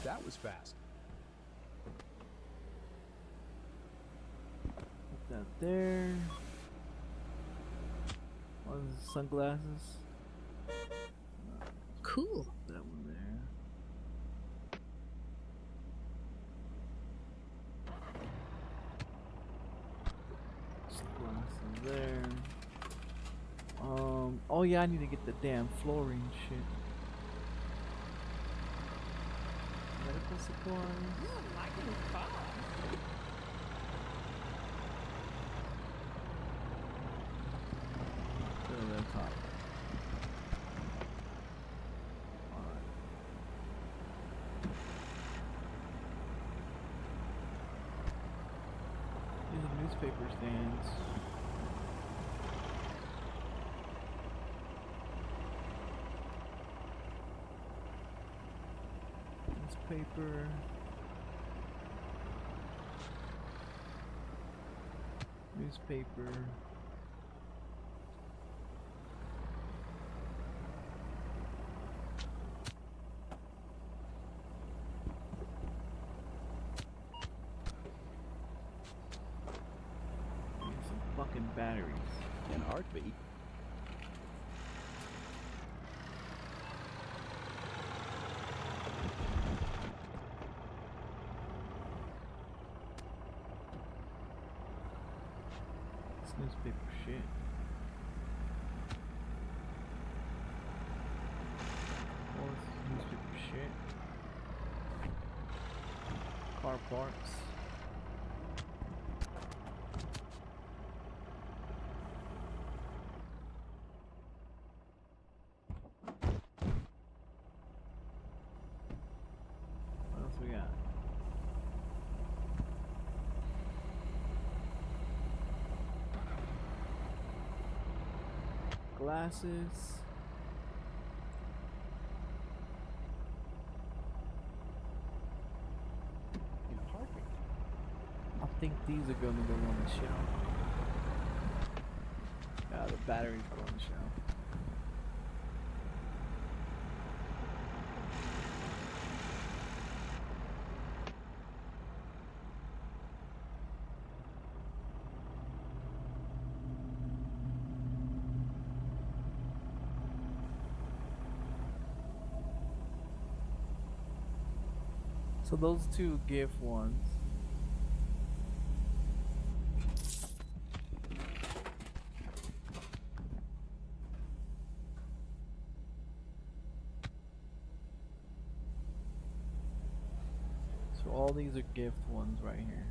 That was fast. Put that there. One of the sunglasses. Cool. That one there. Sunglasses there. Oh yeah, I need to get the damn flooring shit. Medical supplies. Go to the top. Alright. These are newspaper stands. Newspaper. Newspaper. And some fucking batteries. An heartbeat. newspaper shit. All this newspaper shit. Car parts. What else we got? Glasses. I think these are gonna go on the shelf. Yeah, the batteries go on the shelf. So those two gift ones. So all these are gift ones right here.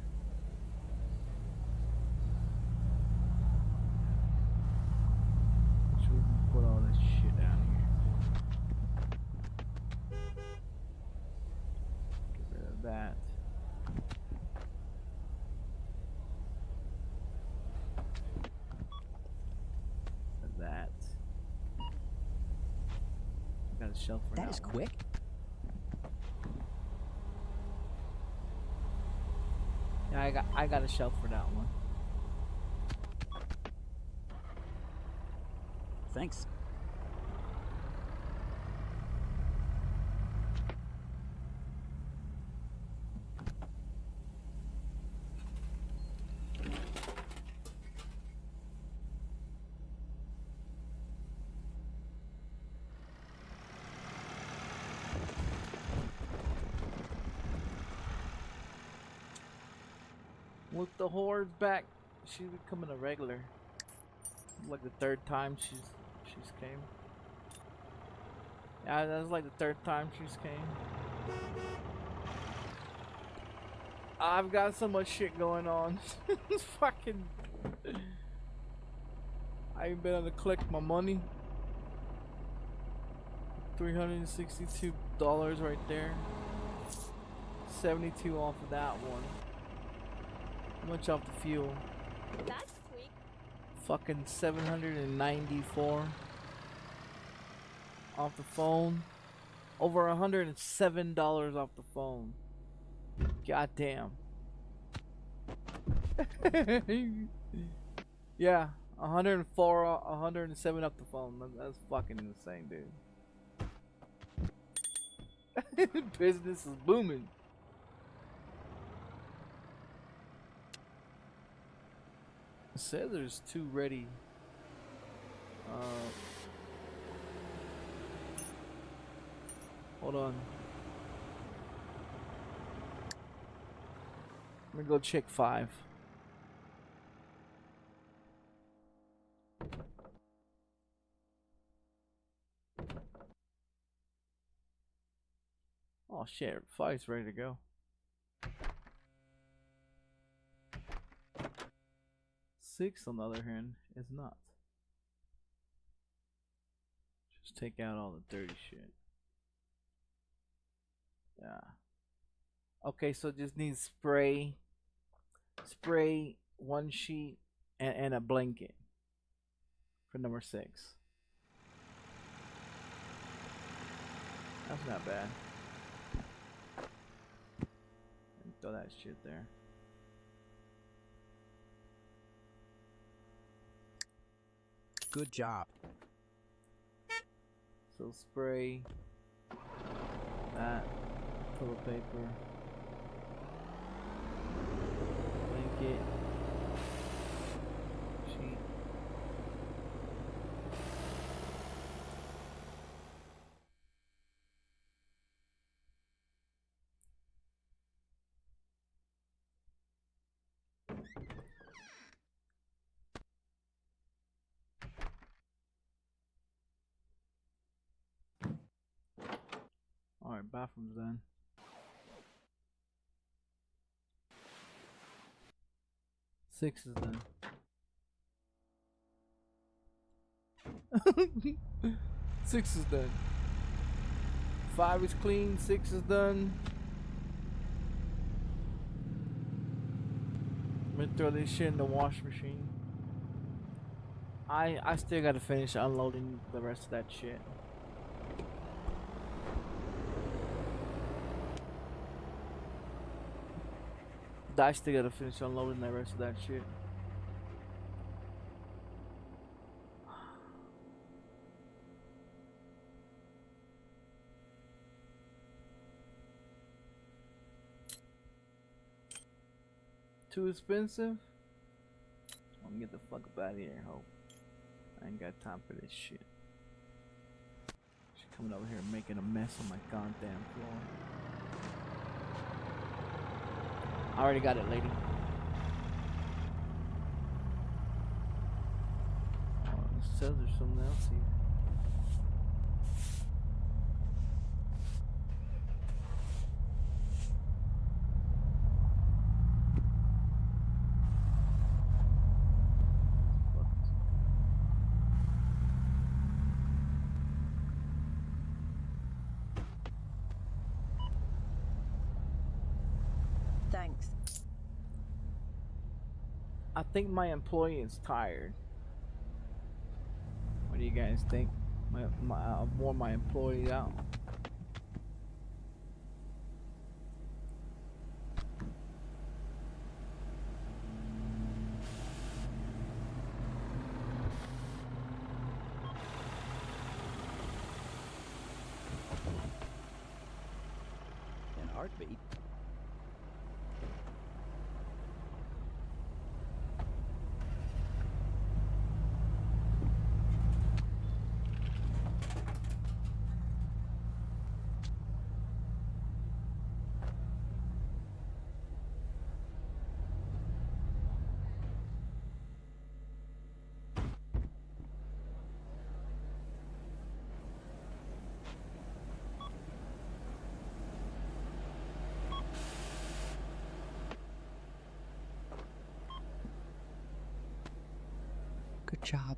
So we can put all this shit down here. Get rid of that. That. Got a shelf for That that is one. quick. Yeah, I got a shelf for that one. Thanks. Look, the horde's back. She's becoming a regular. Like the third time she's came. Yeah, that's like the third time she's came. I've got so much shit going on. It's fucking. I ain't been able to collect my money. $362 right there. 72 off of that one. How much off the fuel? That's quick. Fucking 794 off the phone. Over $107 off the phone. God damn. Yeah, 104, 107 off the phone. That's fucking insane, dude. Business is booming. It says there's 2 ready. Hold on. Let me go check 5. Oh shit, 5's ready to go. 6, on the other hand, is not. Just take out all the dirty shit. Yeah. Okay, so it just needs spray, 1 sheet, and a blanket for number 6. That's not bad. And throw that shit there. Good job. So spray that, toilet paper, blanket, sheet. Alright, bathroom's done. Six is done. 6 is done. 5 is clean. 6 is done. I'm gonna throw this shit in the wash machine. I still gotta finish unloading the rest of that shit. I still gotta finish unloading the rest of that shit. Too expensive? I'm gonna get the fuck up out of here, ho. I ain't got time for this shit. She's coming over here making a mess on my goddamn floor. I already got it, lady. Oh, it says there's something else here. Thanks. I think my employee is tired. What do you guys think? I'll warn my employee out. An heartbeat. Good job.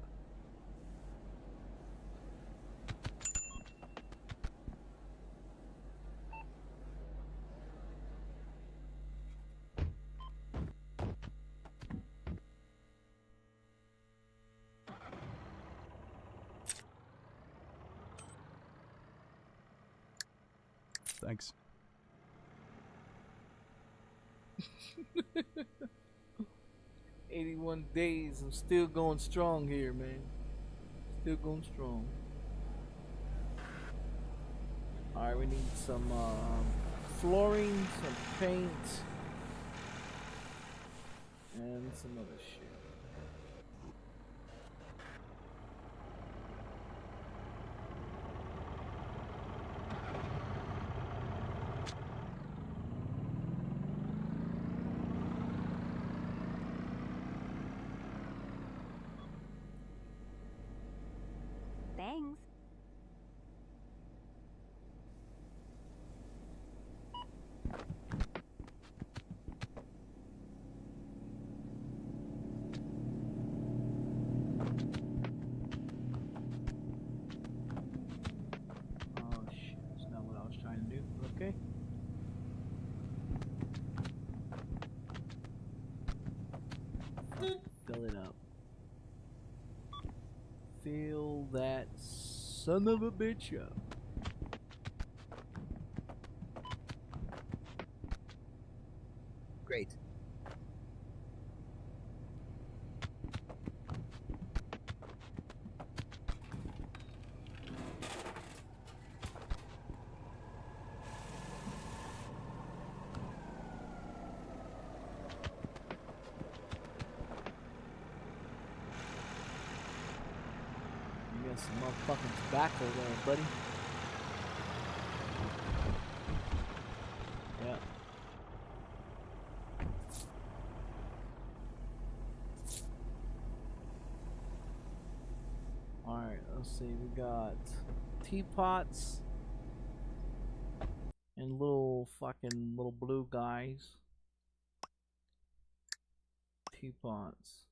Thanks. 81 days. I'm still going strong here, man. Still going strong. Alright, we need some flooring, some paint, and some other shit. Thanks. Oh shit, that's not what I was trying to do. Okay. Fill it up. Fill that son of a bitch up. Great. You got some motherfucking tobacco there, buddy. Yeah. Alright, let's see. We got teapots. And little fucking little blue guys. Teapots.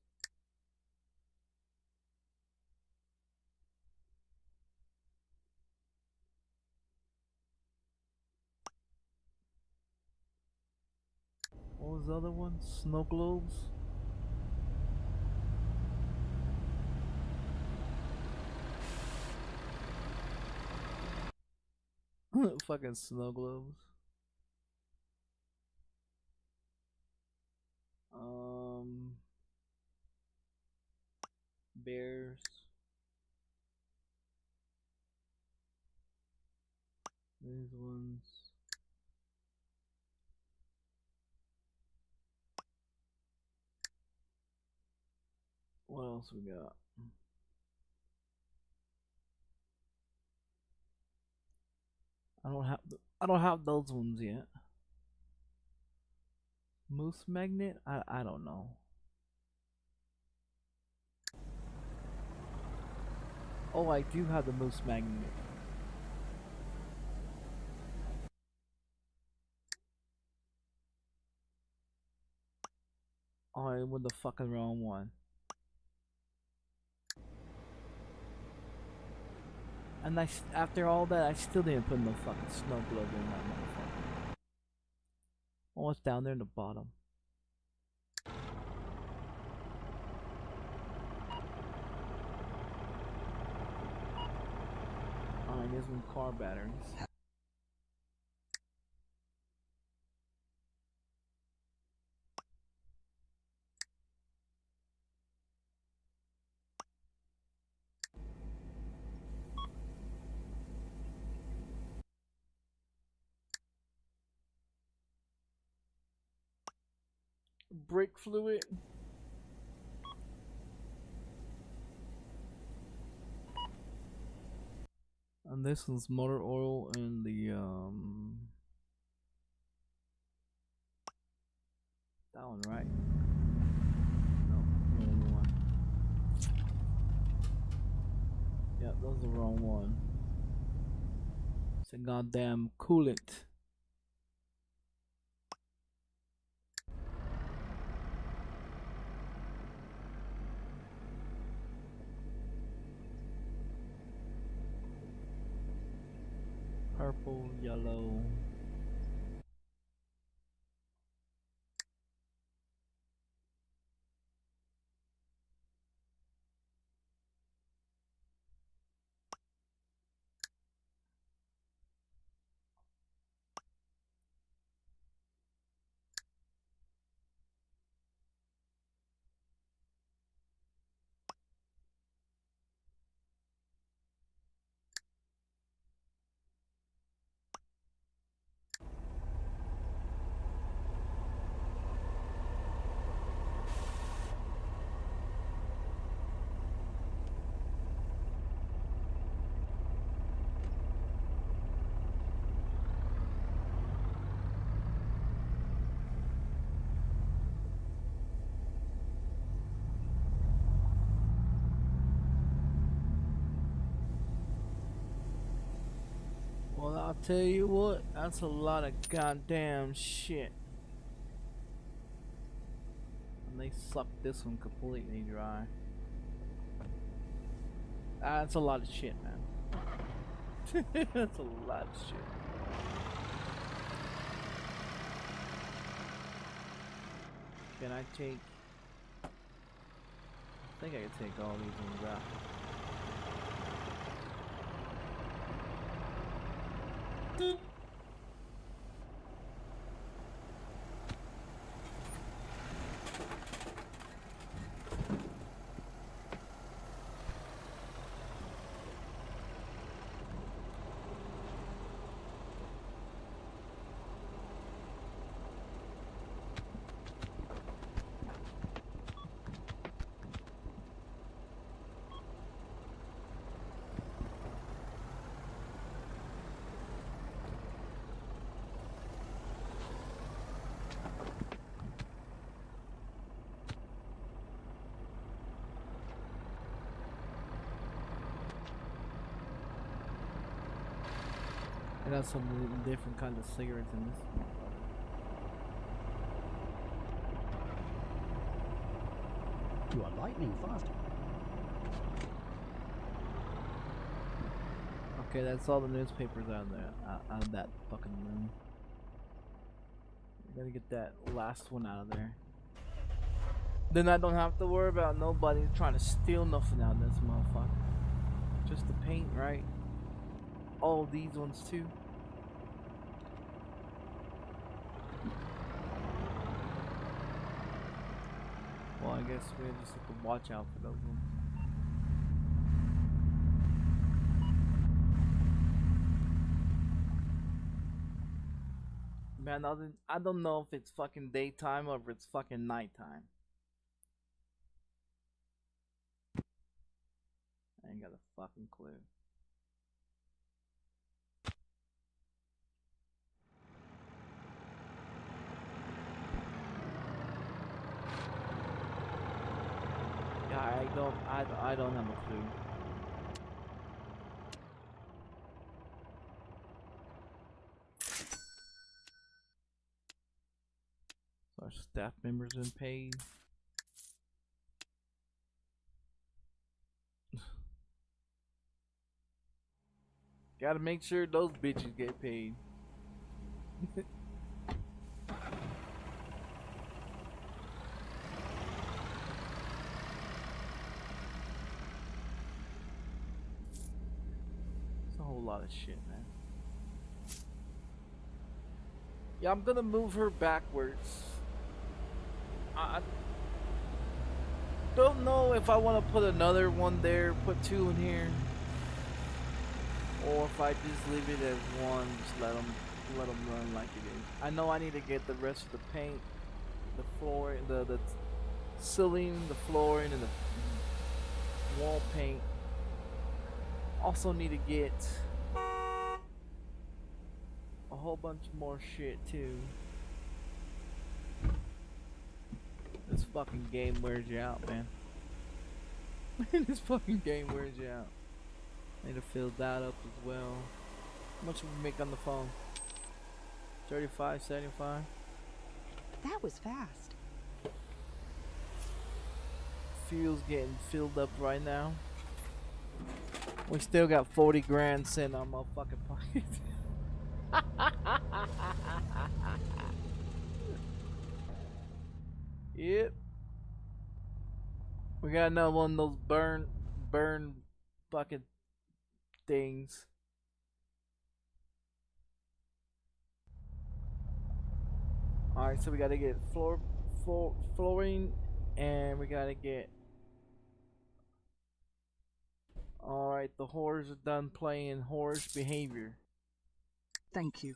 What was the other one? Snow globes? Fucking snow globes. Bears. These ones. What else we got? I don't have those ones yet. Moose magnet? I don't know. Oh, I do have the moose magnet. Oh, I went the fucking wrong one. And after all that, I still didn't put no fucking snow globe in that motherfucker. Oh, it's down there in the bottom. Oh, I guess some car batteries. Brake fluid. And this one's motor oil and the that one, right? No, wrong one. Yeah, that was the wrong one. It's a goddamn coolant. Purple, yellow. Well, I'll tell you what, that's a lot of goddamn shit. And they sucked this one completely dry. That's a lot of shit, man. That's a lot of shit. Can I take... I think I can take all these ones out. It has some different kinds of cigarettes in this. You are lightning fast. Okay, that's all the newspapers out there, out of that fucking room. Gotta get that last one out of there. Then I don't have to worry about nobody trying to steal nothing out of this motherfucker. Just the paint, right? All these ones too. Well, I guess we just have to watch out for those ones. Man, I don't know if it's fucking daytime or if it's fucking nighttime. I ain't got a fucking clue. Yeah, I don't have a clue. Our staff members been paid. Gotta make sure those bitches get paid. It's a whole lot of shit, man. Yeah, I'm gonna move her backwards. I don't know if I want to put another one there, put two in here, or if I just leave it as one, just let them run like it is. I know I need to get the rest of the paint, the floor, the ceiling, the flooring, and the wall paint. Also need to get a whole bunch more shit too. This fucking game wears you out, man. This fucking game wears you out. Need to fill that up as well. How much we make on the phone? 35, 75. That was fast. Fuel's getting filled up right now. We still got 40 grand sitting on my fucking pocket. Yep. We got another one of those burn fucking things. Alright, so we gotta get flooring, and we gotta get. Alright, the whores are done playing whorish behavior. Thank you.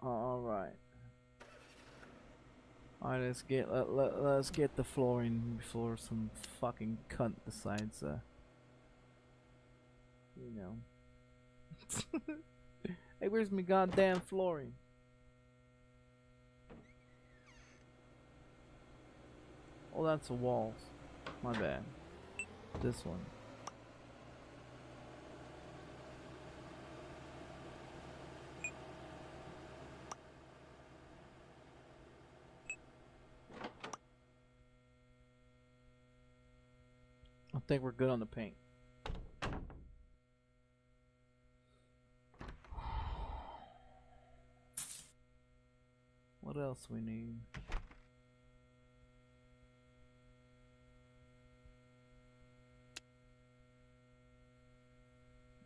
Alright. Alright, let's get the flooring before some fucking cunt decides you know. Hey, where's my goddamn flooring? Oh, that's the walls. My bad. This one. I think we're good on the paint. What else we need?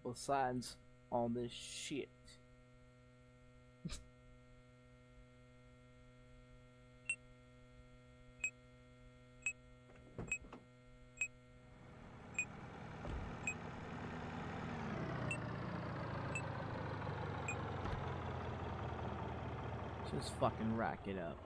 Besides all this shit. Just fucking rack it up.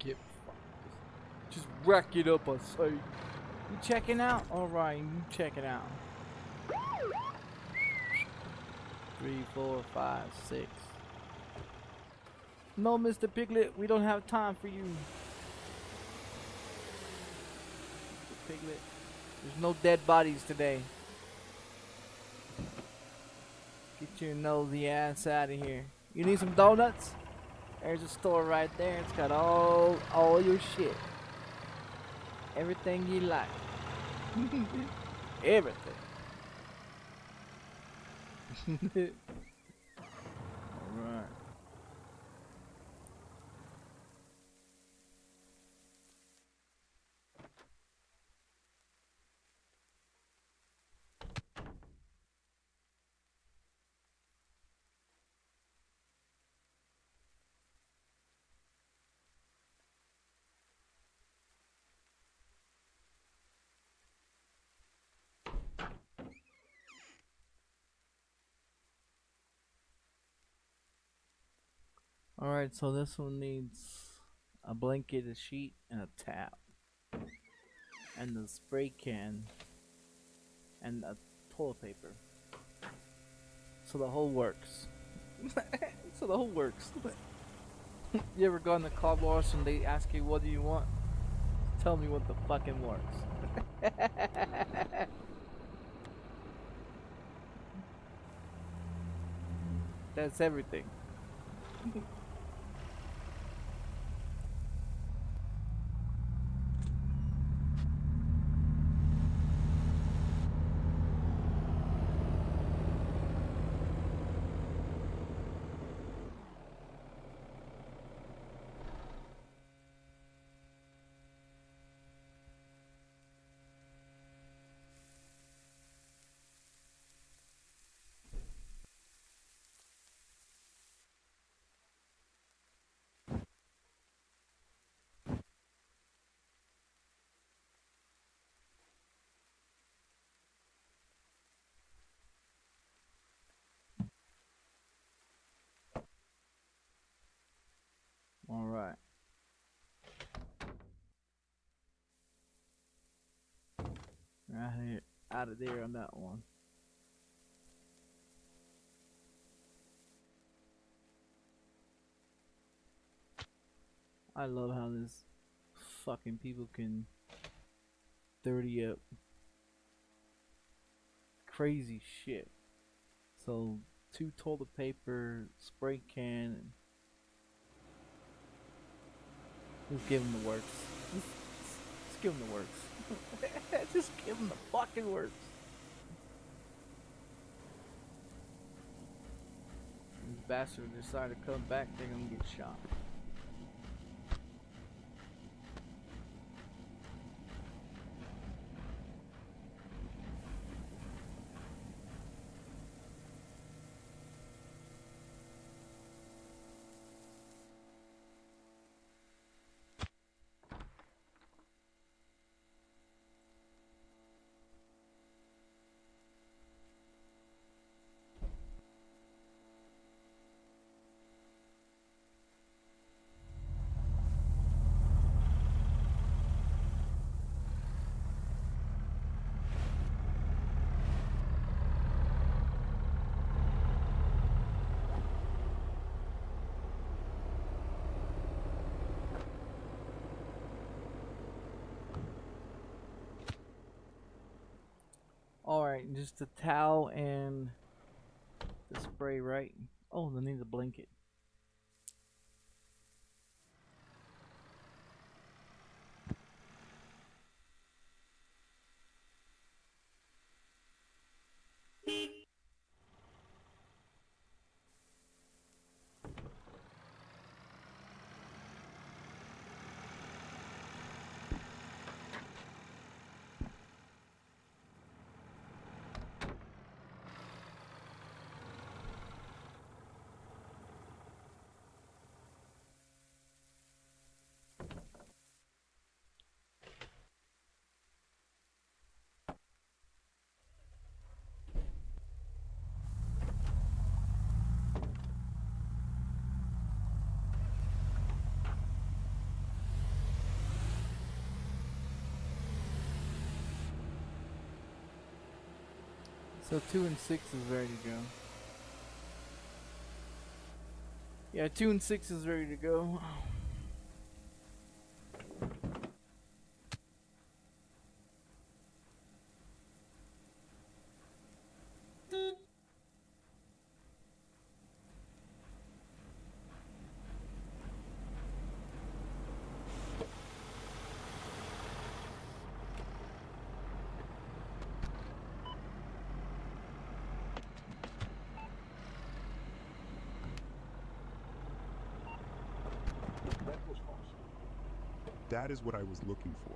Get just rack it up, I say. You checking out? Alright, you checking out. 3, 4, 5, 6. No, Mr. Piglet, we don't have time for you. Mr. Piglet, there's no dead bodies today. Get your nosy ass out of here. You need some donuts? There's a store right there. It's got all your shit. Everything you like. Everything. Alright. Alright, so this one needs a blanket, a sheet, and a towel. And the spray can. And a toilet paper. So the whole works. So the whole works. You ever gone to car wash and they ask you what do you want? Tell me what the fucking works. That's everything. Alright. Right here, out of there on that one. I love how this fucking people can dirty up crazy shit. So 2 toilet paper, spray can, and just give them the works. Just give them the works. Just give them the fucking works. These bastards decide to come back, they're gonna get shot. Alright, just a towel and the spray, right? Oh, they need a blanket. So 2 and 6 is ready to go. Yeah, 2 and 6 is ready to go. That was awesome. That is what I was looking for.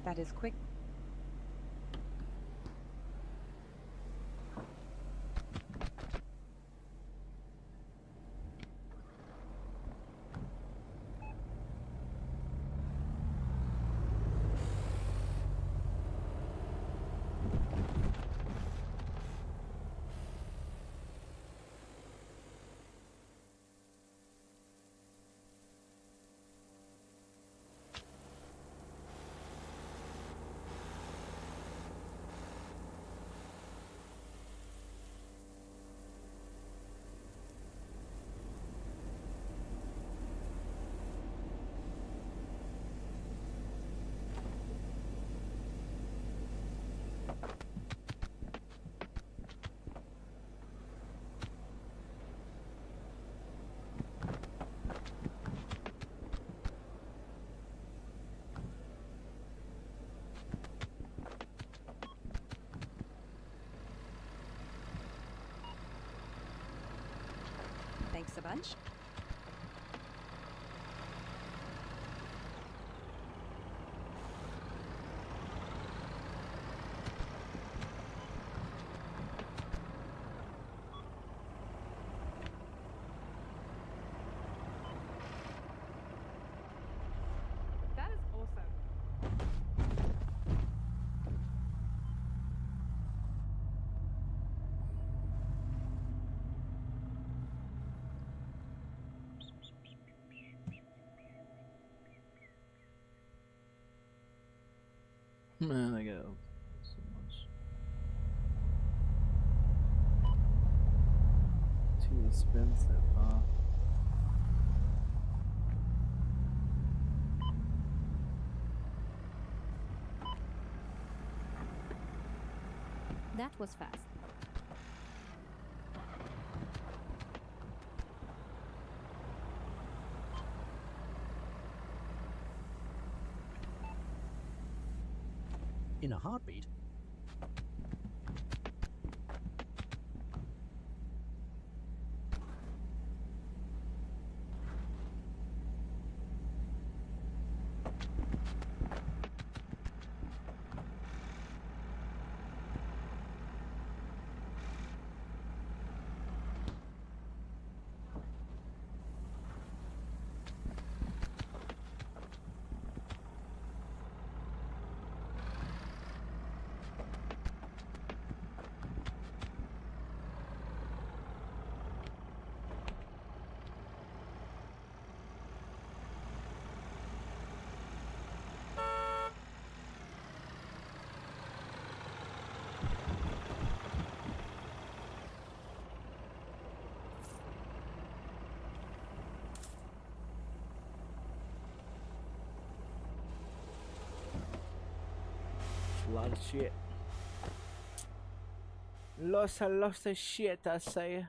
That is quick. Thanks a bunch. That is awesome. Man, I got so much. Too expensive, huh? That was fast. In a heartbeat. A lot of shit. Lots of shit, I say.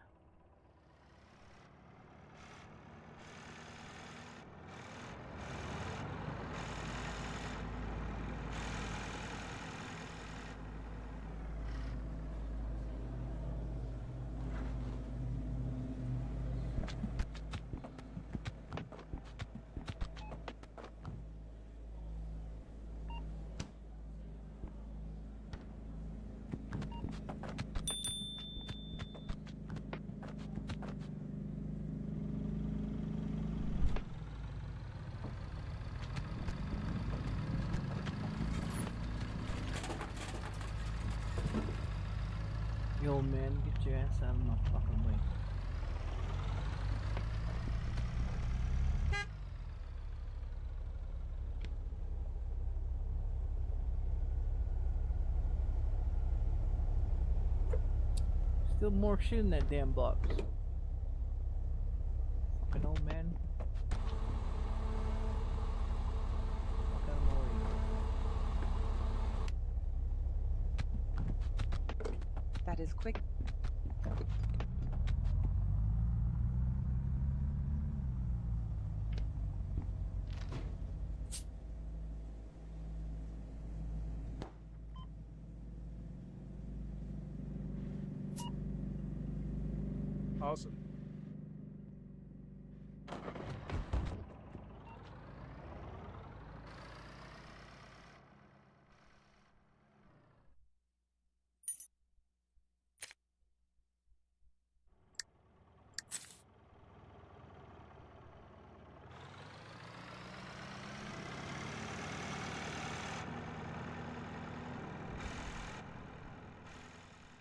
Get out of my fucking way. Still more shit in that damn box. Fucking old man. Fuck out of my way. That is quick. Awesome.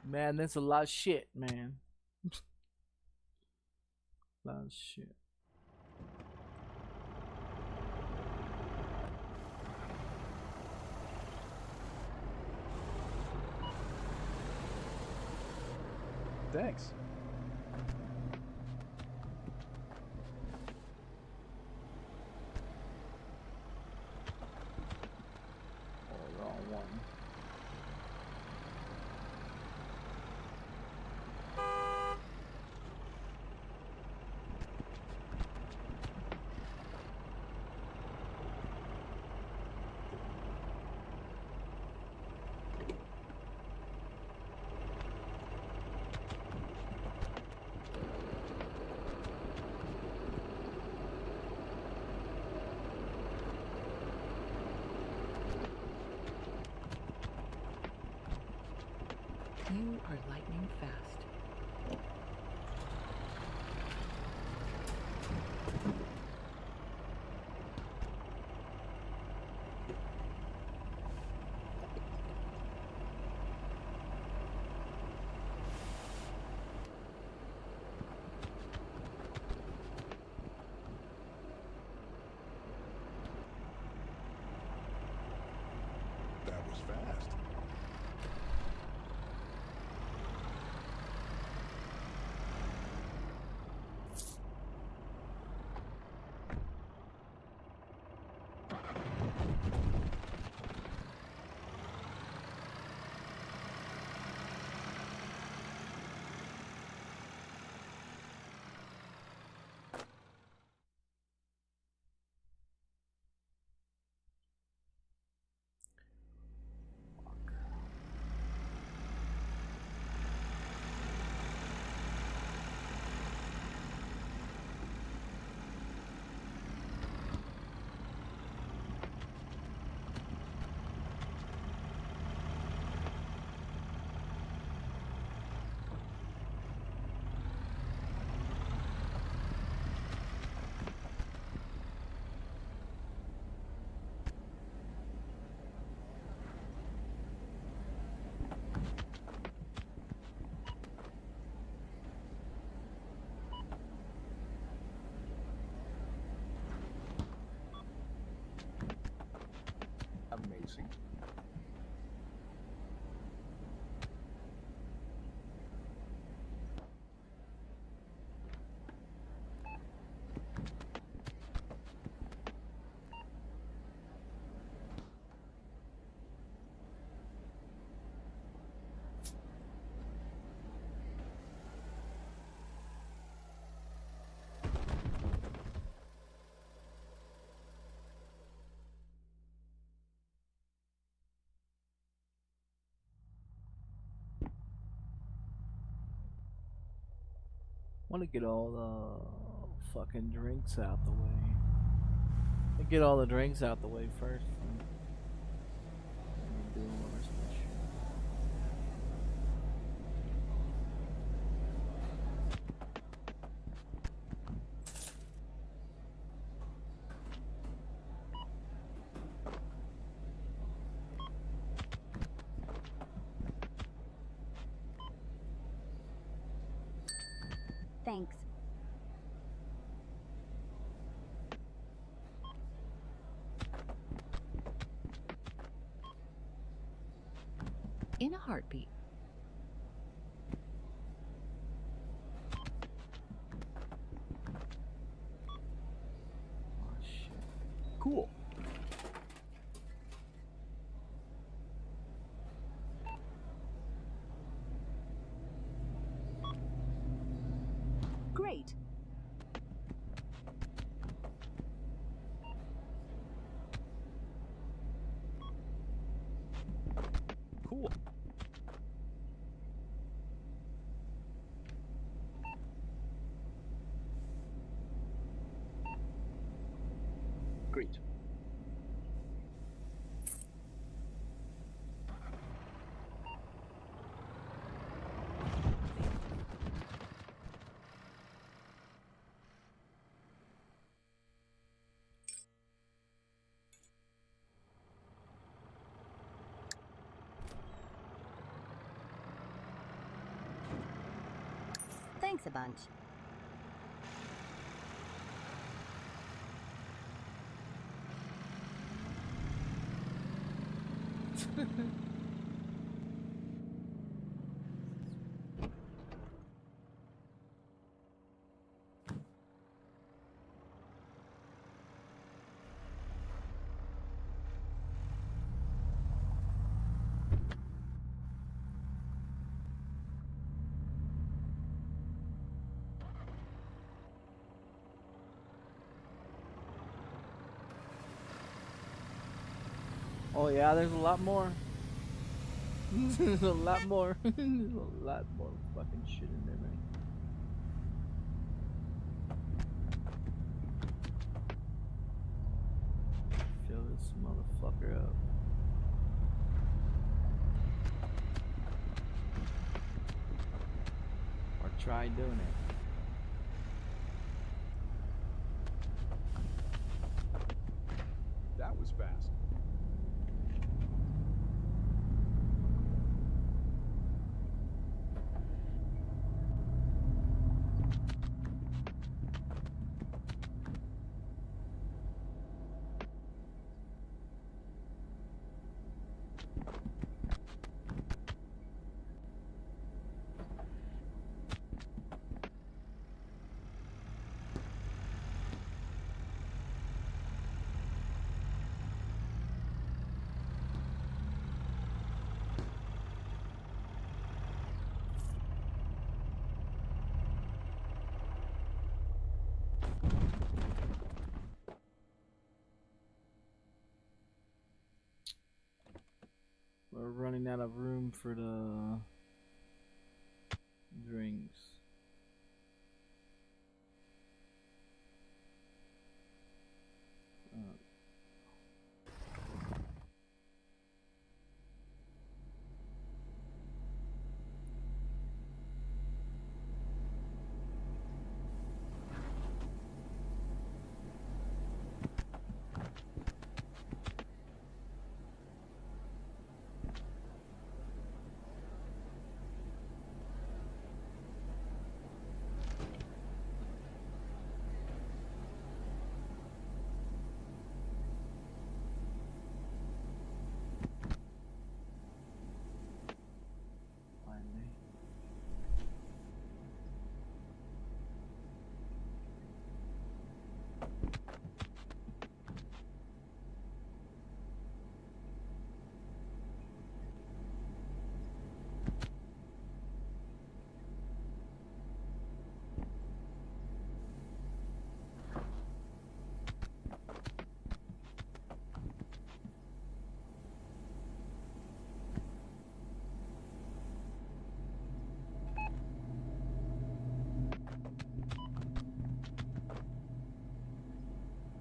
Man, that's a lot of shit, man. A lot of shit. Thanks. Oh, wrong one. You are lightning fast. That was fast. Amazing. Want to get all the fucking drinks out the way. Get all the drinks out the way first. And do all the rest of that shit. Thanks. In a heartbeat. Oh shit. Cool. Great. Cool. Great. Thanks a bunch. Oh yeah, there's a lot more. There's a lot more. There's a lot more fucking shit in there, man. Fill this motherfucker up. Or try doing it. That was fast. We're running out of room for the drinks.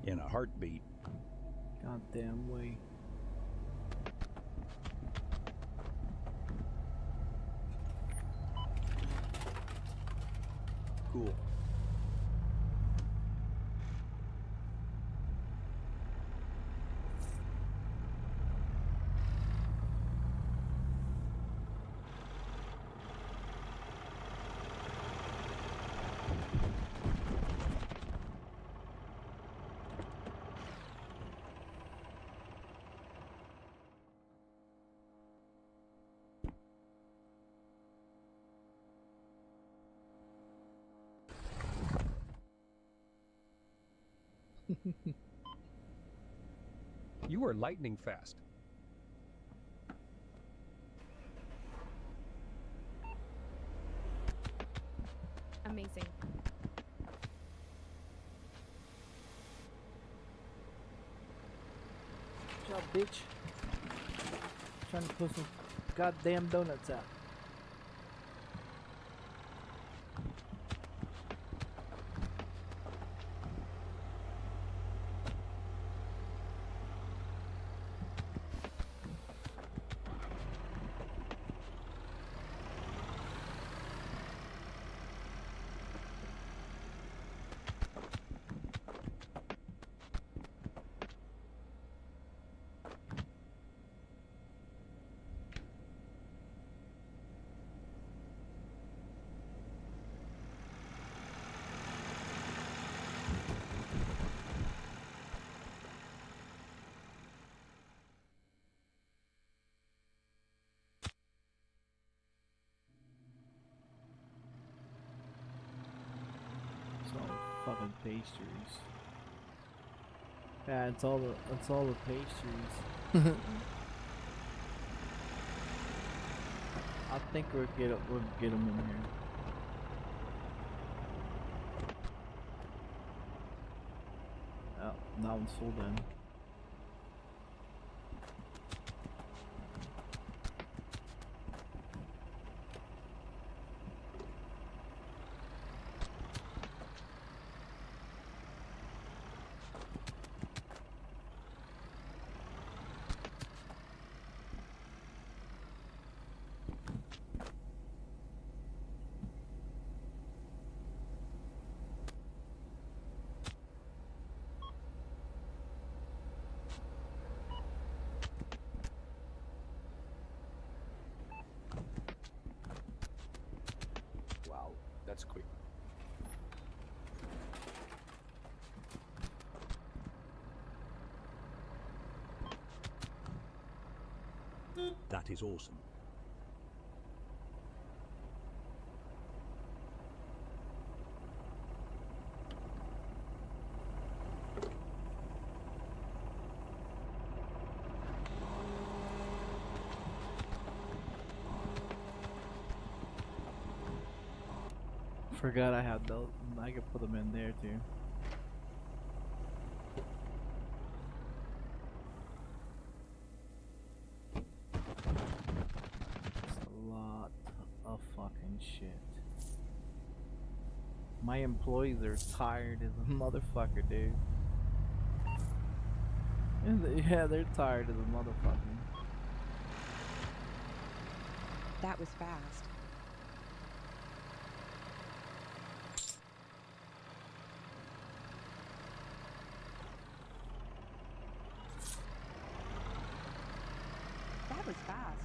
In a heartbeat. Goddamn way. Cool. You are lightning fast. Amazing. Good job, bitch. Trying to put some goddamn donuts out. It's all the fucking pastries. Yeah, it's all the pastries. I think we'll get them in here. Oh, that one's full then. Wow, that's quick. That is awesome. Forgot I had those. I could put them in there too. It's a lot of fucking shit. My employees are tired as a motherfucker, dude. Yeah, they're tired as a motherfucker. That was fast. That was fast.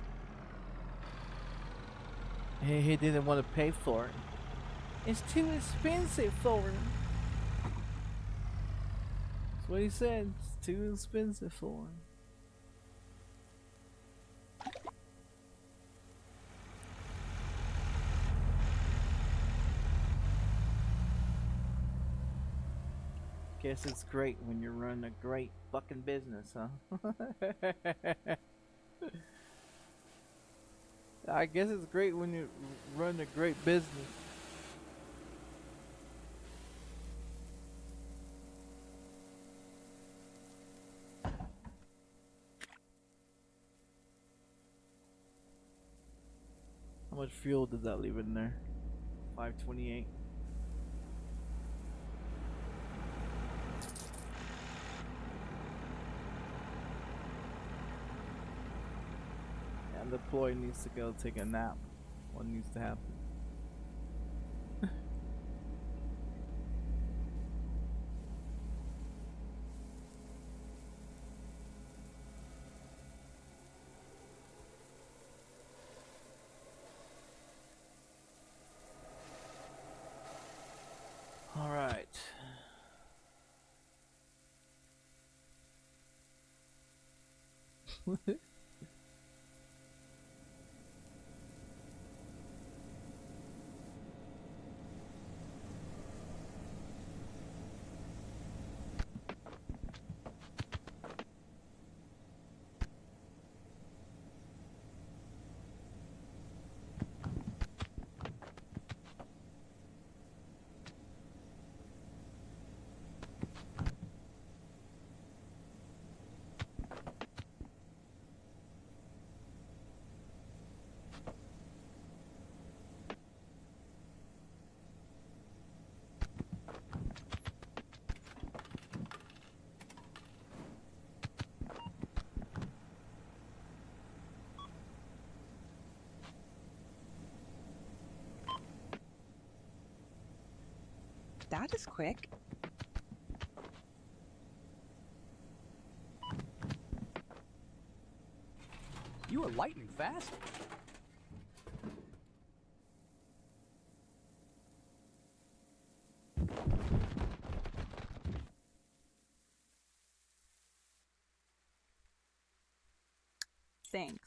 He didn't want to pay for it. It's too expensive for him. That's what he said. It's too expensive for him. Guess it's great when you're running a great fucking business, huh? I guess it's great when you run a great business. How much fuel does that leave in there? 528. And the employee needs to go take a nap. What needs to happen? All right. That is quick. You are lightning fast. Thanks.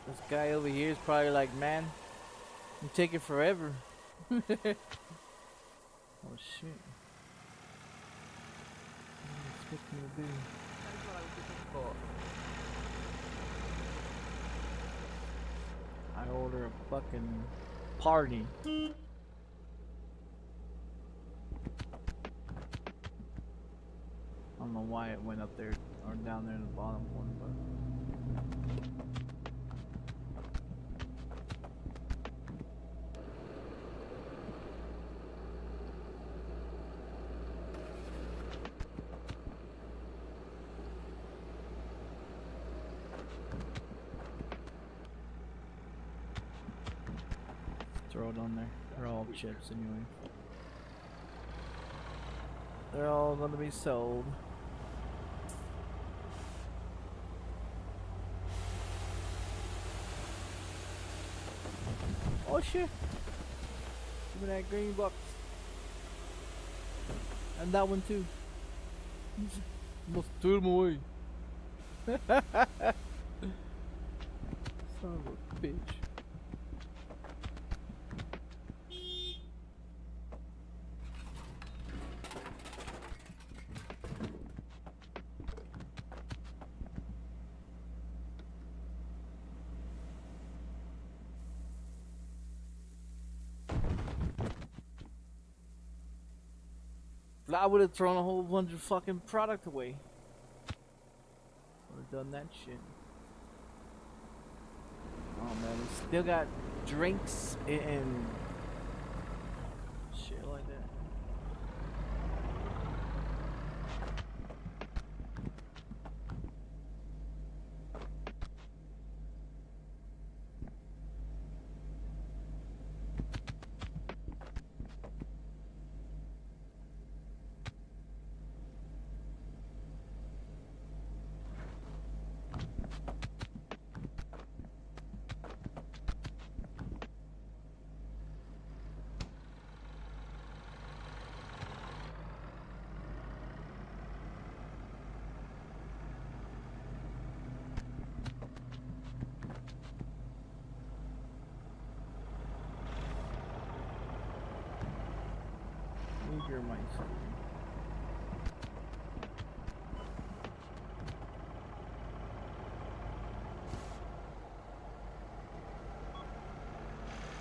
This guy over here is probably like, man, you take it forever. Oh shit. What do you expect me to do? That is what I was looking for. I order a fucking party. I don't know why it went up there or down there in the bottom one, but throw it on there. They're all chips anyway. They're all gonna be sold. Oh shit! Give me that green box. And that one too. Must threw them away. Son of a bitch. I would have thrown a whole bunch of fucking product away. Would have done that shit. Oh man, we still got drinks and shit like that. Your mindset.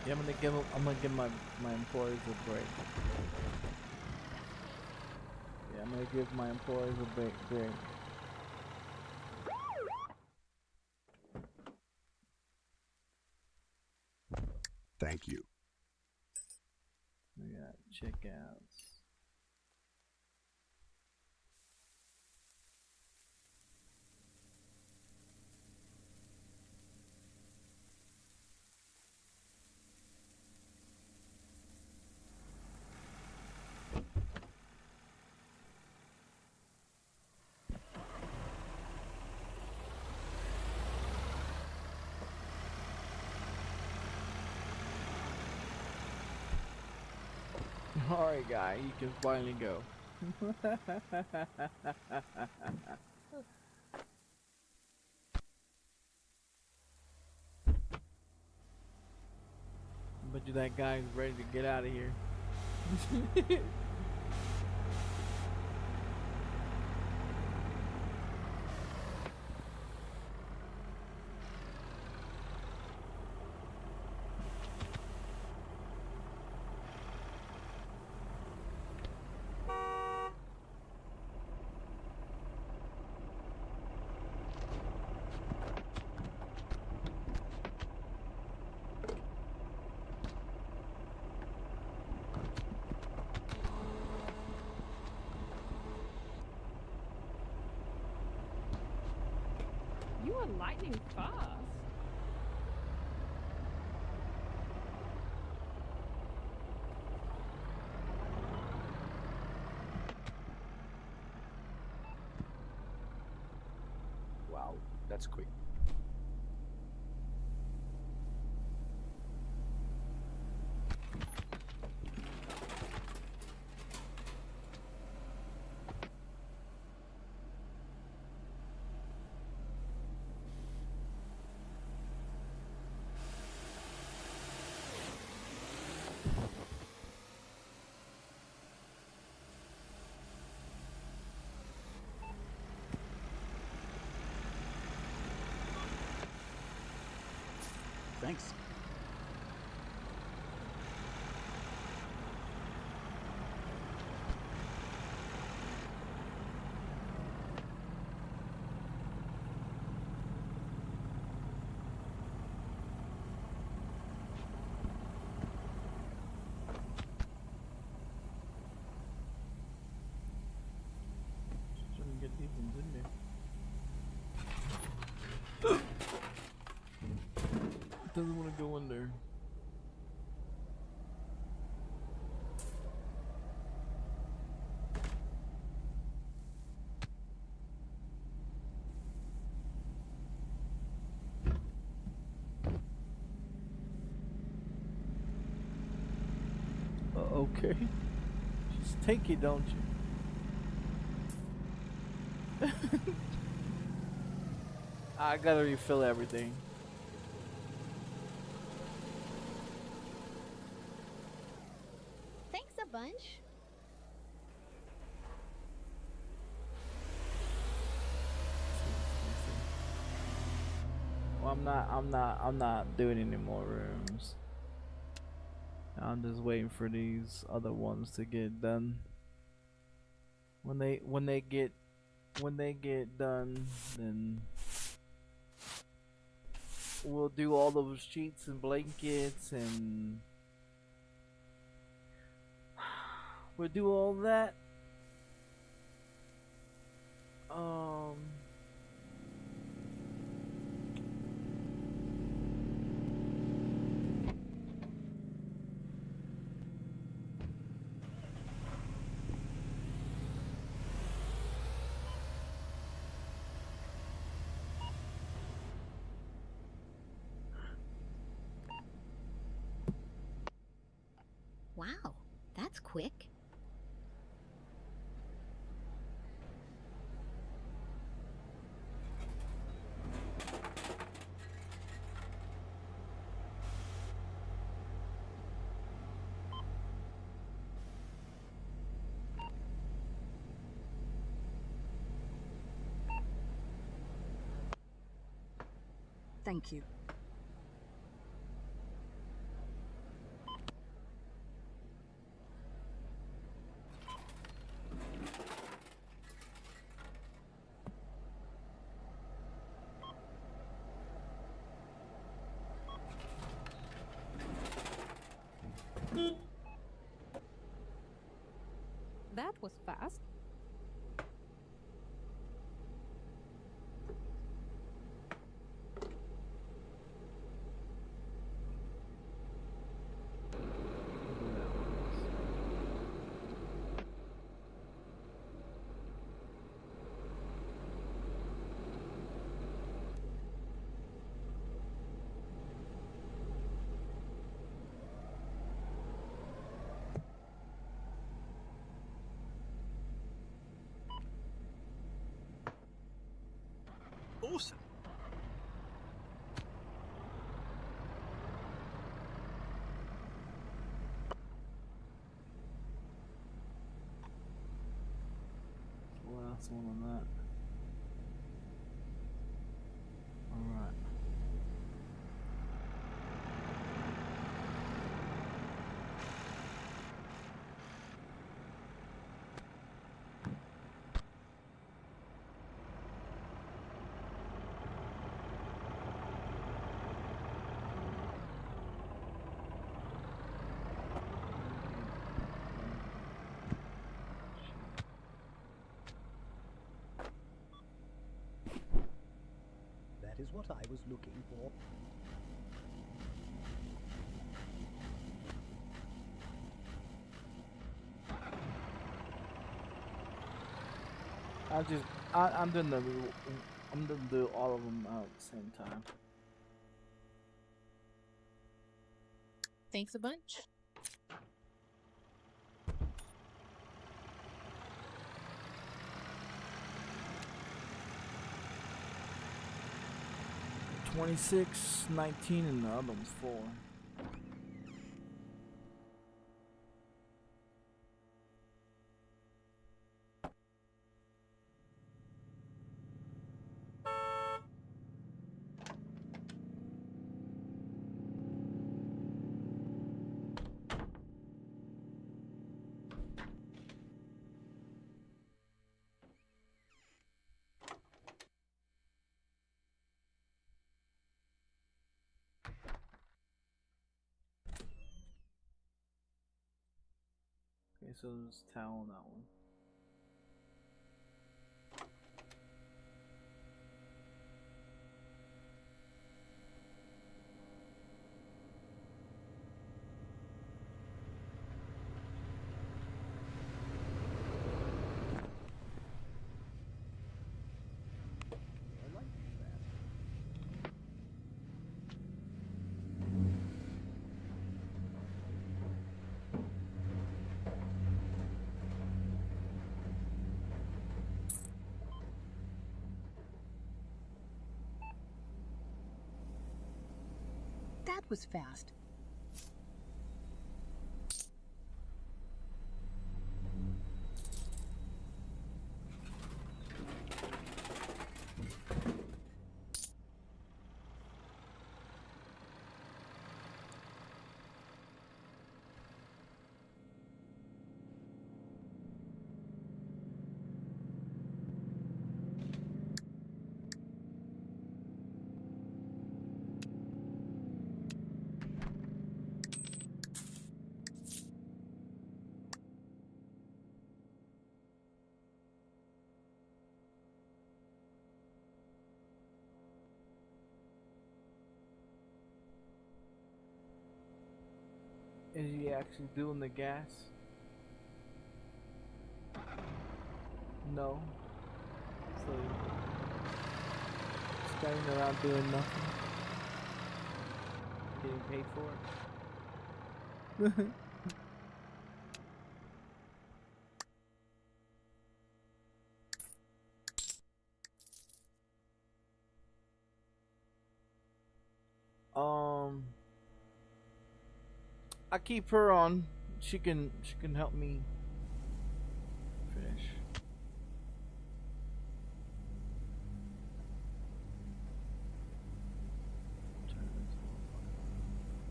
Yeah, I'm gonna give my employees a break. Yeah, I'm gonna give my employees a break. Thank you. We got checkouts. Alright guy, you can finally go. Bet you that guy's ready to get out of here. You are lightning fast. Wow, that's quick. Thanks. Shouldn't get these ones in there. Doesn't want to go in there. Okay. Just take it, don't you? I gotta refill everything. Thanks a bunch. Well, I'm not doing any more rooms. I'm just waiting for these other ones to get done. When they get done, then we'll do all those sheets and blankets, and we'll do all that. Wow, that's quick. Thank you. That was fast. Awesome. Last one on that. All right. That is what I was looking for. I'm doing I'm gonna do all of them out at the same time. Thanks a bunch. $26, $19, and the other one's $4. Okay, so there's towel on that one. That was fast. Is he actually doing the gas? No. So standing around doing nothing. Getting paid for it. I keep her on. She can help me finish.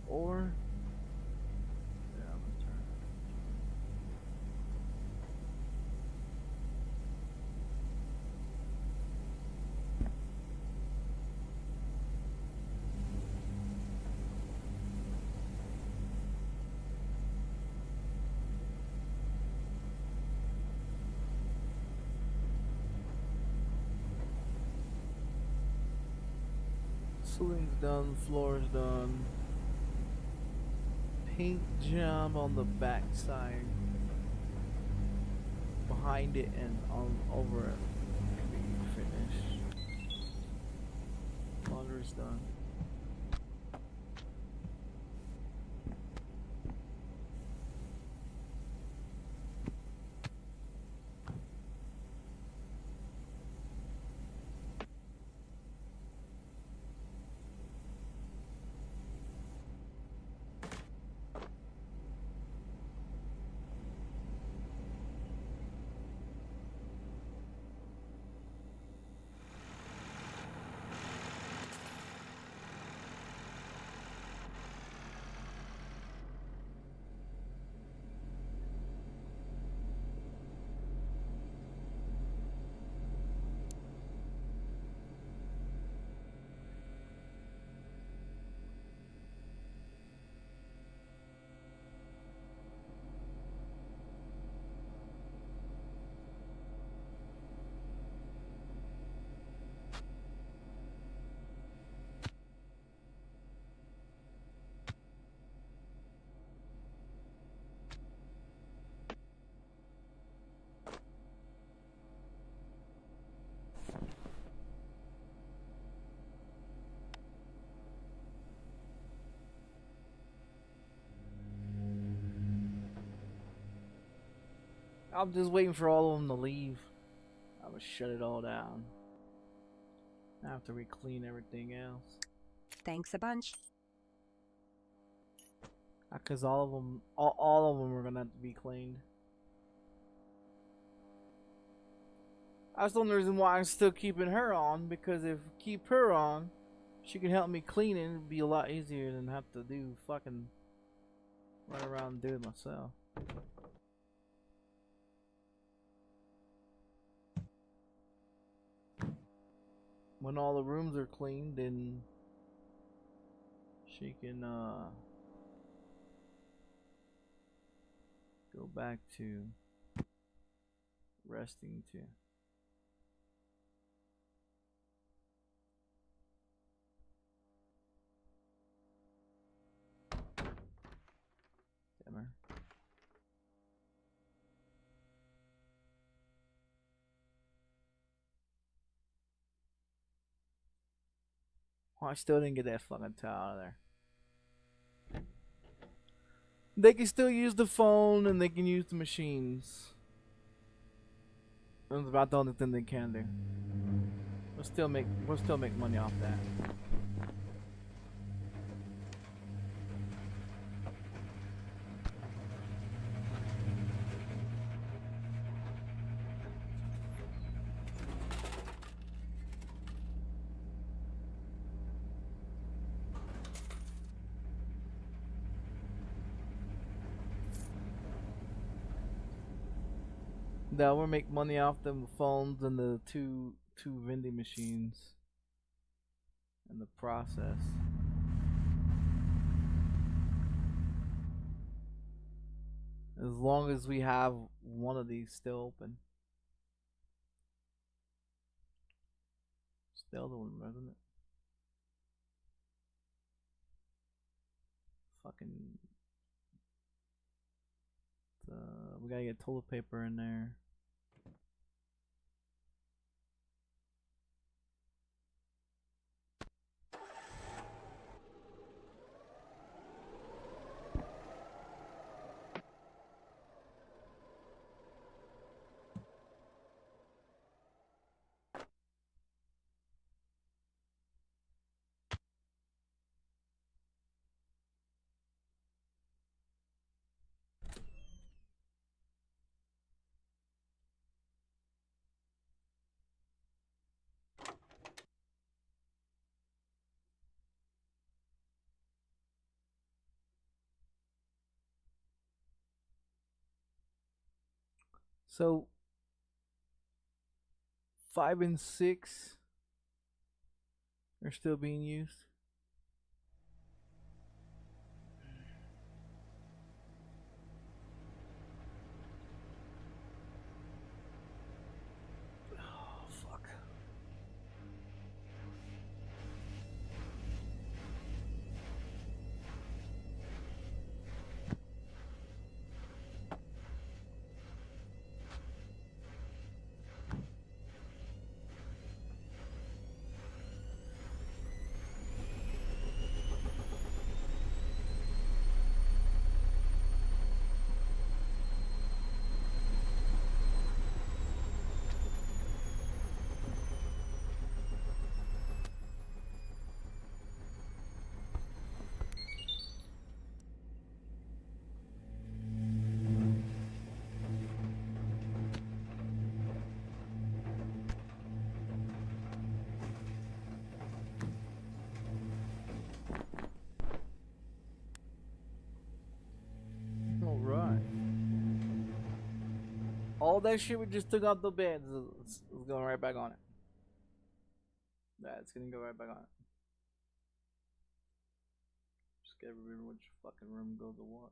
Or yeah, I'm gonna turn. Ceiling's done, floor's done. Paint job on the back side, behind it, and on over it. Finish. Laundry's done. I'm just waiting for all of them to leave. I'm gonna shut it all down after we clean everything else. Thanks a bunch. Cause all of them, all of them are gonna have to be cleaned. That's the only reason why I'm still keeping her on, because if I keep her on, she can help me clean it. It'd be a lot easier than have to do fucking run around and do it myself. When all the rooms are cleaned, then she can go back to resting too. Dimmer. Oh, I still didn't get that fucking towel out of there. They can still use the phone and they can use the machines. That's about the only thing they can do. We'll still make money off that. That we'll make money off the phones and the two vending machines in the process. As long as we have one of these still open. Still the one, isn't it? Fucking. We gotta get toilet paper in there. So 5 and 6 are still being used. Oh fuck. All that shit we just took out the bed is going right back on it. Yeah, it's gonna go right back on it. Just gotta remember which fucking room goes to what.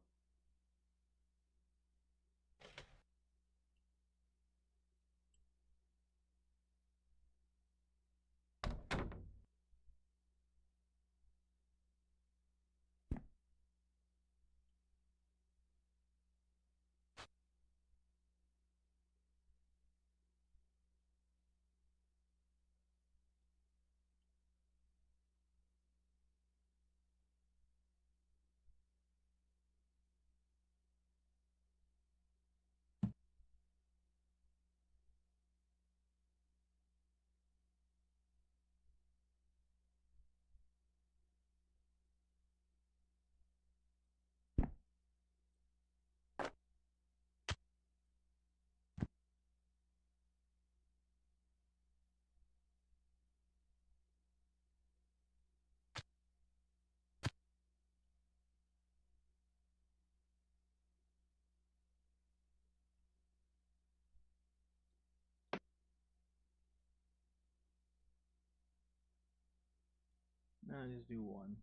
Now just do one.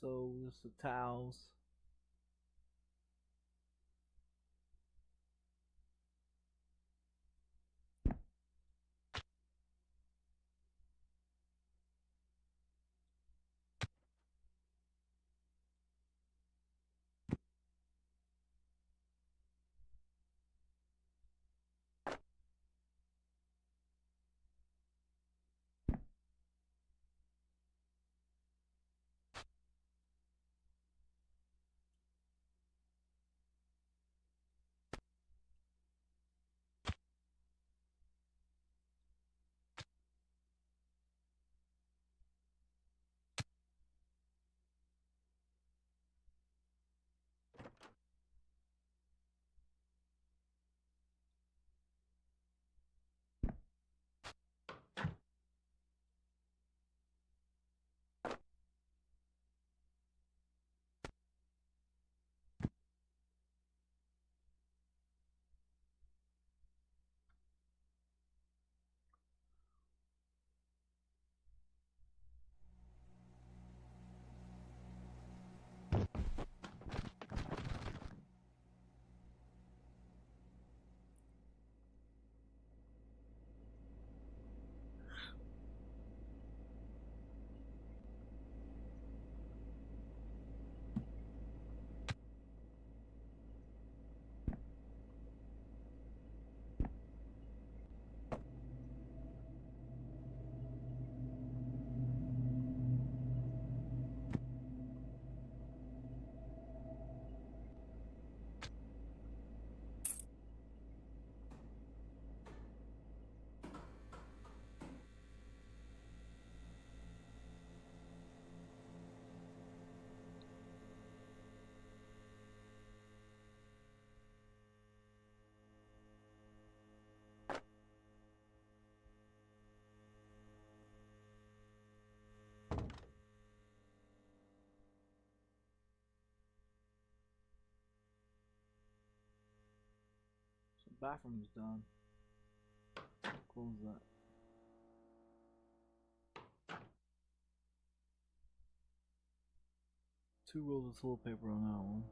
So just the towels. So bathroom's done. Close that. Two rolls of toilet paper on that one.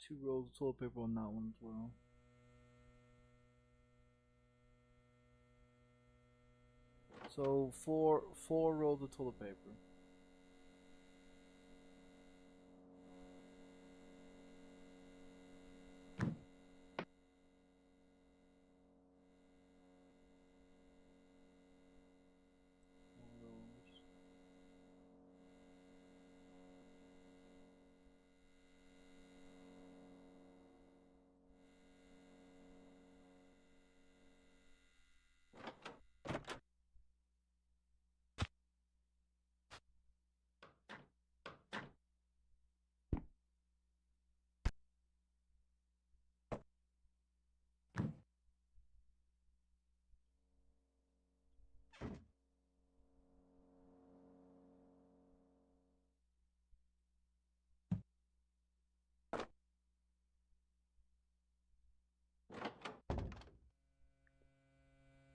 Two rolls of toilet paper on that one as well. So four rolls of toilet paper.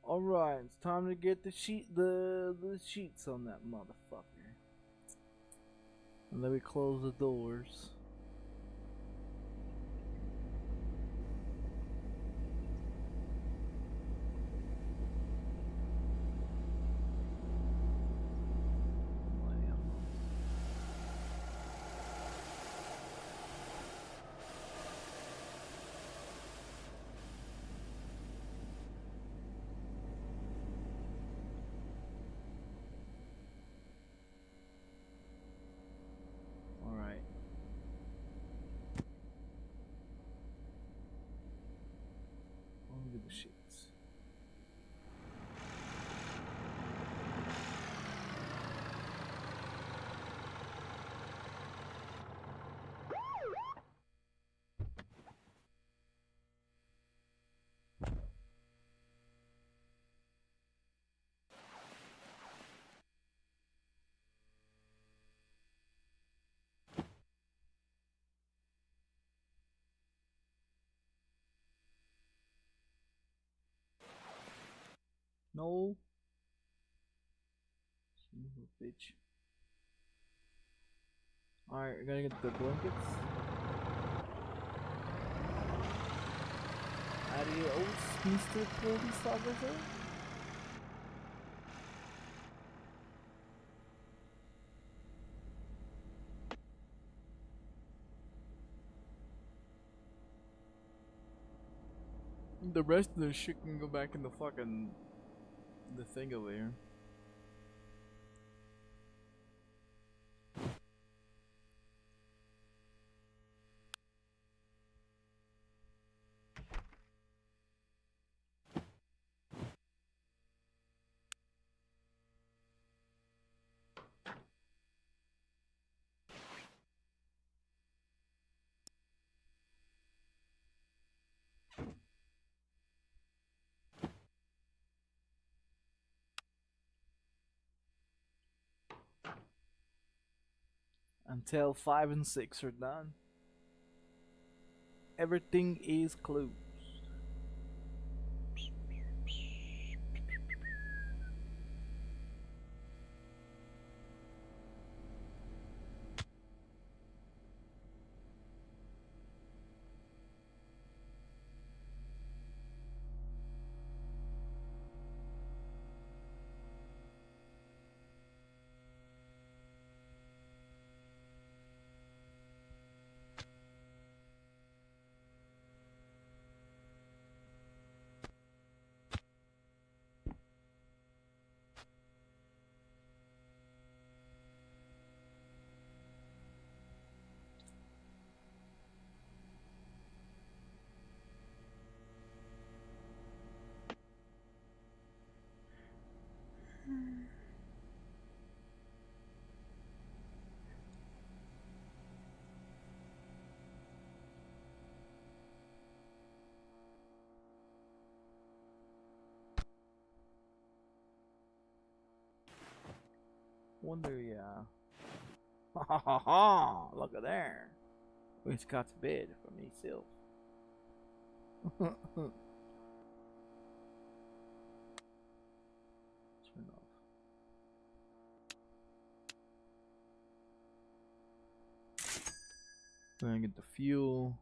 Alright, it's time to get the sheets on that motherfucker. And then we close the doors. Alright. No. Son of a bitch. Alright, we're gonna get the blankets. Adios, Mr. Police Officer. The rest of the shit can go back in the fucking the thing over here. Until 5 and 6 are done, everything is closed. Wonder, yeah. Ha ha ha! Look at there. Which got to bed for myself. Turn off. Gonna get the fuel.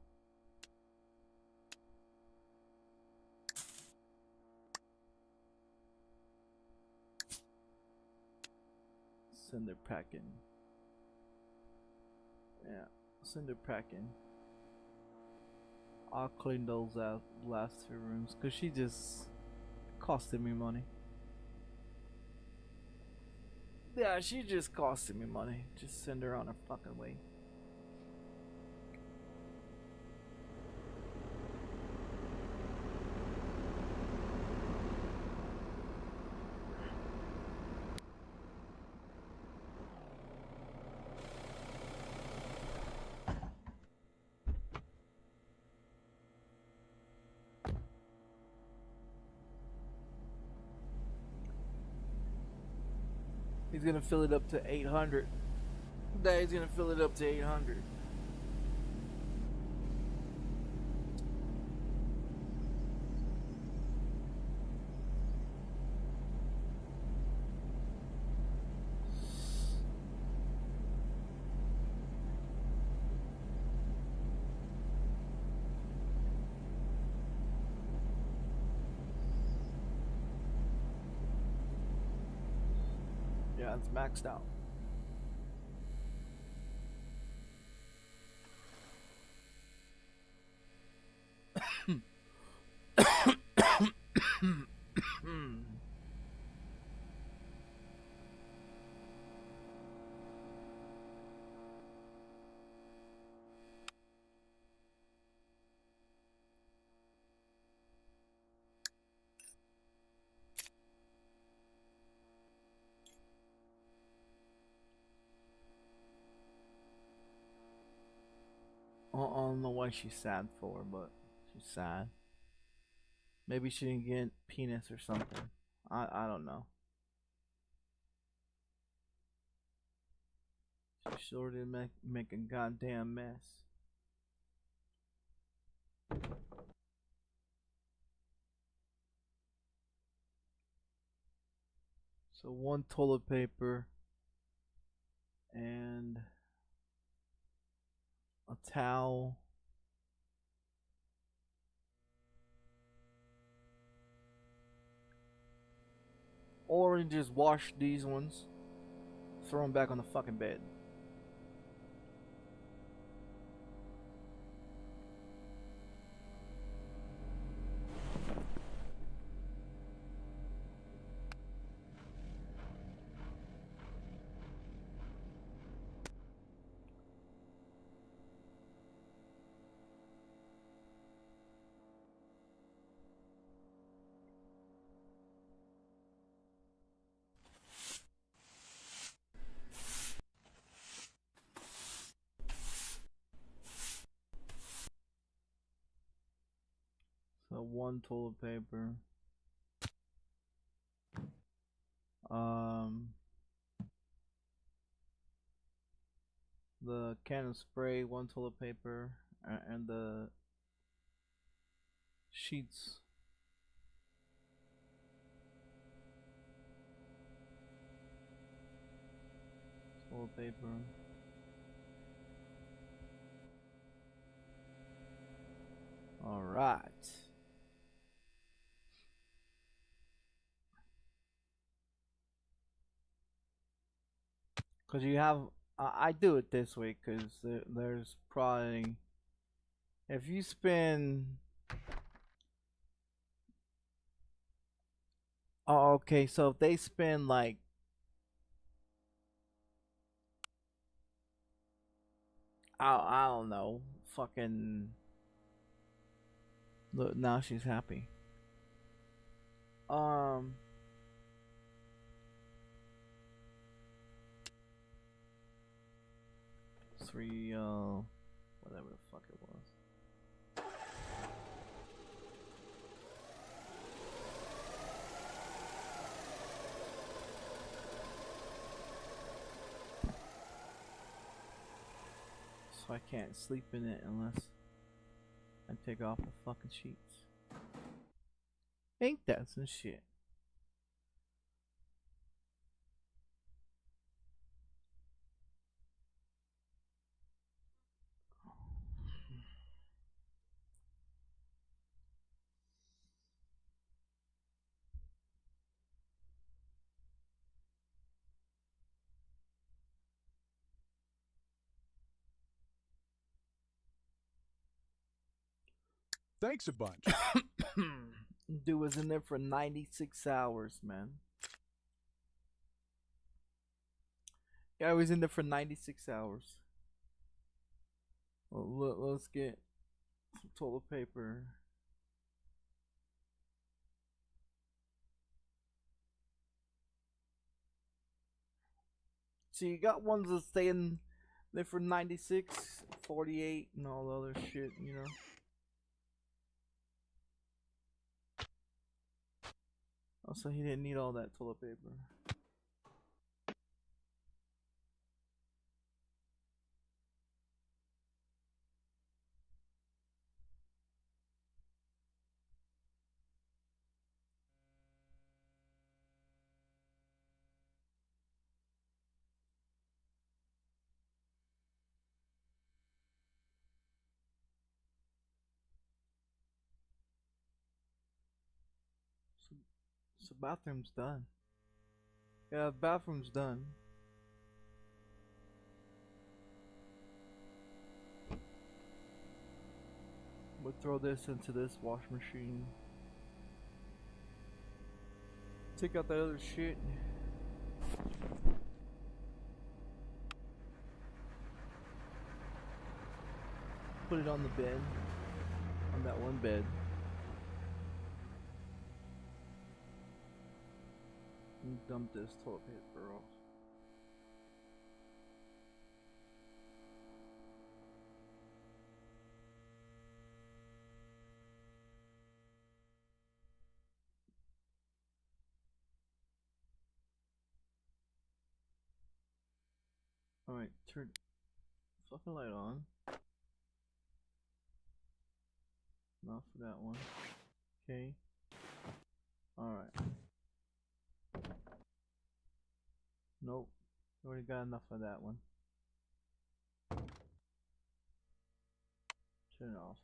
Cinder packing. Yeah, cinder packing. I'll clean those out last 2 rooms because she just costed me money. Yeah, she just costed me money. Just send her on her fucking way. He's gonna fill it up to 800. He's gonna fill it up to 800. Yeah, it's maxed out. I don't know what she's sad for, but she's sad. Maybe she didn't get penis or something. I don't know. She sure did make a goddamn mess. So one toilet paper and a towel. Or you just wash these ones, throw them back on the fucking bed. So one toilet paper. The can of spray, one toilet paper, and the sheets. Toilet paper. All right. Cause you have, I do it this way, cause there's probably, if you spend, oh okay, so if they spend like, I don't know, fucking, look, now she's happy. 3 whatever the fuck it was. So I can't sleep in it unless I take off the fucking sheets. Ain't that some shit? Thanks a bunch. Dude was in there for 96 hours, man. Yeah, I was in there for 96 hours. Well, let's get some toilet paper. So you got ones that stay in there for 96, 48, and all the other shit, you know. Also, he didn't need all that toilet paper. So bathroom's done. Yeah, bathroom's done. We'll throw this into this wash machine. Take out that other shit. Put it on the bed. On that one bed. And dump this toilet paper off. Alright, turn fucking light on. Not for that one. Okay. Alright. Already got enough of that one. Turn it off.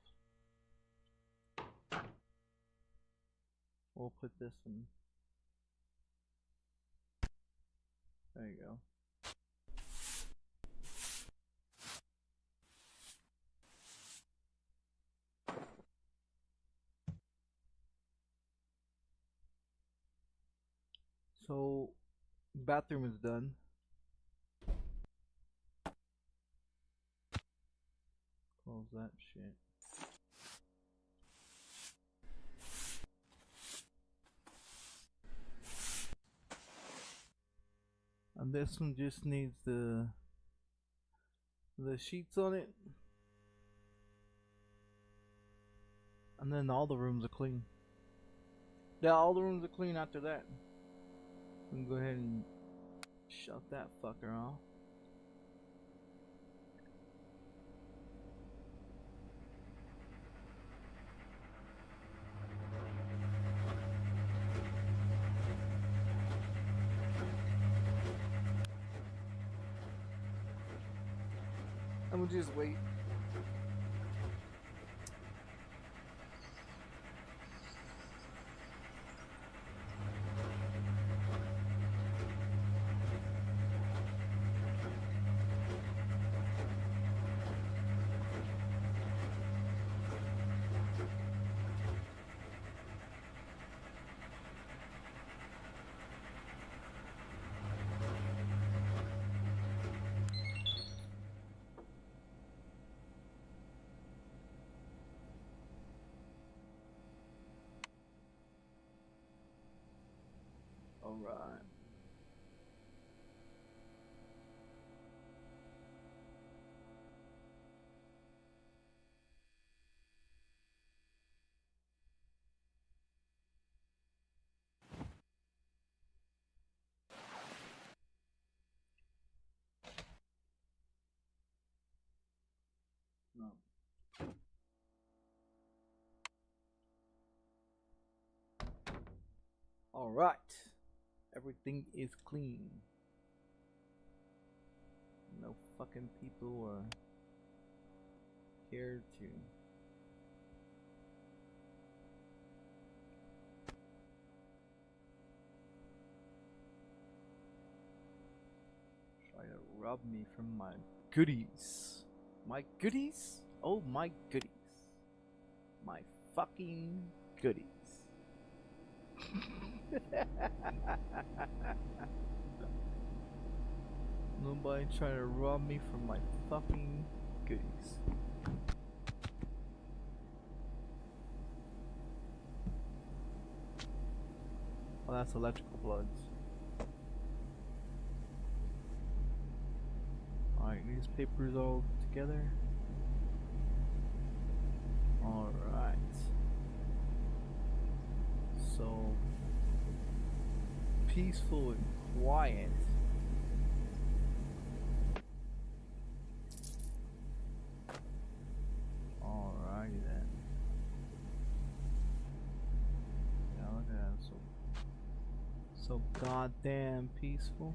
We'll put this in. There you go. So, bathroom is done. Close that shit. And this one just needs the sheets on it. And then all the rooms are clean. Yeah, all the rooms are clean after that. We can go ahead and shut that fucker off. And we'll just wait. All right. No. All right. Everything is clean. No fucking people are here to. Try to rob me from my goodies. My goodies? Oh, my goodies. My fucking goodies. Nobody trying to rob me from my fucking goodies. Oh, that's electrical plugs. Alright, newspapers all together. Alright. So peaceful and quiet. Alrighty then. Yeah, look at that. So goddamn peaceful.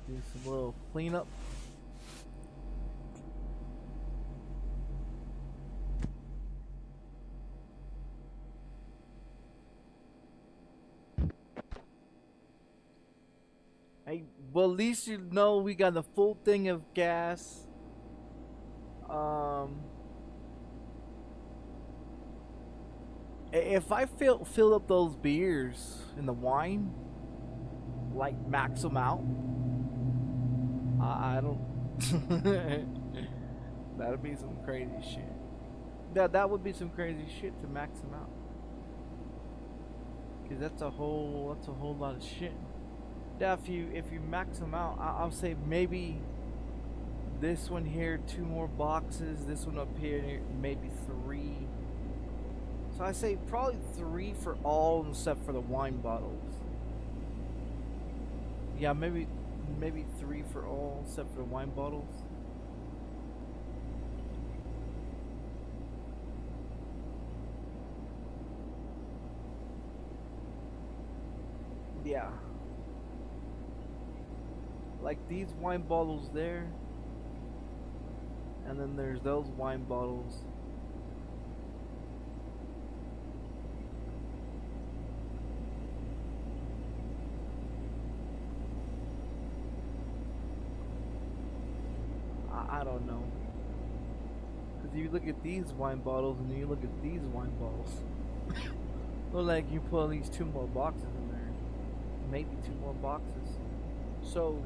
Do some little cleanup. Hey, well, at least you know we got a full thing of gas. If I fill up those beers and the wine, like max them out, I don't. That'd be some crazy shit. That would be some crazy shit to max them out. Cause that's a whole lot of shit. Yeah, if you max them out, I'll say maybe this one here 2 more boxes, this one up here maybe 3. So I say probably 3 for all except for the wine bottles. Yeah, maybe 3 for all except for the wine bottles. Yeah. Like these wine bottles there. And then there's those wine bottles. I don't know. Because you look at these wine bottles and then you look at these wine bottles. Look like you put at least 2 more boxes in there. Maybe 2 more boxes. So,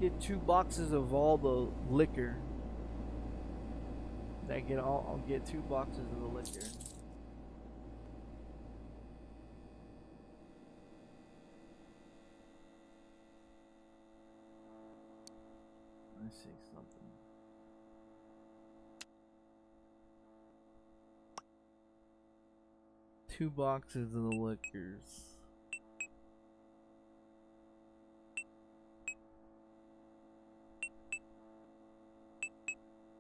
get 2 boxes of all the liquor. I'll get 2 boxes of the liquor. Let's see something. Two boxes of the liquors.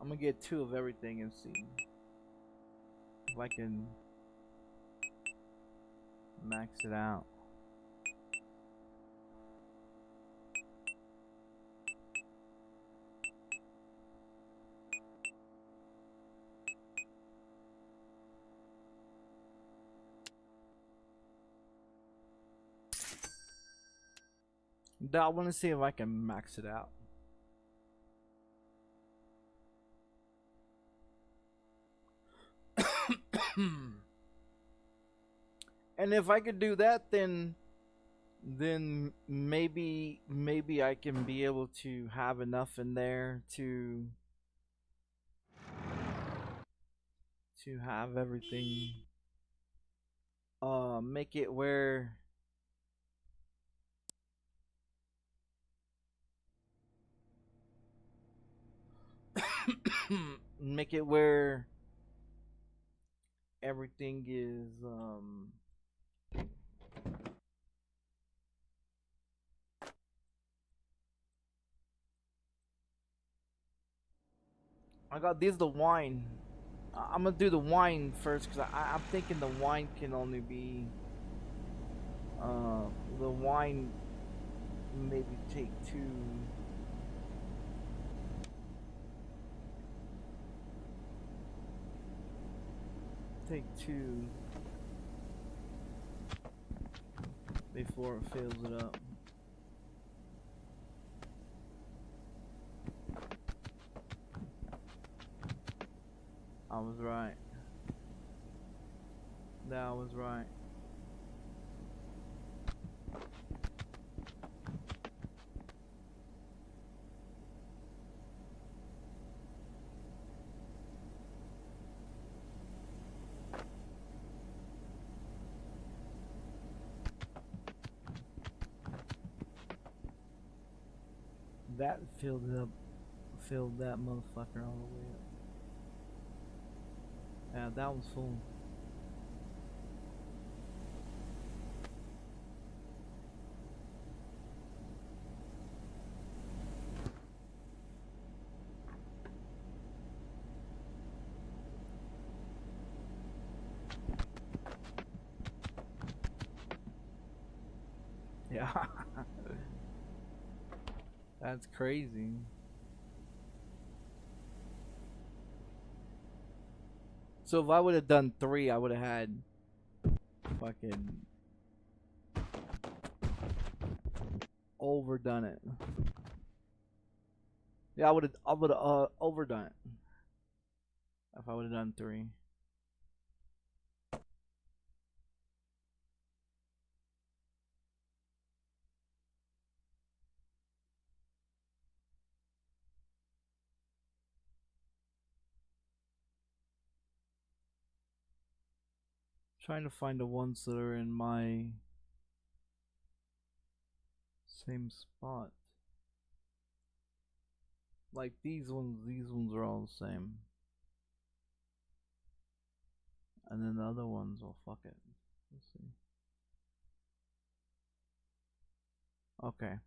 I'm gonna get 2 of everything and see if I can max it out. I want to see if I can max it out. And if I could do that, then maybe I can be able to have enough in there to have everything make it where make it where everything is I got this the wine. I'm gonna do the wine first because I'm thinking the wine can only be the wine maybe take 2. Take 2 before it fills it up. I was right. That was right. That filled it up, filled that motherfucker all the way up. Yeah, that was full. Yeah. That's crazy. So if I would have done 3, I would have had fucking overdone it. Yeah, I would have overdone it if I would have done 3. Trying to find the ones that are in my same spot. Like these ones are all the same. And then the other ones, well, fuck it. Let's see. Okay.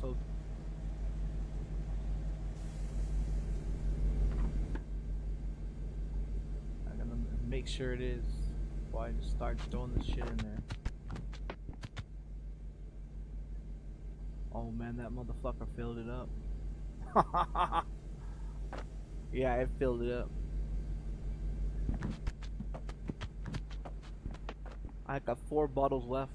So make sure it is before I just start throwing this shit in there. Oh man, that motherfucker filled it up. Yeah, it filled it up. I got 4 bottles left.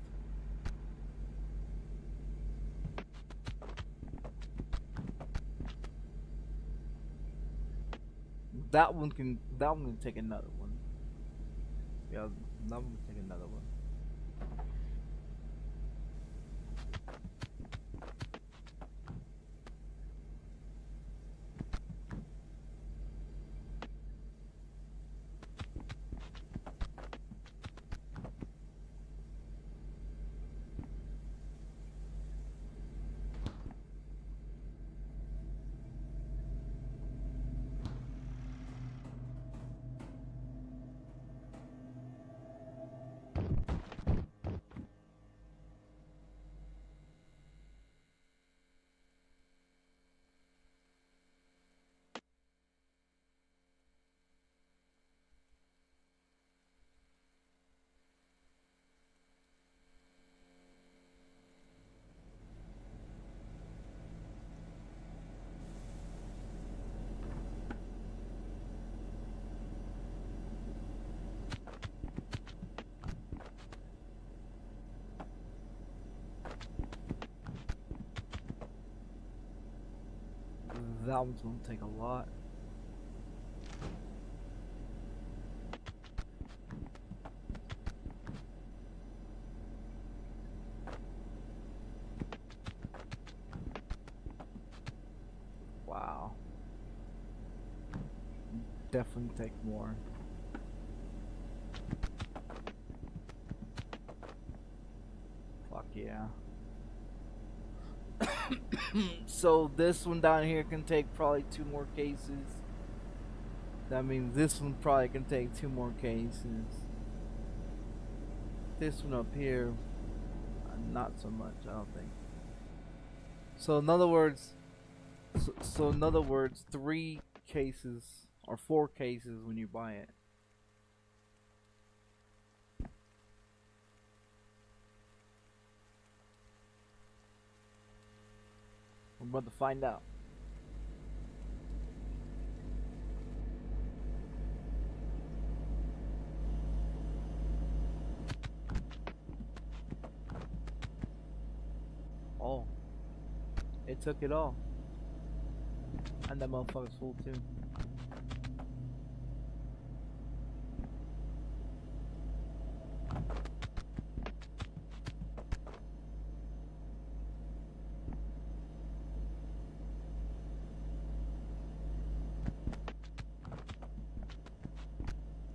That one can take another one. Yeah, that one can take another one. That one's gonna take a lot. Wow. Definitely take more. Fuck yeah. So this one down here can take probably 2 more cases. That means this one probably can take 2 more cases. This one up here, not so much, I don't think. So in other words, so in other words, 3 cases or 4 cases when you buy it. We're about to find out. Oh, it took it all. And that motherfucker's full too.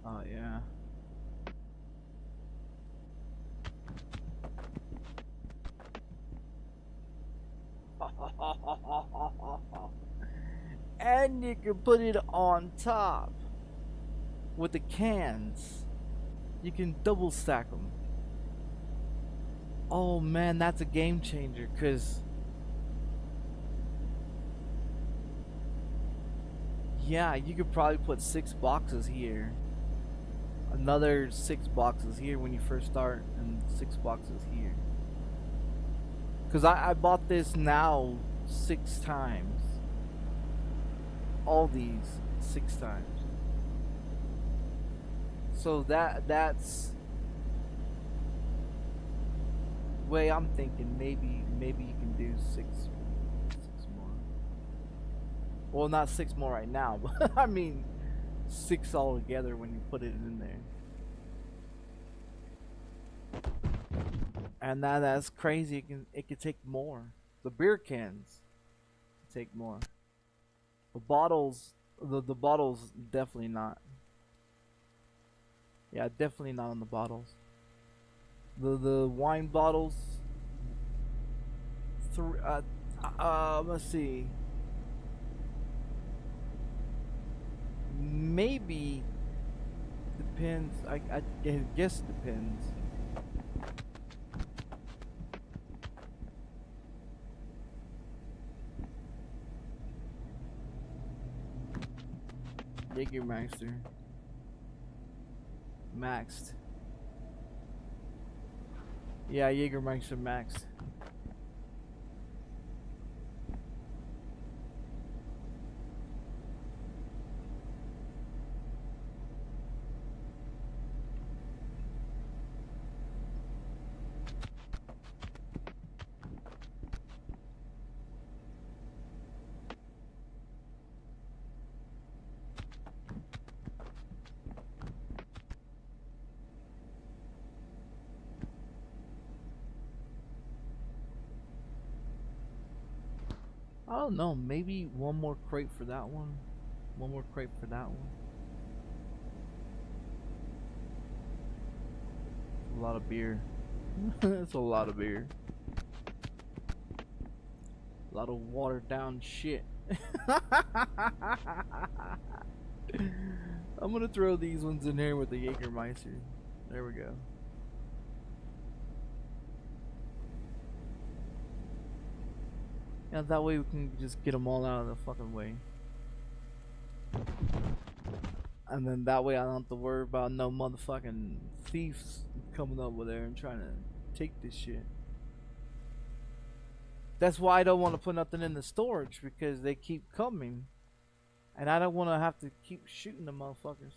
Oh yeah. And you can put it on top with the cans. You can double stack them. Oh man, that's a game changer, cause yeah, you could probably put 6 boxes here. Another 6 boxes here when you first start, and 6 boxes here. Cause I bought this now 6 times. All these 6 times. So that's way I'm thinking maybe you can do 6 more. Well, not 6 more right now, but I mean 6 all together when you put it in there. And that's crazy. It can take more. The beer cans take more. The bottles, the bottles definitely not. Yeah, definitely not on the bottles. The wine bottles. Let's see. Maybe depends. I guess it depends. Jägermeister. maxed. Yeah, Jägermeister maxed. I don't know, maybe one more crate for that one. One more crate for that one. A lot of beer. It's a lot of beer. A lot of watered down shit. I'm gonna throw these ones in here with the Jägermeister. There we go. Yeah, that way we can just get them all out of the fucking way. And then that way I don't have to worry about no motherfucking thieves coming over there and trying to take this shit. That's why I don't want to put nothing in the storage, because they keep coming. And I don't want to have to keep shooting the motherfuckers.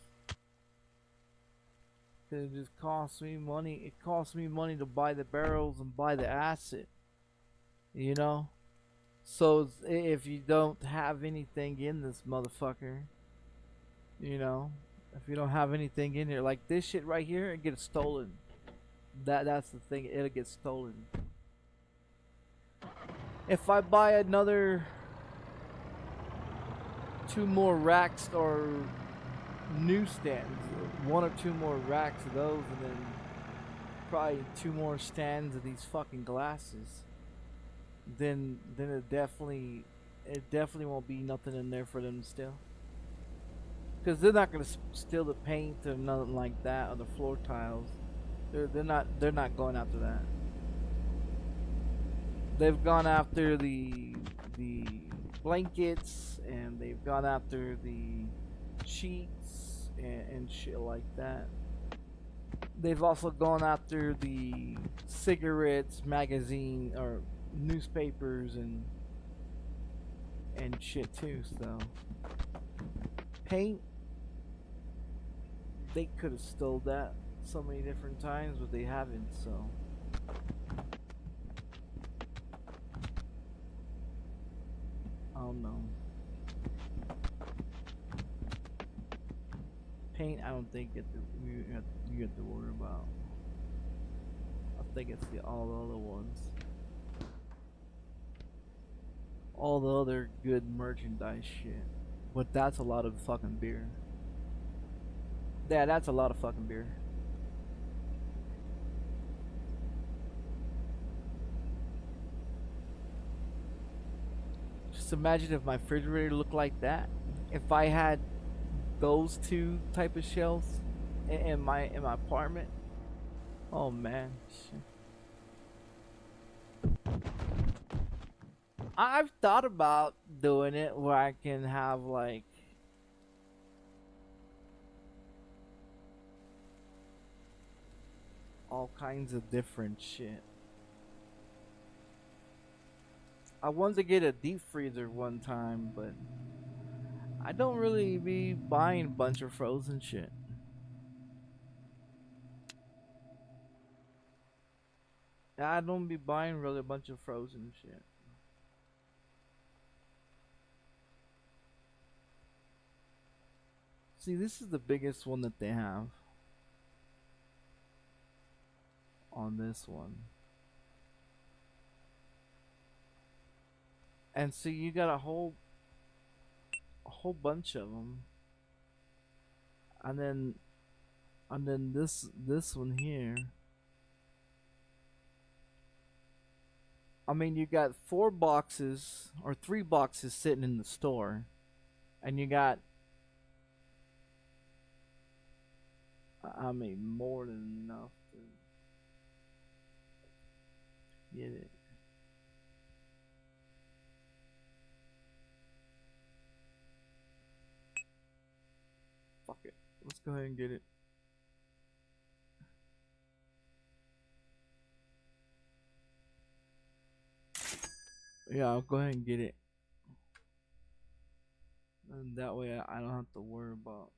It just costs me money. It costs me money to buy the barrels and buy the acid. You know? So if you don't have anything in this motherfucker, you know, if you don't have anything in here, like this shit right here, it gets stolen. That's the thing, it'll get stolen. If I buy another 2 more racks or newsstands, 1 or 2 more racks of those, and then probably 2 more stands of these fucking glasses, then it definitely won't be nothing in there for them to steal. Because they're not gonna steal the paint or nothing like that, or the floor tiles. They're not going after that. They've gone after the blankets, and they've gone after the sheets and shit like that. They've also gone after the cigarettes, magazine, or newspapers and shit too. So paint, they could have stole that so many different times, but they haven't. So I don't know. Paint, I don't think you have to worry about. I think it's all the other ones. All the other good merchandise shit. But that's a lot of fucking beer. Yeah, that's a lot of fucking beer. Just imagine if my refrigerator looked like that. If I had those 2 type of shelves in my apartment. Oh man. Shit. I've thought about doing it where I can have like all kinds of different shit. I wanted to get a deep freezer one time, but I don't really be buying a bunch of frozen shit. I don't be buying really a bunch of frozen shit. See, this is the biggest one that they have on this one. And so you got a whole bunch of them. And then this one here. I mean, you got 4 boxes or 3 boxes sitting in the store, and you got, I mean, more than enough to get it. Fuck it. Let's go ahead and get it. Yeah, I'll go ahead and get it. And that way I don't have to worry about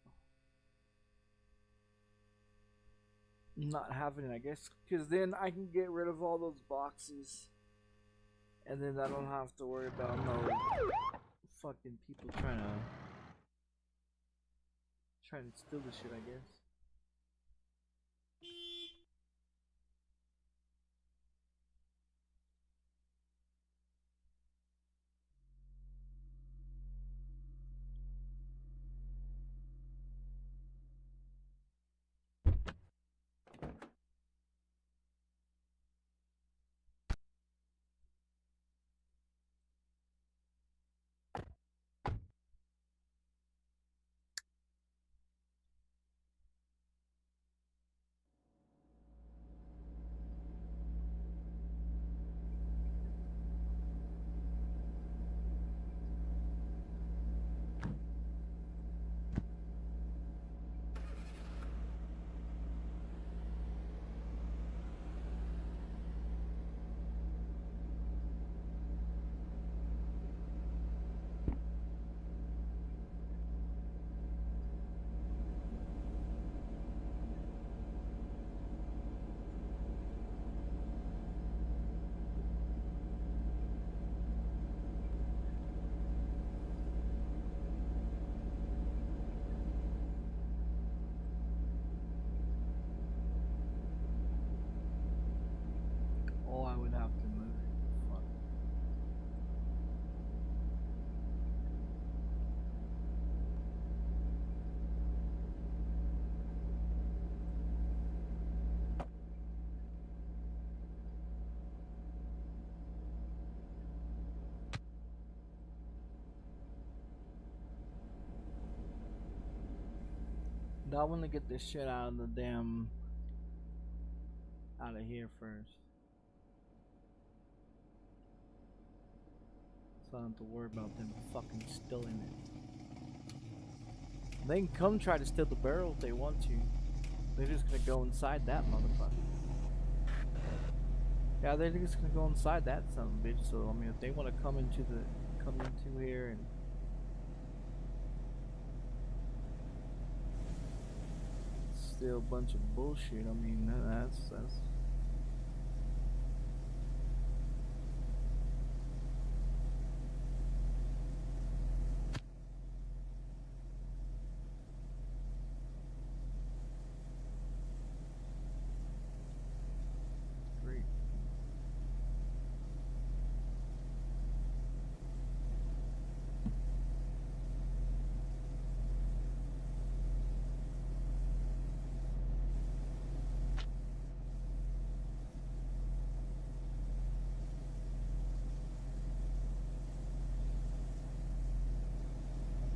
not having it, I guess. Because then I can get rid of all those boxes. And then I don't have to worry about no fucking people trying to steal the shit, I guess. Oh, I would have to move it. Fuck. But I want to get this shit out of the damn out of here first, so I don't have to worry about them fucking stealing it. They can come try to steal the barrel if they want to. They're just gonna go inside that motherfucker. Yeah, they're just gonna go inside that son of a bitch. So I mean, if they want to come into here and steal a bunch of bullshit, I mean that's.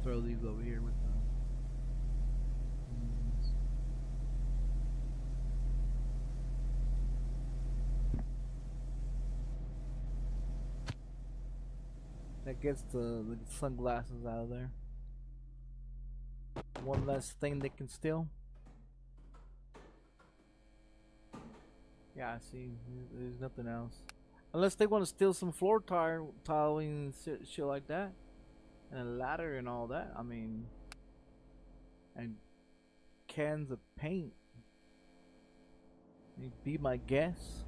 Throw these over here with them. That gets the sunglasses out of there. One less thing they can steal. Yeah, I see. There's nothing else. Unless they want to steal some floor tiling and shit like that. And a ladder and all that. I mean, and cans of paint. You'd be my guess.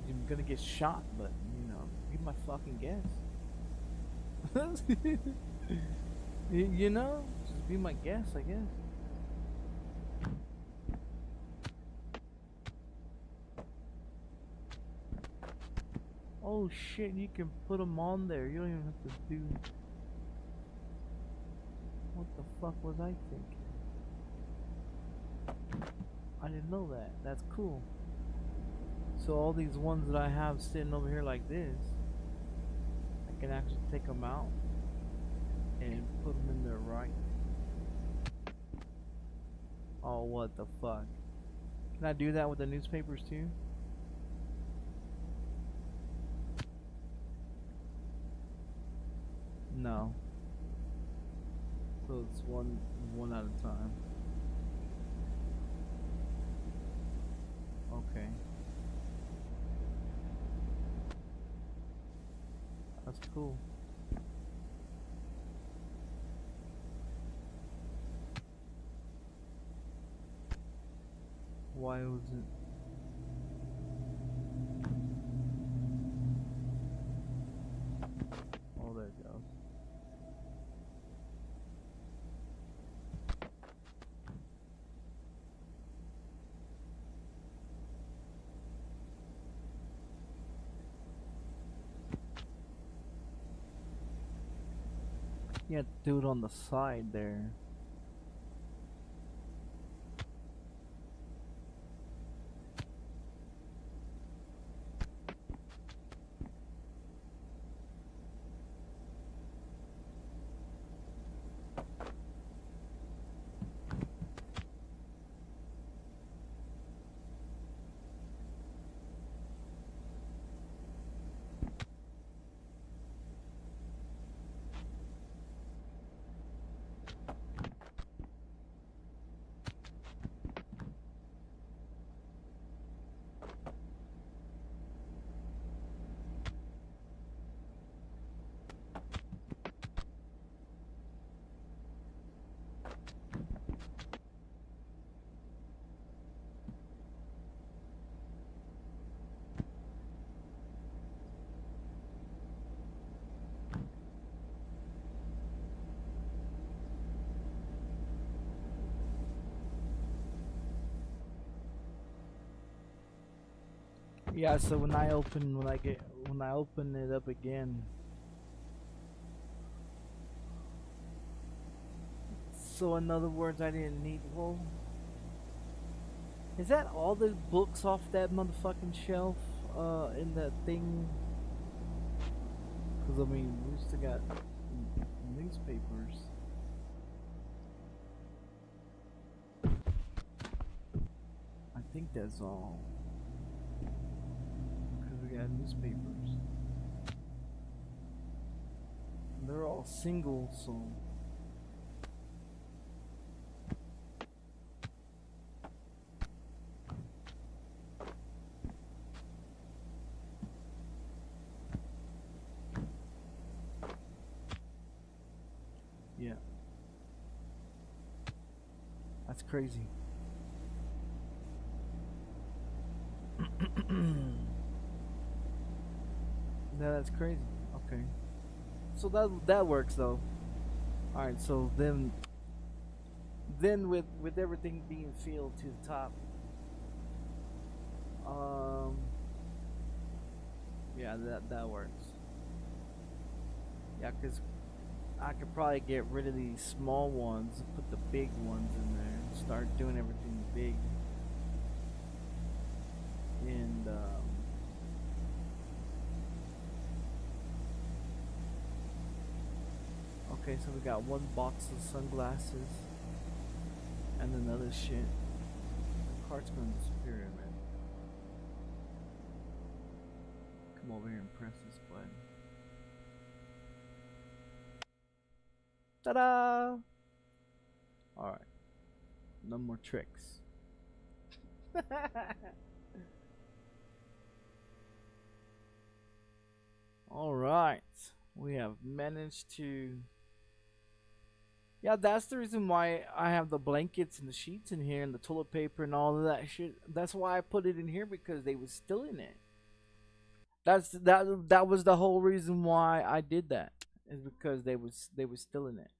You're gonna get shot, but you know, be my fucking guess. You know, just be my guess, I guess. Oh shit, you can put them on there. You don't even have to do... What the fuck was I thinking? I didn't know that. That's cool. So all these ones that I have sitting over here like this, I can actually take them out and put them in there right. Oh, what the fuck? Can I do that with the newspapers too? No. So it's one at a time. Okay. That's cool. Why was it? Oh, there it goes. You have to do it on the side there. Yeah, so when I open it up again. So in other words, I didn't need, well, is that all the books off that motherfucking shelf in that thing? Cuz I mean, we still got newspapers. I think that's all. Cuz we got newspapers. And they're all single, so yeah. That's crazy. Yeah, that's crazy. Okay. So that works though. All right, so then with everything being filled to the top, yeah, that works. Yeah, cuz I could probably get rid of these small ones and put the big ones in there and start doing everything big. And okay, so we got one box of sunglasses and another shit. The cart's gonna disappear, man. Come over here and press this button. Ta-da! Alright. No more tricks. Alright. We have managed to... Yeah, that's the reason why I have the blankets and the sheets in here and the toilet paper and all of that shit. That's why I put it in here, because they was still in it. That was the whole reason why I did that. Is because they was still in it.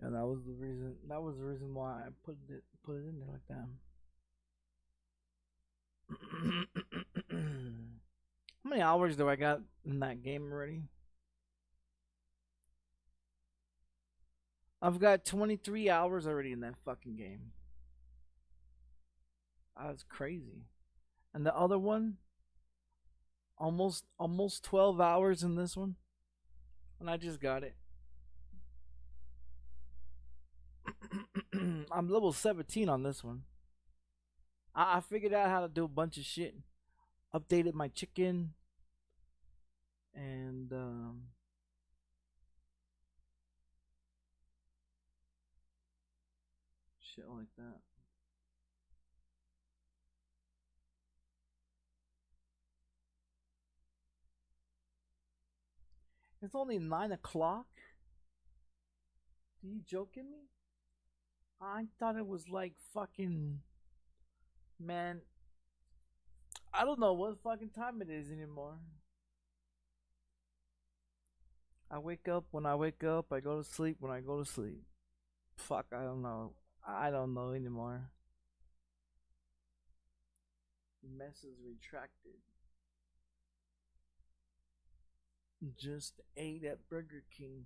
And that was the reason. That was the reason why I put it in there like that. How many hours do I got in that game already? I've got 23 hours already in that fucking game. That's crazy. And the other one, almost 12 hours in this one, and I just got it. I'm level 17 on this one. I figured out how to do a bunch of shit. Updated my chicken. And, shit like that. It's only 9 o'clock? Are you joking me? I thought it was like fucking... Man, I don't know what fucking time it is anymore. I wake up when I wake up. I go to sleep when I go to sleep. Fuck, I don't know. I don't know anymore. Message retracted. Just ate at Burger King.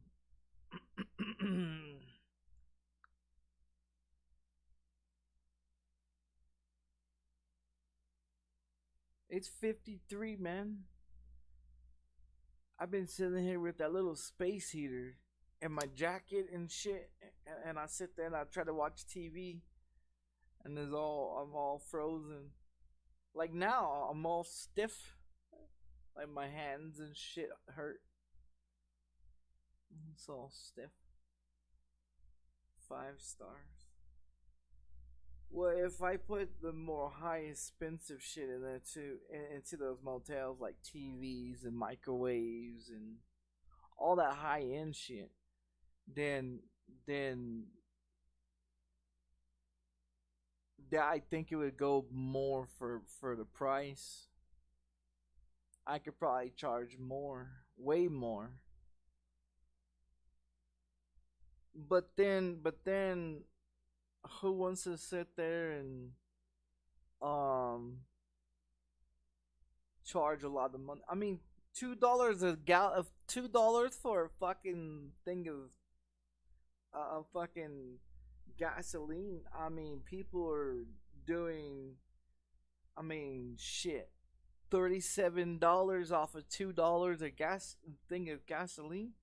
It's 53, man. I've been sitting here with that little space heater and my jacket and shit, and I sit there and I try to watch TV, and I'm all frozen. Like now, I'm all stiff. Like my hands and shit hurt. It's all stiff. 5 stars. Well, if I put the more high expensive shit in there too, into those motels like TVs and microwaves and all that high end shit, then I think it would go more for the price. I could probably charge more, way more. But then who wants to sit there and charge a lot of money? I mean, $2 $2 for a fucking thing of fucking gasoline. I mean, people are doing, I mean, shit, $37 off of $2 a gas thing of gasoline.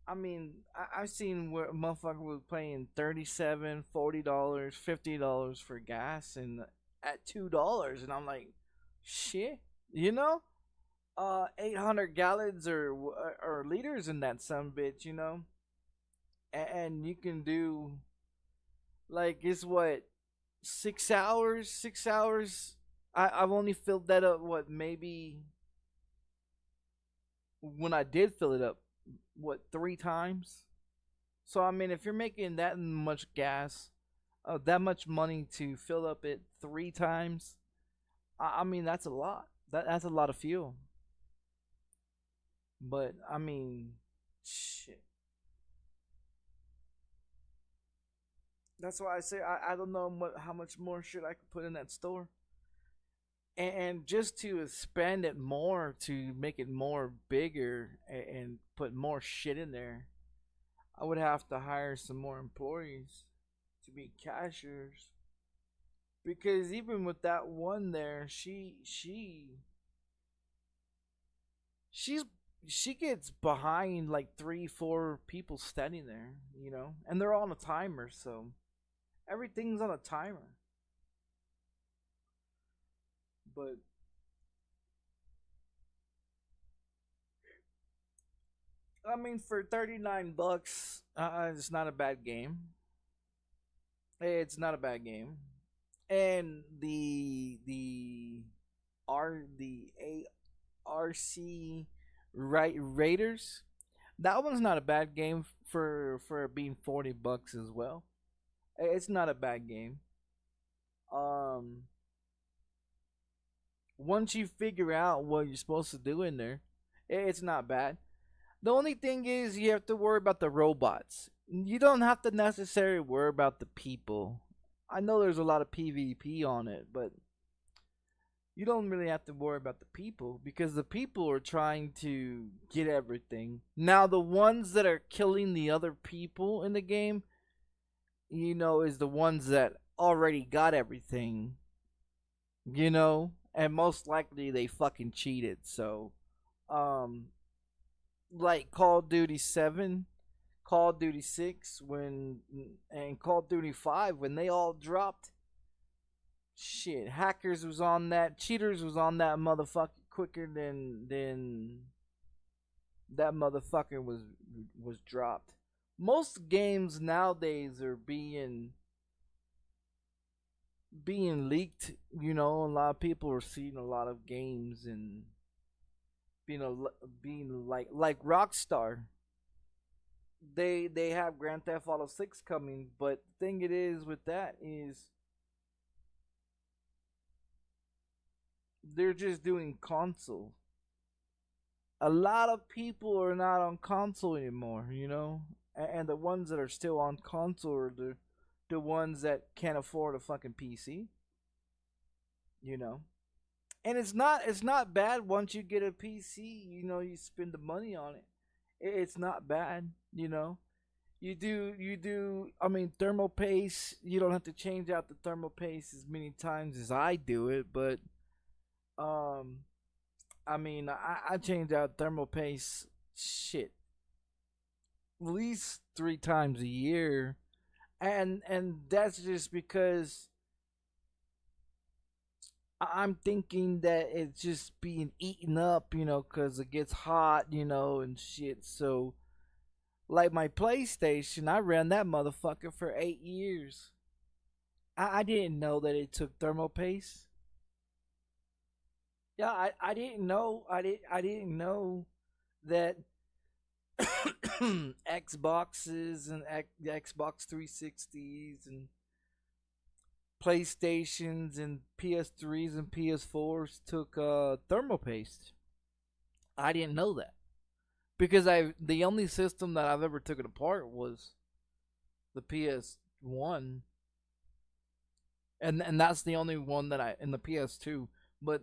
I mean, I've seen where motherfucker was paying $37, $40, $50 for gas, and at $2, and I'm like, shit, you know, 800 gallons or liters in that son bitch, you know, and you can do, like, it's what, 6 hours, 6 hours. I've only filled that up, what, maybe when I did fill it up, what, 3 times? So I mean, if you're making that much gas, that much money to fill up it 3 times, I mean, that's a lot. That's a lot of fuel. But I mean, shit. That's why I say I don't know how much more shit I could put in that store. And just to expand it more, to make it more bigger and put more shit in there, I would have to hire some more employees to be cashiers. Because even with that one there, she gets behind like 3-4 people standing there, you know, and they're all on a timer, so everything's on a timer. But I mean, for $39, it's not a bad game. It's not a bad game, and the ARC Raiders, that one's not a bad game for being $40 as well. It's not a bad game. Once you figure out what you're supposed to do in there, it's not bad. The only thing is you have to worry about the robots. You don't have to necessarily worry about the people. I know there's a lot of PvP on it, but you don't really have to worry about the people, because the people are trying to get everything. Now, the ones that are killing the other people in the game, you know, is the ones that already got everything, you know, and most likely they fucking cheated. So like Call of Duty 7, Call of Duty 6 and Call of Duty 5 when they all dropped. Shit, hackers was on that, cheaters was on that motherfucker quicker than that motherfucker was dropped. Most games nowadays are being leaked. You know, a lot of people are seeing a lot of games and being like Rockstar. They have Grand Theft Auto 6 coming, but the thing it is with that is they're just doing console. A lot of people are not on console anymore, you know, and the ones that are still on console are the ones that can't afford a fucking PC, you know. And it's not bad once you get a PC, you know, you spend the money on it. It's not bad, you know. You do. I mean, thermal paste. You don't have to change out the thermal paste as many times as I do it, but I mean, I change out thermal paste shit at least 3 times a year, and that's just because I'm thinking that it's just being eaten up, you know, because it gets hot, you know, and shit. So, like my PlayStation, I ran that motherfucker for 8 years. I didn't know that it took thermal paste. Yeah, I didn't know. I didn't know that Xboxes and the Xbox 360s and PlayStations and PS3s and PS4s took thermal paste. I didn't know that because the only system that I've ever taken apart was the PS1, and that's the only one that in the PS2. But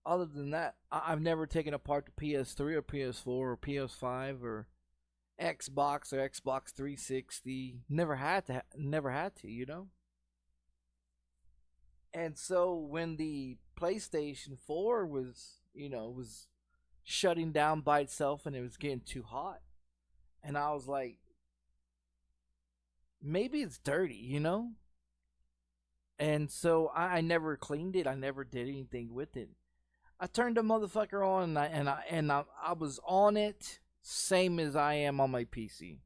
other than that, I've never taken apart the PS3 or PS4 or PS5 or Xbox or Xbox 360. Never had to, you know. And so when the PlayStation 4 was, you know, was shutting down by itself and it was getting too hot, and I was like, maybe it's dirty, you know. And so I never cleaned it. I never did anything with it. I turned the motherfucker on and I was on it same as I am on my PC.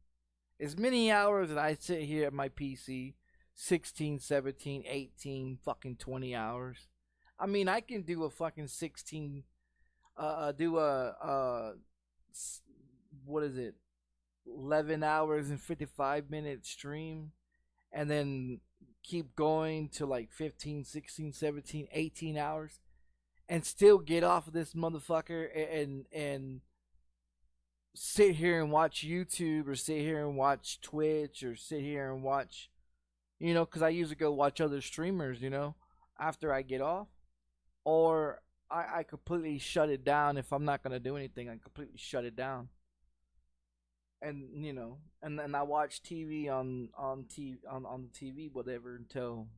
As many hours that I sit here at my PC, 16, 17, 18, fucking 20 hours. I mean, I can do a fucking 16 what is it? 11 hours and 55-minute stream and then keep going to like 15, 16, 17, 18 hours. And still get off of this motherfucker and sit here and watch YouTube or sit here and watch Twitch or sit here and watch, you know, because I usually go watch other streamers, you know, after I get off. Or I completely shut it down. If I'm not going to do anything, I completely shut it down. And, you know, and then I watch TV on the TV, whatever, until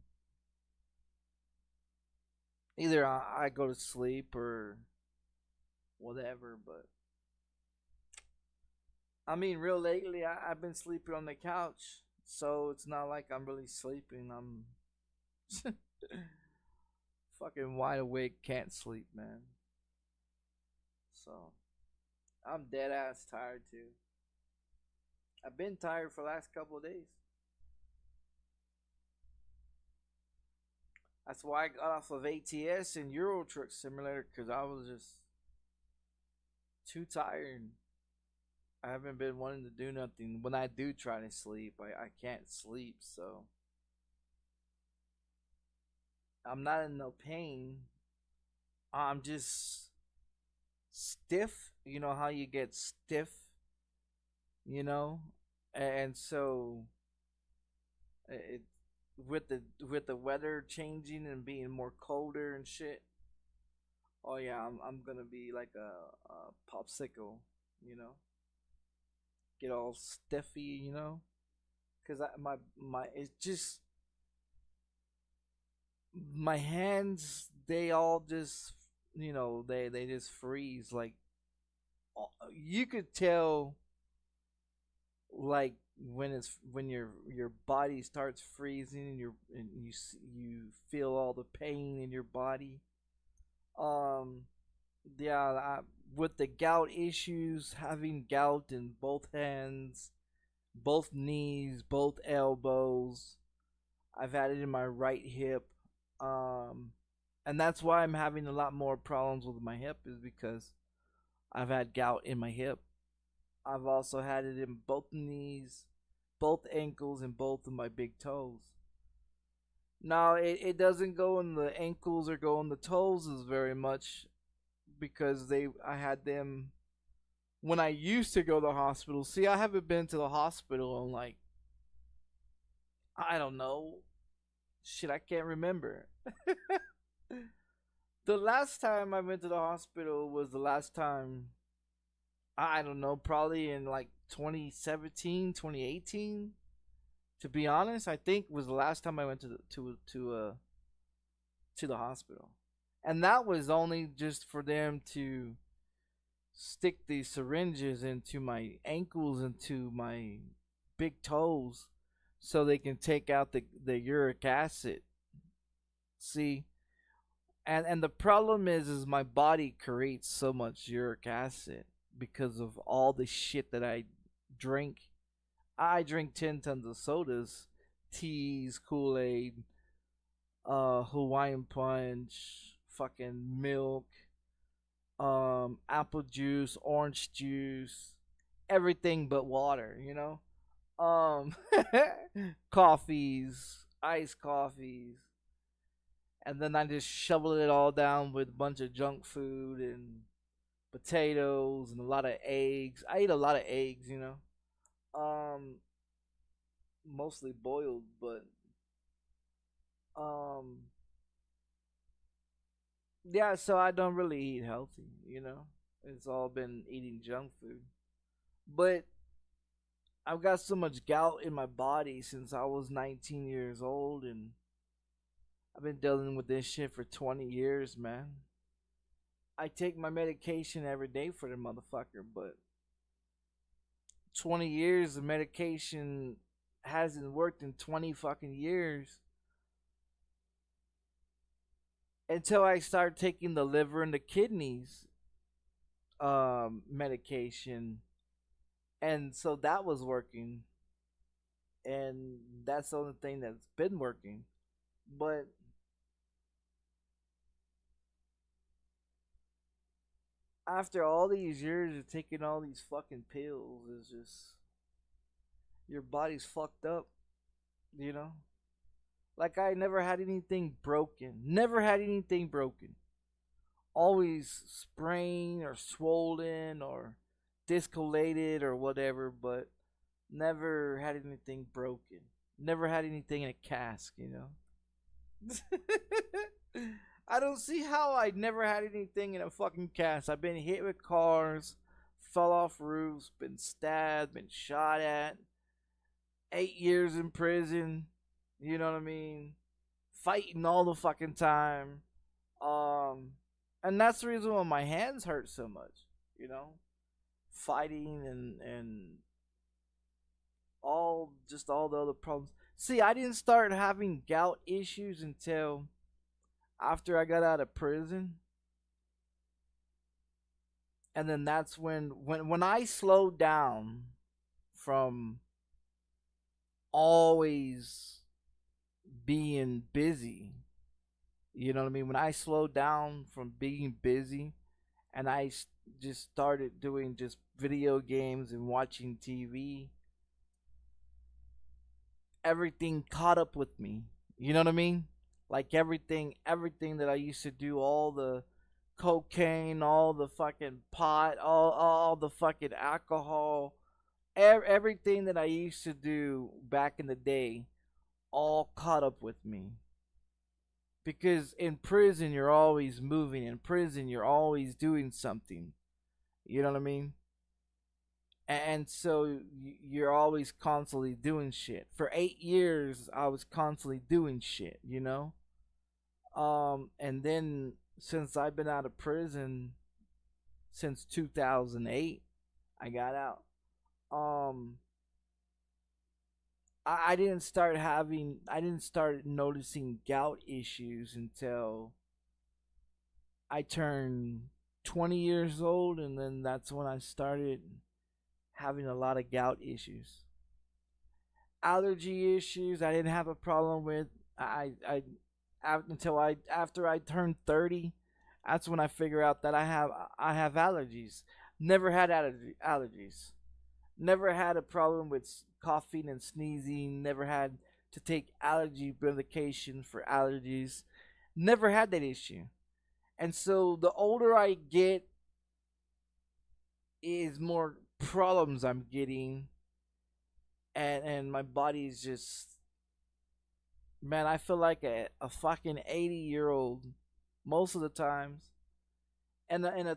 either I go to sleep or whatever. But I mean, real lately I've been sleeping on the couch, so it's not like I'm really sleeping. I'm fucking wide awake, can't sleep, man. So I'm dead ass tired too. I've been tired for the last couple of days. That's why I got off of ATS and Euro Truck Simulator, because I was just too tired. I haven't been wanting to do nothing. When I do try to sleep, I can't sleep, so I'm not in no pain. I'm just stiff. You know how you get stiff, you know? And so with the weather changing and being more colder and shit. Oh yeah, I'm gonna be like a popsicle, you know. Get all stiffy, you know, cause my it's just my hands. They all just, you know, they just freeze. Like you could tell like when your body starts freezing and you feel all the pain in your body. Yeah, with the gout issues, having gout in both hands, both knees, both elbows. I've had it in my right hip. Um, and that's why I'm having a lot more problems with my hip, is because I've had gout in my hip. I've also had it in both knees, both ankles, and both of my big toes. Now, it doesn't go in the ankles or go in the toes as very much, because I had them when I used to go to the hospital. See, I haven't been to the hospital in, like, I don't know. Shit, I can't remember. The last time I went to the hospital was the last time, I don't know, probably in like 2017, 2018. To be honest, I think was the last time I went to the hospital. And that was only just for them to stick these syringes into my ankles and to my big toes so they can take out the uric acid. See, and the problem is my body creates so much uric acid because of all the shit that I drink. I drink 10 tons of sodas, teas, Kool-Aid, Hawaiian punch, fucking milk, apple juice, orange juice, everything but water, you know? Coffees, iced coffees. And then I just shovel it all down with a bunch of junk food and potatoes and a lot of eggs. I eat a lot of eggs, you know. Mostly boiled, but yeah, so I don't really eat healthy, you know. It's all been eating junk food. But I've got so much gout in my body since I was 19 years old, and I've been dealing with this shit for 20 years, man. I take my medication every day for the motherfucker, but 20 years of medication hasn't worked in 20 fucking years. Until I start taking the liver and the kidneys medication. And so that was working. And that's the only thing that's been working. But after all these years of taking all these fucking pills, it's just, your body's fucked up, you know? Like, I never had anything broken. Never had anything broken. Always sprained or swollen or discolated or whatever, but never had anything broken. Never had anything in a cask, you know? I don't see how I never had anything in a fucking cast. I've been hit with cars, fell off roofs, been stabbed, been shot at, 8 years in prison, you know what I mean? Fighting all the fucking time. And that's the reason why my hands hurt so much, you know? Fighting and all the other problems. See, I didn't start having gout issues until after I got out of prison. And then that's when I slowed down from always being busy. You know what I mean? When I slowed down from being busy and I just started doing just video games and watching TV, everything caught up with me. You know what I mean? Like everything that I used to do, all the cocaine, all the fucking pot, all the fucking alcohol, everything that I used to do back in the day, all caught up with me. Because in prison, you're always moving. In prison, you're always doing something. You know what I mean? And so you're always constantly doing shit. For 8 years, I was constantly doing shit, you know? And then since I've been out of prison since 2008, I got out. I didn't start noticing gout issues until I turned 20 years old, and then that's when I started having a lot of gout issues. Allergy issues I didn't have a problem with. Until I after I turned 30, that's when I figure out that I have allergies. Never had allergies. Never had a problem with coughing and sneezing. Never had to take allergy medication for allergies. Never had that issue. And so the older I get, is more problems I'm getting, and my body is just, man, I feel like a fucking 80-year-old most of the times. And in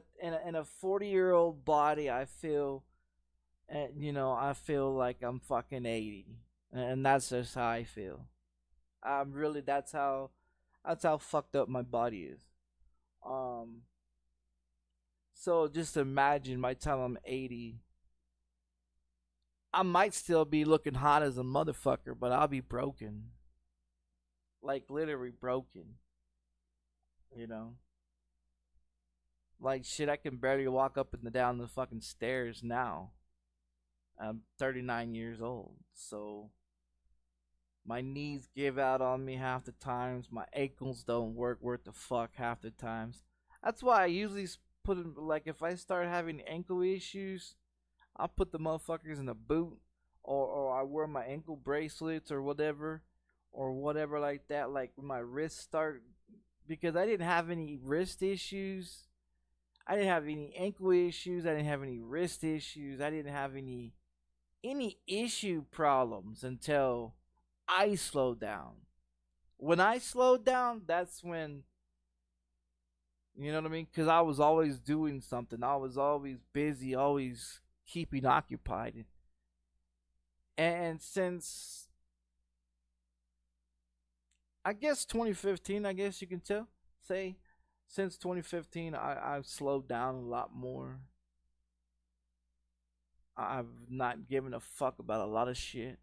a 40-year-old body, I feel, I feel like I'm fucking 80, and that's just how I feel. I'm really that's how fucked up my body is. Um, so just imagine by the time I'm 80, I might still be looking hot as a motherfucker, but I'll be broken, like literally broken. You know, like shit. I can barely walk up and down the fucking stairs now. I'm 39 years old, so my knees give out on me half the times. My ankles don't work worth the fuck half the times. That's why I usually put in, like, if I start having ankle issues, I'll put the motherfuckers in a boot, or I wear my ankle bracelets or whatever like that. Like when my wrists start, because I didn't have any wrist issues. I didn't have any ankle issues. I didn't have any wrist issues. I didn't have any issue problems until I slowed down. When I slowed down, that's when, you know what I mean? Because I was always doing something. I was always busy, always keeping occupied. And since, I guess 2015, I guess you can say, since 2015, I've slowed down a lot more. I've not given a fuck about a lot of shit,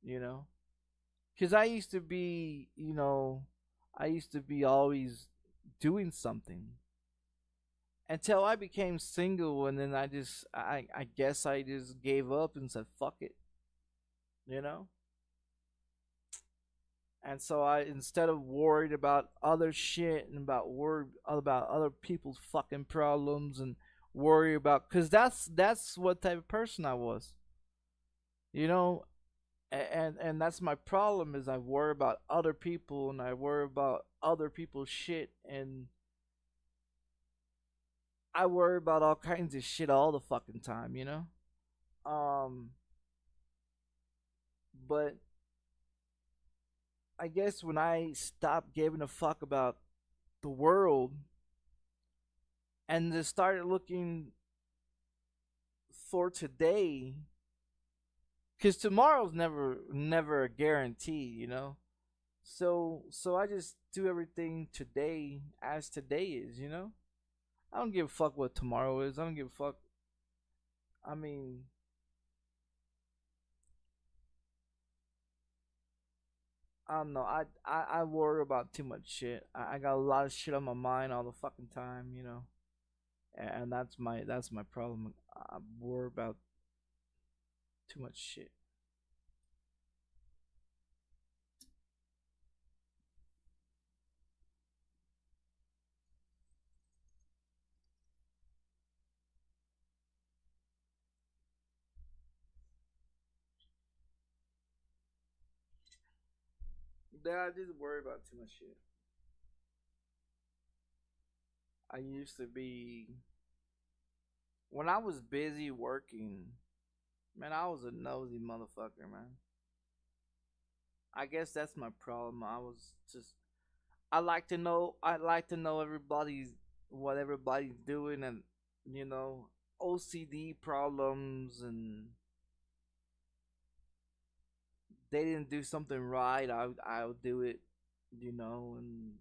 you know? Because I used to be, I used to be always doing something until I became single, and then I guess I just gave up and said, fuck it, you know? And so instead of worried about other shit and worried about other people's fucking problems and worry about, because that's what type of person I was, you know. And that's my problem, is I worry about other people and I worry about other people's shit, and I worry about all kinds of shit all the fucking time, you know. But I guess when I stopped giving a fuck about the world and just started looking for today, because tomorrow's never a guarantee, you know. So I just do everything today as today is, you know. I don't give a fuck what tomorrow is. I don't give a fuck. I mean, I don't know. I worry about too much shit. I got a lot of shit on my mind all the fucking time, you know. And that's my problem. I worry about too much shit. Yeah, I just worry about too much shit. I used to be, when I was busy working, man, I was a nosy motherfucker, man. I guess that's my problem. I was just, I like to know everybody's, what everybody's doing, and, you know, OCD problems, and they didn't do something right, I'll do it, you know, and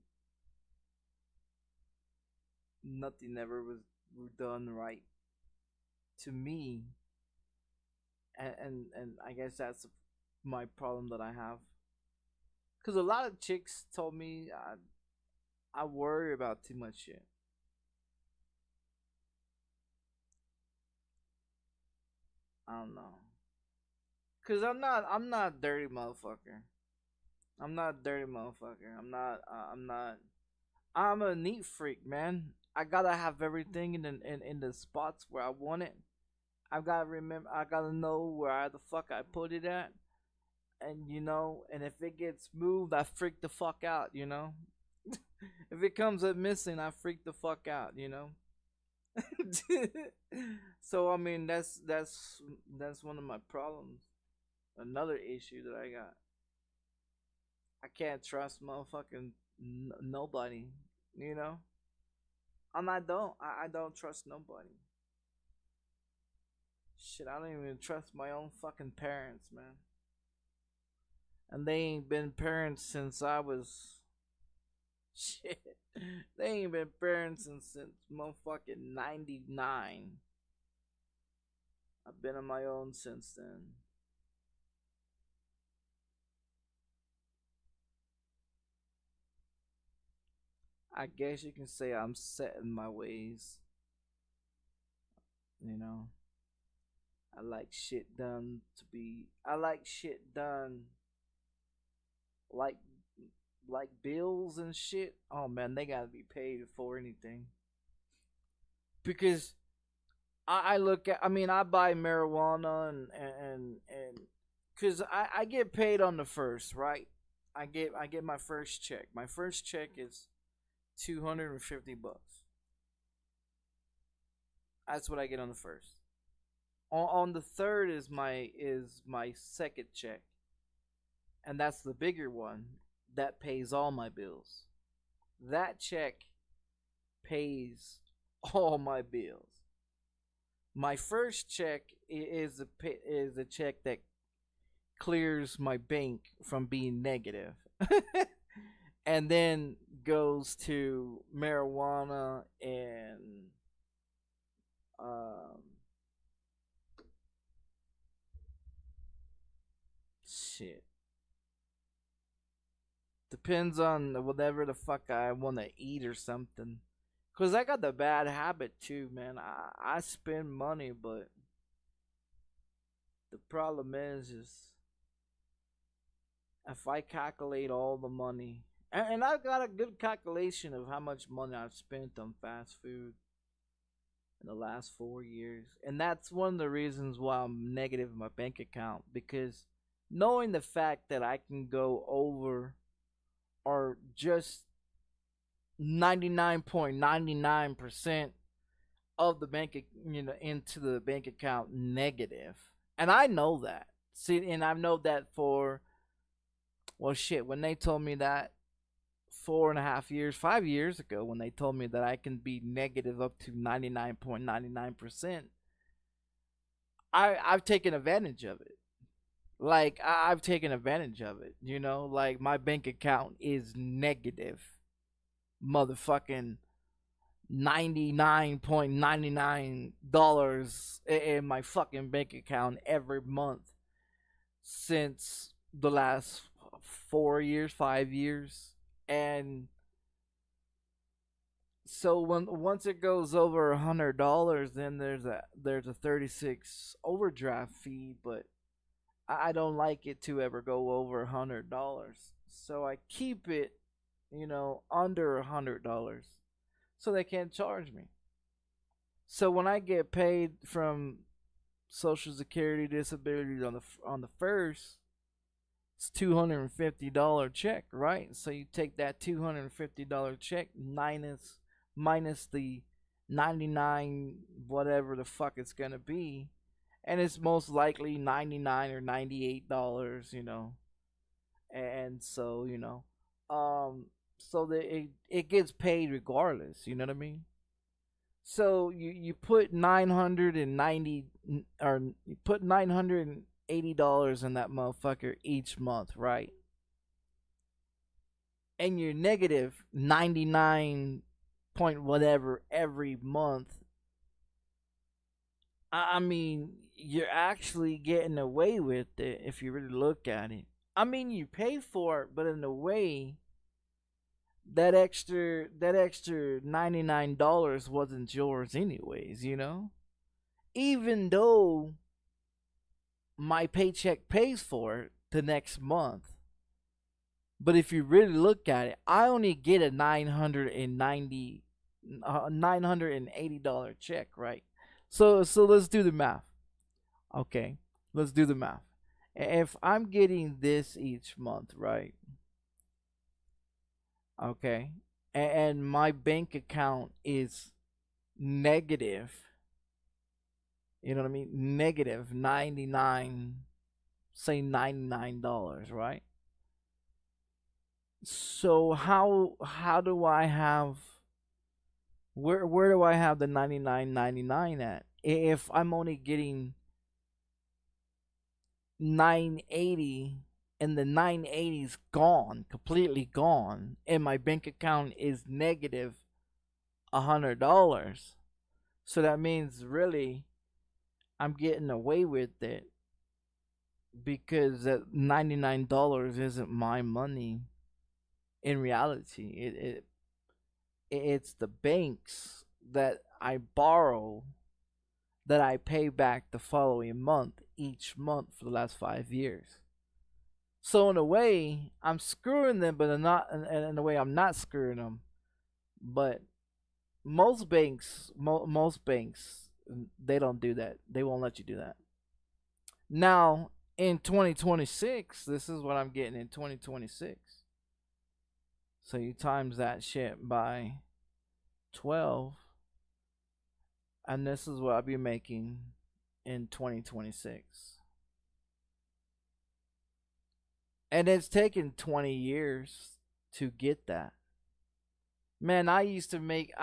nothing ever was done right to me, and I guess my problem that I have. Cause a lot of chicks told me I worry about too much shit. I don't know. Cause I'm not a dirty motherfucker. I'm not a dirty motherfucker. I'm a neat freak, man. I gotta have everything in the spots where I want it. I gotta remember. I gotta know where the fuck I put it at, and and if it gets moved, I freak the fuck out. If it comes up missing, I freak the fuck out. So I mean, that's one of my problems. Another issue that I got. I can't trust motherfucking nobody. You know. And I don't trust nobody. Shit, I don't even trust my own fucking parents, man. And they ain't been parents since I was. Shit. They ain't been parents since motherfucking 99. I've been on my own since then. I guess you can say I'm set in my ways. I like shit done like bills and shit. Oh man, they gotta be paid for anything. Because I look at, I mean, I buy marijuana and because I get paid on the first, right? I get my first check. My first check is $250. That's what I get on the first. On the third is my second check, and that's the bigger one that pays all my bills. That check pays all my bills. My first check is a check that clears my bank from being negative. And then goes to marijuana and shit. Depends on whatever the fuck I want to eat or something. Cause I got the bad habit too, man. I spend money, but the problem is if I calculate all the money, and I've got a good calculation of how much money I've spent on fast food in the last 4 years, and that's one of the reasons why I'm negative in my bank account, because knowing the fact that I can go over or just 99.99% of the bank, into the bank account negative, and I know that. See, and I know that for, well, shit, when they told me that 4.5 years, 5 years ago, when they told me that I can be negative up to 99.99%, I've taken advantage of it. Like, I've taken advantage of it, like my bank account is negative motherfucking $99.99 in my fucking bank account every month since the last 4 years, 5 years. And so once it goes over $100, then there's a 36 overdraft fee, but I don't like it to ever go over $100, so I keep it, under $100, so they can't charge me. So when I get paid from Social Security disability on the first, it's $250 check, right? So you take that $250 check minus the 99 whatever the fuck it's gonna be, and it's most likely 99 or $98, and so so that it gets paid regardless, you know what I mean? So you put 990 or you put $980 in that motherfucker each month, right? And you're negative 99 point whatever every month. I mean, you're actually getting away with it if you really look at it. I mean, you pay for it, but in a way, that extra $99 wasn't yours anyways, you know? Even though my paycheck pays for it the next month. But if you really look at it, I only get a $980 check, right? So let's do the math. Okay, let's do the math. If I'm getting this each month, right? Okay, and my bank account is negative. You know what I mean? Negative 99, say $99, right? So how do I have where do I have the 99.99 at? If I'm only getting 980 and the 980's gone, completely gone, and my bank account is negative $100. So that means really I'm getting away with it because that $99 isn't my money. In reality, it's the banks that I borrow that I pay back the following month, each month for the last 5 years. So in a way, I'm screwing them, but I'm not. In a way, I'm not screwing them. But most banks, they don't do that. They won't let you do that. Now in 2026, this is what I'm getting in 2026. So you times that shit by 12, and this is what I'll be making in 2026. And it's taken 20 years to get that. Man, I used to make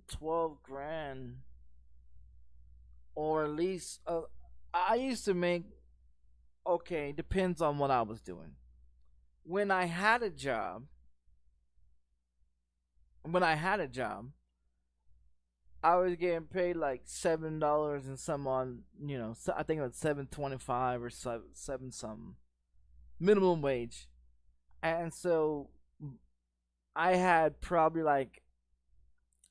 12 grand, or at least I used to make, okay, depends on what I was doing. When I had a job, I was getting paid like $7 and some on, I think it was $7.25 or seven something minimum wage, and so I had probably like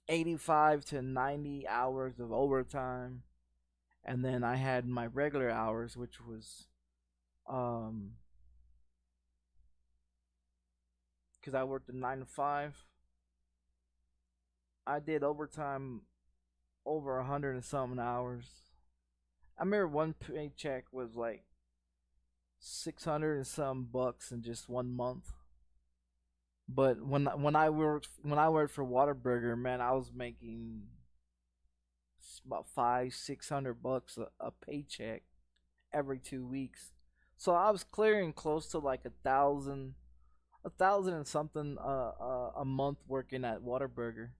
85 to 90 hours of overtime, and then I had my regular hours, which was because I worked a 9 to 5. I did overtime over 100 and something hours. I remember one paycheck was like 600 and some bucks in just 1 month. But when I worked for Whataburger, man, I was making about 500-600 bucks a paycheck every 2 weeks. So I was clearing close to like $1,000 and something a month working at Whataburger.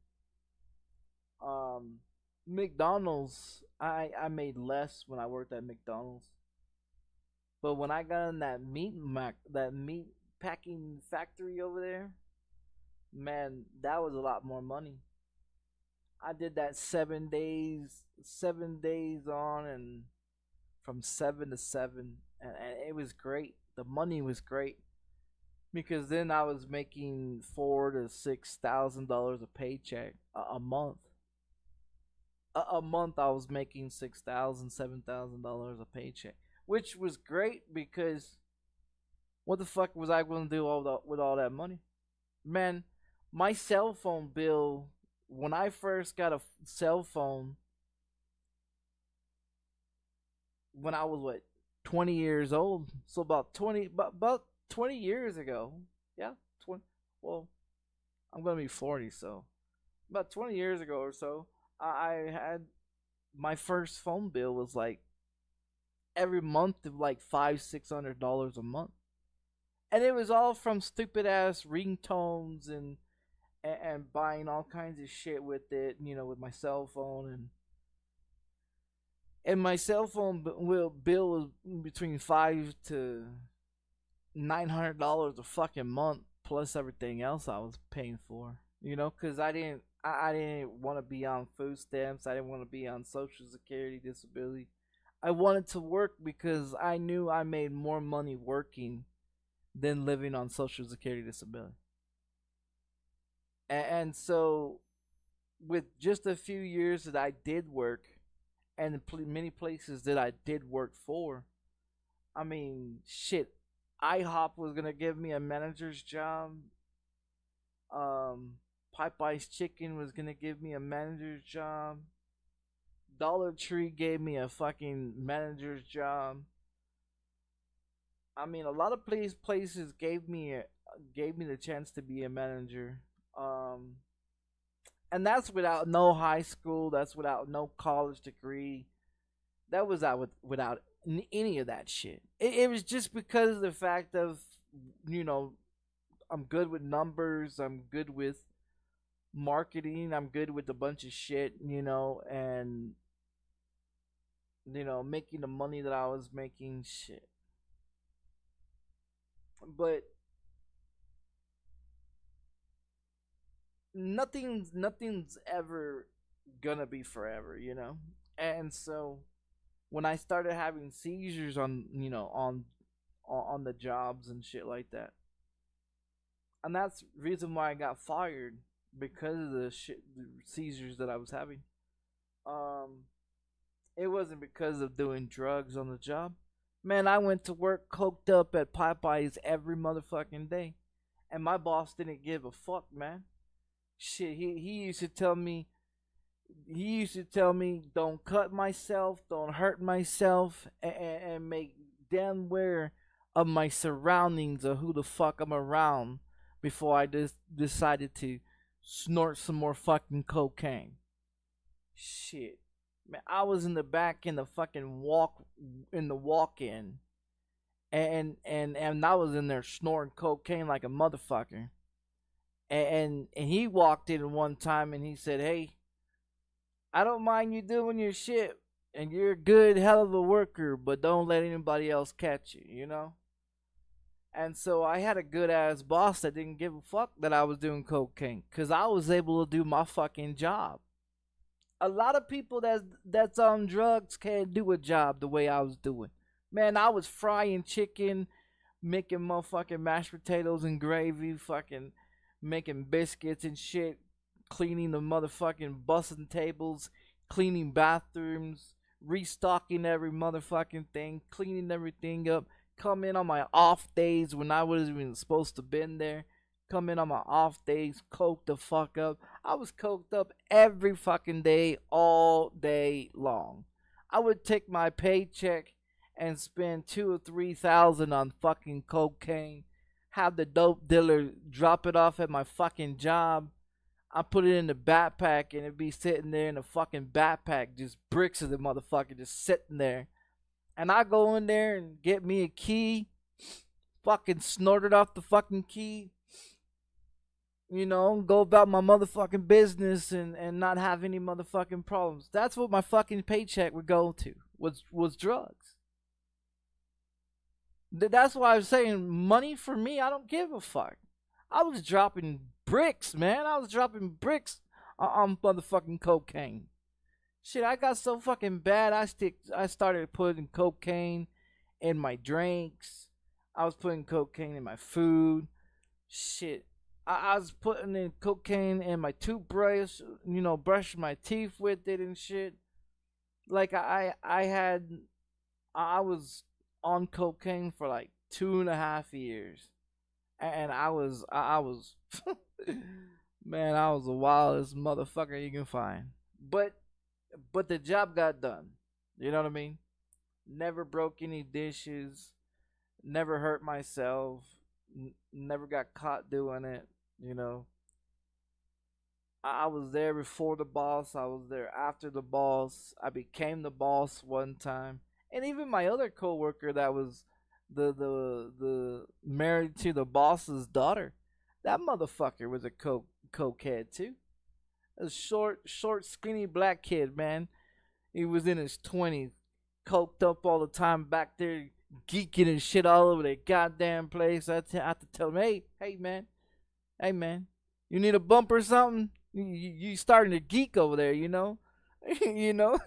McDonald's, I made less when I worked at McDonald's. But when I got in that meat packing factory over there, man, that was a lot more money. I did that 7 days on, and from 7 to 7, and it was great. The money was great because then I was making $4,000 to $6,000 a paycheck a month. A month I was making $6,000, $7,000 a paycheck, which was great because what the fuck was I going to do with all that money? Man, my cell phone bill, when I first got a cell phone, when I was 20 years old, so about 20 years ago. Yeah, 20. Well, I'm going to be 40, so about 20 years ago or so, I had my first phone bill was like every month of like $500-$600 a month, and it was all from stupid ass ringtones and buying all kinds of shit with it, with my cell phone, and my cell phone bill was between $500 to $900 a fucking month plus everything else I was paying for, because I I didn't want to be on food stamps. I didn't want to be on Social Security disability. I wanted to work because I knew I made more money working than living on Social Security disability. And so, with just a few years that I did work, and many places that I did work for, I mean, shit, IHOP was gonna give me a manager's job. Popeye's Chicken was gonna give me a manager's job. Dollar Tree gave me a fucking manager's job. I mean, a lot of places gave me the chance to be a manager. And that's without no high school. That's without no college degree. That was without any of that shit. It was just because of the fact of, you know, I'm good with numbers. I'm good with marketing. I'm good with a bunch of shit, you know, and, you know, making the money that I was making, shit. But nothing's ever gonna be forever, you know. And so when I started having seizures on, you know, on the jobs and shit like that, and that's the reason why I got fired, because of the seizures that I was having. It wasn't because of doing drugs on the job. Man, I went to work coked up at Popeyes every motherfucking day, and my boss didn't give a fuck, man. Shit, he used to tell me, don't cut myself, don't hurt myself, and make damn aware of my surroundings of who the fuck I'm around before I just decided to snort some more fucking cocaine. Shit, man, I was in the back in the fucking walk-in, and I was in there snorting cocaine like a motherfucker. And he walked in one time and he said, "Hey, I don't mind you doing your shit, and you're a good hell of a worker, but don't let anybody else catch you, you know?" And so I had a good ass boss that didn't give a fuck that I was doing cocaine, cause I was able to do my fucking job. A lot of people that's on drugs can't do a job the way I was doing. Man, I was frying chicken, making motherfucking mashed potatoes and gravy, fucking making biscuits and shit, cleaning the motherfucking bussing tables, cleaning bathrooms, restocking every motherfucking thing, cleaning everything up. Come in on my off days when I wasn't even supposed to been there. Come in on my off days, coke the fuck up. I was coked up every fucking day, all day long. I would take my paycheck and spend $2,000 or $3,000 on fucking cocaine. Have the dope dealer drop it off at my fucking job. I put it in the backpack and it'd be sitting there in the fucking backpack, just bricks of the motherfucker just sitting there. And I go in there and get me a key, fucking snort it off the fucking key, you know, go about my motherfucking business and not have any motherfucking problems. That's what my fucking paycheck would go to, was drugs. That's why I was saying, money for me, I don't give a fuck. I was dropping bricks, man. I was dropping bricks on motherfucking cocaine. Shit, I got so fucking bad, I started putting cocaine in my drinks. I was putting cocaine in my food. Shit, I was putting in cocaine in my toothbrush, you know, brushing my teeth with it and shit. Like, I was on cocaine for like 2.5 years, and I was man, I was the wildest motherfucker you can find. But the job got done. You know what I mean? Never broke any dishes, never hurt myself, never got caught doing it. You know, I was there before the boss. I was there after the boss. I became the boss one time. And even my other coworker that was the married to the boss's daughter, that motherfucker was a cokehead too. A short, skinny black kid, man. He was in his 20s, coked up all the time back there, geeking and shit all over the goddamn place. I have to tell him, hey man, you need a bump or something? You starting to geek over there, you know? You know?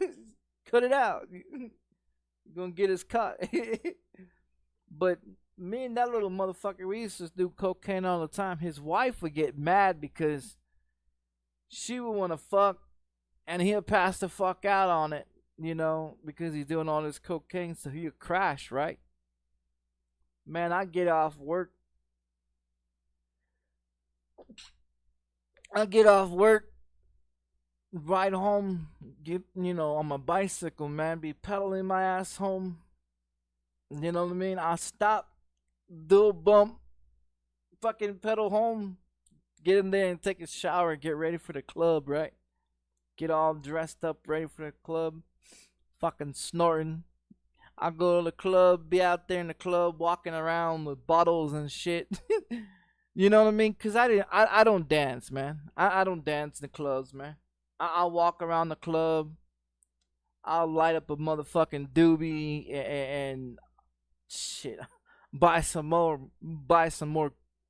Cut it out. You're gonna get us caught. But me and that little motherfucker, we used to do cocaine all the time. His wife would get mad because she would want to fuck and he'll pass the fuck out on it, you know, because he's doing all this cocaine, so he'll crash, right? Man, I get off work. Ride home, get, you know, on my bicycle, man, be pedaling my ass home. You know what I mean? I stop, do a bump, fucking pedal home, get in there and take a shower, get ready for the club, right? Get all dressed up, ready for the club, fucking snorting. I go to the club, be out there in the club, walking around with bottles and shit. You know what I mean? Cause I don't dance, man. I don't dance in the clubs, man. I'll walk around the club. I'll light up a motherfucking doobie and shit, buy some more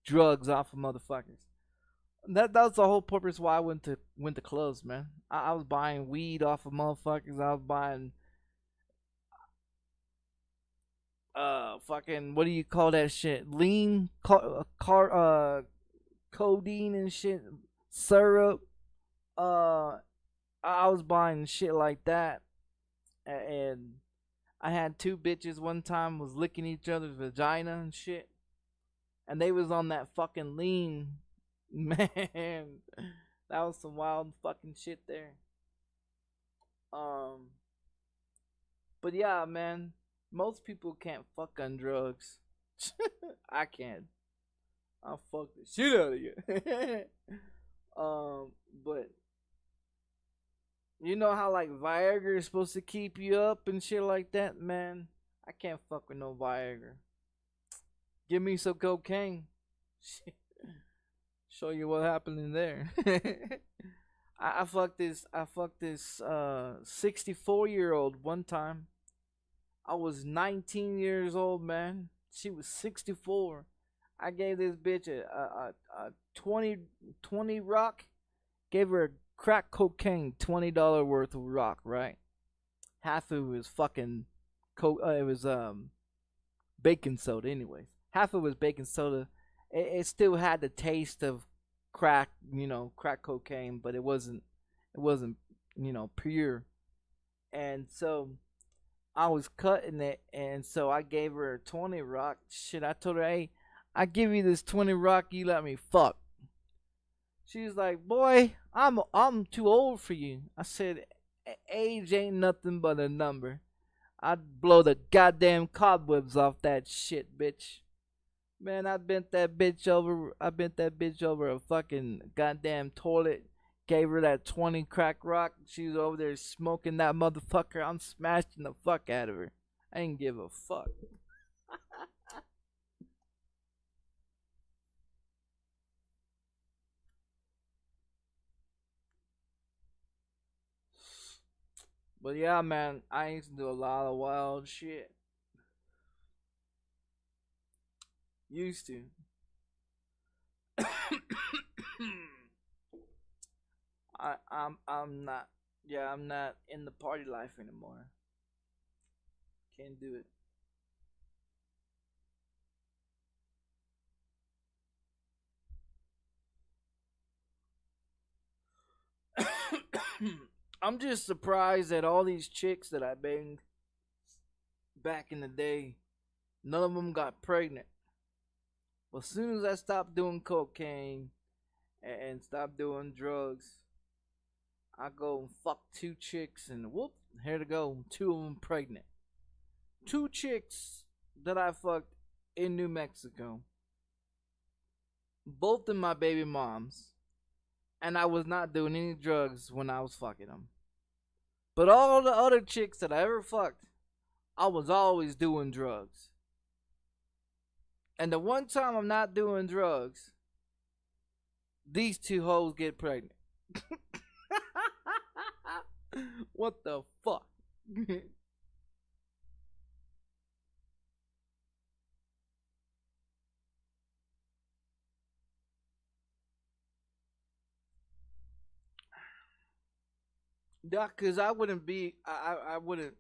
drugs off of motherfuckers. That was the whole purpose why I went to clubs, man. I was buying weed off of motherfuckers. I was buying fucking, what do you call that shit? Lean codeine and shit, syrup. I was buying shit like that, and I had two bitches one time was licking each other's vagina and shit, and they was on that fucking lean. Man, that was some wild fucking shit there. But yeah, man, most people can't fuck on drugs. I can. I'll fuck the shit out of you. But you know how like Viagra is supposed to keep you up and shit like that, man? I can't fuck with no Viagra. Give me some cocaine. Show you what happened in there. I fucked this 64-year-old one time. I was 19 years old, man. She was 64. I gave this bitch a 20 rock. Gave her a crack cocaine $20 worth of rock, right? Half of it was fucking it was baking soda anyways. Half of it was baking soda. It still had the taste of crack, you know, crack cocaine, but it wasn't, you know, pure. And so I was cutting it, and so I gave her a 20 rock. Shit, I told her, hey, I give you this 20 rock, you let me fuck. She's like, boy, I'm too old for you. I said, age ain't nothing but a number. I'd blow the goddamn cobwebs off that shit, bitch. Man, I bent that bitch over a fucking goddamn toilet. Gave her that 20 crack rock. She was over there smoking that motherfucker. I'm smashing the fuck out of her. I didn't give a fuck. But yeah, man, I used to do a lot of wild shit. Used to. I'm not. Yeah, I'm not in the party life anymore. Can't do it. I'm just surprised that all these chicks that I banged back in the day, none of them got pregnant. But as soon as I stopped doing cocaine and stopped doing drugs, I go and fuck two chicks and whoop, here to go, two of them pregnant. Two chicks that I fucked in New Mexico. Both of my baby moms. And I was not doing any drugs when I was fucking them. But all the other chicks that I ever fucked, I was always doing drugs. And the one time I'm not doing drugs, these two hoes get pregnant. What the fuck? Yeah, cause I wouldn't be. I wouldn't.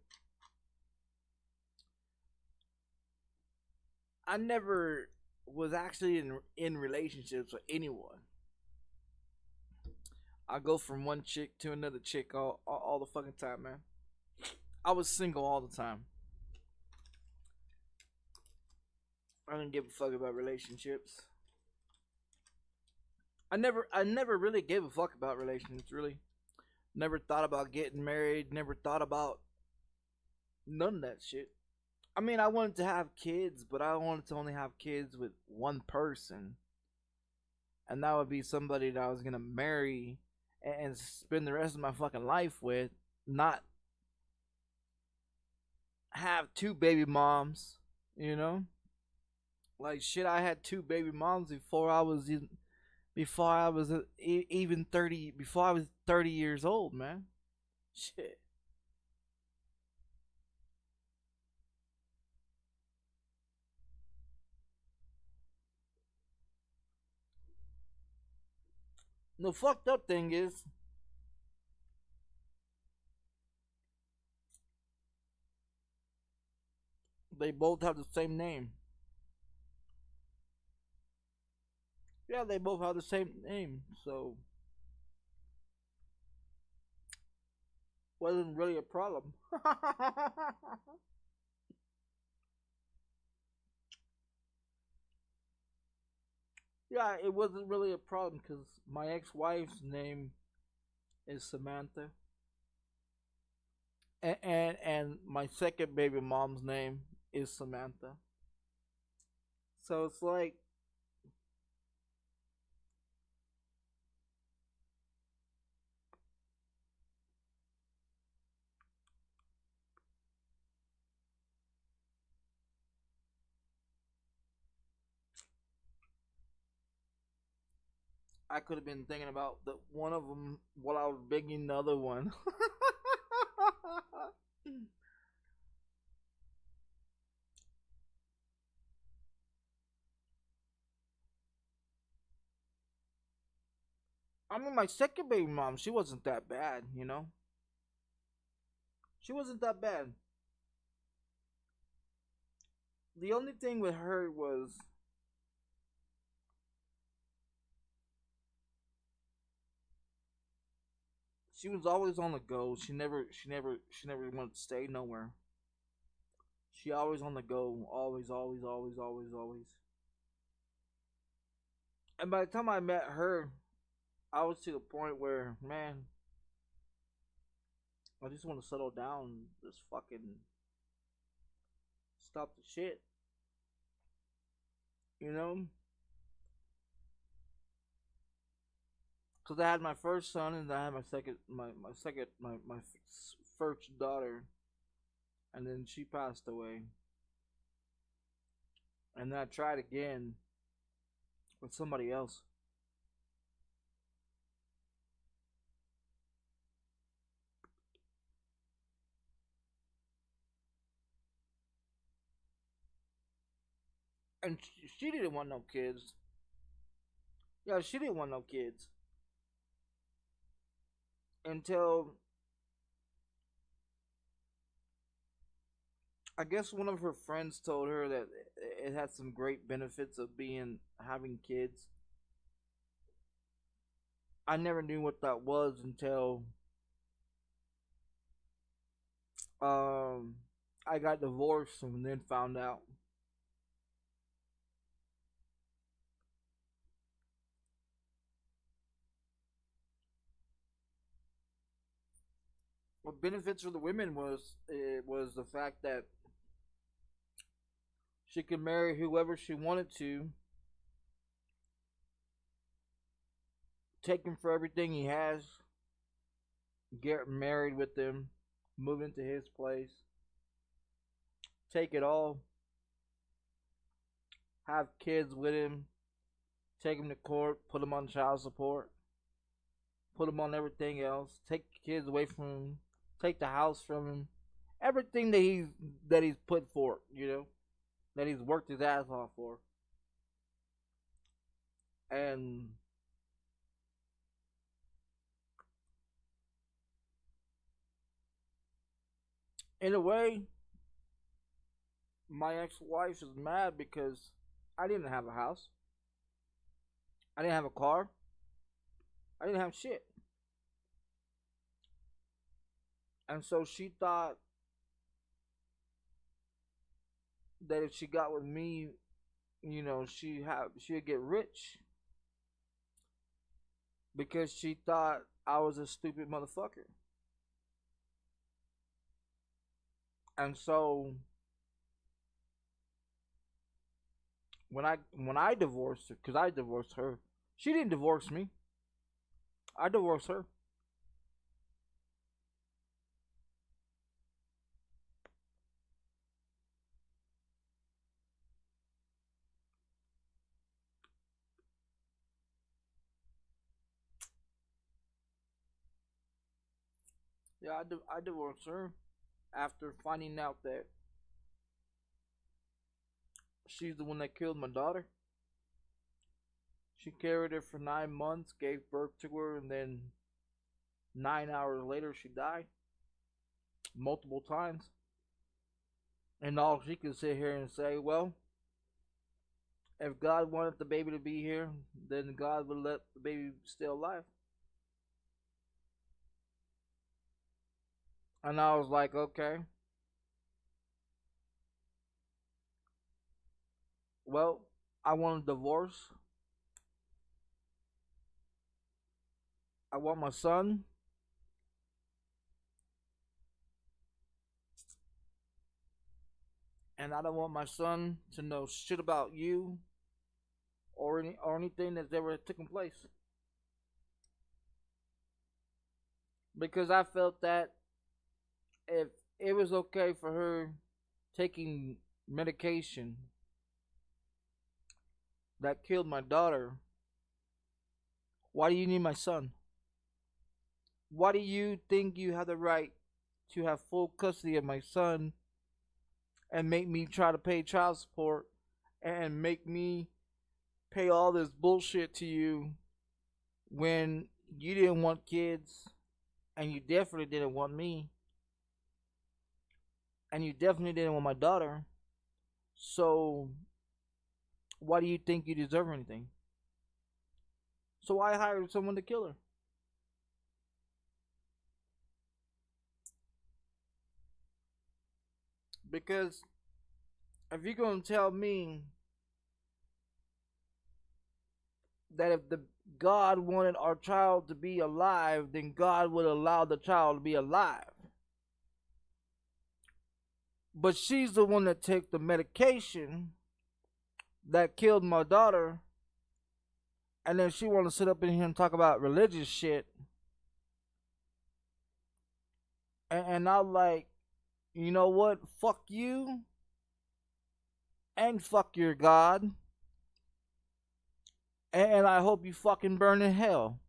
I never was actually in relationships with anyone. I go from one chick to another chick all the fucking time, man. I was single all the time. I didn't give a fuck about relationships. I never really gave a fuck about relationships. Really, never thought about getting married. Never thought about none of that shit. I mean, I wanted to have kids, but I wanted to only have kids with one person, and that would be somebody that I was gonna marry and spend the rest of my fucking life with, not have two baby moms, you know? Like shit, I had two baby moms before I was even 30, before I was 30 years old, man. Shit. The fucked up thing is, they both have the same name. Yeah, they both have the same name, so wasn't really a problem. Yeah, it wasn't really a problem because my ex-wife's name is Samantha, and my second baby mom's name is Samantha. So it's like, I could have been thinking about the one of them while I was bigging the other one. I mean, my second baby mom, she wasn't that bad, you know? She wasn't that bad. The only thing with her was she was always on the go. She never wanted to stay nowhere. She always on the go, always, always, always, always, always. And by the time I met her, I was to the point where, man, I just want to settle down, just fucking stop the shit, you know? Cause I had my first son and I had my first daughter, and then she passed away, and then I tried again with somebody else. And she didn't want no kids. Yeah, she didn't want no kids until I guess one of her friends told her that it had some great benefits of having kids. I never knew what that was until um I got divorced and then found out. What benefits for the women was the fact that she could marry whoever she wanted to, take him for everything he has, get married with him, move into his place, take it all, have kids with him, take him to court, put him on child support, put him on everything else, take kids away from him, take the house from him, everything that he's put for, that he's worked his ass off for. And in a way, my ex-wife is mad because I didn't have a house. I didn't have a car. I didn't have shit. And so she thought that if she got with me, you know, she'd get rich because she thought I was a stupid motherfucker. And so when I divorced her, because I divorced her, she didn't divorce me. I divorced her. Yeah, I divorced her after finding out that she's the one that killed my daughter. She carried her for 9 months, gave birth to her, and then 9 hours later she died. Multiple times. And all she could sit here and say, well, if God wanted the baby to be here, then God would let the baby stay alive. And I was like, okay. Well, I want a divorce. I want my son. And I don't want my son to know shit about you or anything that's ever taken place. Because I felt that if it was okay for her taking medication that killed my daughter, why do you need my son? Why do you think you have the right to have full custody of my son and make me try to pay child support and make me pay all this bullshit to you when you didn't want kids and you definitely didn't want me and you definitely didn't want my daughter? So why do you think you deserve anything? So I hired someone to kill her. Because if you're going to tell me that if the God wanted our child to be alive, then God would allow the child to be alive. But she's the one that took the medication that killed my daughter, and then she want to sit up in here and talk about religious shit. And I'm like, you know what? Fuck you. And fuck your God. And I hope you fucking burn in hell.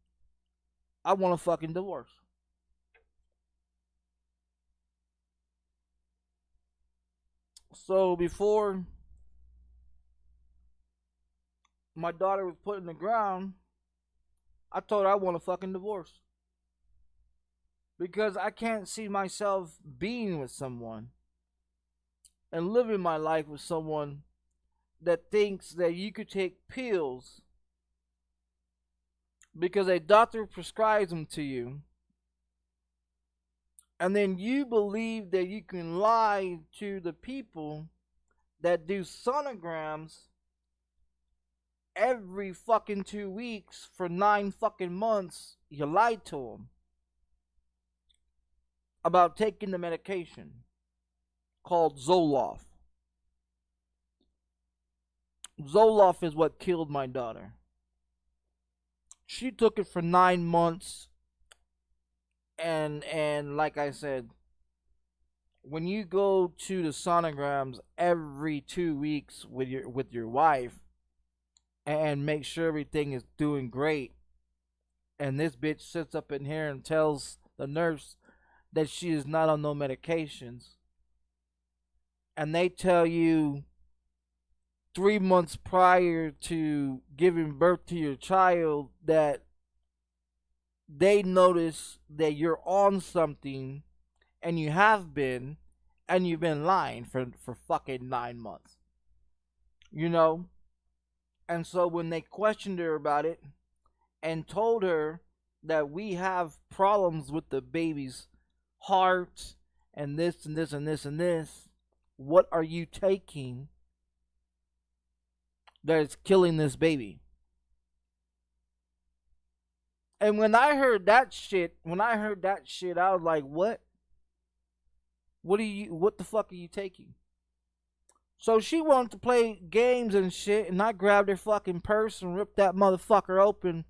I want a fucking divorce. So before my daughter was put in the ground, I told her I want a fucking divorce. Because I can't see myself being with someone and living my life with someone that thinks that you could take pills because a doctor prescribes them to you, and then you believe that you can lie to the people that do sonograms every fucking 2 weeks for 9 fucking months. You lied to them about taking the medication called Zoloft. Zoloft is what killed my daughter. She took it for 9 months, and like I said, when you go to the sonograms every 2 weeks with your wife and make sure everything is doing great, and this bitch sits up in here and tells the nurse that she is not on no medications, and they tell you 3 months prior to giving birth to your child that they notice that you're on something, and you have been, and you've been lying for fucking 9 months. You know? And so when they questioned her about it and told her that we have problems with the baby's heart and this and this and this and this, what are you taking that is killing this baby? And when I heard that shit, I was like, what? What the fuck are you taking? So she wanted to play games and shit, and I grabbed her fucking purse and ripped that motherfucker open,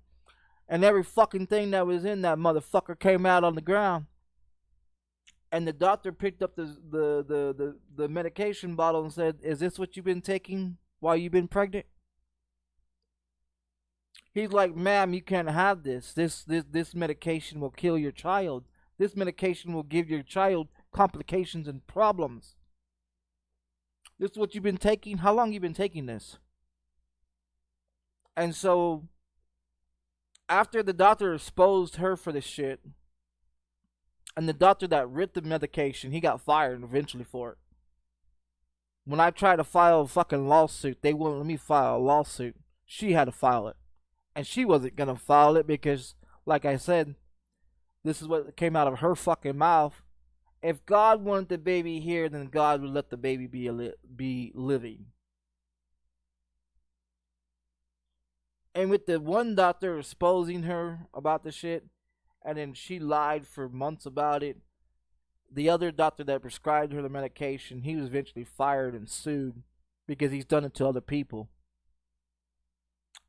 and every fucking thing that was in that motherfucker came out on the ground. And the doctor picked up the medication bottle and said, "Is this what you've been taking while you've been pregnant?" He's like, "Ma'am, you can't have this. This medication will kill your child. This medication will give your child complications and problems. This is what you've been taking? How long you been taking this?" And so, after the doctor exposed her for this shit, and the doctor that writ the medication, he got fired eventually for it. When I tried to file a fucking lawsuit, they wouldn't let me file a lawsuit. She had to file it. And she wasn't gonna file it because, like I said, this is what came out of her fucking mouth. If God wanted the baby here, then God would let the baby be living. And with the one doctor exposing her about the shit, and then she lied for months about it, the other doctor that prescribed her the medication, he was eventually fired and sued because he's done it to other people.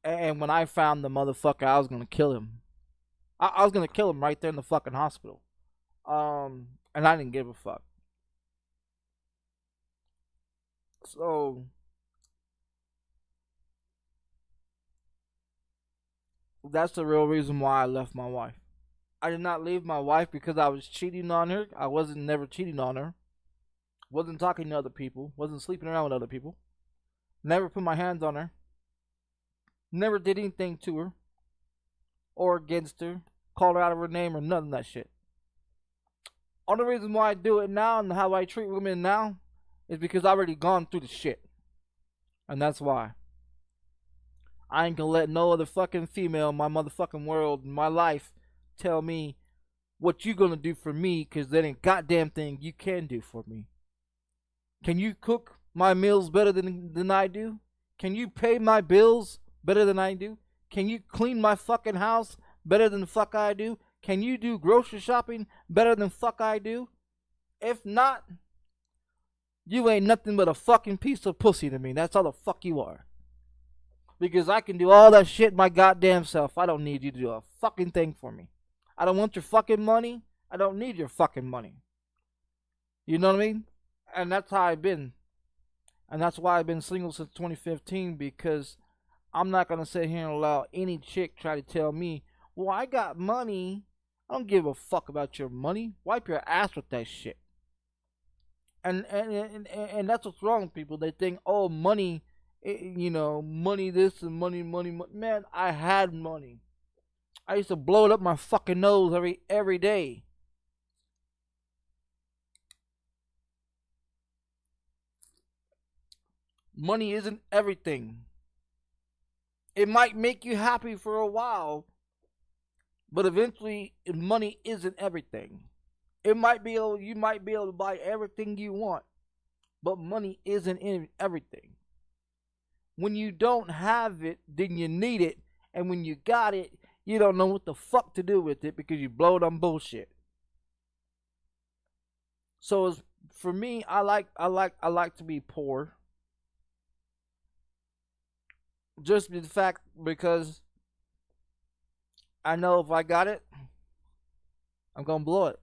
And when I found the motherfucker, I was gonna kill him. I was gonna kill him right there in the fucking hospital. And I didn't give a fuck. So that's the real reason why I left my wife. I did not leave my wife because I was cheating on her. I wasn't never cheating on her. Wasn't talking to other people. Wasn't sleeping around with other people. Never put my hands on her. Never did anything to her or against her. Called her out of her name or none of that shit. Only reason why I do it now and how I treat women now is because I've already gone through the shit. And that's why. I ain't gonna let no other fucking female in my motherfucking world, in my life, tell me what you gonna do for me, because that ain't goddamn thing you can do for me. Can you cook my meals better than I do? Can you pay my bills better than I do? Can you clean my fucking house better than the fuck I do? Can you do grocery shopping better than fuck I do? If not, you ain't nothing but a fucking piece of pussy to me. That's all the fuck you are. Because I can do all that shit my goddamn self. I don't need you to do a fucking thing for me. I don't want your fucking money. I don't need your fucking money. You know what I mean? And that's how I've been. And that's why I've been single since 2015. Because I'm not going to sit here and allow any chick try to tell me, well, I got money. I don't give a fuck about your money. Wipe your ass with that shit. And that's what's wrong with people. They think, oh, money, money this and money. Man, I had money. I used to blow it up my fucking nose every day. Money isn't everything. It might make you happy for a while, but eventually money isn't everything. You might be able to buy everything you want, but money isn't everything. When you don't have it, then you need it, and when you got it, you don't know what the fuck to do with it because you blow it on bullshit. So for me, I like to be poor. Just the fact because I know if I got it, I'm gonna blow it.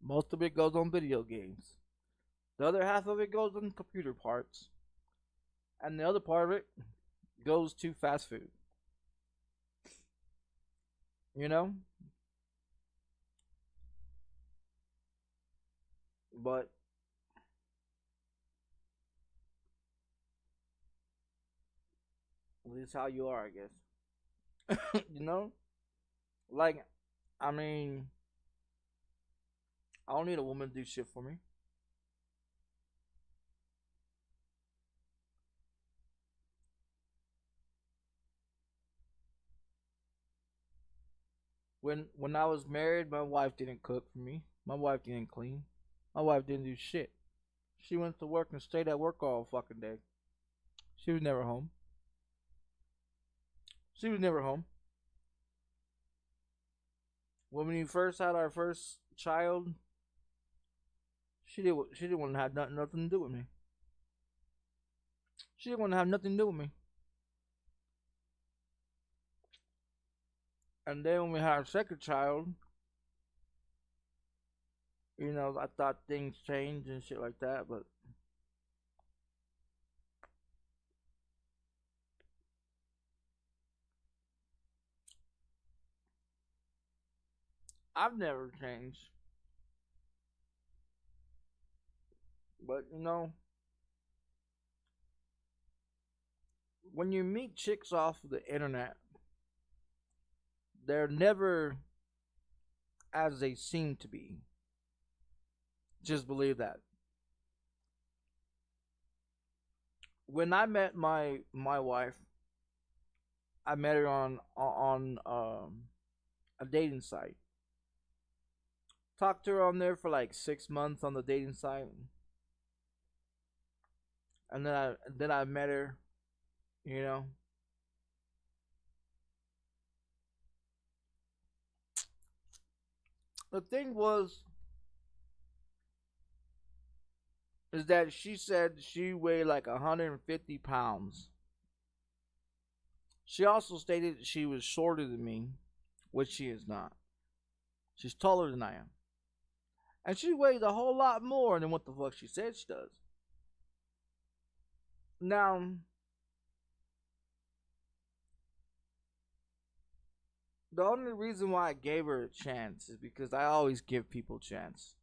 Most of it goes on video games. The other half of it goes on computer parts. And the other part of it goes to fast food. You know? But this is how you are, I guess. You know? Like, I mean, I don't need a woman to do shit for me. When I was married, my wife didn't cook for me. My wife didn't clean. My wife didn't do shit. She went to work and stayed at work all fucking day. She was never home. She was never home. When we first had our first child, she didn't want to have nothing to do with me. She didn't want to have nothing to do with me. And then when we had our second child, you know, I thought things changed and shit like that, but I've never changed. But you know, when you meet chicks off the internet, they're never as they seem to be. Just believe that. When I met my wife, I met her on a dating site. Talked to her on there for like 6 months on the dating site, and then I met her, you know. The thing was is that she said she weighed like 150 pounds. She also stated she was shorter than me, which she is not. She's taller than I am. And she weighs a whole lot more than what the fuck she said she does. Now, the only reason why I gave her a chance is because I always give people a chance.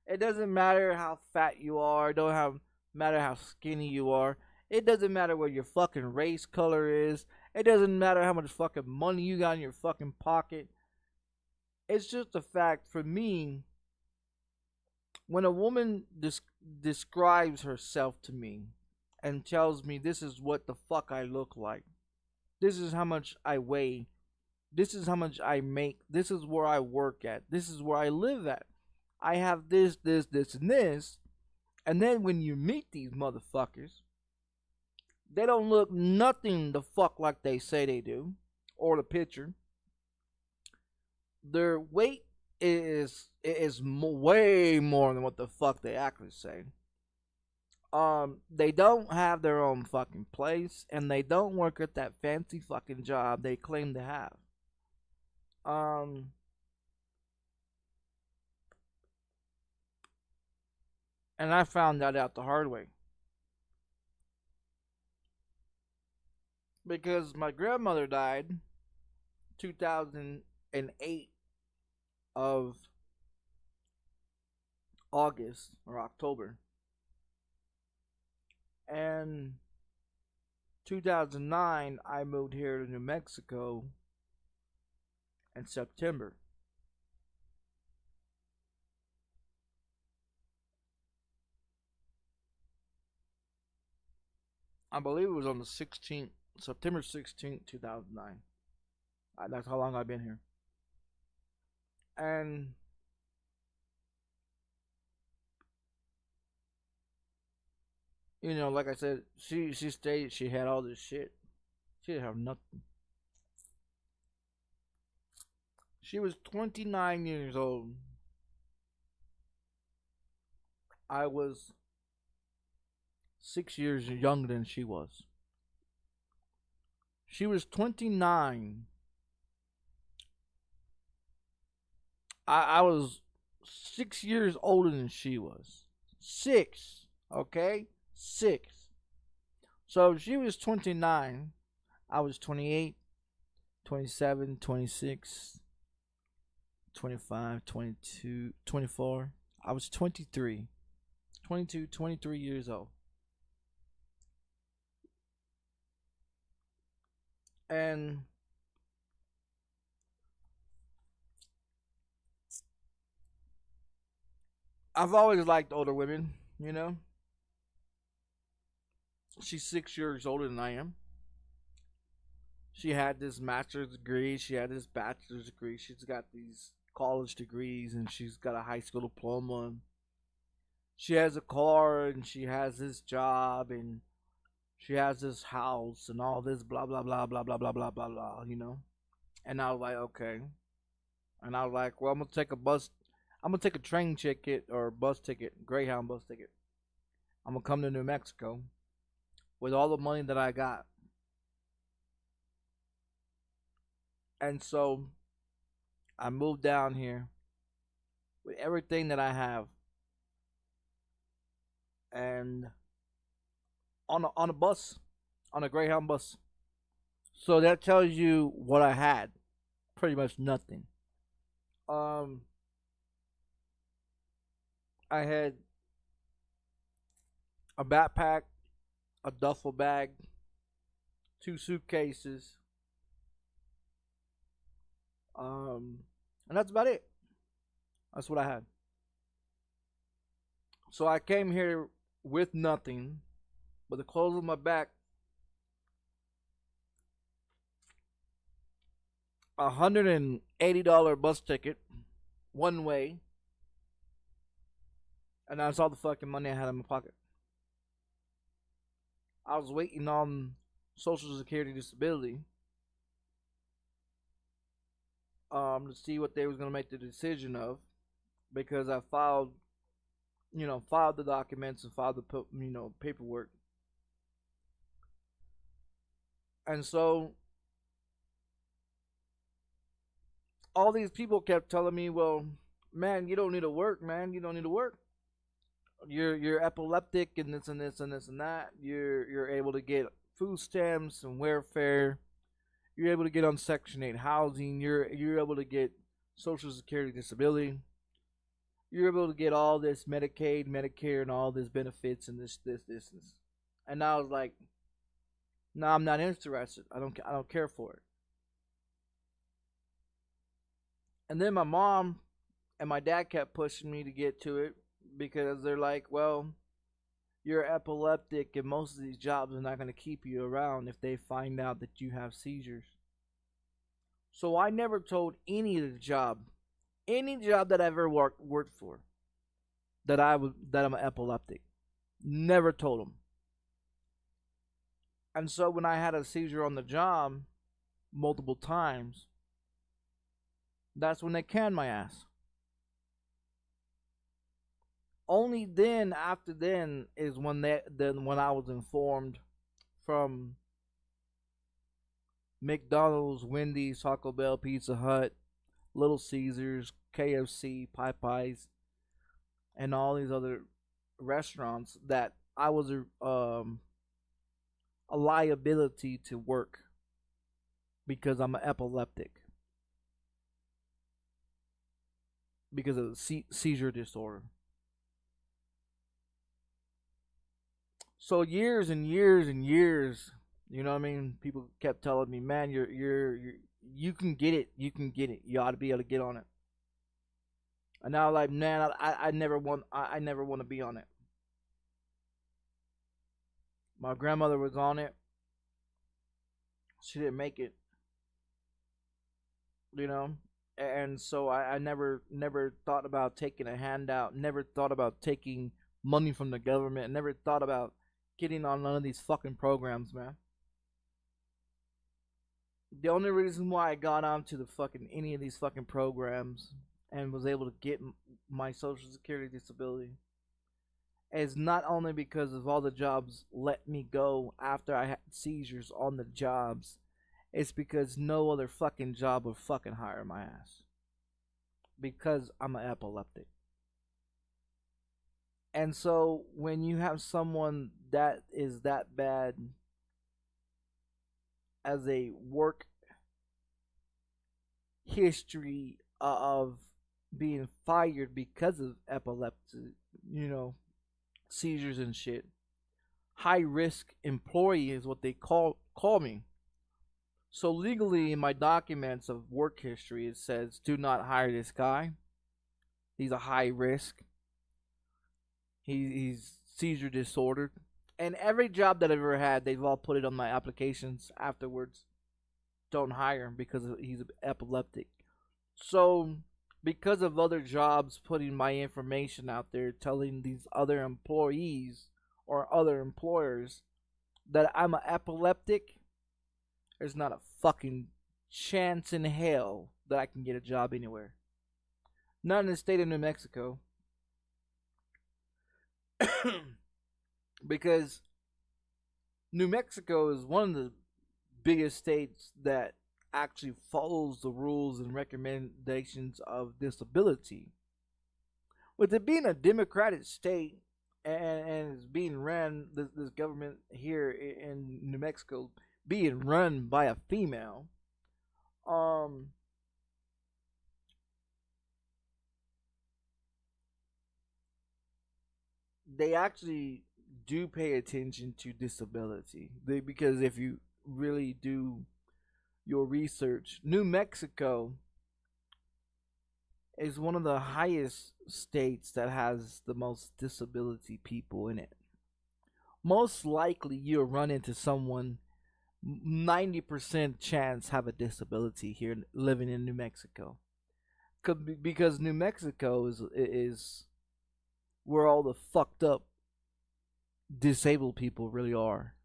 It doesn't matter how fat you are. It don't matter how skinny you are. It doesn't matter what your fucking race color is. It doesn't matter how much fucking money you got in your fucking pocket. It's just a fact for me. When a woman describes herself to me and tells me this is what the fuck I look like, this is how much I weigh, this is how much I make, this is where I work at, this is where I live at, I have this, and this, and then when you meet these motherfuckers, they don't look nothing the fuck like they say they do, or the picture. Their weight is way more than what the fuck they actually say. They don't have their own fucking place, and they don't work at that fancy fucking job they claim to have. And I found that out the hard way. Because my grandmother died 2008 of August or October. And 2009 I moved here to New Mexico in September. I believe it was on the 16th, September 16th, 2009. That's how long I've been here. And you know, like I said, she stated she had all this shit. She didn't have nothing. She was 29 years old. I was 6 years younger than she was. She was 29. I was 6 years older than she was. 6. Okay? 6. So if she was 29, I was 28, 27, 26, 25, 22, 24. I was 23. 22, 23 years old. And I've always liked older women, you know. She's 6 years older than I am. She had this master's degree. She had this bachelor's degree. She's got these college degrees, and she's got a high school diploma. She has a car, and she has this job, and she has this house, and all this blah blah blah blah blah blah blah blah blah. You know. And I was like, okay. And I was like, well, I'm gonna take a bus. I'm gonna take a train ticket or bus ticket, Greyhound bus ticket. I'm gonna come to New Mexico with all the money that I got. And so I moved down here with everything that I have. And on a bus, on a Greyhound bus. So that tells you what I had. Pretty much nothing. I had a backpack, a duffel bag, 2 suitcases, and that's about it. That's what I had. So I came here with nothing but the clothes on my back, $180 bus ticket, one way, and that's all the fucking money I had in my pocket. I was waiting on Social Security disability to see what they was gonna make the decision of, because I filed the documents and filed the paperwork, and so all these people kept telling me, well, man, you don't need to work, man. You don't need to work. You're epileptic and this and this and this and that. You're able to get food stamps and welfare. You're able to get on Section 8 housing. You're able to get Social Security disability. You're able to get all this Medicaid, Medicare, and all this benefits and this. And I was like, no, I'm not interested. I don't care for it. And then my mom and my dad kept pushing me to get to it, because they're like, well, you're epileptic and most of these jobs are not going to keep you around if they find out that you have seizures. So I never told any job that I ever worked for, that I'm epileptic. Never told them. And so when I had a seizure on the job multiple times, that's when they canned my ass. Only then, after then, is when I was informed from McDonald's, Wendy's, Taco Bell, Pizza Hut, Little Caesars, KFC, Popeyes, and all these other restaurants that I was a liability to work because I'm an epileptic, because of the seizure disorder. So years and years and years, you know what I mean? People kept telling me, man, you can get it. You can get it. You ought to be able to get on it. And now, like, man, I never want to be on it. My grandmother was on it. She didn't make it. You know? And so I never thought about taking a handout. Never thought about taking money from the government. Never thought about getting on none of these fucking programs, man. The only reason why I got onto the fucking any of these fucking programs and was able to get my Social Security disability is not only because of all the jobs let me go after I had seizures on the jobs. It's because no other fucking job would fucking hire my ass, because I'm an epileptic. And so when you have someone that is that bad as a work history of being fired because of epilepsy, seizures and shit, high risk employee is what they call me. So legally in my documents of work history, it says, do not hire this guy. He's a high risk. He's seizure disordered. And every job that I've ever had, they've all put it on my applications afterwards. Don't hire him because he's epileptic. So, because of other jobs putting my information out there, telling these other employees or other employers that I'm an epileptic, there's not a fucking chance in hell that I can get a job anywhere. Not in the state of New Mexico. Because New Mexico is one of the biggest states that actually follows the rules and recommendations of disability. With it being a democratic state and it's being ran, this government here in New Mexico being run by a female, they actually do pay attention to disability. Because if you really do your research, New Mexico is one of the highest states that has the most disability people in it. Most likely you'll run into someone 90% chance have a disability here living in New Mexico. Because New Mexico is where all the fucked up disabled people really are.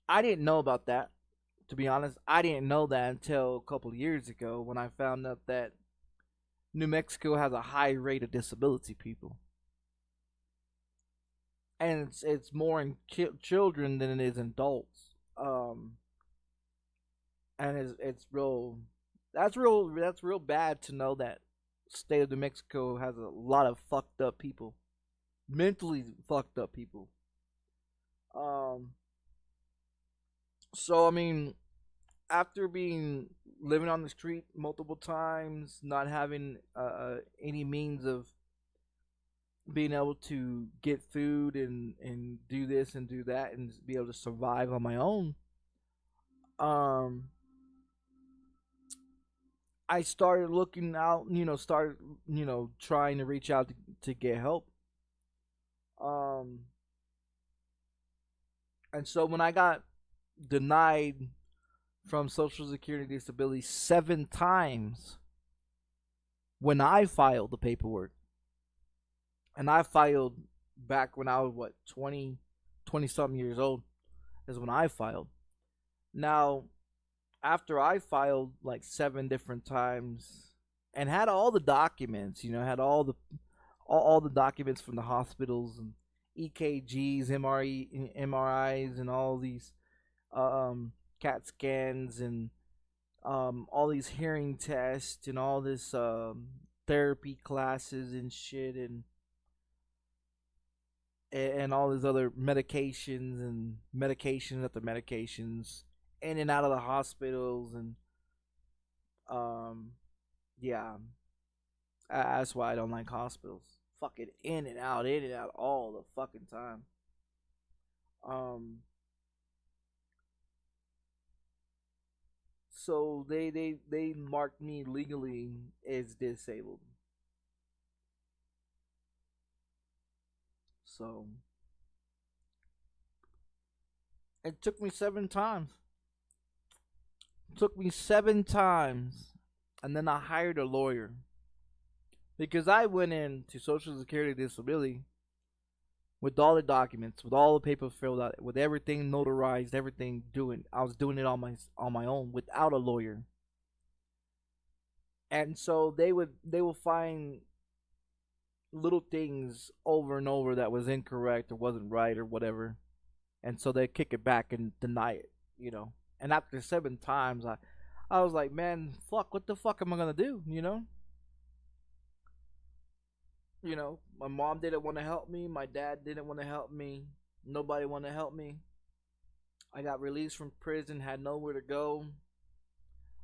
I didn't know about that. To be honest, I didn't know that until a couple of years ago when I found out that New Mexico has a high rate of disability people. And it's more in children than it is in adults. And it's real. That's real bad to know that state of New Mexico has a lot of fucked up people, mentally fucked up people. So I mean, after living on the street multiple times, not having any means of being able to get food and do this and do that and be able to survive on my own, I started looking out, trying to reach out to get help. And so when I got denied from Social Security disability 7 times when I filed the paperwork, and I filed back when I was 20 something years old is when I filed. Now, after I filed like 7 different times and had all the documents, had all the documents from the hospitals and EKGs, MRIs, and all these CAT scans and all these hearing tests and all this therapy classes and shit and all these other medications and medications after medications in and out of the hospitals and yeah, that's why I don't like hospitals. Fucking in and out all the fucking time. So they marked me legally as disabled. So it took me 7 times. And then I hired a lawyer. Because I went into Social Security disability with all the documents, with all the papers filled out, with everything notarized, everything doing. I was doing it on my own without a lawyer. And so they will find little things over and over that was incorrect or wasn't right or whatever. And so they kick it back and deny it, And after 7 times I was like, man, fuck, what the fuck am I gonna do, my mom didn't want to help me. My dad didn't want to help me. Nobody wanted to help me. I got released from prison, had nowhere to go.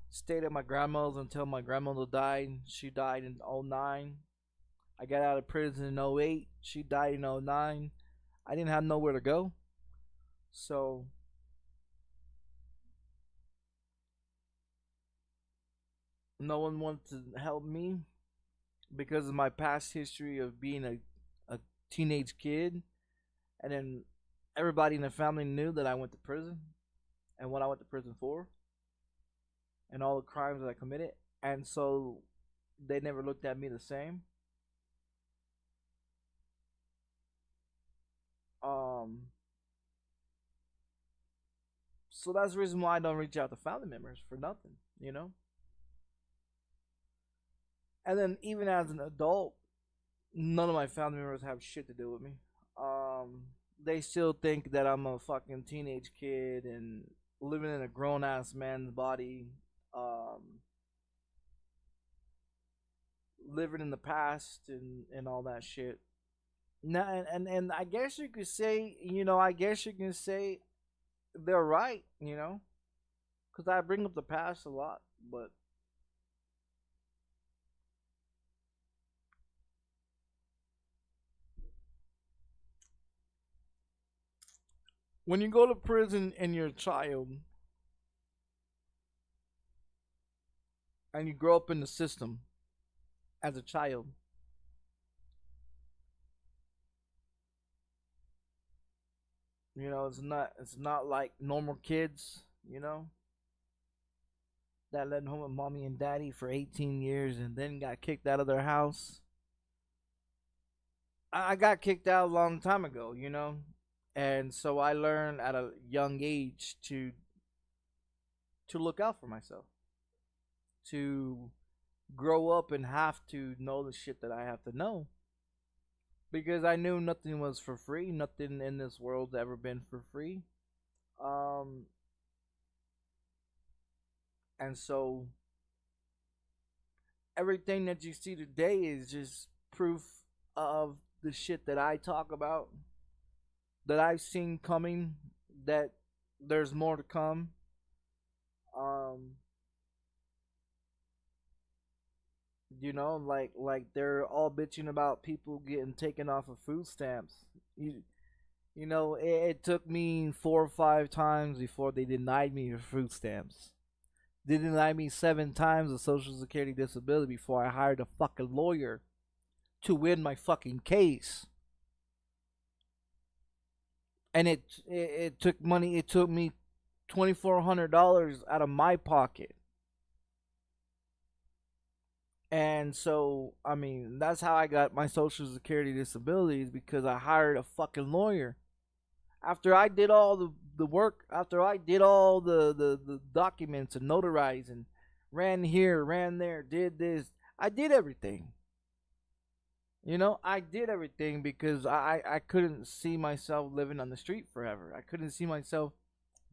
Stayed at my grandma's until my grandmother died. She died in 2009. I got out of prison in 2008. She died in 2009. I didn't have nowhere to go. So no one wanted to help me. because of my past history of being a teenage kid, and then everybody in the family knew that I went to prison and what I went to prison for and all the crimes that I committed, and so they never looked at me the same. Um, so that's the reason why I don't reach out to family members for nothing, you know. And then even as an adult, none of my family members have shit to do with me. They still think that I'm a fucking teenage kid and living in a grown ass man's body. Living in the past and all that shit. Now, and I guess you could say, I guess you can say they're right, because I bring up the past a lot, but when you go to prison and you're a child and you grow up in the system as a child, it's not like normal kids, that led home with mommy and daddy for 18 years and then got kicked out of their house. I got kicked out a long time ago, and so I learned at a young age to look out for myself, to grow up and have to know the shit that I have to know, because I knew nothing was for free. Nothing in this world's ever been for free. And so everything that you see today is just proof of the shit that I talk about, that I've seen coming, that there's more to come. Like they're all bitching about people getting taken off of food stamps. It took me 4 or 5 times before they denied me of food stamps. They denied me 7 times of Social Security disability before I hired a fucking lawyer to win my fucking case. And it took money. It took me $2,400 out of my pocket. And so, I mean, that's how I got my Social Security disabilities, because I hired a fucking lawyer. After I did all the work, after I did all the documents and notarized and ran here, ran there, did this, I did everything. I did everything because I couldn't see myself living on the street forever. I couldn't see myself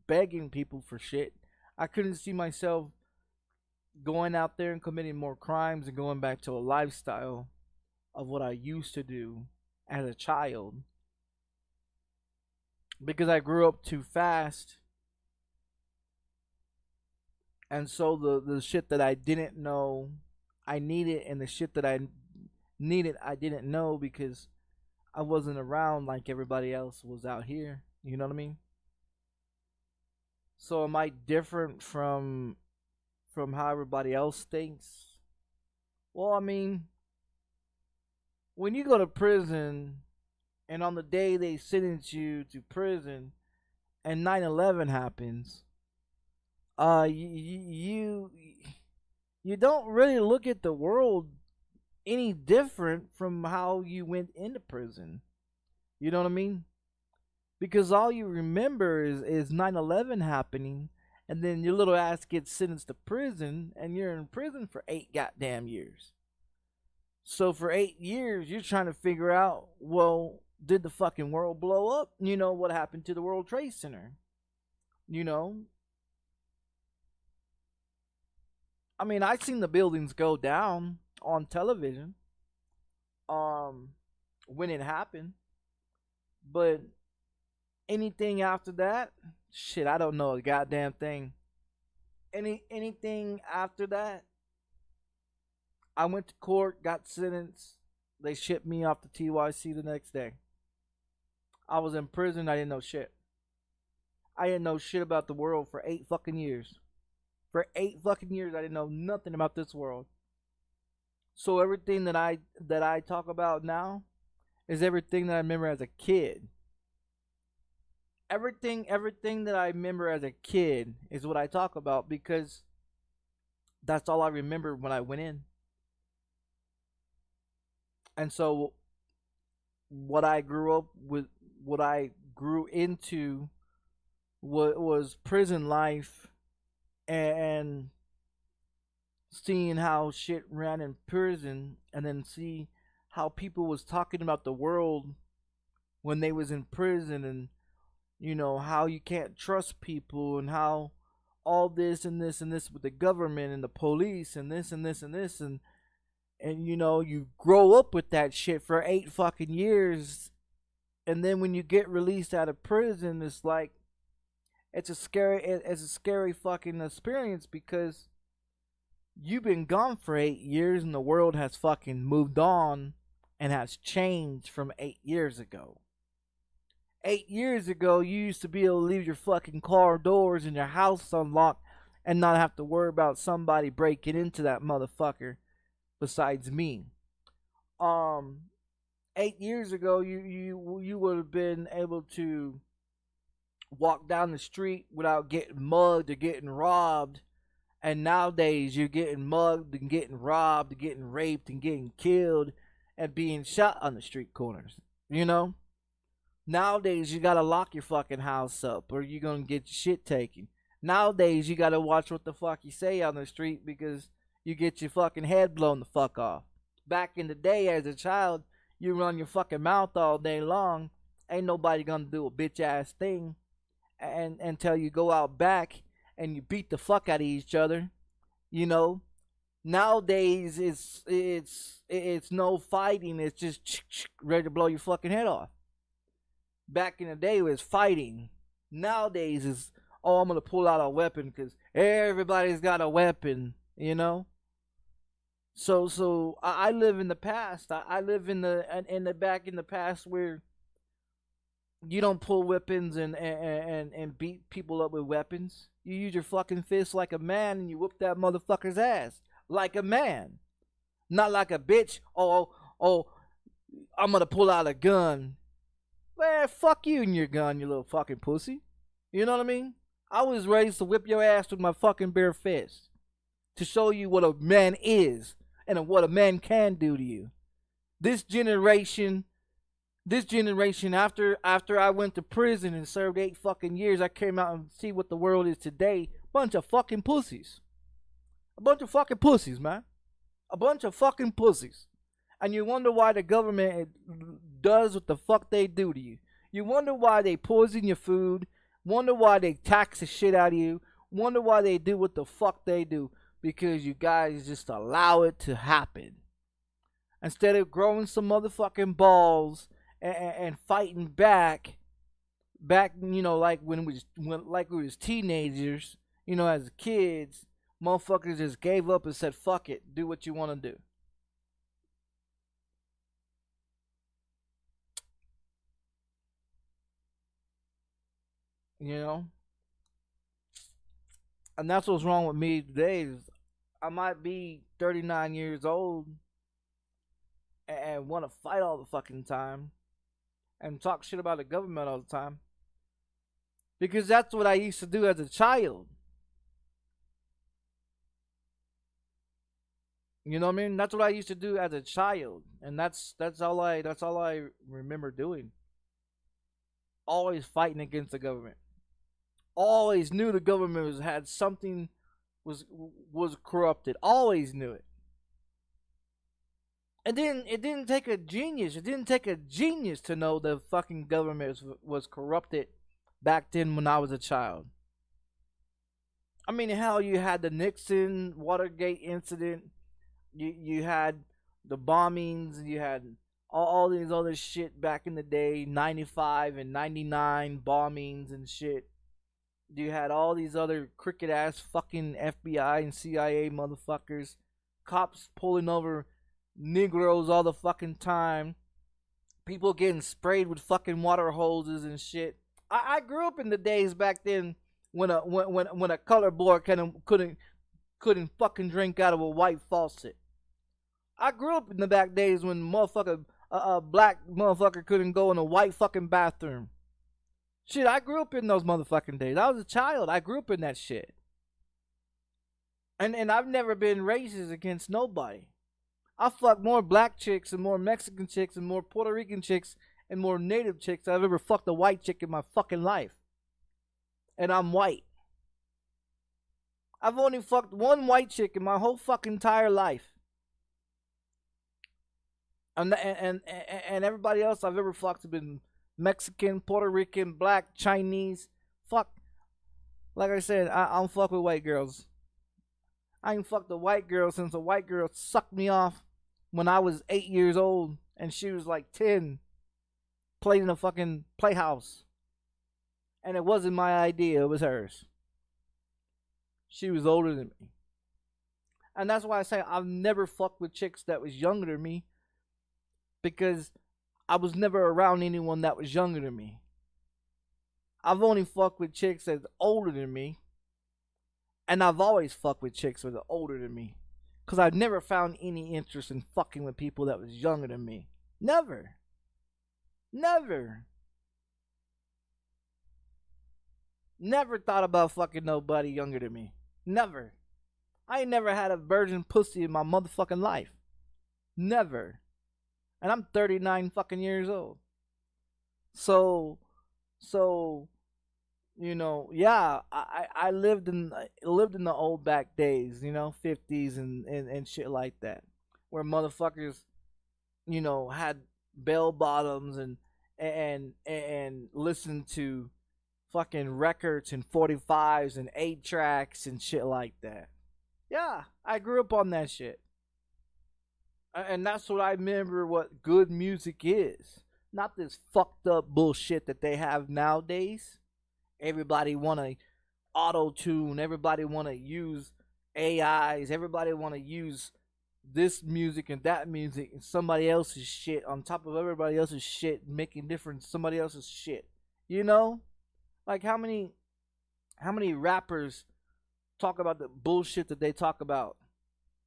begging people for shit. I couldn't see myself going out there and committing more crimes and going back to a lifestyle of what I used to do as a child, because I grew up too fast. And so the shit that I didn't know I needed, and the shit that I needed I didn't know because I wasn't around like everybody else was out here. You know what I mean? So am I different from how everybody else thinks? Well, I mean, when you go to prison and on the day they sentence you to prison and 9/11 happens, you don't really look at the world any different from how you went into prison. You know what I mean? Because all you remember is 9/11 happening, and then your little ass gets sentenced to prison, and you're in prison for 8 goddamn years. So for 8 years, you're trying to figure out, well, did the fucking world blow up? What happened to the World Trade Center? I mean, I seen the buildings go down on television when it happened, but anything after that, shit, I don't know a goddamn thing. Anything after that, I went to court, got sentenced, they shipped me off to TYC the next day. I was in prison, I didn't know shit. I didn't know shit about the world for 8 fucking years. For 8 fucking years, I didn't know nothing about this world. So everything that I talk about now is everything that I remember as a kid. Everything that I remember as a kid is what I talk about, because that's all I remember when I went in. And so what I grew up with, what I grew into, was prison life, and seeing how shit ran in prison, and then see how people was talking about the world when they was in prison, and you know how you can't trust people, and how all this and this and this with the government and the police and this and this and this, and you know, you grow up with that shit for 8 fucking years, and then when you get released out of prison, it's like it's a scary fucking experience, because you've been gone for 8 years and the world has fucking moved on and has changed from 8 years ago. 8 years ago, you used to be able to leave your fucking car doors and your house unlocked and not have to worry about somebody breaking into that motherfucker besides me. 8 years ago, you would have been able to walk down the street without getting mugged or getting robbed. And nowadays, you're getting mugged and getting robbed and getting raped and getting killed and being shot on the street corners. You know? Nowadays, you gotta lock your fucking house up or you're gonna get your shit taken. Nowadays, you gotta watch what the fuck you say on the street, because you get your fucking head blown the fuck off. Back in the day, as a child, you run your fucking mouth all day long. Ain't nobody gonna do a bitch ass thing and until you go out back and you beat the fuck out of each other. You know, nowadays it's no fighting. It's just ready to blow your fucking head off. Back in the day, it was fighting. Nowadays is, oh, I'm gonna pull out a weapon because everybody's got a weapon. You know. So I live in the past. I live in the back in the past where you don't pull weapons and beat people up with weapons. You use your fucking fist like a man and you whoop that motherfucker's ass like a man, not like a bitch. Oh, I'm gonna pull out a gun. Man, fuck you and your gun, you little fucking pussy. You know what I mean? I was raised to whip your ass with my fucking bare fist to show you what a man is and what a man can do to you. This generation, after I went to prison and served 8 fucking years, I came out and see what the world is today. Bunch of fucking pussies. A bunch of fucking pussies, man. A bunch of fucking pussies. And you wonder why the government does what the fuck they do to you. You wonder why they poison your food. Wonder why they tax the shit out of you. Wonder why they do what the fuck they do. Because you guys just allow it to happen. Instead of growing some motherfucking balls and fighting back, you know, like when we was teenagers, you know, as kids, motherfuckers just gave up and said, fuck it, do what you want to do. You know? And that's what's wrong with me today. Is I might be 39 years old and want to fight all the fucking time and talk shit about the government all the time, because that's what I used to do as a child. You know what I mean? That's what I used to do as a child, and that's all I remember doing. Always fighting against the government. Always knew the government had something, was corrupted. Always knew it. It didn't take a genius. It didn't take a genius to know the fucking government was corrupted back then when I was a child. I mean, hell, you had the Nixon Watergate incident. You had the bombings. You had all these other shit back in the day, 95 and 99 bombings and shit. You had all these other cricket ass fucking FBI and CIA motherfuckers, cops pulling over Negroes all the fucking time, people getting sprayed with fucking water hoses and shit. I grew up in the days back then when a colored boy couldn't fucking drink out of a white faucet. I grew up in the back days when motherfucker, a black motherfucker couldn't go in a white fucking bathroom. Shit, I grew up in those motherfucking days. I was a child. I grew up in that shit. And I've never been racist against nobody. I fucked more black chicks and more Mexican chicks and more Puerto Rican chicks and more native chicks than I've ever fucked a white chick in my fucking life. And I'm white. I've only fucked one white chick in my whole fucking entire life. And everybody else I've ever fucked has been Mexican, Puerto Rican, black, Chinese. Fuck. Like I said, I don't fuck with white girls. I ain't fucked a white girl since a white girl sucked me off when I was 8 years old and she was like 10. Played in a fucking playhouse. And it wasn't my idea, it was hers. She was older than me. And that's why I say I've never fucked with chicks that was younger than me. Because I was never around anyone that was younger than me. I've only fucked with chicks that's older than me. And I've always fucked with chicks that are older than me. Because I've never found any interest in fucking with people that was younger than me. Never. Never. Never thought about fucking nobody younger than me. Never. I ain't never had a virgin pussy in my motherfucking life. Never. And I'm 39 fucking years old. So, you know, yeah, I lived in the old back days, you know, 50s and shit like that. Where motherfuckers, you know, had bell bottoms and listened to fucking records and 45s and 8 tracks and shit like that. Yeah, I grew up on that shit. And that's what I remember what good music is. Not this fucked up bullshit that they have nowadays. Everybody want to auto-tune. Everybody want to use AIs. Everybody want to use this music and that music and somebody else's shit on top of everybody else's shit, making different somebody else's shit. You know? Like how many rappers talk about the bullshit that they talk about?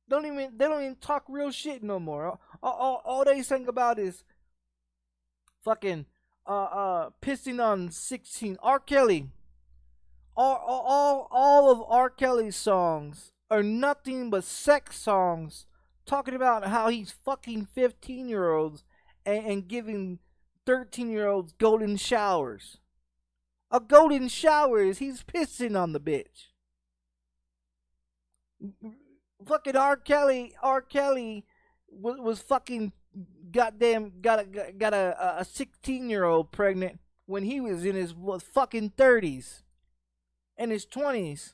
They don't even talk real shit no more. All they think about is fucking pissing on 16. R. Kelly. All of R. Kelly's songs are nothing but sex songs talking about how he's fucking 15-year-olds and giving 13-year-olds golden showers. A golden shower is he's pissing on the bitch. Fucking R. Kelly was fucking goddamn got a 16-year-old pregnant when he was in his fucking 30s and his 20s.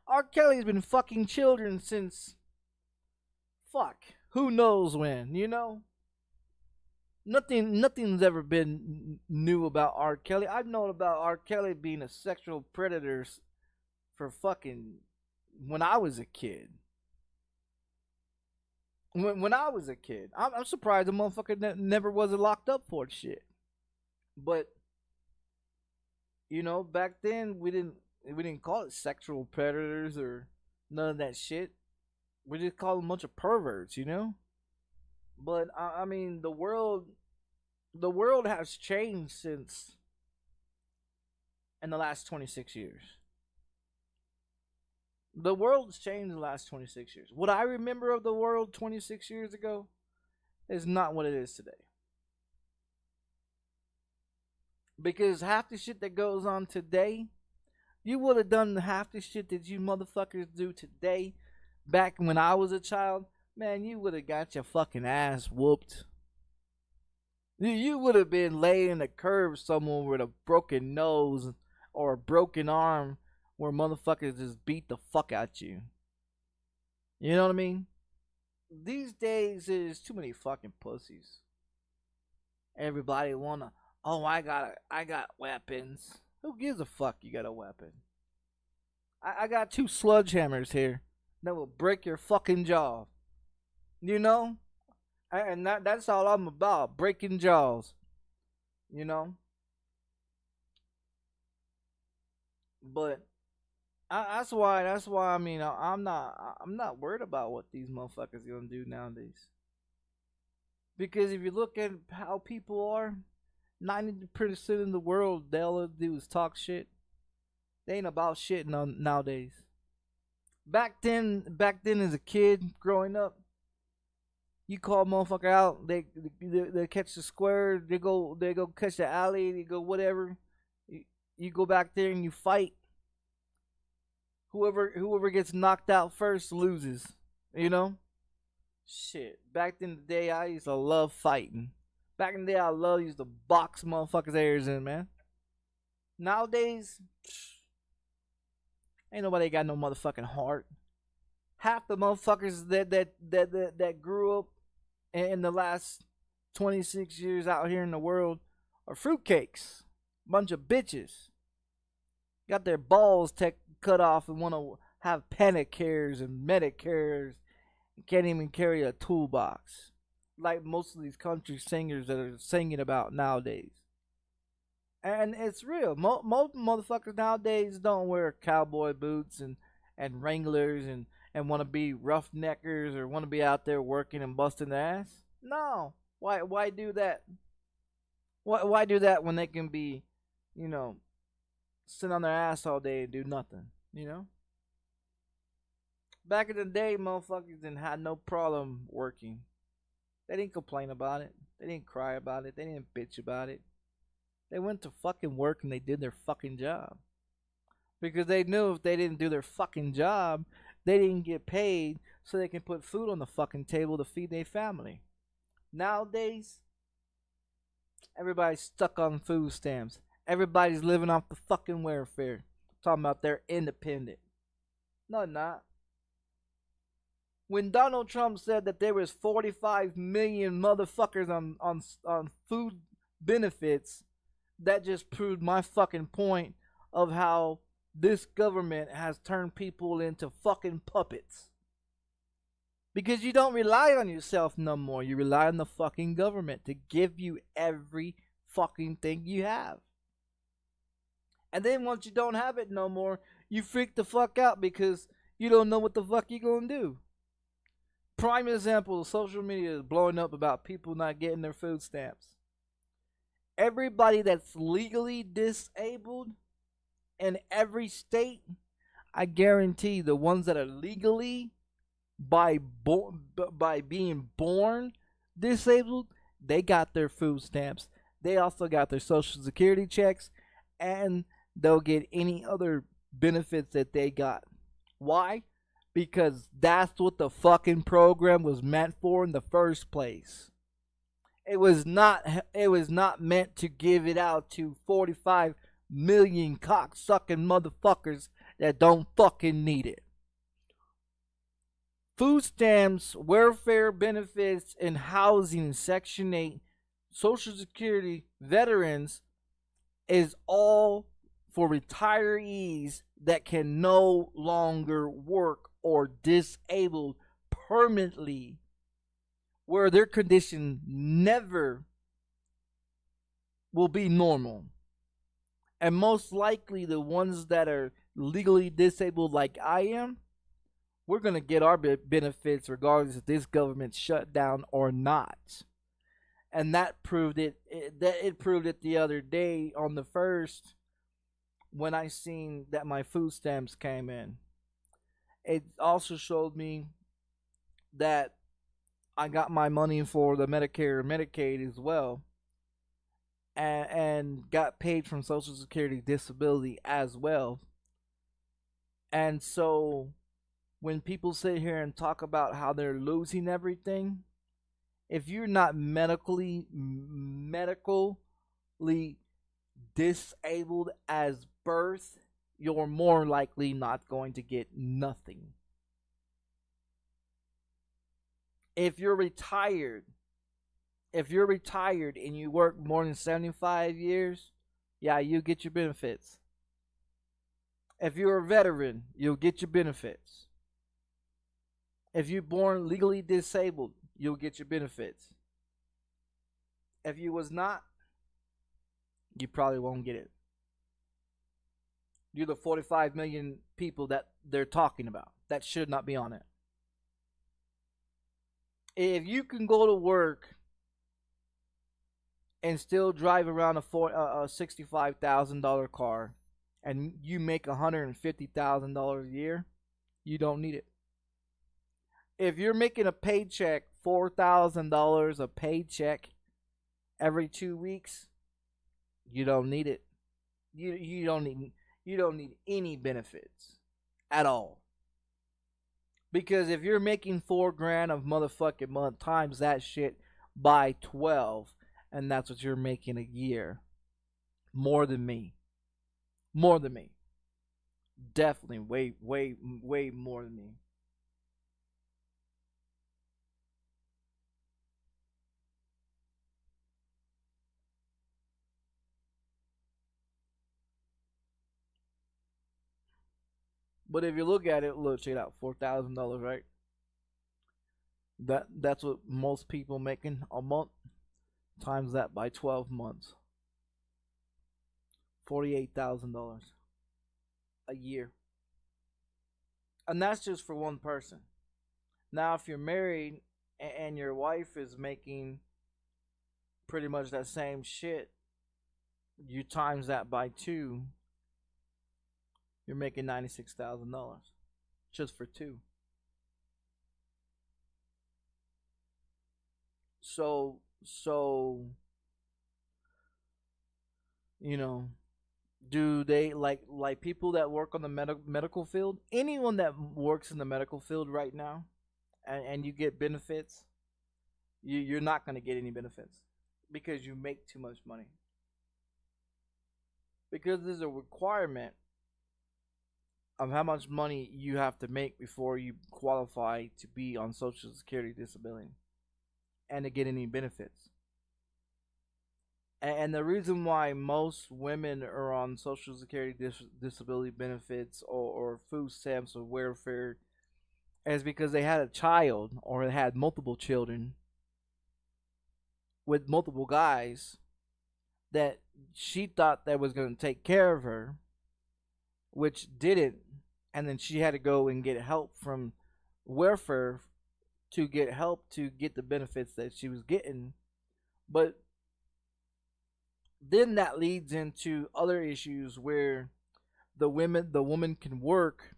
R. Kelly's been fucking children since fuck who knows when, you know? Nothing's ever been new about R. Kelly. I've known about R. Kelly being a sexual predator for fucking when I was a kid. When I was a kid, I'm surprised the motherfucker never was locked up for shit. But you know, back then we didn't call it sexual predators or none of that shit. We just called them a bunch of perverts, you know. But I mean, the world has changed since in the last 26 years. The world's changed in the last 26 years. What I remember of the world 26 years ago is not what it is today. Because half the shit that goes on today, you would have done half the shit that you motherfuckers do today back when I was a child. Man, you would have got your fucking ass whooped. You would have been laying in the curb somewhere with a broken nose or a broken arm where motherfuckers just beat the fuck out you. You know what I mean? These days, there's too many fucking pussies. Everybody wanna, oh, I got weapons. Who gives a fuck you got a weapon? I got 2 sledgehammers here that will break your fucking jaw. You know? And that's all I'm about, breaking jaws. You know? But That's why. That's why. I mean, I'm not. I'm not worried about what these motherfuckers gonna do nowadays. Because if you look at how people are, 90% in the world, they all do is talk shit. They ain't about shit nowadays. Back then, as a kid growing up, you call a motherfucker out, they catch the square, they go catch the alley, they go whatever. You go back there and you fight. Whoever gets knocked out first loses. You know? Shit. Back in the day, I used to love fighting. Back in the day, I used to box motherfuckers' ears in, man. Nowadays, ain't nobody got no motherfucking heart. Half the motherfuckers that grew up in the last 26 years out here in the world are fruitcakes. Bunch of bitches. Got their balls cut off and want to have panic cares and medic cares. Can't even carry a toolbox. Like most of these country singers that are singing about nowadays. And it's real. Most motherfuckers nowadays don't wear cowboy boots and Wranglers and want to be roughneckers or want to be out there working and busting their ass. No. Why do that? Why do that when they can be, you know, sit on their ass all day and do nothing, you know? Back in the day, motherfuckers didn't have no problem working. They didn't complain about it. They didn't cry about it. They didn't bitch about it. They went to fucking work and they did their fucking job. Because they knew if they didn't do their fucking job, they didn't get paid so they can put food on the fucking table to feed their family. Nowadays, everybody's stuck on food stamps. Everybody's living off the fucking welfare. Talking about they're independent. No, not. When Donald Trump said that there was 45 million motherfuckers on food benefits, that just proved my fucking point of how this government has turned people into fucking puppets. Because you don't rely on yourself no more. You rely on the fucking government to give you every fucking thing you have. And then once you don't have it no more, you freak the fuck out because you don't know what the fuck you gonna do. Prime example, social media is blowing up about people not getting their food stamps. Everybody that's legally disabled in every state, I guarantee the ones that are legally by being born disabled, they got their food stamps. They also got their social security checks, and they'll get any other benefits that they got. Why? Because that's what the fucking program was meant for in the first place. It was not meant to give it out to 45 million cocksucking motherfuckers that don't fucking need it. Food stamps, welfare benefits, and housing, Section 8, Social Security, veterans is all for retirees that can no longer work or disabled permanently, where their condition never will be normal. And most likely the ones that are legally disabled like I am, we're going to get our benefits regardless if this government's shut down or not. And that proved it. It proved it the other day on the 1st when I seen that my food stamps came in. It also showed me that I got my money for the Medicare and Medicaid as well. And got paid from Social Security disability as well. And so when people sit here and talk about how they're losing everything, if you're not medically disabled as birth, you're more likely not going to get nothing. If you're retired and you work more than 75 years, yeah, you get your benefits. If you're a veteran, you'll get your benefits. If you're born legally disabled, you'll get your benefits. If you was not, you probably won't get it. You're the 45 million people that they're talking about. That should not be on it. If you can go to work and still drive around a $65,000 car and you make $150,000 a year, you don't need it. If you're making a paycheck, $4,000 a paycheck every 2 weeks, you don't need it. You don't need any benefits at all. Because if you're making $4,000 of motherfucking month, times that shit by 12, and that's what you're making a year. More than me. More than me. Definitely way more than me. But if you look at it, look, check it out, $4,000, right? That's what most people making a month. Times that by 12 months. $48,000 a year. And that's just for one person. Now, if you're married and your wife is making pretty much that same shit, you times that by 2, you're making $96,000 just for 2. So you know, do they like people that work on the medical field? Anyone that works in the medical field right now, and you get benefits, you're not going to get any benefits because you make too much money. Because there's a requirement of how much money you have to make before you qualify to be on Social Security disability and to get any benefits. And the reason why most women are on Social Security disability benefits or food stamps or welfare is because they had a child or they had multiple children with multiple guys that she thought that was going to take care of her, which didn't, and then she had to go and get help from welfare to get help to get the benefits that she was getting. But then that leads into other issues where the woman can work,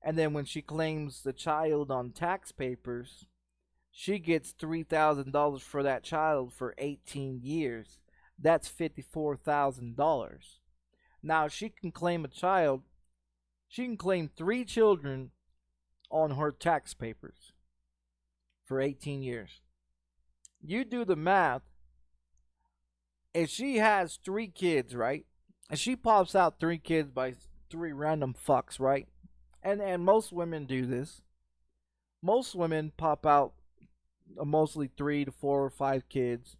and then when she claims the child on tax papers, she gets $3,000 for that child for 18 years. That's $54,000. Now she can claim a child. She can claim 3 children on her tax papers for 18 years. You do the math. If she has 3 kids, right? And she pops out 3 kids by 3 random fucks, right? And most women do this. Most women pop out mostly 3 to 4 or 5 kids.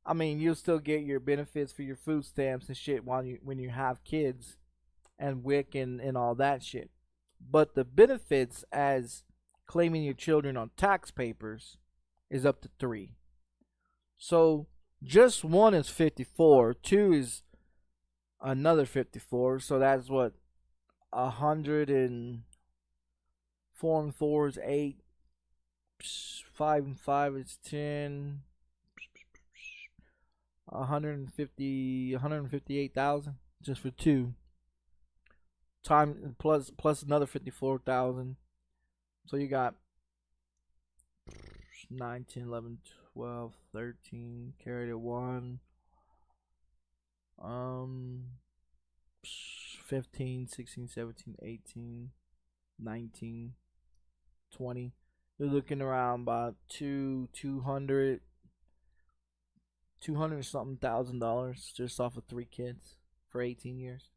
I mean, you'll still get your benefits for your food stamps and shit when you have kids and WIC and all that shit. But the benefits as claiming your children on tax papers is up to 3. So just 1 is 54, 2 is another 54, so that's what 100 and 4 and 4 is 8, 5 and 5 is 10, 158,000 just for 2. Time plus another 54,000. So you got 9, 10, 11, 12, 13, carried at 1. 15, 16, 17, 18, 19, 20. You're looking around about 200 something $1,000 just off of 3 kids for 18 years.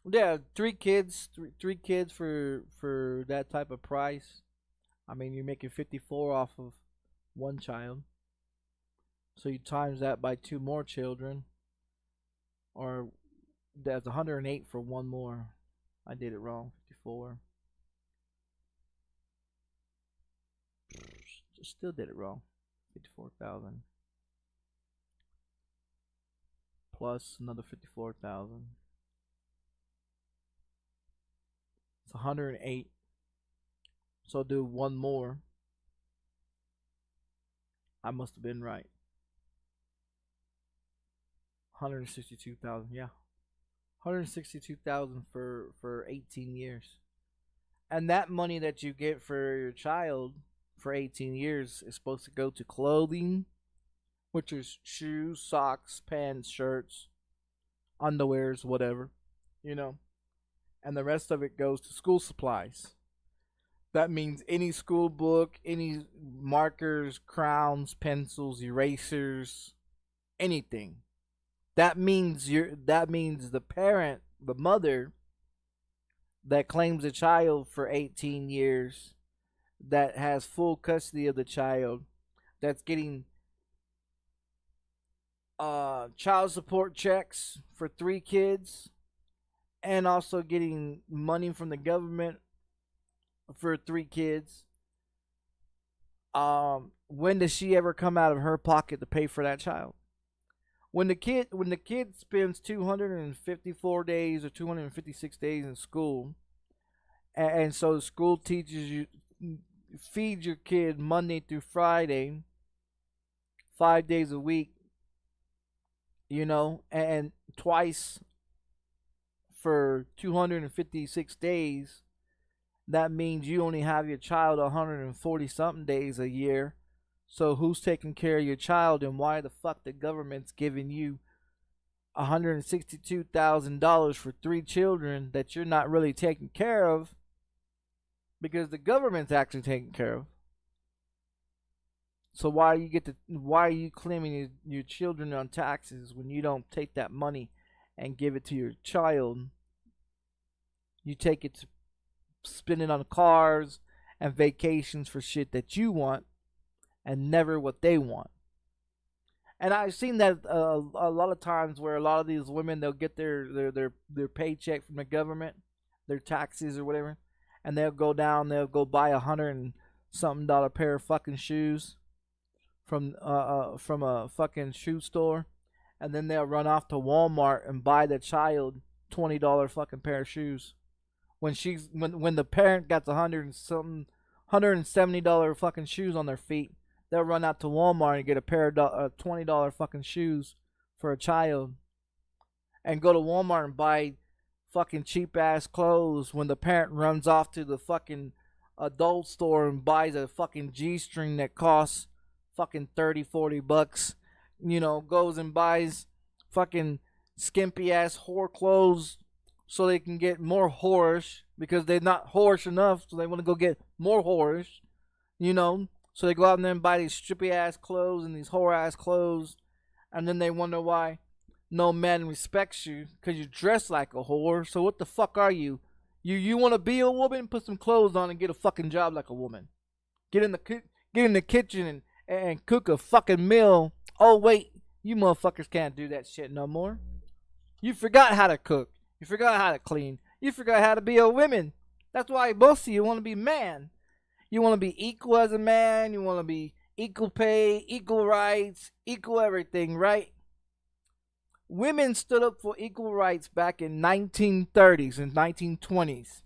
Yeah, 3 kids, three kids for that type of price. I mean, you're making 54 off of 1 child. So you times that by 2 more children, or that's 108 for 1 more. I did it wrong. 54. Still did it wrong. 54,000 plus another 54,000. It's 108. So do one more. I must have been right. 162,000, yeah. 162,000 for 18 years. And that money that you get for your child for 18 years is supposed to go to clothing, which is shoes, socks, pants, shirts, underwears, whatever, you know. And the rest of it goes to school supplies. That means any school book, any markers, crowns, pencils, erasers, anything. That means the parent, the mother that claims a child for 18 years, that has full custody of the child, that's getting child support checks for 3 kids, and also getting money from the government for 3 kids. When does she ever come out of her pocket to pay for that child? When the kid spends 254 days or 256 days in school, and so the school teaches you, feed your kid Monday through Friday, 5 days a week, you know, and twice for 256 days, that means you only have your child 140 something days a year. So who's taking care of your child, and why the fuck the government's giving you $162,000 for 3 children that you're not really taking care of, because the government's actually taking care of? So why are you claiming your children on taxes when you don't take that money and give it to your child? You take it to spend it on cars and vacations for shit that you want, and never what they want. And I've seen that a lot of times, where a lot of these women, they'll get their paycheck from the government, their taxes or whatever, and they'll go buy $100 and something pair of fucking shoes from a fucking shoe store, and then they'll run off to Walmart and buy the child $20 fucking pair of shoes. When the parent got the $170 fucking shoes on their feet, they'll run out to Walmart and get a pair of $20 fucking shoes for a child, and go to Walmart and buy fucking cheap ass clothes, when the parent runs off to the fucking adult store and buys a fucking G-string that costs fucking $30-40, you know, goes and buys fucking skimpy ass whore clothes so they can get more whorish, because they're not whorish enough, so they want to go get more whorish, you know. So they go out there and buy these strippy ass clothes and these whore ass clothes, and then they wonder why no man respects you, because you dress like a whore. So what the fuck are you? You want to be a woman? Put some clothes on and get a fucking job like a woman. Get in the kitchen and cook a fucking meal. Oh wait, you motherfuckers can't do that shit no more. You forgot how to cook. You forgot how to clean. You forgot how to be a woman. That's why most of you want to be man. You want to be equal as a man. You want to be equal pay, equal rights, equal everything, right? Women stood up for equal rights back in 1930s and 1920s.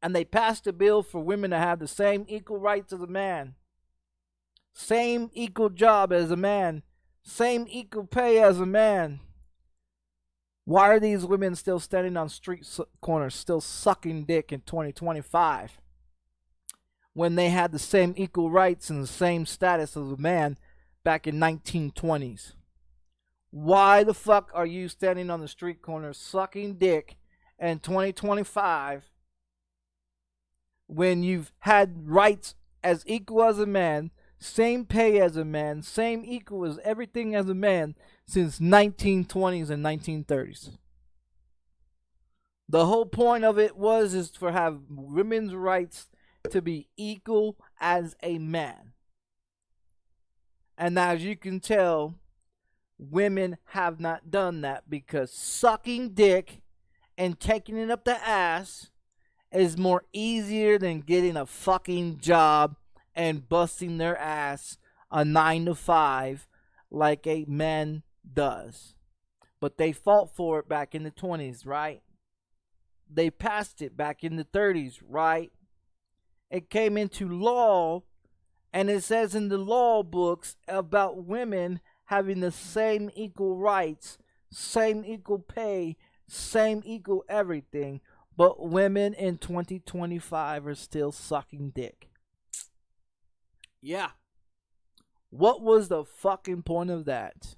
And they passed a bill for women to have the same equal rights as a man. Same equal job as a man. Same equal pay as a man. Why are these women still standing on street corners, still sucking dick in 2025? When they had the same equal rights and the same status as a man back in 1920s. Why the fuck are you standing on the street corner sucking dick in 2025 when you've had rights as equal as a man, same pay as a man, same equal as everything as a man since 1920s and 1930s? The whole point of it is for have women's rights to be equal as a man. And as you can tell, women have not done that, because sucking dick and taking it up the ass is more easier than getting a fucking job and busting their ass a 9 to 5 like a man does. But they fought for it back in the 20s, right? they passed it back in the 30s, right? It came into law, and it says in the law books about women having the same equal rights, same equal pay, same equal everything, but women in 2025 are still sucking dick. Yeah. What was the fucking point of that?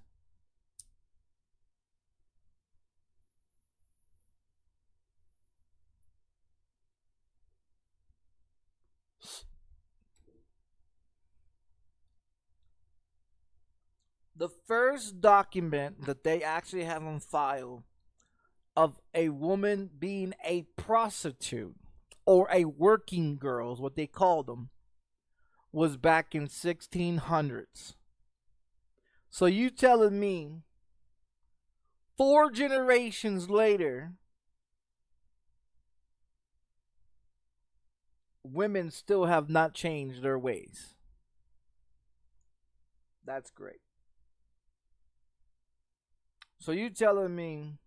The first document that they actually have on file of a woman being a prostitute or a working girl is what they called them, was back in 1600s. So you telling me 4 generations later women still have not changed their ways? That's great. So you telling me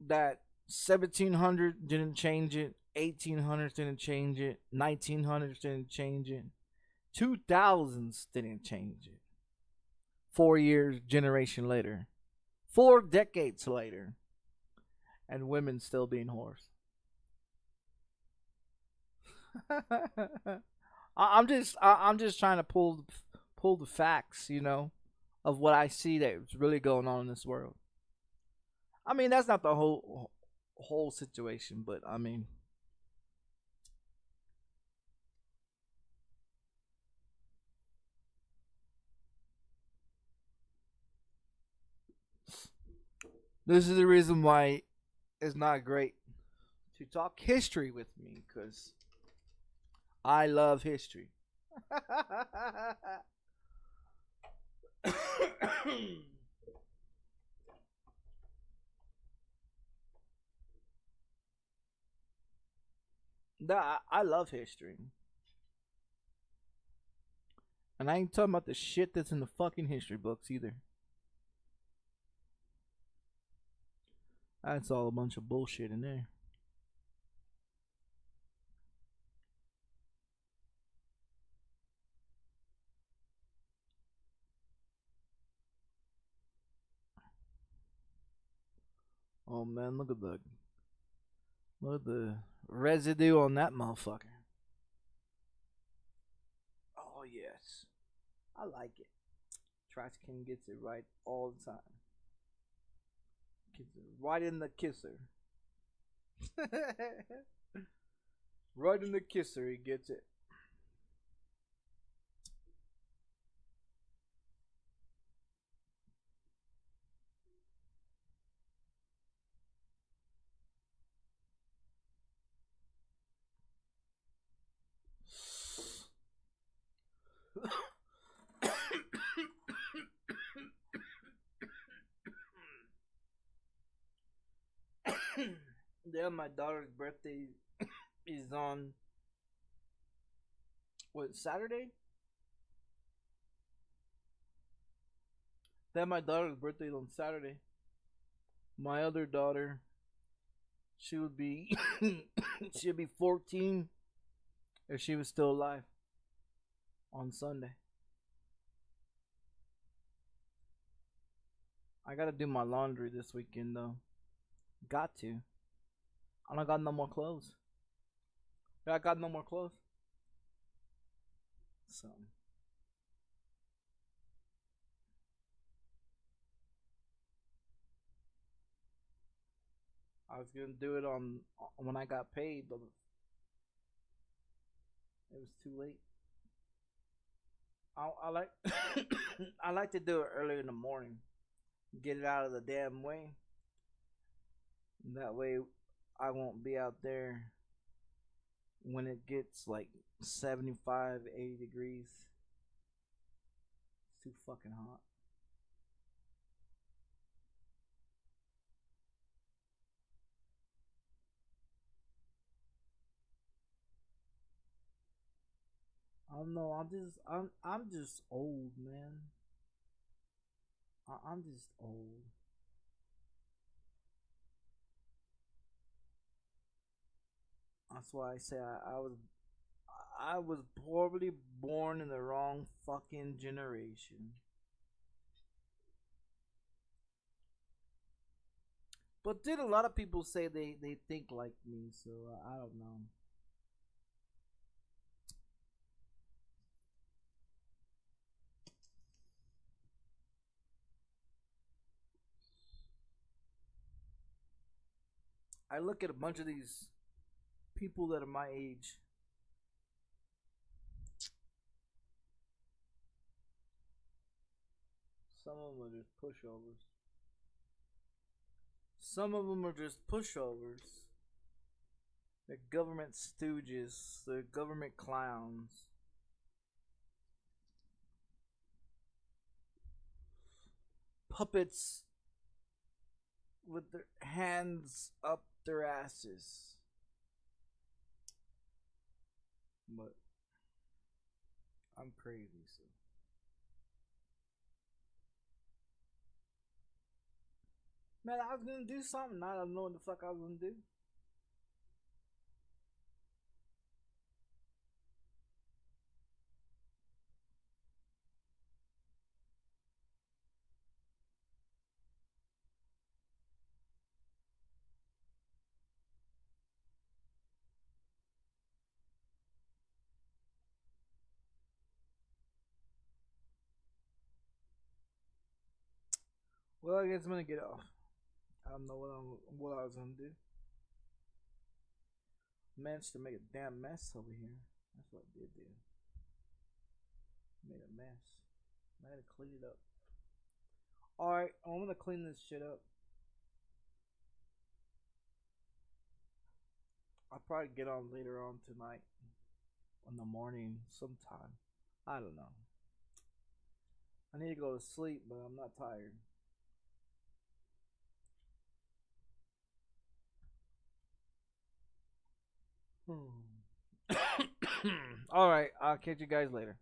that 1700 didn't change it, 1800s didn't change it, 1900s didn't change it, 2000s didn't change it. 4 years, generation later, 4 decades later, and women still being whores. I'm just trying to pull the facts, you know, of what I see that's really going on in this world. I mean, that's not the whole situation, but I mean, this is the reason why it's not great to talk history with me, because I love history. I love history. And I ain't talking about the shit that's in the fucking history books either. That's all a bunch of bullshit in there. Oh man, look at the residue on that motherfucker. Oh yes, I like it. Trash King gets it right all the time. Gets it right in the kisser. Right in the kisser, he gets it. Yeah, my daughter's birthday is on what, Saturday? Then my daughter's birthday is on Saturday. My other daughter, she would be she'd be 14 if she was still alive on Sunday. I gotta do my laundry this weekend though. Got to. I don't got no more clothes. Yeah, I got no more clothes. So I was gonna do it on when I got paid, but it was too late. I like I like to do it early in the morning, get it out of the damn way. That way, I won't be out there when it gets like 75, 80 degrees. It's too fucking hot. I don't know. I'm just old, man. I'm just old. That's why I say I was probably born in the wrong fucking generation. But did a lot of people say they think like me, so I don't know. I look at a bunch of these people that are my age. Some of them are just pushovers. Some of them are just pushovers. They're government stooges. They're government clowns. Puppets with their hands up their asses. But I'm crazy, so. Man, I was gonna do something. I don't know what the fuck I was gonna do. Well, I guess I'm gonna get off. I don't know what I was gonna do. Managed to make a damn mess over here. That's what I did do. Made a mess. I had to clean it up. Alright, I'm gonna clean this shit up. I'll probably get on later on tonight. In the morning, sometime. I don't know. I need to go to sleep, but I'm not tired. Alright, I'll catch you guys later.